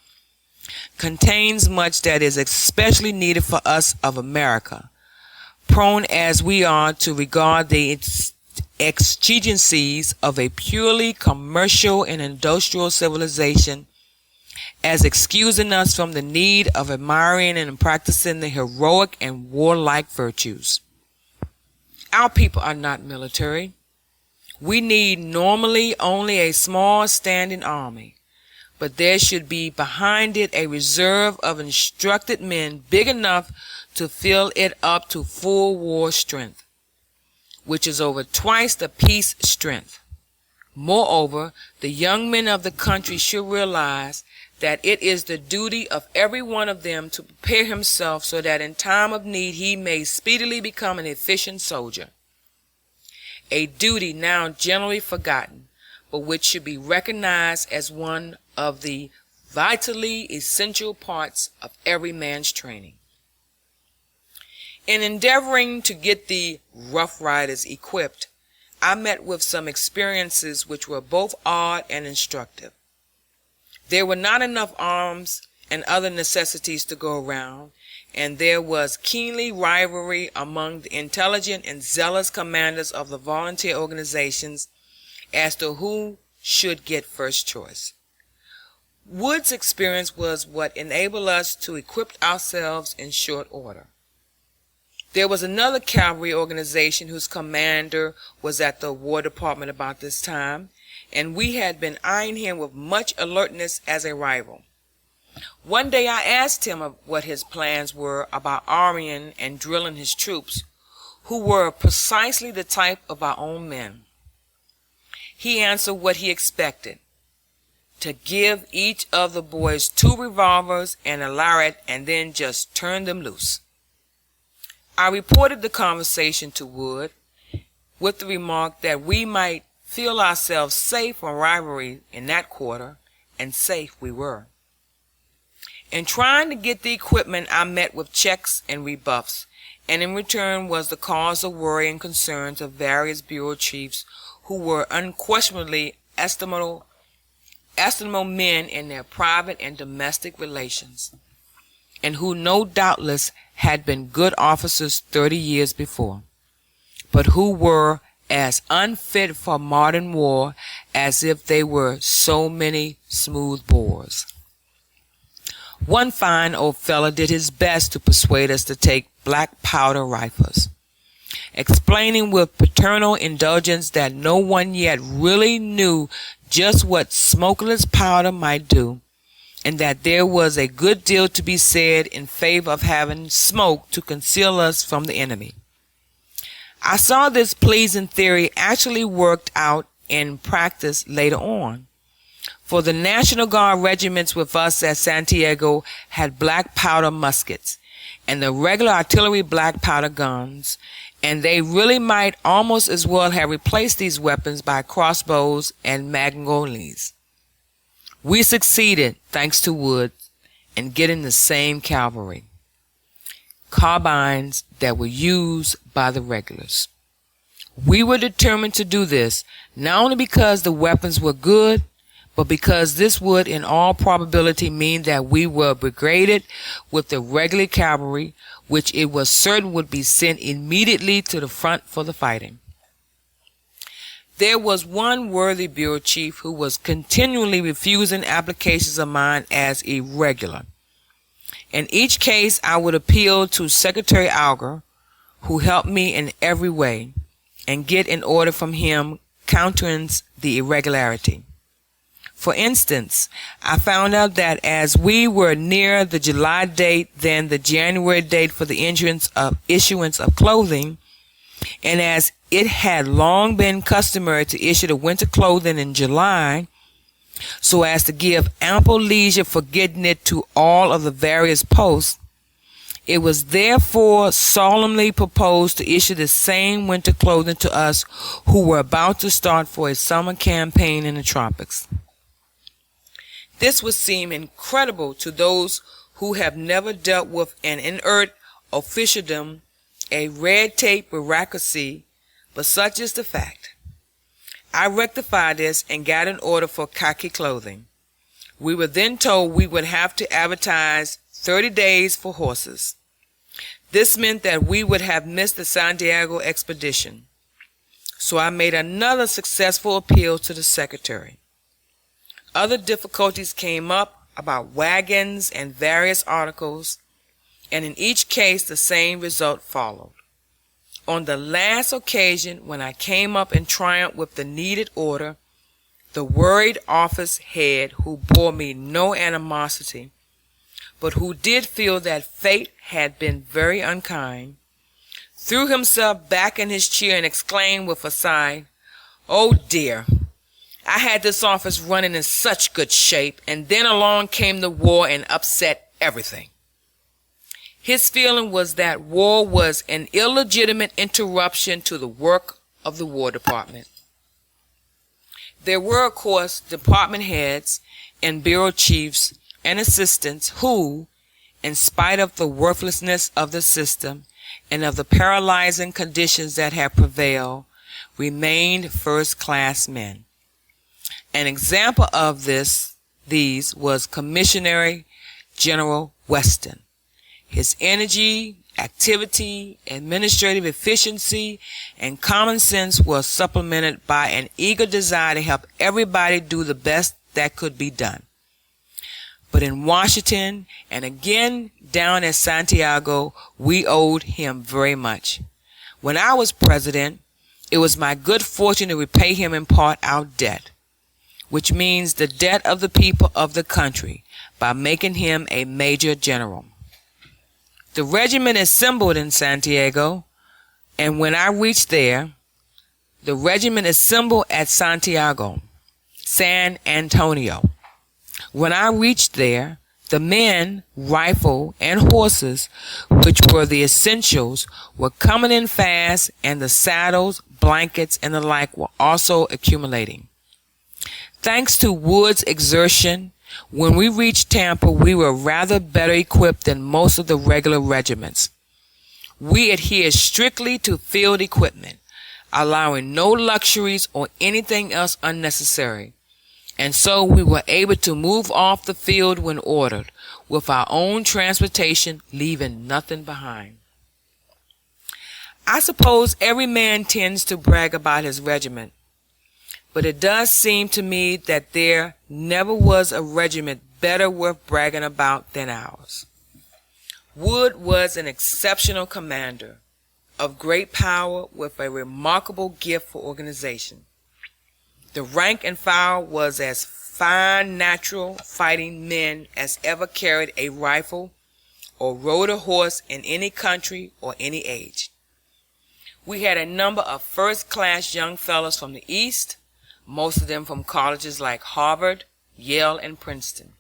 contains much that is especially needed for us of America, prone as we are to regard the exigencies of a purely commercial and industrial civilization as excusing us from the need of admiring and practicing the heroic and warlike virtues. Our people are not military. We need normally only a small standing army, but there should be behind it a reserve of instructed men big enough to fill it up to full war strength, which is over twice the peace strength. Moreover, the young men of the country should realize that it is the duty of every one of them to prepare himself so that in time of need he may speedily become an efficient soldier. A duty now generally forgotten, but which should be recognized as one of the vitally essential parts of every man's training. In endeavoring to get the Rough Riders equipped, I met with some experiences which were both odd and instructive. There were not enough arms and other necessities to go around, and there was keenly rivalry among the intelligent and zealous commanders of the volunteer organizations as to who should get first choice. Wood's experience was what enabled us to equip ourselves in short order. There was another cavalry organization whose commander was at the War Department about this time, and we had been eyeing him with much alertness as a rival. One day I asked him what his plans were about arming and drilling his troops, who were precisely the type of our own men. He answered what he expected: to give each of the boys 2 revolvers and a lariat and then just turn them loose. I reported the conversation to Wood with the remark that we might feel ourselves safe from rivalry in that quarter, and safe we were. In trying to get the equipment, I met with checks and rebuffs, and in return was the cause of worry and concerns of various bureau chiefs who were unquestionably estimable men in their private and domestic relations, and who no doubtless had been good officers 30 years before, but who were as unfit for modern war as if they were so many smooth bores. One fine old fellow did his best to persuade us to take black powder rifles, explaining with paternal indulgence that no one yet really knew just what smokeless powder might do, and that there was a good deal to be said in favor of having smoke to conceal us from the enemy. I saw this pleasing theory actually worked out in practice later on, for the National Guard regiments with us at Santiago had black powder muskets, and the regular artillery black powder guns, and they really might almost as well have replaced these weapons by crossbows and magnolias. We succeeded, thanks to Wood, in getting the same cavalry carbines that were used by the regulars. We were determined to do this, not only because the weapons were good, but because this would in all probability mean that we were brigaded with the regular cavalry, which it was certain would be sent immediately to the front for the fighting. There was one worthy bureau chief who was continually refusing applications of mine as irregular. In each case I would appeal to Secretary Auger, who helped me in every way, and get an order from him countenancing the irregularity. For instance, I found out that as we were near the July date than the January date for the issuance of clothing, and as it had long been customary to issue the winter clothing in July, so as to give ample leisure for getting it to all of the various posts, it was therefore solemnly proposed to issue the same winter clothing to us who were about to start for a summer campaign in the tropics. This would seem incredible to those who have never dealt with an inert officialdom, a red tape bureaucracy, but such is the fact. I rectified this and got an order for khaki clothing. We were then told we would have to advertise 30 days for horses. This meant that we would have missed the Santiago expedition. So I made another successful appeal to the secretary. Other difficulties came up about wagons and various articles, and in each case the same result followed. On the last occasion, when I came up in triumph with the needed order, The worried office head, who bore me no animosity, but who did feel that fate had been very unkind, threw himself back in his chair and exclaimed with a sigh, "Oh dear, I had this office running in such good shape, and then along came the war and upset everything." His feeling was that war was an illegitimate interruption to the work of the War Department. There were, of course, department heads and bureau chiefs and assistants who, in spite of the worthlessness of the system and of the paralyzing conditions that had prevailed, remained first-class men. An example of these was Commissioner General Weston. His energy, activity, administrative efficiency, and common sense was supplemented by an eager desire to help everybody do the best that could be done. But in Washington and again down at Santiago, we owed him very much. When I was president, it was my good fortune to repay him in part our debt, which means the debt of the people of the country, by making him a major general. The regiment assembled in Santiago, and when I reached there, the regiment assembled at San Antonio. When I reached there, the men, rifle, and horses, which were the essentials, were coming in fast, and the saddles, blankets, and the like were also accumulating. Thanks to Wood's exertion, when we reached Tampa, we were rather better equipped than most of the regular regiments. We adhered strictly to field equipment, allowing no luxuries or anything else unnecessary, and so we were able to move off the field when ordered, with our own transportation, leaving nothing behind. I suppose every man tends to brag about his regiment, but it does seem to me that there never was a regiment better worth bragging about than ours. Wood was an exceptional commander, of great power, with a remarkable gift for organization. The rank and file was as fine natural fighting men as ever carried a rifle or rode a horse in any country or any age. We had a number of first-class young fellows from the East, most of them from colleges like Harvard, Yale, and Princeton.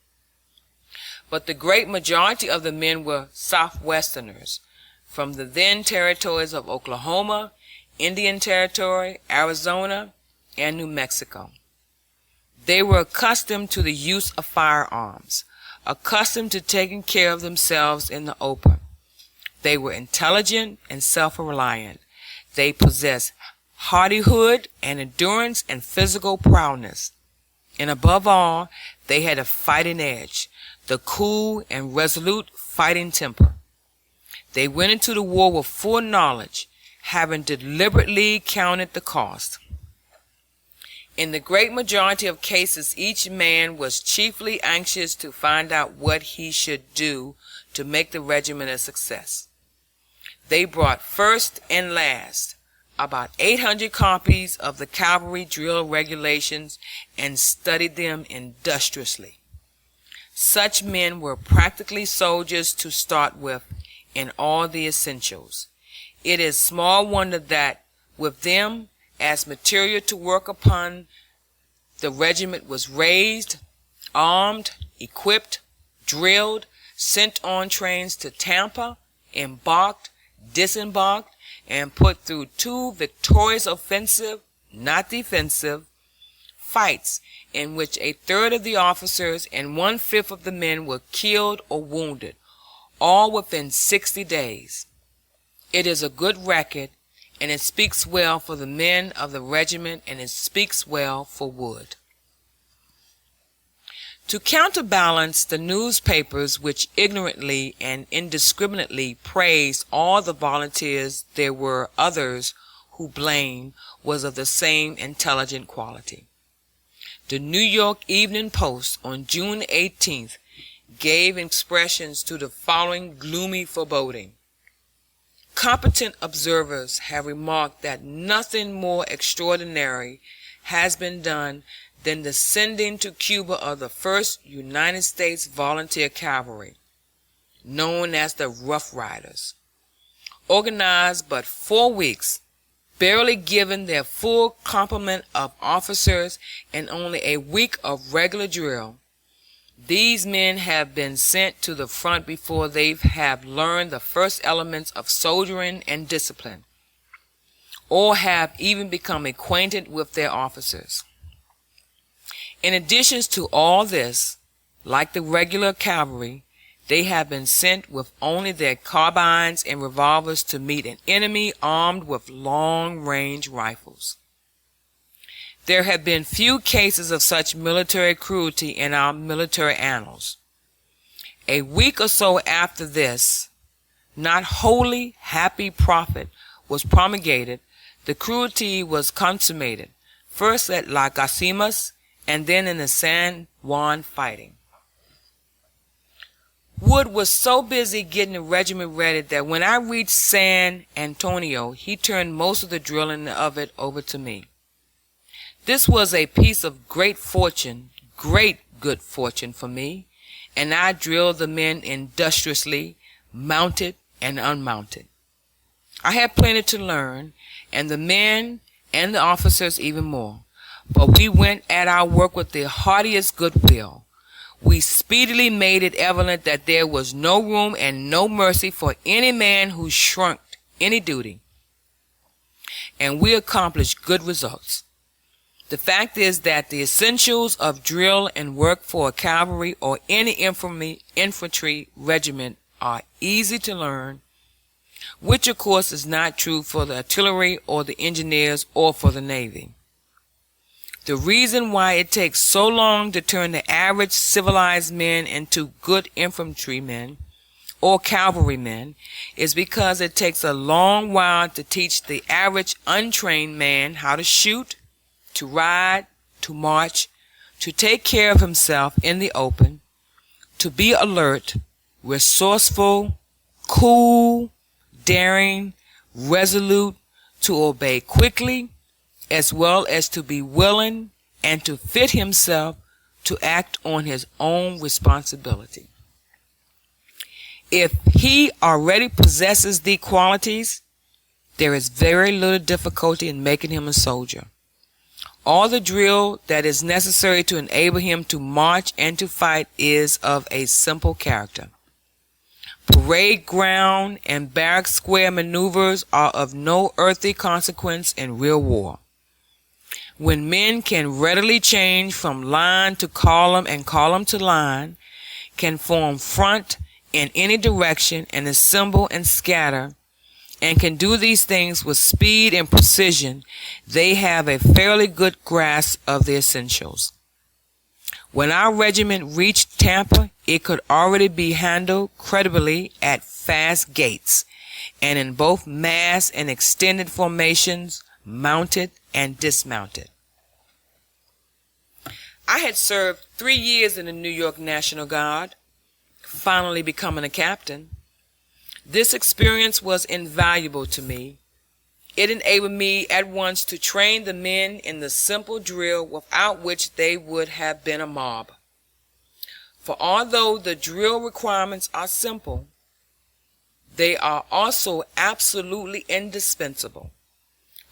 But the great majority of the men were Southwesterners from the then territories of Oklahoma, Indian Territory, Arizona, and New Mexico. They were accustomed to the use of firearms, accustomed to taking care of themselves in the open. They were intelligent and self-reliant. They possessed hardihood and endurance and physical prowess. And above all, they had a fighting edge, the cool and resolute fighting temper. They went into the war with full knowledge, having deliberately counted the cost. In the great majority of cases, each man was chiefly anxious to find out what he should do to make the regiment a success. They brought first and last about 800 copies of the cavalry drill regulations and studied them industriously. Such men were practically soldiers to start with in all the essentials. It is small wonder that with them as material to work upon, the regiment was raised, armed, equipped, drilled, sent on trains to Tampa, embarked, disembarked, and put through 2 victorious offensive, not defensive, fights in which 1/3 of the officers and 1/5 of the men were killed or wounded, all within 60 days. It is a good record, and it speaks well for the men of the regiment, and it speaks well for Wood. To counterbalance the newspapers which ignorantly and indiscriminately praised all the volunteers, there were others who blame was of the same intelligent quality. The New York Evening Post on June 18th gave expressions to the following gloomy foreboding. Competent observers have remarked that nothing more extraordinary has been done than the sending to Cuba of the 1st United States Volunteer Cavalry, known as the Rough Riders, organized but 4 weeks, barely given their full complement of officers and only a week of regular drill. These men have been sent to the front before they have learned the first elements of soldiering and discipline, or have even become acquainted with their officers. In addition to all this, like the regular cavalry, they have been sent with only their carbines and revolvers to meet an enemy armed with long-range rifles. There have been few cases of such military cruelty in our military annals. A week or so after this not wholly happy prophet was promulgated, the cruelty was consummated, first at Las Guasimas and then in the San Juan fighting. Wood was so busy getting the regiment ready that when I reached San Antonio, he turned most of the drilling of it over to me. This was a piece of great good fortune for me, and I drilled the men industriously, mounted and unmounted. I had plenty to learn, and the men and the officers even more, but we went at our work with the heartiest goodwill. We speedily made it evident that there was no room and no mercy for any man who shirked any duty, and we accomplished good results. The fact is that the essentials of drill and work for a cavalry or any infantry regiment are easy to learn, which of course is not true for the artillery or the engineers or for the Navy. The reason why it takes so long to turn the average civilized men into good infantrymen or cavalrymen is because it takes a long while to teach the average untrained man how to shoot, to ride, to march, to take care of himself in the open, to be alert, resourceful, cool, daring, resolute, to obey quickly, as well as to be willing and to fit himself to act on his own responsibility. If he already possesses these qualities, there is very little difficulty in making him a soldier. All the drill that is necessary to enable him to march and to fight is of a simple character. Parade ground and barrack square maneuvers are of no earthly consequence in real war. When men can readily change from line to column and column to line, can form front in any direction and assemble and scatter, and can do these things with speed and precision, they have a fairly good grasp of the essentials. When our regiment reached Tampa, it could already be handled creditably at fast gaits, and in both mass and extended formations, mounted and dismounted. I had served 3 years in the New York National Guard, finally becoming a captain. This experience was invaluable to me. It enabled me at once to train the men in the simple drill without which they would have been a mob. For although the drill requirements are simple, they are also absolutely indispensable.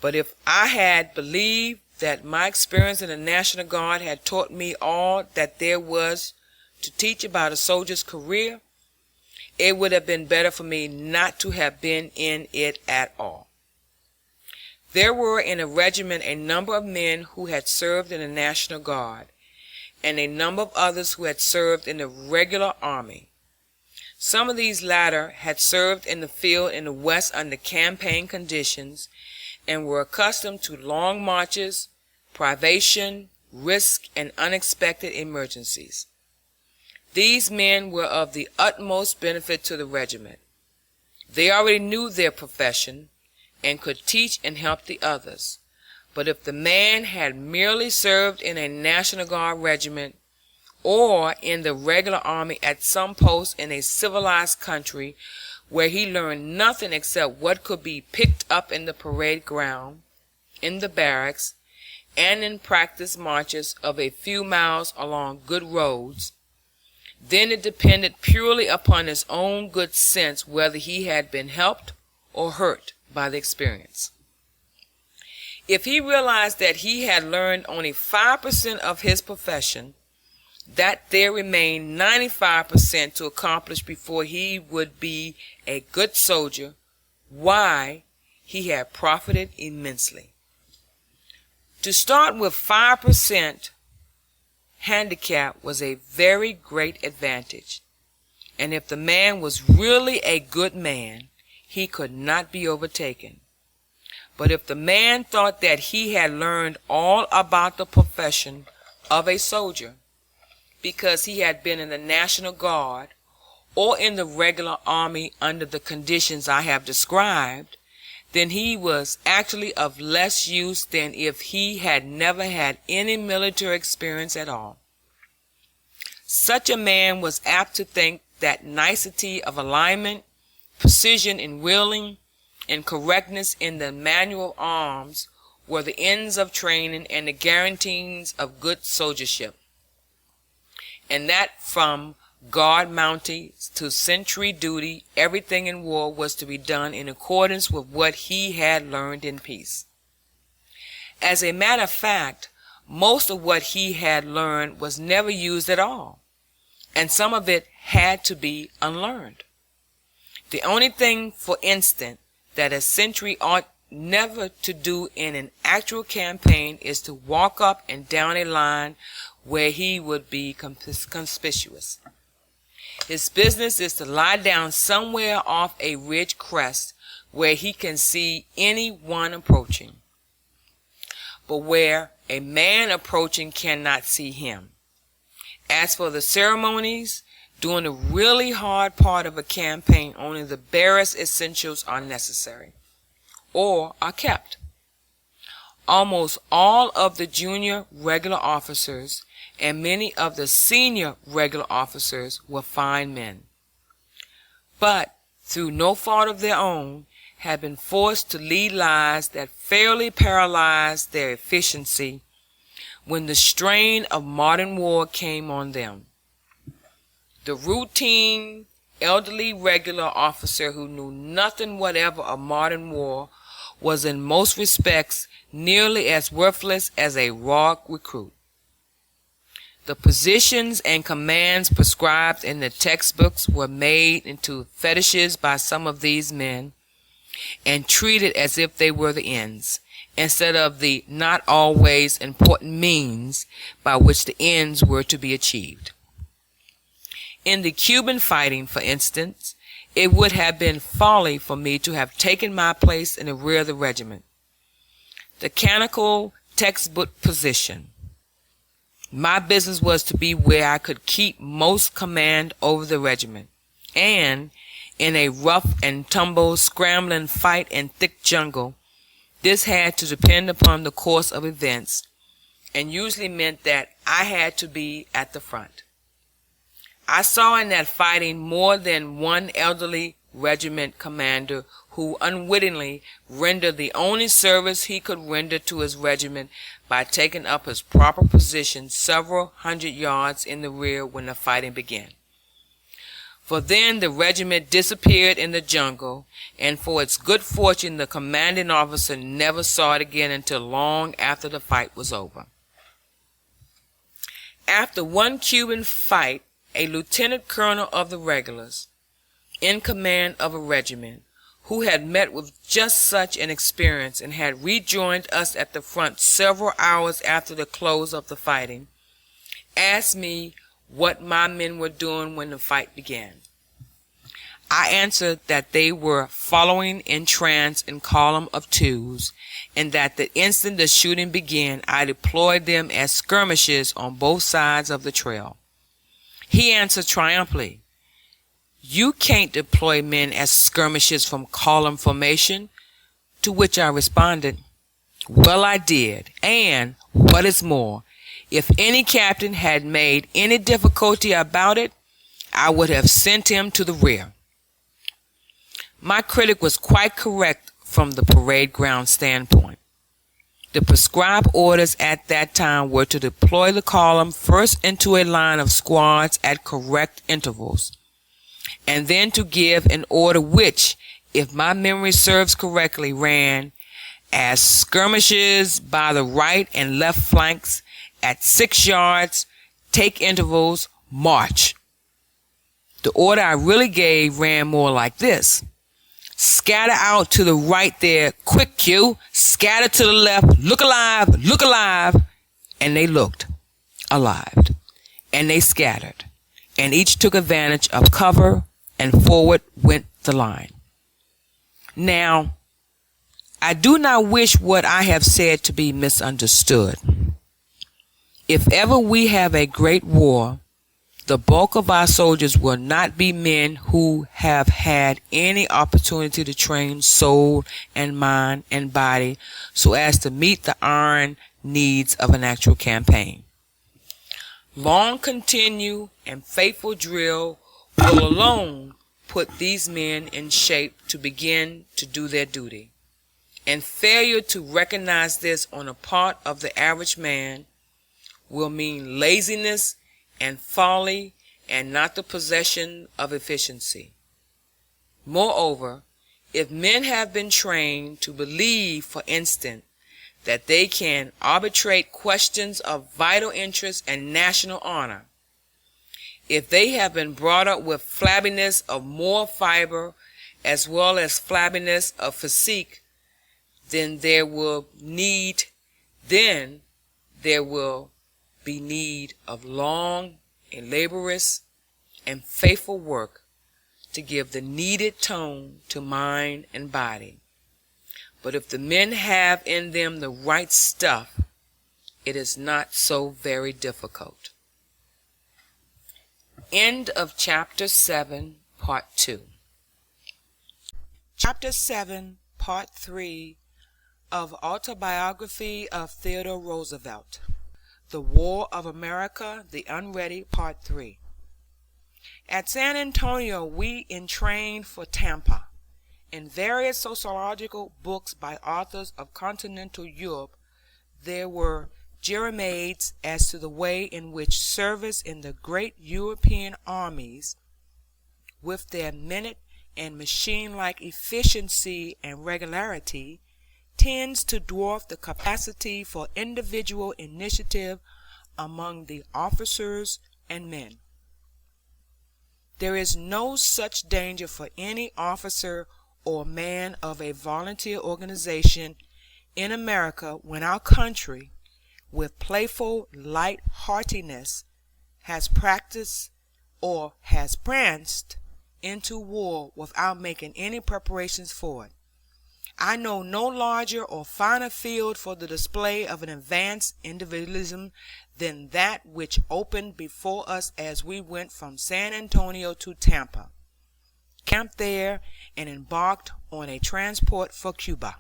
But if I had believed that my experience in the National Guard had taught me all that there was to teach about a soldier's career, it would have been better for me not to have been in it at all. There were in the regiment a number of men who had served in the National Guard, and a number of others who had served in the regular army. Some of these latter had served in the field in the West under campaign conditions, and were accustomed to long marches, privation, risk, and unexpected emergencies. These men were of the utmost benefit to the regiment. They already knew their profession and could teach and help the others. But if the man had merely served in a National Guard regiment or in the regular army at some post in a civilized country where he learned nothing except what could be picked up in the parade ground, in the barracks, and in practice marches of a few miles along good roads, then it depended purely upon his own good sense whether he had been helped or hurt by the experience. If he realized that he had learned only 5% of his profession, that there remained 95% to accomplish before he would be a good soldier, why, he had profited immensely. To start with 5% handicap was a very great advantage, and if the man was really a good man, he could not be overtaken. But if the man thought that he had learned all about the profession of a soldier because he had been in the National Guard or in the regular army under the conditions I have described, then he was actually of less use than if he had never had any military experience at all. Such a man was apt to think that nicety of alignment, precision in wheeling, and correctness in the manual arms were the ends of training and the guarantees of good soldiership, and that from guard mounting to sentry duty, everything in war was to be done in accordance with what he had learned in peace. As a matter of fact, most of what he had learned was never used at all, and some of it had to be unlearned. The only thing, for instance, that a sentry ought never to do in an actual campaign is to walk up and down a line where he would be conspicuous. His business is to lie down somewhere off a ridge crest where he can see any one approaching, but where a man approaching cannot see him. As for the ceremonies, during the really hard part of a campaign, only the barest essentials are necessary, or are kept. Almost all of the junior regular officers and many of the senior regular officers were fine men, but through no fault of their own had been forced to lead lives that fairly paralyzed their efficiency when the strain of modern war came on them. The routine, elderly regular officer who knew nothing whatever of modern war was in most respects nearly as worthless as a raw recruit. The positions and commands prescribed in the textbooks were made into fetishes by some of these men and treated as if they were the ends, instead of the not always important means by which the ends were to be achieved. In the Cuban fighting, for instance, it would have been folly for me to have taken my place in the rear of the regiment, the canonical textbook position. My business was to be where I could keep most command over the regiment, and in a rough and tumble, scrambling fight in thick jungle, this had to depend upon the course of events, and usually meant that I had to be at the front. I saw in that fighting more than one elderly regiment commander who unwittingly rendered the only service he could render to his regiment by taking up his proper position several hundred yards in the rear when the fighting began. For then the regiment disappeared in the jungle, and for its good fortune the commanding officer never saw it again until long after the fight was over. After one Cuban fight, a lieutenant colonel of the regulars, in command of a regiment, who had met with just such an experience and had rejoined us at the front several hours after the close of the fighting, asked me what my men were doing when the fight began. I answered that they were following in trance in column of twos, and that the instant the shooting began I deployed them as skirmishers on both sides of the trail. He answered triumphantly, "You can't deploy men as skirmishers from column formation," to which I responded, "Well, I did, and, what is more, if any captain had made any difficulty about it, I would have sent him to the rear." My critic was quite correct from the parade ground standpoint. The prescribed orders at that time were to deploy the column first into a line of squads at correct intervals, and then to give an order which, if my memory serves correctly, ran as skirmishes by the right and left flanks at 6 yards, take intervals, march. The order I really gave ran more like this: scatter out to the right there, quick cue, scatter to the left, look alive, and they looked alive, and they scattered, and each took advantage of cover, and forward went the line. Now, I do not wish what I have said to be misunderstood. If ever we have a great war, the bulk of our soldiers will not be men who have had any opportunity to train soul and mind and body so as to meet the iron needs of an actual campaign. Long continue and faithful drill will alone put these men in shape to begin to do their duty, and failure to recognize this on the part of the average man will mean laziness and folly, and not the possession of efficiency. Moreover, if men have been trained to believe, for instance, that they can arbitrate questions of vital interest and national honor, if they have been brought up with flabbiness of moral fiber as well as flabbiness of physique, then there will be need of long and laborious and faithful work to give the needed tone to mind and body. But if the men have in them the right stuff, it is not so very difficult. End of Chapter 7, Part 2. Chapter 7, Part 3 of Autobiography of Theodore Roosevelt. The War of America, the Unready, Part 3. At San Antonio, we entrained for Tampa. In various sociological books by authors of continental Europe, there were jeremiads as to the way in which service in the great European armies, with their minute and machine-like efficiency and regularity, tends to dwarf the capacity for individual initiative among the officers and men. There is no such danger for any officer or man of a volunteer organization in America when our country, with playful light-heartedness, has practiced or has pranced into war without making any preparations for it. I know no larger or finer field for the display of an advanced individualism than that which opened before us as we went from San Antonio to Tampa, camped there, and embarked on a transport for Cuba.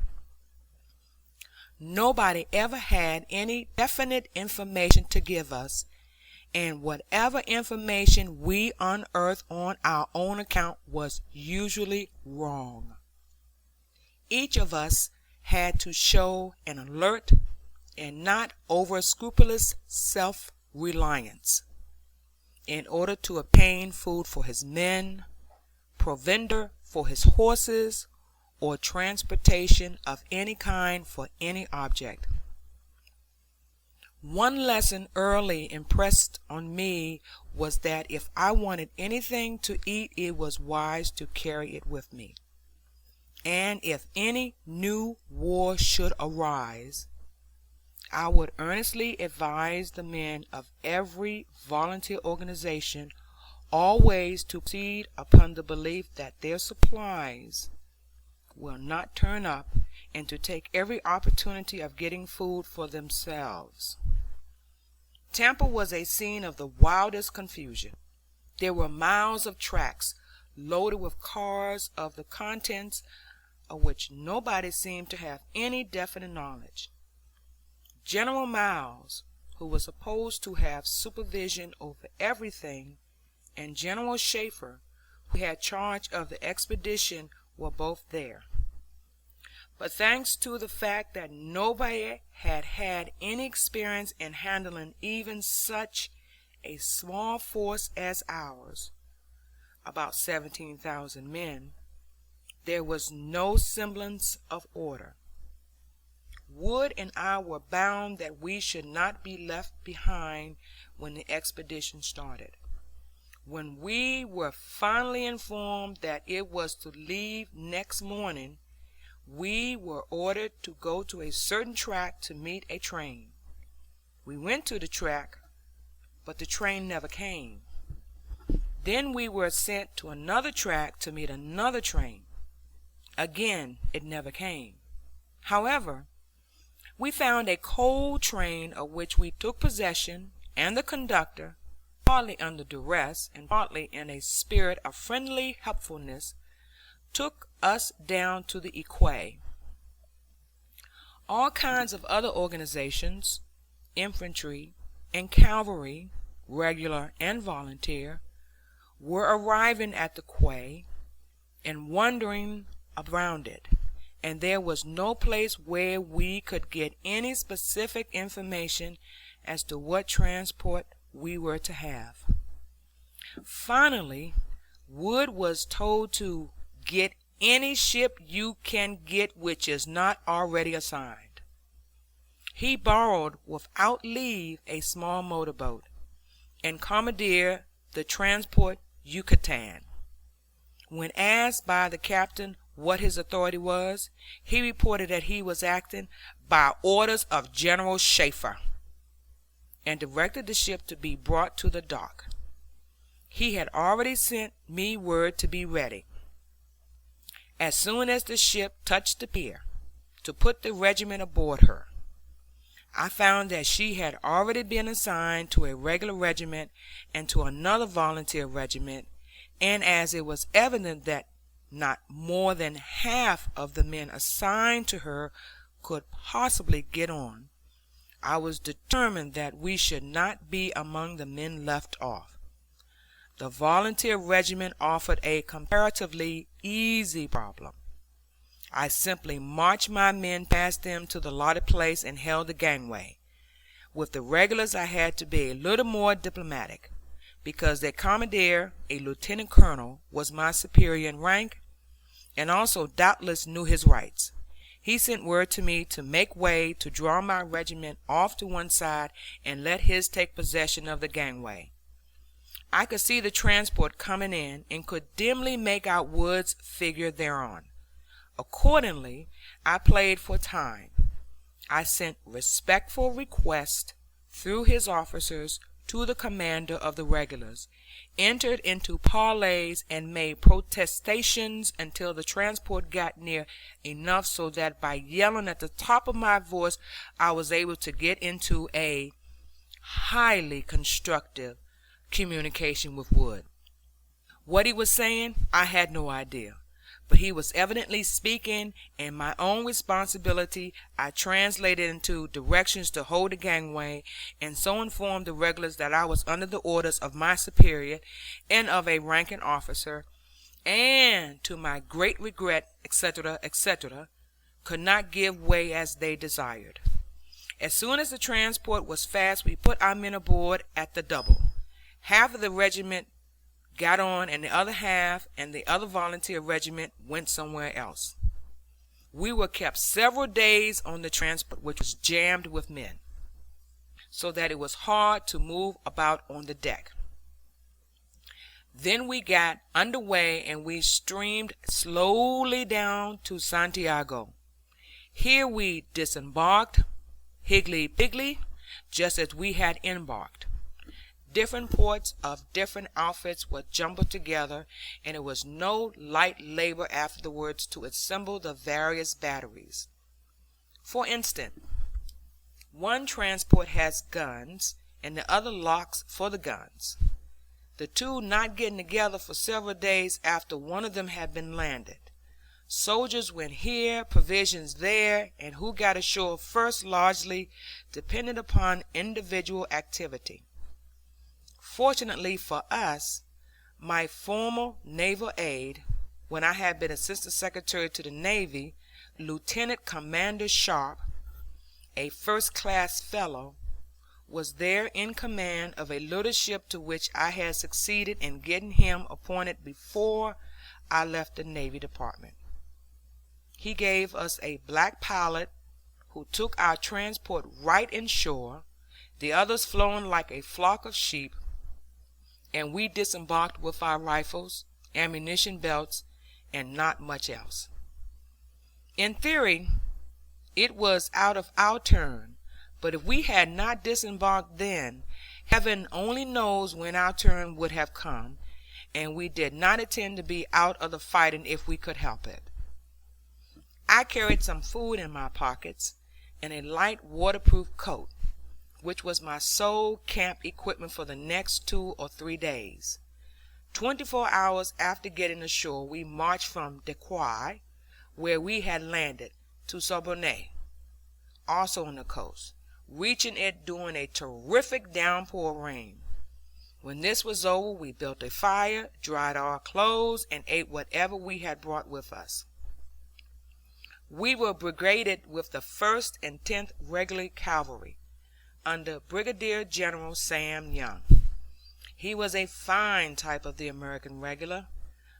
Nobody ever had any definite information to give us, and whatever information we unearthed on our own account was usually wrong. Each of us had to show an alert and not over-scrupulous self-reliance in order to obtain food for his men, provender for his horses, or transportation of any kind for any object. One lesson early impressed on me was that if I wanted anything to eat, it was wise to carry it with me. And if any new war should arise, I would earnestly advise the men of every volunteer organization always to proceed upon the belief that their supplies will not turn up, and to take every opportunity of getting food for themselves. Tampa was a scene of the wildest confusion. There were miles of tracks loaded with cars of the contents of which nobody seemed to have any definite knowledge. General Miles, who was supposed to have supervision over everything, and General Schaefer, who had charge of the expedition, were both there. but thanks to the fact that nobody had had any experience in handling even such a small force as ours, about 17,000 men, there was no semblance of order. Wood and I were bound that we should not be left behind when the expedition started. When we were finally informed that it was to leave next morning, we were ordered to go to a certain track to meet a train. We went to the track, but the train never came. Then we were sent to another track to meet another train. Again, it never came. However, we found a coal train of which we took possession, and the conductor, partly under duress and partly in a spirit of friendly helpfulness, took us down to the quay. All kinds of other organizations, infantry and cavalry, regular and volunteer, were arriving at the quay and wandering around it, and there was no place where we could get any specific information as to what transport we were to have. Finally, Wood was told to get any ship you can get which is not already assigned. He borrowed without leave a small motorboat, and commandeered the transport Yucatan. When asked by the captain what his authority was, he reported that he was acting by orders of General Schaefer, and directed the ship to be brought to the dock. He had already sent me word to be ready, as soon as the ship touched the pier, to put the regiment aboard her. I found that she had already been assigned to a regular regiment and to another volunteer regiment, and as it was evident that not more than half of the men assigned to her could possibly get on, I was determined that we should not be among the men left off. The volunteer regiment offered a comparatively easy problem. I simply marched my men past them to the allotted place and held the gangway. With the regulars I had to be a little more diplomatic, because their commander, a lieutenant colonel, was my superior in rank, and also doubtless knew his rights. He sent word to me to make way, to draw my regiment off to one side, and let his take possession of the gangway. I could see the transport coming in, and could dimly make out Wood's figure thereon. Accordingly, I played for time. I sent respectful requests through his officers to the commander of the regulars, entered into parleys, and made protestations until the transport got near enough so that by yelling at the top of my voice I was able to get into a highly constructive communication with Wood. What he was saying, I had no idea, but he was evidently speaking, and my own responsibility I translated into directions to hold the gangway, and so informed the regulars that I was under the orders of my superior and of a ranking officer, and to my great regret, etc., etc., could not give way as they desired. As soon as the transport was fast, we put our men aboard at the double. Half of the regiment got on, and the other half and the other volunteer regiment went somewhere else. We were kept several days on the transport, which was jammed with men, so that it was hard to move about on the deck. Then we got under way, and we steamed slowly down to Santiago. Here we disembarked, higgledy-piggledy, just as we had embarked. Different ports of different outfits were jumbled together, and it was no light labor afterwards to assemble the various batteries. For instance, one transport has guns, and the other locks for the guns, the two not getting together for several days after one of them had been landed. Soldiers went here, provisions there, and who got ashore first largely depended upon individual activity. Fortunately for us, my former naval aide, when I had been Assistant Secretary to the Navy, Lieutenant Commander Sharp, a first-class fellow, was there in command of a little ship to which I had succeeded in getting him appointed before I left the Navy Department. He gave us a black pilot who took our transport right inshore, the others flowing like a flock of sheep, and we disembarked with our rifles, ammunition belts, and not much else. In theory, it was out of our turn, but if we had not disembarked then, heaven only knows when our turn would have come, and we did not intend to be out of the fighting if we could help it. I carried some food in my pockets and a light waterproof coat, which was my sole camp equipment for the next 2 or 3 days. 24 hours after getting ashore, we marched from Dequoy, where we had landed, to Sorbonne, also on the coast, reaching it during a terrific downpour rain. When this was over, we built a fire, dried our clothes, and ate whatever we had brought with us. We were brigaded with the 1st and 10th Regular Cavalry, under Brigadier General Sam Young. He was a fine type of the American regular,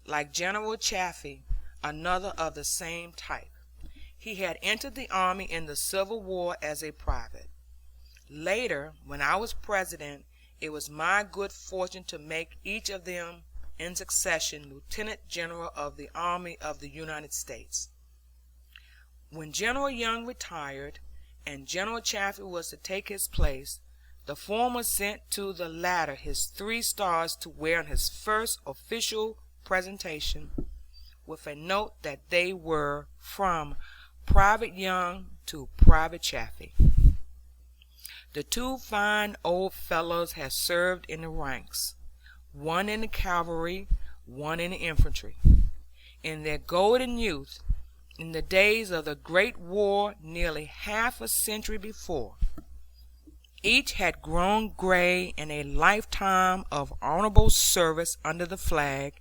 like General Chaffee, another of the same type. He had entered the army in the Civil War as a private. Later, when I was president, it was my good fortune to make each of them in succession Lieutenant General of the Army of the United States. When General Young retired and General Chaffee was to take his place, the former sent to the latter his 3 stars to wear on his first official presentation, with a note that they were from Private Young to Private Chaffee. The 2 fine old fellows had served in the ranks, one in the cavalry, one in the infantry. In their golden youth, in the days of the Great War nearly half a century before, each had grown gray in a lifetime of honorable service under the flag,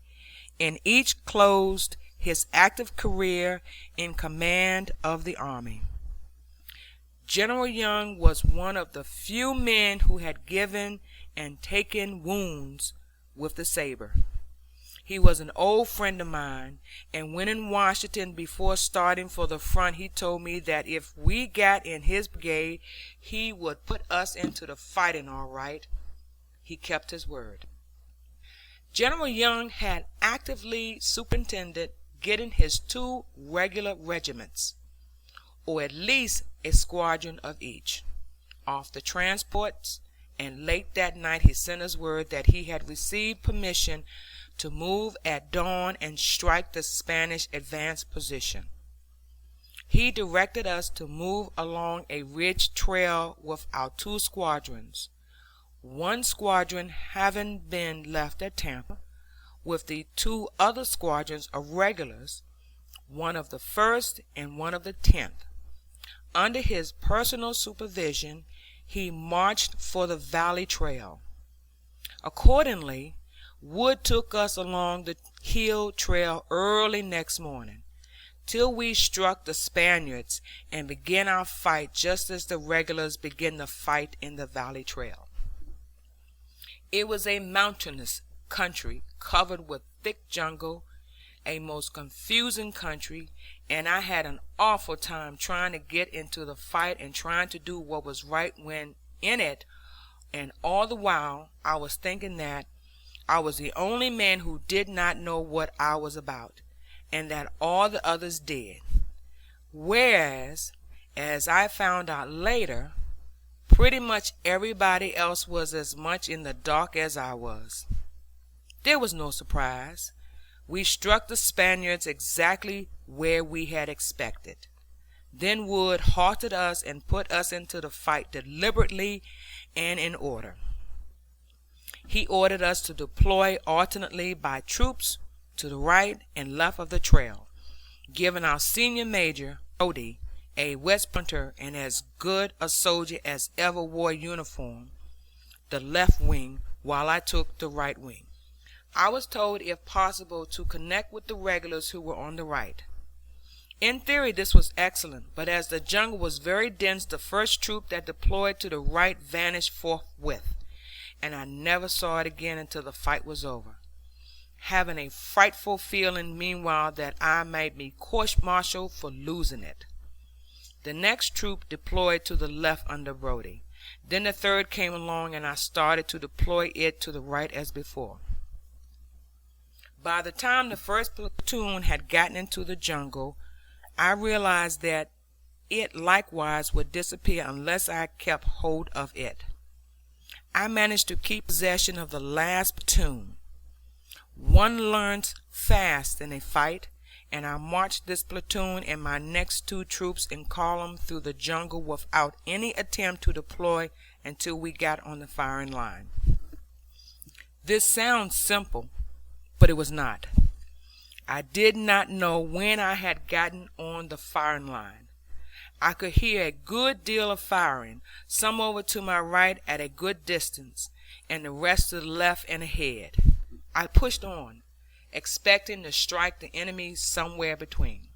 and each closed his active career in command of the army. General Young was one of the few men who had given and taken wounds with the saber. He was an old friend of mine, and when in Washington before starting for the front, he told me that if we got in his brigade, he would put us into the fighting all right. He kept his word. General Young had actively superintended getting his 2 regular regiments, or at least a squadron of each, off the transports, and late that night he sent us word that he had received permission to move at dawn and strike the Spanish advanced position. He directed us to move along a ridge trail with our 2 squadrons, one squadron having been left at Tampa, with the 2 other squadrons of regulars, one of the 1st and one of the 10th. Under his personal supervision, he marched for the Valley Trail. Accordingly, Wood took us along the hill trail early next morning, till we struck the Spaniards and began our fight just as the regulars began the fight in the Valley Trail. It was a mountainous country covered with thick jungle, a most confusing country, and I had an awful time trying to get into the fight and trying to do what was right when in it, and all the while I was thinking that I was the only man who did not know what I was about, and that all the others did. Whereas, as I found out later, pretty much everybody else was as much in the dark as I was. There was no surprise. We struck the Spaniards exactly where we had expected. Then Wood halted us and put us into the fight deliberately and in order. He ordered us to deploy alternately by troops to the right and left of the trail, giving our senior major, Brody, a West Pointer and as good a soldier as ever wore a uniform, the left wing, while I took the right wing. I was told, if possible, to connect with the regulars who were on the right. In theory this was excellent, but as the jungle was very dense, the first troop that deployed to the right vanished forthwith, and I never saw it again until the fight was over, having a frightful feeling meanwhile that I might be court-martialed for losing it. The next troop deployed to the left under Brodie. Then the third came along, and I started to deploy it to the right as before. By the time the first platoon had gotten into the jungle, I realized that it likewise would disappear unless I kept hold of it. I managed to keep possession of the last platoon. One learns fast in a fight, and I marched this platoon and my next two troops in column through the jungle without any attempt to deploy until we got on the firing line. This sounds simple, but it was not. I did not know when I had gotten on the firing line. I could hear a good deal of firing, some over to my right at a good distance, and the rest to the left and ahead. I pushed on, expecting to strike the enemy somewhere between.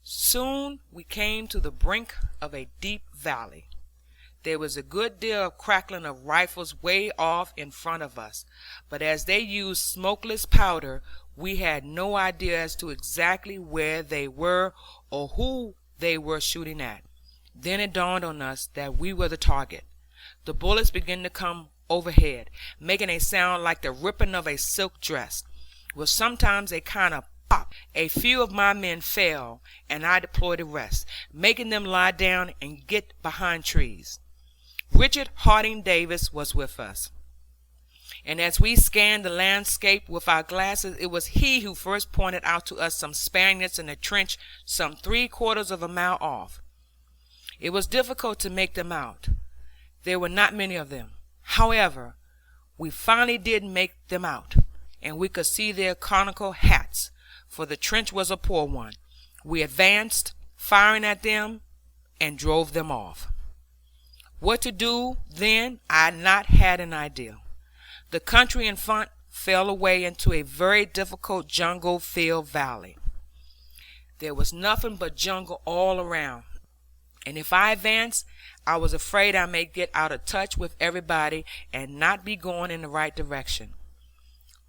Soon we came to the brink of a deep valley. There was a good deal of crackling of rifles way off in front of us, but as they used smokeless powder, we had no idea as to exactly where they were or who they were shooting at. Then it dawned on us that we were the target. The bullets began to come overhead, making a sound like the ripping of a silk dress, with sometimes a kind of pop. A few of my men fell, and I deployed the rest, making them lie down and get behind trees. Richard Harding Davis was with us, and as we scanned the landscape with our glasses, it was he who first pointed out to us some Spaniards in a trench some 3/4 of a mile off. It was difficult to make them out. There were not many of them. However, we finally did make them out, and we could see their conical hats, for the trench was a poor one. We advanced, firing at them, and drove them off. What to do then I not had an idea. The country in front fell away into a very difficult jungle-filled valley. There was nothing but jungle all around, and if I advanced, I was afraid I may get out of touch with everybody and not be going in the right direction.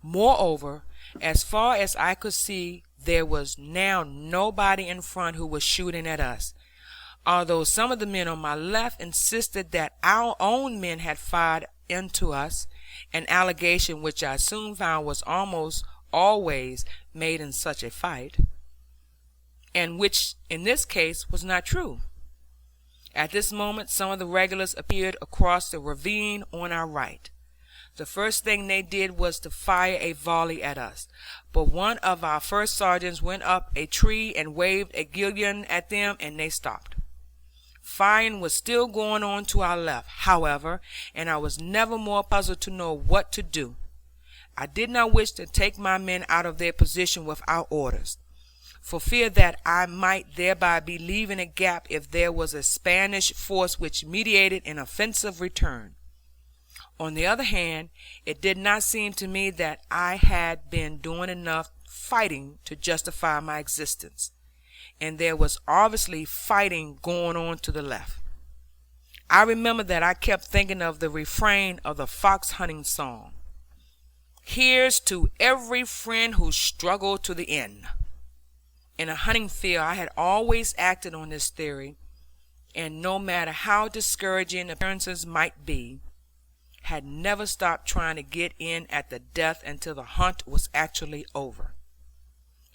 Moreover, as far as I could see, there was now nobody in front who was shooting at us, although some of the men on my left insisted that our own men had fired into us, an allegation which I soon found was almost always made in such a fight, and which in this case was not true. At this moment some of the regulars appeared across the ravine on our right. The first thing they did was to fire a volley at us, but one of our first sergeants went up a tree and waved a guillotine at them, and they stopped. Firing was still going on to our left, however, and I was never more puzzled to know what to do. I did not wish to take my men out of their position without orders, for fear that I might thereby be leaving a gap if there was a Spanish force which meditated an offensive return. On the other hand, it did not seem to me that I had been doing enough fighting to justify my existence, and there was obviously fighting going on to the left. I remember that I kept thinking of the refrain of the fox hunting song, "Here's to every friend who struggled to the end." In a hunting field I had always acted on this theory, and no matter how discouraging appearances might be, had never stopped trying to get in at the death until the hunt was actually over.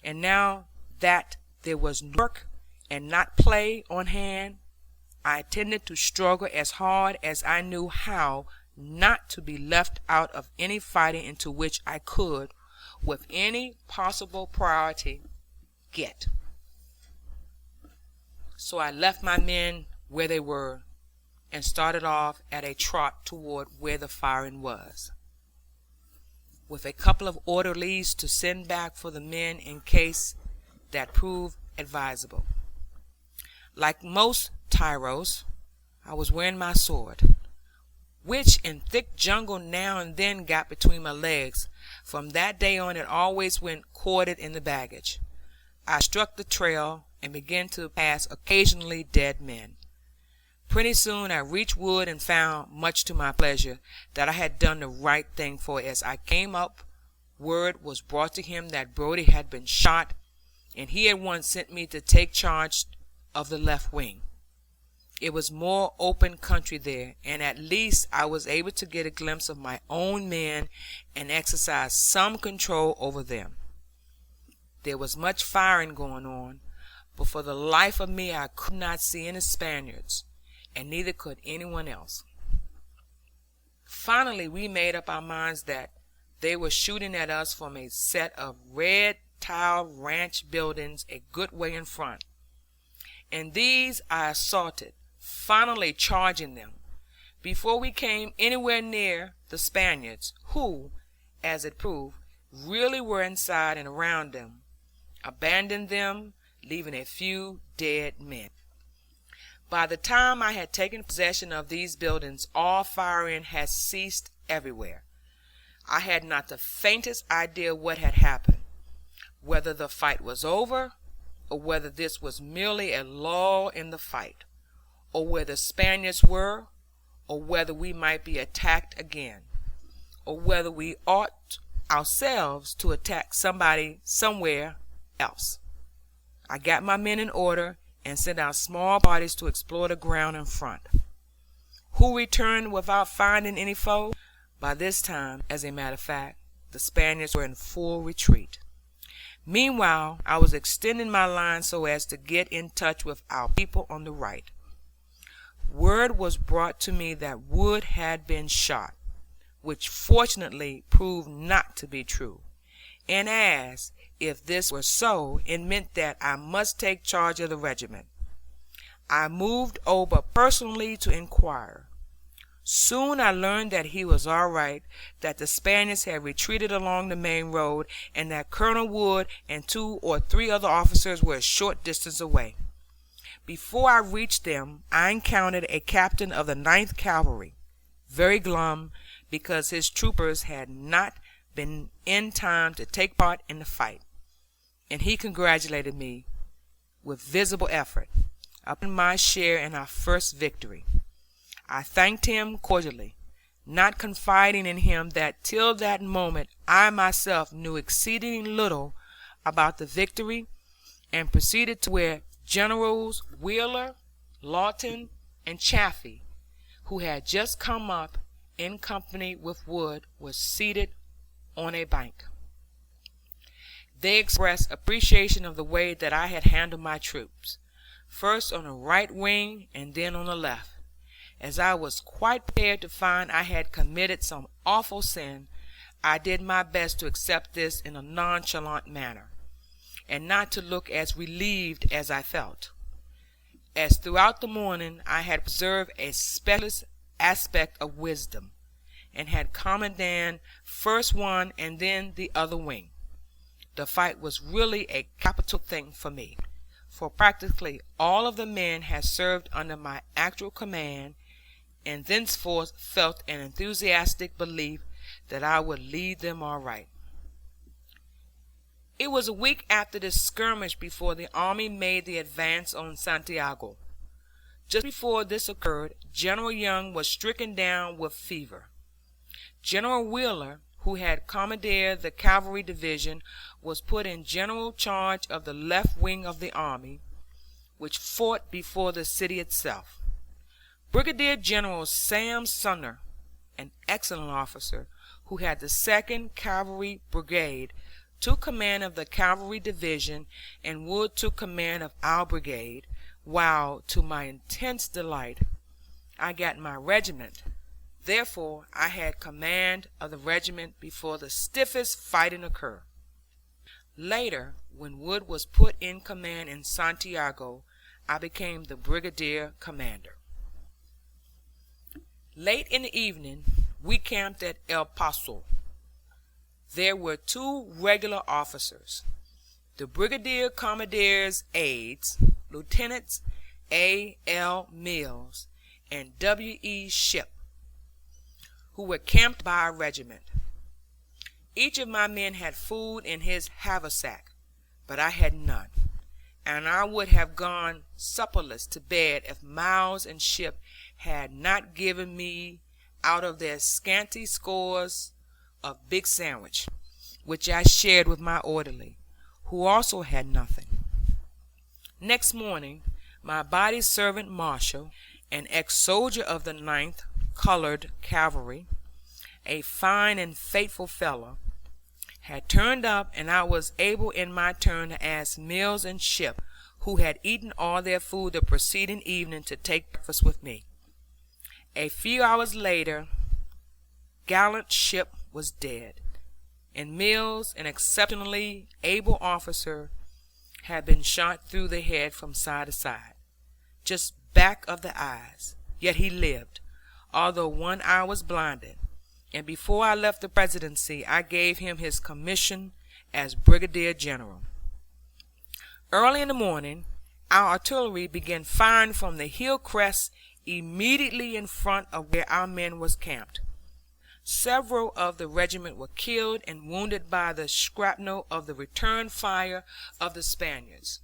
And now that there was work and not play on hand, I intended to struggle as hard as I knew how not to be left out of any fighting into which I could, with any possible priority, get. So I left my men where they were, and started off at a trot toward where the firing was, with a couple of orderlies to send back for the men in case that proved advisable. Like most tyros, I was wearing my sword, which in thick jungle now and then got between my legs. From that day on it always went corded in the baggage. I struck the trail and began to pass occasionally dead men. Pretty soon I reached Wood and found, much to my pleasure, that I had done the right thing, for as I came up, word was brought to him that Brodie had been shot, and he at once sent me to take charge of the left wing. It was more open country there, and at least I was able to get a glimpse of my own men and exercise some control over them. There was much firing going on, but for the life of me I could not see any Spaniards, and neither could anyone else. Finally we made up our minds that they were shooting at us from a set of red tile ranch buildings a good way in front, and these I assaulted, finally charging them, before we came anywhere near the Spaniards, who, as it proved, really were inside and around them, abandoned them, leaving a few dead men. By the time I had taken possession of these buildings, all firing had ceased everywhere. I had not the faintest idea what had happened, whether the fight was over, or whether this was merely a lull in the fight, or where the Spaniards were, or whether we might be attacked again, or whether we ought ourselves to attack somebody somewhere else. I got my men in order and sent out small parties to explore the ground in front. Who returned without finding any foe? By this time, as a matter of fact, the Spaniards were in full retreat. Meanwhile, I was extending my line so as to get in touch with our people on the right. Word was brought to me that Wood had been shot, which fortunately proved not to be true, and as, if this were so, it meant that I must take charge of the regiment. I moved over personally to inquire. Soon I learned that he was all right, that the Spaniards had retreated along the main road, and that Colonel Wood and 2 or 3 other officers were a short distance away. Before I reached them, I encountered a captain of the 9th Cavalry, very glum because his troopers had not been in time to take part in the fight, and he congratulated me, with visible effort, upon my share in our first victory. I thanked him cordially, not confiding in him that till that moment I myself knew exceedingly little about the victory, and proceeded to where Generals Wheeler, Lawton, and Chaffee, who had just come up in company with Wood, were seated on a bank. They expressed appreciation of the way that I had handled my troops, first on the right wing and then on the left. As I was quite prepared to find I had committed some awful sin, I did my best to accept this in a nonchalant manner, and not to look as relieved as I felt, as throughout the morning I had preserved a specialist aspect of wisdom, and had commanded first one and then the other wing. The fight was really a capital thing for me, for practically all of the men had served under my actual command, and thenceforth felt an enthusiastic belief that I would lead them all right. It was a week after this skirmish before the army made the advance on Santiago. Just before this occurred, General Young was stricken down with fever. General Wheeler, who had commanded the cavalry division, was put in general charge of the left wing of the army, which fought before the city itself. Brigadier General Sam Sumner, an excellent officer, who had the 2nd Cavalry Brigade, took command of the cavalry division, and Wood took command of our brigade, while, to my intense delight, I got my regiment. Therefore I had command of the regiment before the stiffest fighting occurred. Later, when Wood was put in command in Santiago, I became the brigadier commander. Late in the evening, we camped at El Paso. There were 2 regular officers, the brigadier commander's aides, Lieutenants A. L. Mills and W. E. Shipp, who were camped by our regiment. Each of my men had food in his haversack, but I had none, and I would have gone supperless to bed if Miles and Ship had not given me out of their scanty scores of big sandwich, which I shared with my orderly, who also had nothing. Next morning, my body servant Marshall, an ex-soldier of the 9th Colored Cavalry, a fine and faithful fellow, had turned up, and I was able in my turn to ask Mills and Ship, who had eaten all their food the preceding evening, to take breakfast with me. A few hours later, gallant Ship was dead, and Mills, an exceptionally able officer, had been shot through the head from side to side, just back of the eyes. Yet he lived, although one eye was blinded, and before I left the presidency I gave him his commission as brigadier general. Early in the morning our artillery began firing from the hill crest immediately in front of where our men was camped. Several of the regiment were killed and wounded by the shrapnel of the return fire of the Spaniards.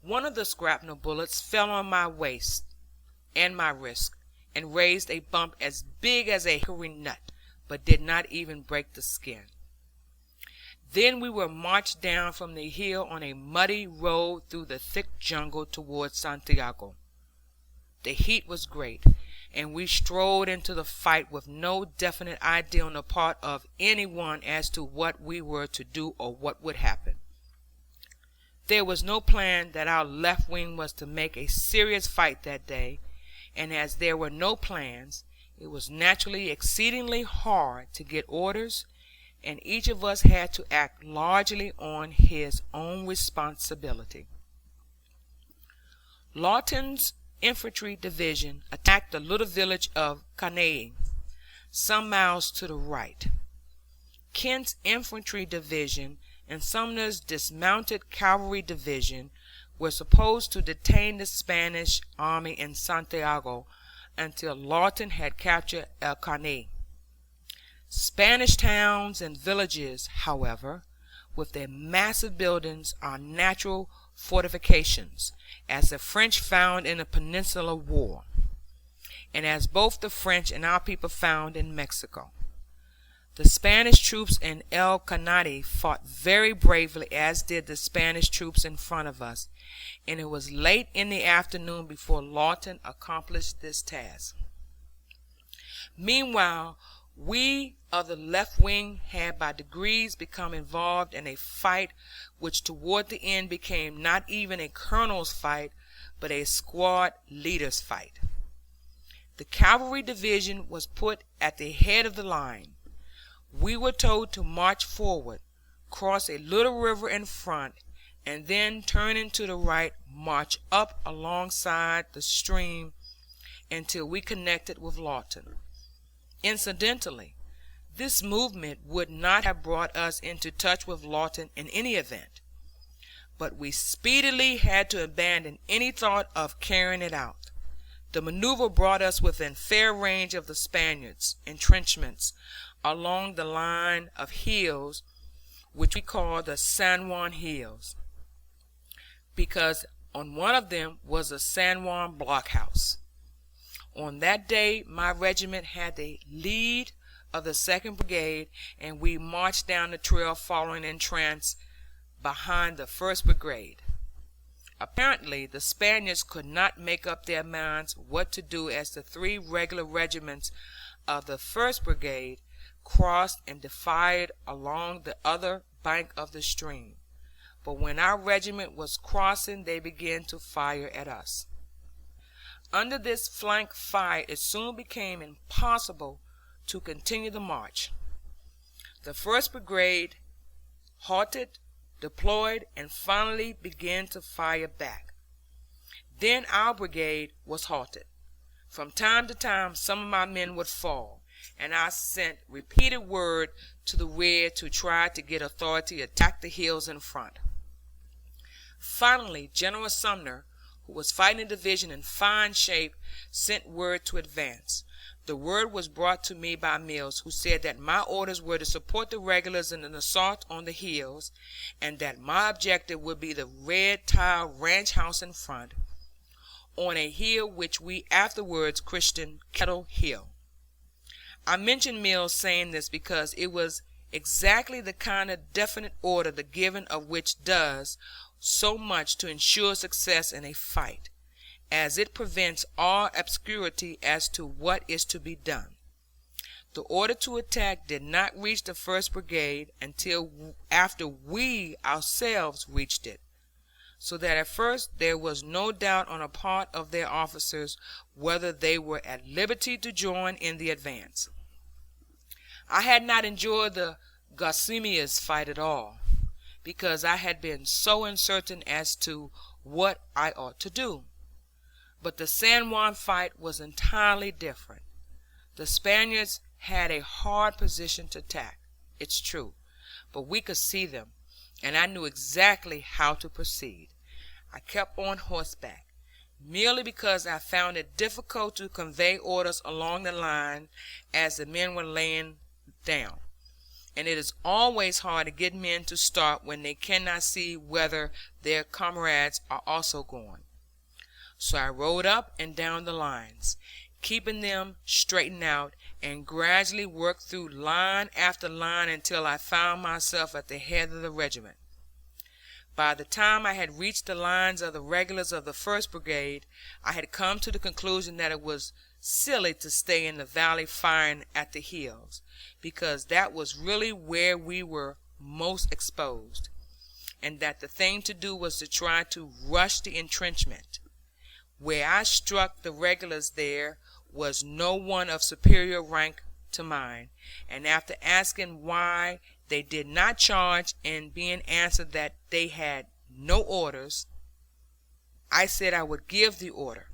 One of the shrapnel bullets fell on my waist and my wrist, and raised a bump as big as a hickory nut, but did not even break the skin. Then we were marched down from the hill on a muddy road through the thick jungle towards Santiago. The heat was great, and we strode into the fight with no definite idea on the part of any one as to what we were to do or what would happen. There was no plan that our left wing was to make a serious fight that day, and as there were no plans, it was naturally exceedingly hard to get orders, and each of us had to act largely on his own responsibility. Lawton's infantry division attacked the little village of Caney, some miles to the right. Kent's infantry division and Sumner's dismounted cavalry division were supposed to detain the Spanish army in Santiago until Lawton had captured El Caney. Spanish towns and villages, however, with their massive buildings, are natural fortifications, as the French found in the Peninsular War, and as both the French and our people found in Mexico. The Spanish troops in El Caney fought very bravely, as did the Spanish troops in front of us, and it was late in the afternoon before Lawton accomplished this task. Meanwhile, we of the left wing had by degrees become involved in a fight which toward the end became not even a colonel's fight, but a squad leader's fight. The cavalry division was put at the head of the line. We were told to march forward, cross a little river in front, and then turning to the right, march up alongside the stream until we connected with Lawton. Incidentally, this movement would not have brought us into touch with Lawton in any event, but we speedily had to abandon any thought of carrying it out. The maneuver brought us within fair range of the Spaniards' entrenchments along the line of hills which we call the San Juan Hills, because on one of them was a San Juan blockhouse. On that day my regiment had the lead of the 2nd Brigade, and we marched down the trail following in trance behind the 1st Brigade. Apparently the Spaniards could not make up their minds what to do, as the 3 regular regiments of the 1st Brigade crossed and defied along the other bank of the stream. But when our regiment was crossing, they began to fire at us. Under this flank fire it soon became impossible to continue the march. The 1st Brigade halted, deployed, and finally began to fire back. Then our brigade was halted. From time to time some of my men would fall, and I sent repeated word to the rear to try to get authority to attack the hills in front. Finally, General Sumner, who was fighting the division in fine shape, sent word to advance. The word was brought to me by Mills, who said that my orders were to support the regulars in an assault on the hills, and that my objective would be the red tile ranch house in front, on a hill which we afterwards christened Kettle Hill. I mention Mills saying this because it was exactly the kind of definite order the giving of which does so much to ensure success in a fight, as it prevents all obscurity as to what is to be done. The order to attack did not reach the 1st Brigade until after we ourselves reached it, so that at first there was no doubt on the part of their officers whether they were at liberty to join in the advance. I had not enjoyed the Gossameus fight at all, because I had been so uncertain as to what I ought to do. But the San Juan fight was entirely different. The Spaniards had a hard position to attack, it's true, but we could see them, and I knew exactly how to proceed. I kept on horseback, merely because I found it difficult to convey orders along the line as the men were laying down, and it is always hard to get men to start when they cannot see whether their comrades are also going. So I rode up and down the lines, keeping them straightened out, and gradually worked through line after line until I found myself at the head of the regiment. By the time I had reached the lines of the regulars of the 1st Brigade, I had come to the conclusion that it was silly to stay in the valley firing at the hills, because that was really where we were most exposed, and that the thing to do was to try to rush the entrenchment. Where I struck the regulars there was no one of superior rank to mine, and after asking why they did not charge and being answered that they had no orders, I said I would give the order.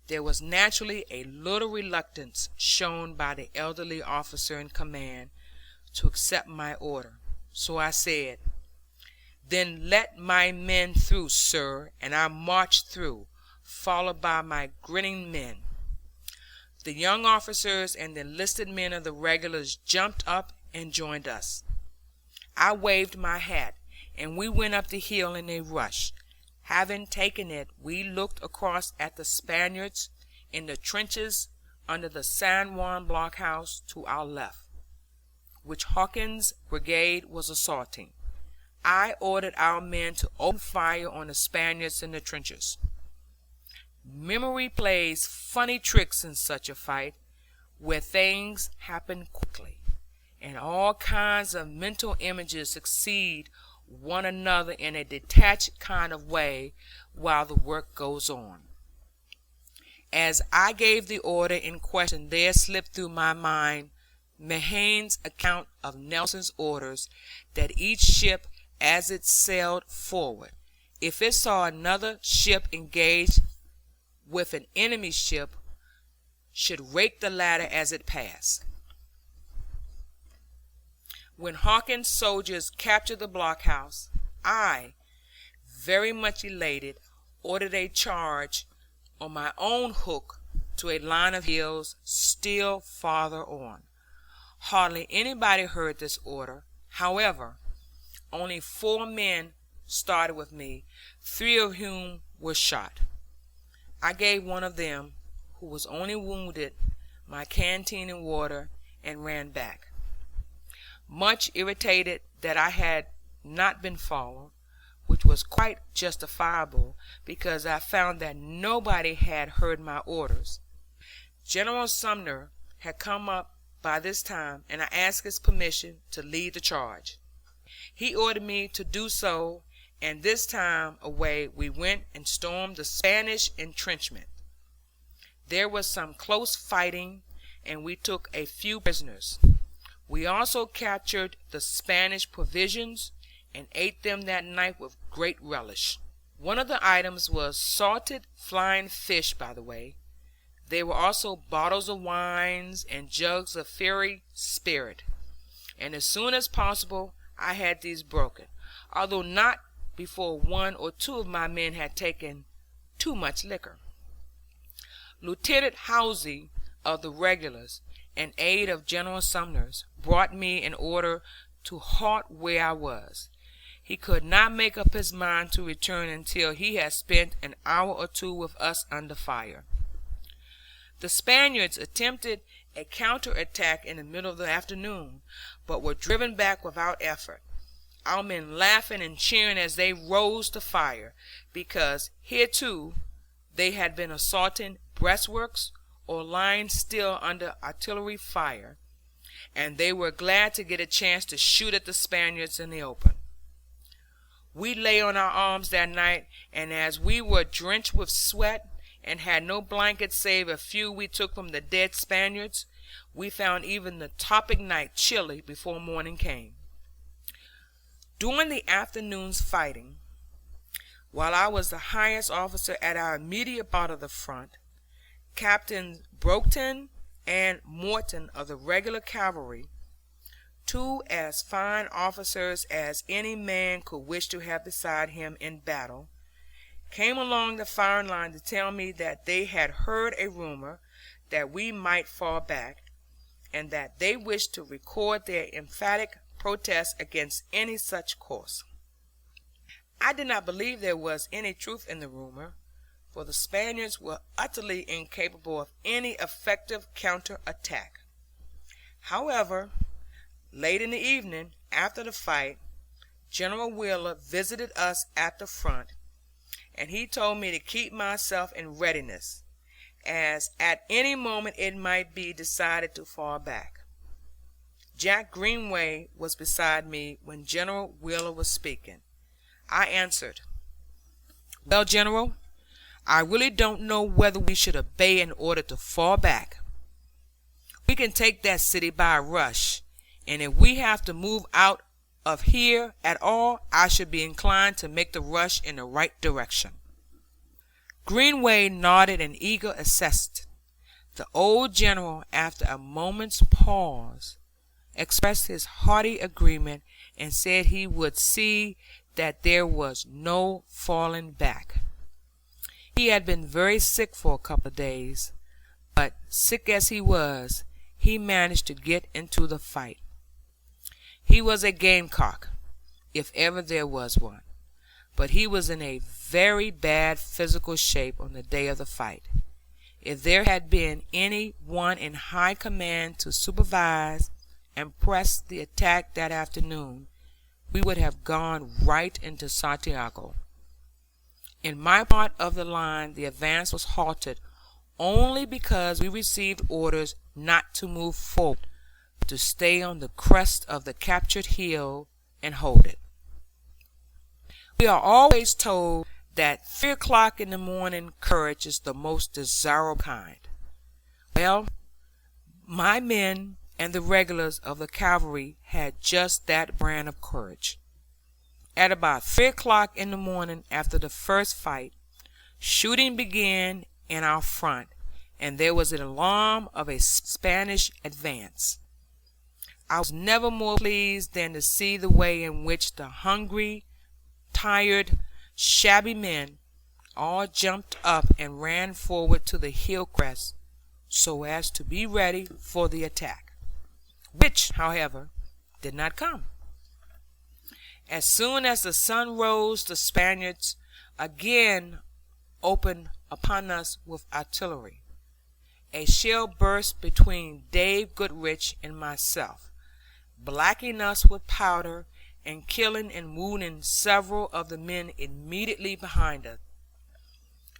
There was naturally a little reluctance shown by the elderly officer in command to accept my order, so I said, "Then let my men through, sir," and I marched through, followed by my grinning men. The young officers and the enlisted men of the regulars jumped up and joined us. I waved my hat, and we went up the hill in a rush. Having taken it, we looked across at the Spaniards in the trenches under the San Juan blockhouse to our left, which Hawkins' brigade was assaulting. I ordered our men to open fire on the Spaniards in the trenches. Memory plays funny tricks in such a fight, where things happen quickly, and all kinds of mental images succeed one another in a detached kind of way while the work goes on. As I gave the order in question, there slipped through my mind Mahane's account of Nelson's orders that each ship as it sailed forward, if it saw another ship engaged with an enemy ship, should rake the latter as it passed. When Hawkins' soldiers captured the blockhouse, I, very much elated, ordered a charge on my own hook to a line of hills still farther on. Hardly anybody heard this order. However, only 4 men started with me, 3 of whom were shot. I gave one of them, who was only wounded, my canteen and water, and ran back, much irritated that I had not been followed, which was quite justifiable, because I found that nobody had heard my orders. General Sumner had come up by this time, and I asked his permission to lead the charge. He ordered me to do so, and this time away we went and stormed the Spanish entrenchment. There was some close fighting, and we took a few prisoners. We also captured the Spanish provisions and ate them that night with great relish. One of the items was salted flying fish, by the way. There were also bottles of wines and jugs of fiery spirit, and as soon as possible I had these broken, although not before 1 or 2 of my men had taken too much liquor. Lieutenant Housey of the regulars, an aide of General Sumner's, brought me an order to halt where I was. He could not make up his mind to return until he had spent an hour or two with us under fire. The Spaniards attempted a counterattack in the middle of the afternoon, but were driven back without effort, our men laughing and cheering as they rose to fire, because hitherto they had been assaulting breastworks or lying still under artillery fire, and they were glad to get a chance to shoot at the Spaniards in the open. We lay on our arms that night, and as we were drenched with sweat and had no blankets save a few we took from the dead Spaniards, we found even the tropic night chilly before morning came. During the afternoon's fighting, while I was the highest officer at our immediate part of the front, Captains Brogton and Morton of the regular cavalry, two as fine officers as any man could wish to have beside him in battle, came along the firing line to tell me that they had heard a rumor that we might fall back, and that they wished to record their emphatic protest against any such course. I did not believe there was any truth in the rumor, for the Spaniards were utterly incapable of any effective counter-attack. However, late in the evening, after the fight, General Wheeler visited us at the front, and he told me to keep myself in readiness, as at any moment it might be decided to fall back. Jack Greenway was beside me when General Wheeler was speaking. I answered, "Well, General, I really don't know whether we should obey an order to fall back. We can take that city by a rush, and if we have to move out of here at all, I should be inclined to make the rush in the right direction." Greenway nodded an eager assent. The old general, after a moment's pause, expressed his hearty agreement, and said he would see that there was no falling back. He had been very sick for a couple of days, but sick as he was, he managed to get into the fight. He was a gamecock, if ever there was one, but he was in a very bad physical shape on the day of the fight. If there had been any one in high command to supervise and press the attack that afternoon, we would have gone right into Santiago. In my part of the line the advance was halted only because we received orders not to move forward, but to stay on the crest of the captured hill and hold it. We are always told that 3 o'clock in the morning courage is the most desirable kind. Well, my men and the regulars of the cavalry had just that brand of courage. At about 3 o'clock in the morning after the first fight, shooting began in our front, and there was an alarm of a Spanish advance. I was never more pleased than to see the way in which the hungry, tired, shabby men all jumped up and ran forward to the hill crest so as to be ready for the attack, which, however, did not come. As soon as the sun rose, the Spaniards again opened upon us with artillery. A shell burst between Dave Goodrich and myself, blacking us with powder and killing and wounding several of the men immediately behind us.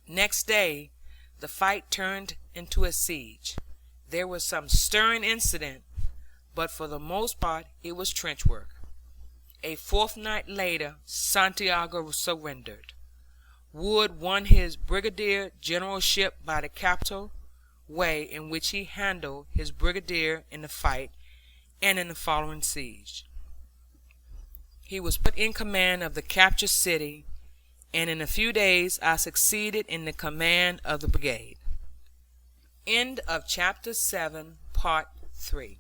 Next day, the fight turned into a siege. There was some stirring incident, but for the most part it was trench work. A fortnight later, Santiago surrendered. Wood won his brigadier generalship by the capital way in which he handled his brigadier in the fight and in the following siege. He was put in command of the captured city, and in a few days I succeeded in the command of the brigade. End of chapter 7, part 3.